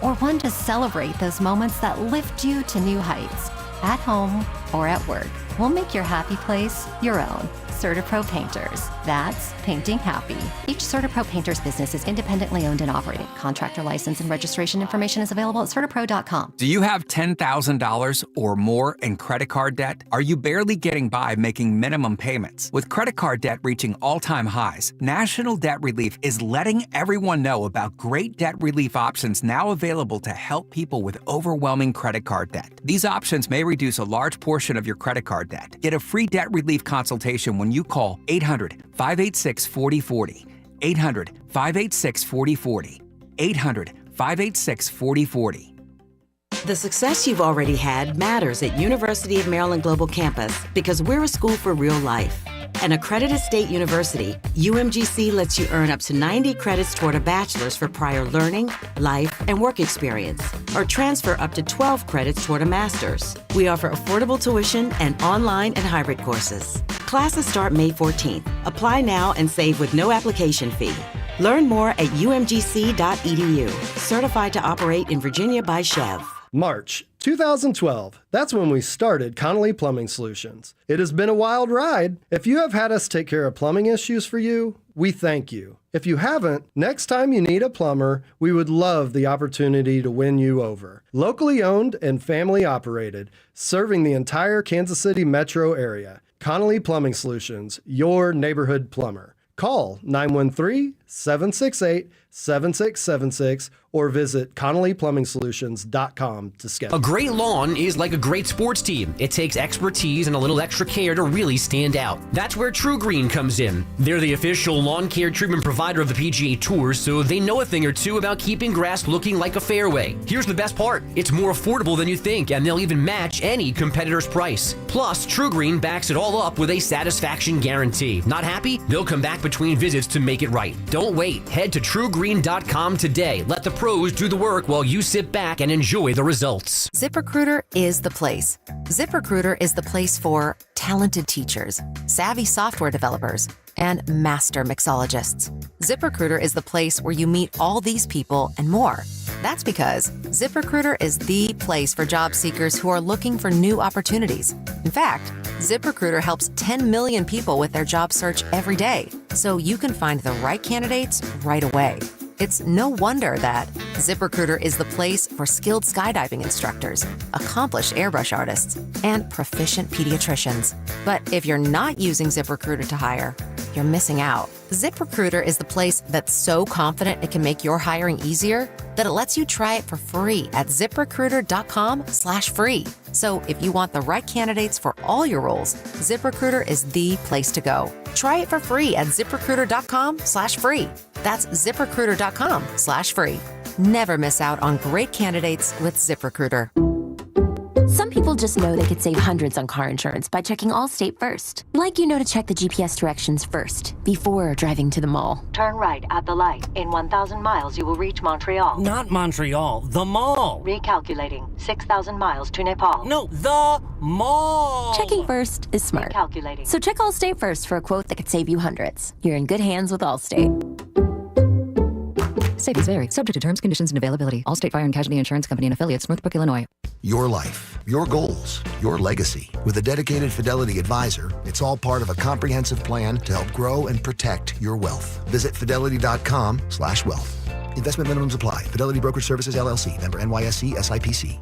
or one to celebrate those moments that lift you to new heights, at home or at work. We'll make your happy place your own. CertaPro Painters. That's painting happy. Each CertaPro Painters business is independently owned and operated. Contractor license and registration information is available at CertaPro.com. Do you have $10,000 or more in credit card debt? Are you barely getting by making minimum payments? With credit card debt reaching all-time highs, National Debt Relief is letting everyone know about great debt relief options now available to help people with overwhelming credit card debt. These options may reduce a large portion of your credit card debt. Get a free debt relief consultation when you call 800-586-4040. 800-586-4040. 800-586-4040. The success you've already had matters at University of Maryland Global Campus because we're a school for real life. An accredited state university, UMGC lets you earn up to 90 credits toward a bachelor's for prior learning, life, and work experience, or transfer up to 12 credits toward a master's. We offer affordable tuition and online and hybrid courses. Classes start May 14th. Apply now and save with no application fee. Learn more at umgc.edu. Certified to operate in Virginia by Chev. March 2012. That's when we started Connolly Plumbing Solutions. It has been a wild ride. If you have had us take care of plumbing issues for you, we thank you. If you haven't, next time you need a plumber, we would love the opportunity to win you over. Locally owned and family operated, serving the entire Kansas City metro area. Connolly Plumbing Solutions, your neighborhood plumber. Call 913-768-7676 or visit ConnollyPlumbingSolutions.com to schedule. A great lawn is like a great sports team. It takes expertise and a little extra care to really stand out. That's where True Green comes in. They're the official lawn care treatment provider of the PGA Tour, so they know a thing or two about keeping grass looking like a fairway. Here's the best part. It's more affordable than you think, and they'll even match any competitor's price. Plus, True Green backs it all up with a satisfaction guarantee. Not happy? They'll come back between visits to make it right. Don't wait. Head to TrueGreen.com today. Let the pros do the work while you sit back and enjoy the results. ZipRecruiter is the place. ZipRecruiter is the place for talented teachers, savvy software developers, and master mixologists. ZipRecruiter is the place where you meet all these people and more. That's because ZipRecruiter is the place for job seekers who are looking for new opportunities. In fact, ZipRecruiter helps 10 million people with their job search every day, so you can find the right candidates right away. It's no wonder that ZipRecruiter is the place for skilled skydiving instructors, accomplished airbrush artists, and proficient pediatricians. But if you're not using ZipRecruiter to hire, you're missing out. ZipRecruiter is the place that's so confident it can make your hiring easier that it lets you try it for free at ZipRecruiter.com/free. So if you want the right candidates for all your roles, ZipRecruiter is the place to go. Try it for free at ZipRecruiter.com/free. That's ZipRecruiter.com/free. Never miss out on great candidates with ZipRecruiter. Some people just know they could save hundreds on car insurance by checking Allstate first. Like you know to check the GPS directions first before driving to the mall. Turn right at the light. In 1,000 miles, you will reach Montreal. Not Montreal, the mall. Recalculating. 6,000 miles to Nepal. No, the mall. Checking first is smart. Recalculating. So check Allstate first for a quote that could save you hundreds. You're in good hands with Allstate. Savings vary. Subject to terms, conditions, and availability. Allstate Fire and Casualty Insurance Company and Affiliates, Northbrook, Illinois. Your life, your goals, your legacy. With a dedicated Fidelity advisor, it's all part of a comprehensive plan to help grow and protect your wealth. Visit fidelity.com/wealth. Investment minimums apply. Fidelity Brokerage Services, LLC. Member NYSE, SIPC.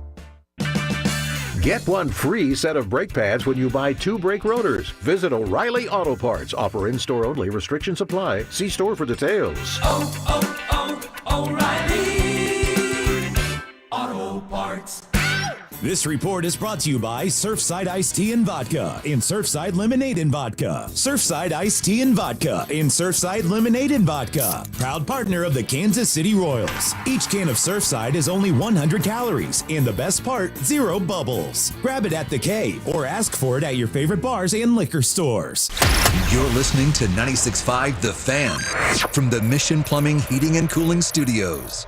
Get one free set of brake pads when you buy 2 brake rotors. Visit O'Reilly Auto Parts. Offer in-store only. Restrictions apply. See store for details. O'Reilly Auto Parts. This report is brought to you by Surfside Iced Tea and Vodka in Surfside Lemonade and Vodka. Surfside Iced Tea and Vodka in Surfside Lemonade and Vodka. Proud partner of the Kansas City Royals. Each can of Surfside is only 100 calories. And the best part, 0 bubbles. Grab it at the Cave or ask for it at your favorite bars and liquor stores. You're listening to 96.5 The Fan from the Mission Plumbing, Heating, and Cooling Studios.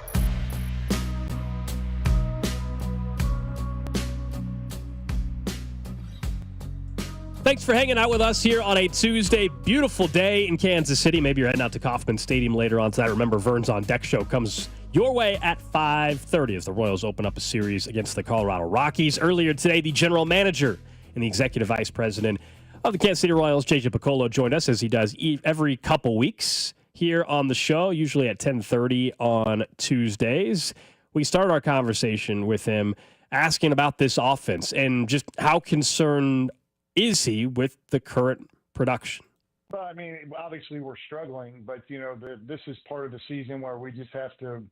Thanks for hanging out with us here on a Tuesday. Beautiful day in Kansas City. Maybe you're heading out to Kauffman Stadium later on tonight. Remember, Vern's On Deck show comes your way at 5:30 as the Royals open up a series against the Colorado Rockies. Earlier today, the general manager and the executive vice president of the Kansas City Royals, JJ Picollo, joined us as he does every couple weeks here on the show, usually at 10:30 on Tuesdays. We started our conversation with him asking about this offense and just how concerned is he with the current production? Well, I mean, obviously we're struggling, but this is part of the season where we just have to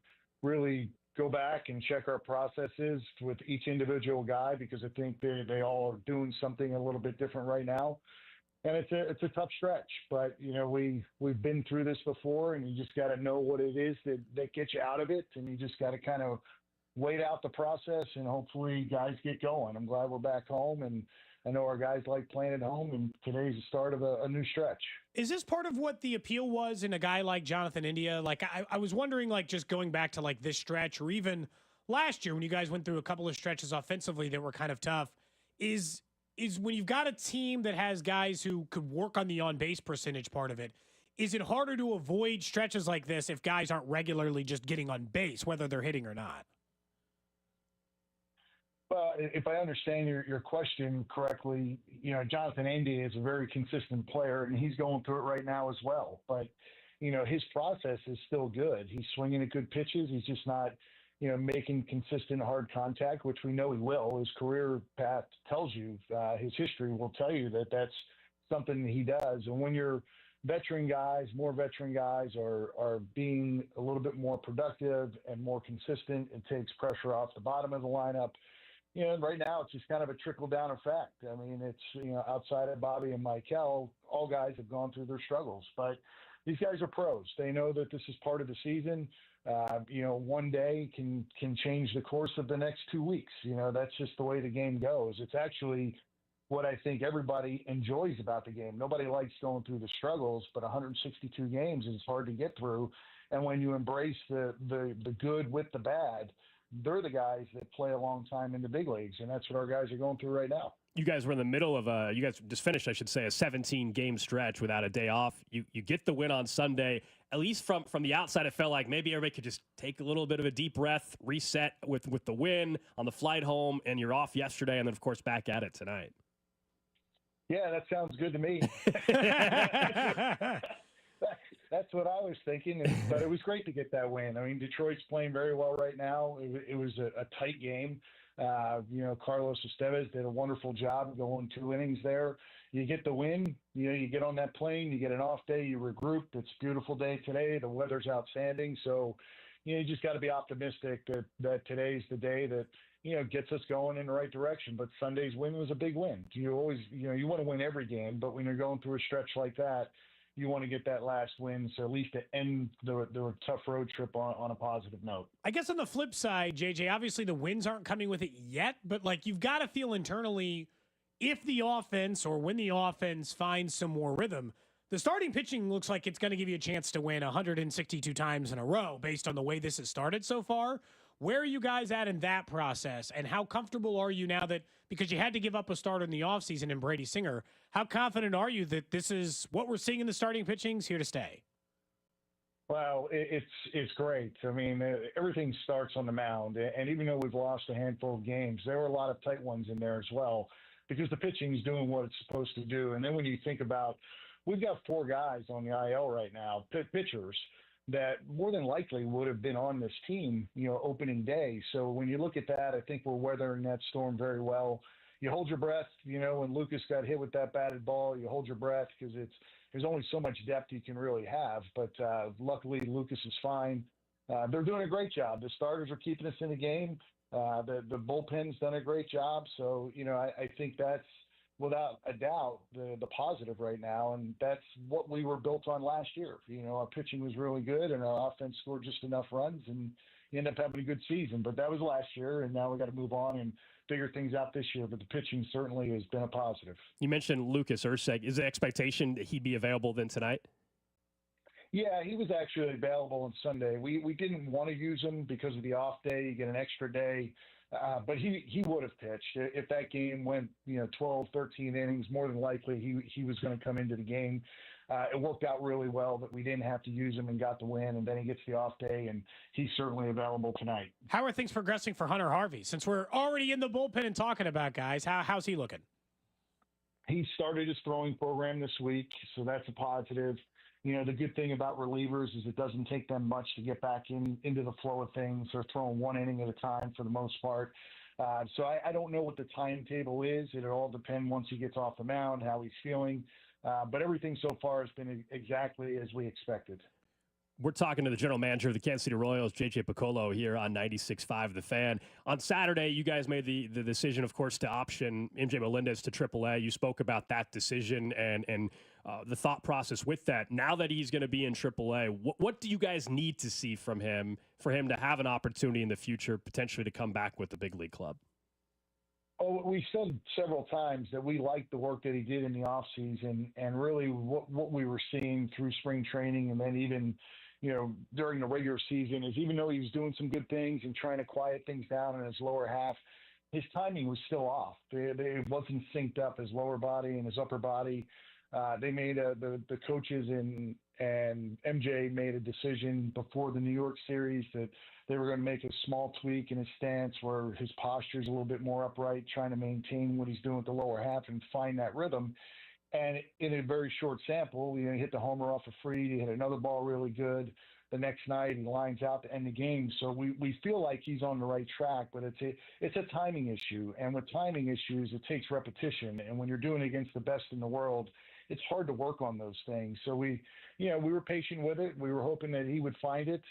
really go back and check our processes with each individual guy, because I think they all are doing something a little bit different right now, and it's a tough stretch. But we've been through this before, and you just got to know what it is that gets you out of it, and you just got to kind of wait out the process, and hopefully guys get going. I'm glad we're back home, and I know our guys like playing at home, and today's the start of a new stretch. Is this part of what the appeal was in a guy like Jonathan India? Like, I was wondering, like, just going back to, like, this stretch, or even last year when you guys went through a couple of stretches offensively that were kind of tough, is when you've got a team that has guys who could work on the on-base percentage part of it, is it harder to avoid stretches like this if guys aren't regularly just getting on base, whether they're hitting or not? Well, if I understand your question correctly, Jonathan India is a very consistent player, and he's going through it right now as well. But, his process is still good. He's swinging at good pitches. He's just not, making consistent hard contact, which we know he will. His career path tells you, his history will tell you that that's something that he does. And when you're more veteran guys are being a little bit more productive and more consistent, it takes pressure off the bottom of the lineup. Right now it's just kind of a trickle-down effect. I mean, it's, outside of Bobby and Michael, all guys have gone through their struggles. But these guys are pros. They know that this is part of the season. One day can change the course of the next 2 weeks. That's just the way the game goes. It's actually what I think everybody enjoys about the game. Nobody likes going through the struggles, but 162 games is hard to get through. And when you embrace the good with the bad, they're the guys that play a long time in the big leagues, and that's what our guys are going through right now. You guys were in the middle of you guys just finished, I should say, a 17-game stretch without a day off. You get the win on Sunday. At least from the outside, it felt like maybe everybody could just take a little bit of a deep breath, reset with the win on the flight home, and you're off yesterday, and then, of course, back at it tonight. Yeah, that sounds good to me. That's what I was thinking, but it was great to get that win. I mean, Detroit's playing very well right now. It was a tight game. Carlos Estevez did a wonderful job going 2 innings there. You get the win, you get on that plane, you get an off day, you regroup. It's a beautiful day today. The weather's outstanding. So, you just got to be optimistic that today's the day that, gets us going in the right direction. But Sunday's win was a big win. You always, you want to win every game, but when you're going through a stretch like that, you want to get that last win, so at least to end the tough road trip on a positive note. I guess on the flip side, JJ, obviously the wins aren't coming with it yet, but like you've got to feel internally if the offense or when the offense finds some more rhythm, the starting pitching looks like it's going to give you a chance to win 162 times in a row based on the way this has started so far. Where are you guys at in that process, and how comfortable are you now that, because you had to give up a starter in the offseason in Brady Singer, how confident are you that this is what we're seeing in the starting pitching is here to stay? Well, it's great. I mean, everything starts on the mound, and even though we've lost a handful of games, there were a lot of tight ones in there as well, because the pitching is doing what it's supposed to do. And then when you think about, we've got 4 guys on the IL right now, pitchers, that more than likely would have been on this team, opening day. So when you look at that, I think we're weathering that storm very well. You hold your breath, when Lucas got hit with that batted ball, you hold your breath because there's only so much depth you can really have. But luckily, Lucas is fine. They're doing a great job. The starters are keeping us in the game. The bullpen's done a great job. So, I think that's, without a doubt, the positive right now, and that's what we were built on last year. Our pitching was really good, and our offense scored just enough runs, and you end up having a good season. But that was last year, and now we got to move on and figure things out this year. But the pitching certainly has been a positive. You mentioned Lucas Erceg. Is the expectation that he'd be available then tonight? Yeah, he was actually available on Sunday. We didn't want to use him because of the off day. You get an extra day. But he would have pitched if that game went 12, 13 innings. More than likely he was going to come into the game. It worked out really well that we didn't have to use him and got the win. And then he gets the off day, and he's certainly available tonight. How are things progressing for Hunter Harvey? Since we're already in the bullpen and talking about guys, how's he looking? He started his throwing program this week, so that's a positive. The good thing about relievers is it doesn't take them much to get back into the flow of things. They're throwing one inning at a time for the most part. So I don't know what the timetable is. It'll all depend once he gets off the mound, how he's feeling. But everything so far has been exactly as we expected. We're talking to the general manager of the Kansas City Royals, JJ Picollo, here on 96.5 The Fan. On Saturday, you guys made the decision, of course, to option MJ Melendez to AAA. You spoke about that decision and the thought process with that. Now that he's going to be in AAA, what do you guys need to see from him for him to have an opportunity in the future, potentially to come back with the big league club? Oh, we said several times that we liked the work that he did in the offseason, and really what we were seeing through spring training and then even during the regular season is even though he was doing some good things and trying to quiet things down in his lower half, his timing was still off. It wasn't synced up, his lower body and his upper body. They made the coaches and MJ made a decision before the New York series that they were going to make a small tweak in his stance where his posture is a little bit more upright, trying to maintain what he's doing with the lower half and find that rhythm. And in a very short sample, he hit the homer off a free. He hit another ball really good. The next night, he lines out to end the game. So we feel like he's on the right track, but it's a timing issue. And with timing issues, it takes repetition. And when you're doing it against the best in the world, it's hard to work on those things. So we were patient with it. We were hoping that he would find it.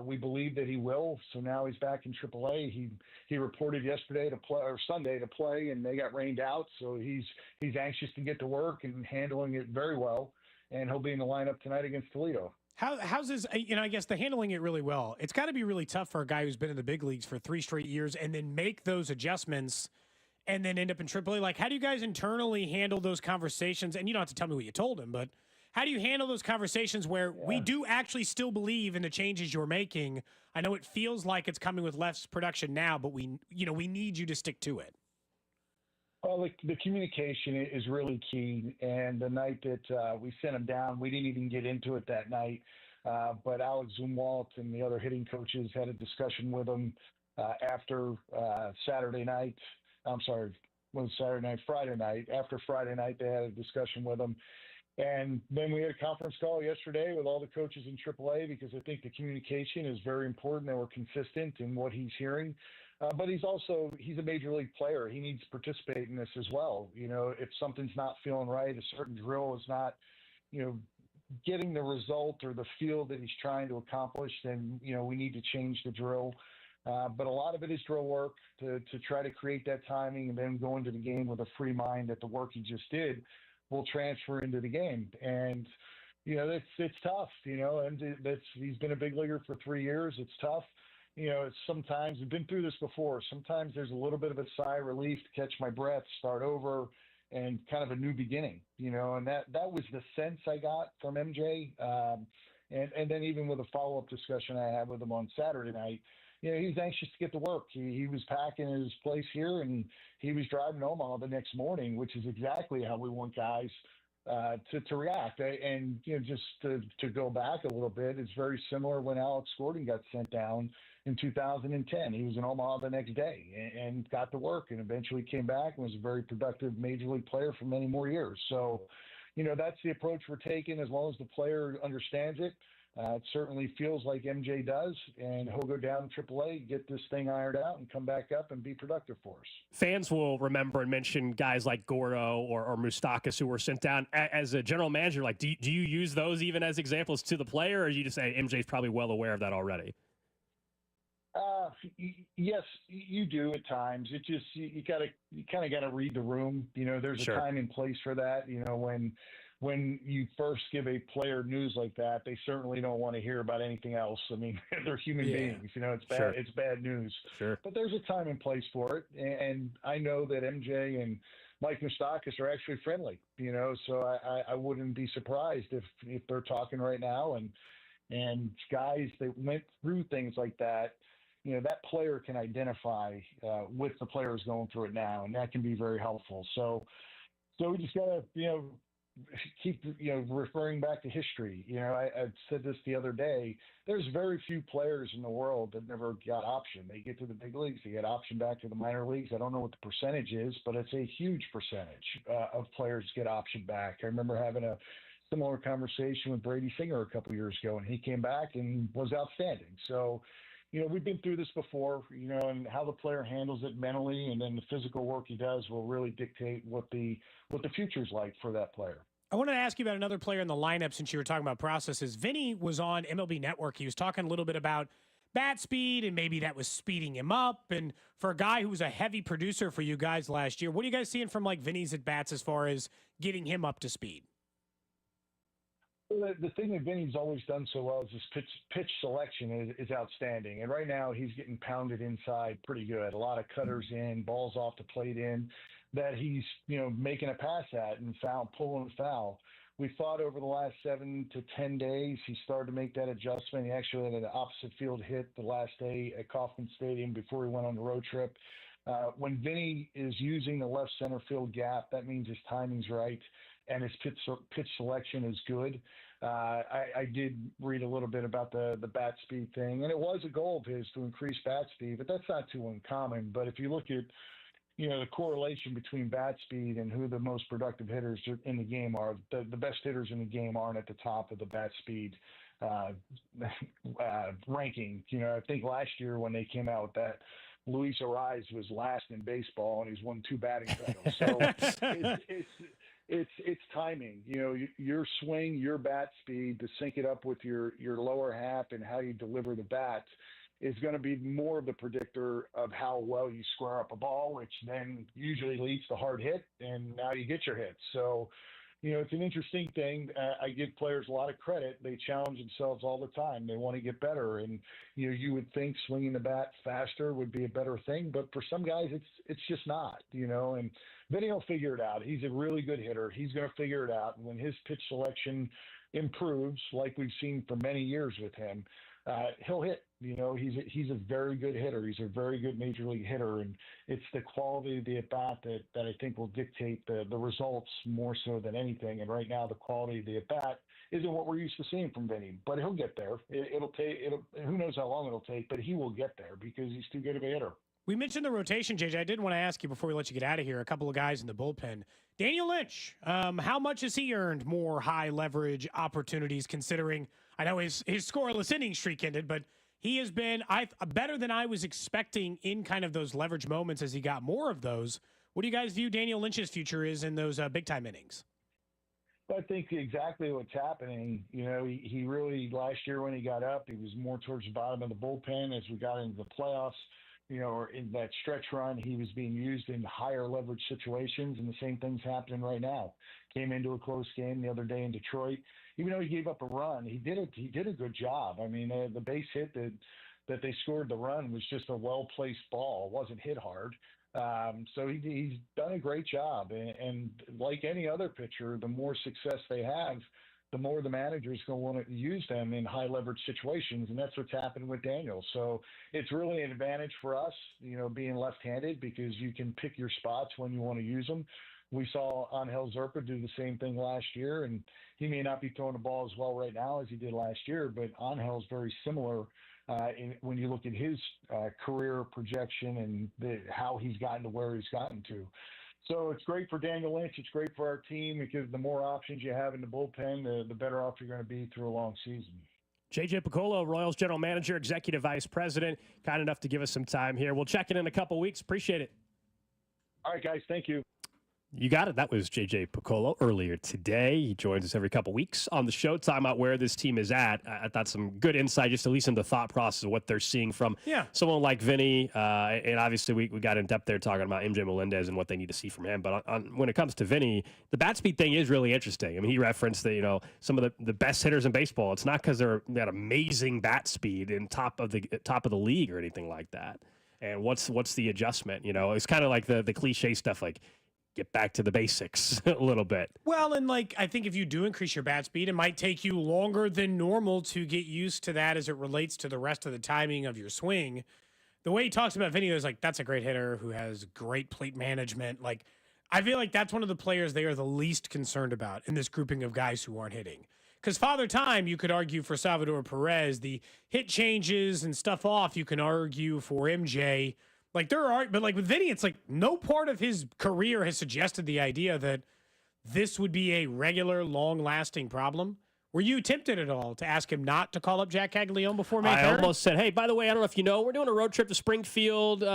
We believe that he will. So now he's back in AAA. He reported yesterday to play or Sunday to play, and they got rained out. So he's anxious to get to work and handling it very well. And he'll be in the lineup tonight against Toledo. How's his, I guess the handling it really well. It's got to be really tough for a guy who's been in the big leagues for 3 straight years and then make those adjustments and then end up in AAA. Like, how do you guys internally handle those conversations? And you don't have to tell me what you told him, but how do you handle those conversations where we do actually still believe in the changes you're making? I know it feels like it's coming with less production now, but we need you to stick to it. Well, the communication is really key. And the night that we sent him down, we didn't even get into it that night. But Alex Zumwalt and the other hitting coaches had a discussion with him after Saturday night. I'm sorry, was Saturday night, Friday night. After Friday night, they had a discussion with him. And then we had a conference call yesterday with all the coaches in AAA because I think the communication is very important and we're consistent in what he's hearing. But he's a major league player. He needs to participate in this as well. If something's not feeling right, a certain drill is not, getting the result or the feel that he's trying to accomplish, then, we need to change the drill. But a lot of it is drill work to try to create that timing and then go into the game with a free mind that the work he just did will transfer into the game. And, it's tough, and he's been a big leaguer for 3 years. It's tough. Sometimes we've been through this before. Sometimes there's a little bit of a sigh of relief to catch my breath, start over, and kind of a new beginning, and that was the sense I got from MJ. And then even with a follow-up discussion I had with him on Saturday night, he's anxious to get to work. He was packing his place here, and he was driving to Omaha the next morning, which is exactly how we want guys to react. And just to go back a little bit, it's very similar when Alex Gordon got sent down in 2010. He was in Omaha the next day and got to work, and eventually came back and was a very productive major league player for many more years. So, that's the approach we're taking as long as the player understands it. It certainly feels like MJ does, and he'll go down to AAA, get this thing ironed out, and come back up and be productive for us. Fans will remember and mention guys like Gordo or Moustakas who were sent down. As a general manager, like, do you use those even as examples to the player, or you just say MJ's probably well aware of that already? Yes, you do at times. It just you kind of got to read the room. There's a time and place for that. When you first give a player news like that, they certainly don't want to hear about anything else. I mean, they're human beings. It's bad. Sure. It's bad news. Sure. But there's a time and place for it, and I know that MJ and Mike Moustakas are actually friendly. So I wouldn't be surprised if they're talking right now. And guys that went through things like that, that player can identify with the players going through it now, and that can be very helpful. So we just got to, keep, referring back to history. I said this the other day. There's very few players in the world that never got option. They get to the big leagues, they get option back to the minor leagues. I don't know what the percentage is, but it's a huge percentage of players get option back. I remember having a similar conversation with Brady Singer a couple years ago, and he came back and was outstanding. So, we've been through this before, and how the player handles it mentally and then the physical work he does will really dictate what the future's like for that player. I wanted to ask you about another player in the lineup since you were talking about processes. Vinnie was on MLB Network. He was talking a little bit about bat speed and maybe that was speeding him up. And for a guy who was a heavy producer for you guys last year, what are you guys seeing from Vinnie's at bats as far as getting him up to speed? The thing that Vinny's always done so well is his pitch selection is outstanding. And right now he's getting pounded inside pretty good. A lot of cutters in, balls off the plate in that he's, making a pass at and pulling foul. We thought over the last 7 to 10 days, he started to make that adjustment. He actually had an opposite field hit the last day at Kauffman Stadium before he went on the road trip. When Vinny is using the left center field gap, that means his timing's right and his pitch selection is good. I did read a little bit about the bat speed thing, and it was a goal of his to increase bat speed, but that's not too uncommon. But if you look at, the correlation between bat speed and who the most productive hitters in the game are, the best hitters in the game aren't at the top of the bat speed ranking. I think last year when they came out with that, Luis Ariz was last in baseball, and he's won 2 batting titles. So it's timing. Your swing, your bat speed to sync it up with your lower half and how you deliver the bat is going to be more of the predictor of how well you square up a ball, which then usually leads to hard hit, and now you get your hits. So, it's an interesting thing. I give players a lot of credit. They challenge themselves all the time. They want to get better. And, you would think swinging the bat faster would be a better thing. But for some guys, it's just not, and Vinny will figure it out. He's a really good hitter. He's going to figure it out. And when his pitch selection improves, like we've seen for many years with him, he'll hit. He's a very good hitter. He's a very good major league hitter, and it's the quality of the at bat that I think will dictate the results more so than anything. And right now, the quality of the at bat isn't what we're used to seeing from Vinny, but he'll get there. It'll take. Who knows how long it'll take, but he will get there because he's too good of a hitter. We mentioned the rotation, JJ. I did want to ask you before we let you get out of here, a couple of guys in the bullpen. Daniel Lynch, how much has he earned more high leverage opportunities considering, I know his scoreless inning streak ended, but he has been better than I was expecting in kind of those leverage moments as he got more of those. What do you guys view Daniel Lynch's future is in those big-time innings? I think exactly what's happening. He really, last year when he got up, he was more towards the bottom of the bullpen. As we got into the playoffs, or in that stretch run, he was being used in higher leverage situations, and the same thing's happening right now. Came into a close game the other day in Detroit. Even though he gave up a run, he did a good job. I mean, the base hit that they scored the run was just a well-placed ball. It wasn't hit hard. So he's done a great job. And like any other pitcher, the more success they have, the more the manager's going to want to use them in high leverage situations. And that's what's happened with Daniel. So it's really an advantage for us, being left-handed, because you can pick your spots when you want to use them. We saw Angel Zerpa do the same thing last year, and he may not be throwing the ball as well right now as he did last year, but Angel's very similar when you look at his career projection and how he's gotten to where he's gotten to. So it's great for Daniel Lynch. It's great for our team because the more options you have in the bullpen, the better off you're going to be through a long season. JJ Picollo, Royals General Manager, Executive Vice President, kind enough to give us some time here. We'll check in a couple weeks. Appreciate it. All right, guys. Thank you. You got it. That was JJ Picollo earlier today. He joins us every couple weeks on the show, talking about where this team is at. I thought some good insight, just at least in the thought process of what they're seeing from someone like Vinny. And obviously, we got in depth there talking about MJ Melendez and what they need to see from him. But when it comes to Vinny, the bat speed thing is really interesting. I mean, he referenced that, some of the best hitters in baseball. It's not because they're got amazing bat speed and top of the league or anything like that. And what's the adjustment? It's kind of like the cliche stuff like, get back to the basics a little bit. Well, and I think if you do increase your bat speed, it might take you longer than normal to get used to that as it relates to the rest of the timing of your swing. the way he talks about Vinnie is like, that's a great hitter who has great plate management. Like, I feel like that's one of the players they are the least concerned about in this grouping of guys who aren't hitting. Because Father Time, you could argue for Salvador Perez, the hit changes and stuff off, you can argue for MJ. Like, but like with Vinnie, it's like no part of his career has suggested the idea that this would be a regular, long-lasting problem. Were you tempted at all to ask him not to call up Jack Caglione before May 3rd? I almost said, hey, by the way, I don't know if you know, we're doing a road trip to Springfield May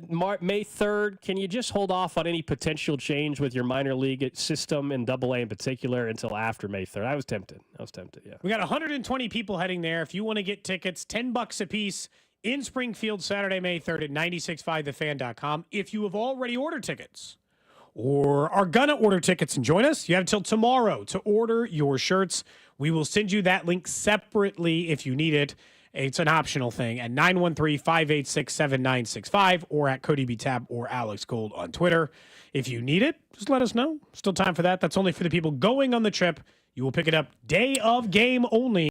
3rd. Can you just hold off on any potential change with your minor league system in AA in particular until after May 3rd? I was tempted, yeah. We got 120 people heading there. If you want to get tickets, $10 a piece in Springfield Saturday, May 3rd at 965thefan.com. If you have already ordered tickets or are gonna order tickets and join us, you have until tomorrow to order your shirts. We will send you that link separately if you need it. It's an optional thing at 913-586-7965 or at Cody B. Tab or Alex Gold on Twitter. If you need it, just let us know. Still time for that. That's only for the people going on the trip. You will pick it up day of game only.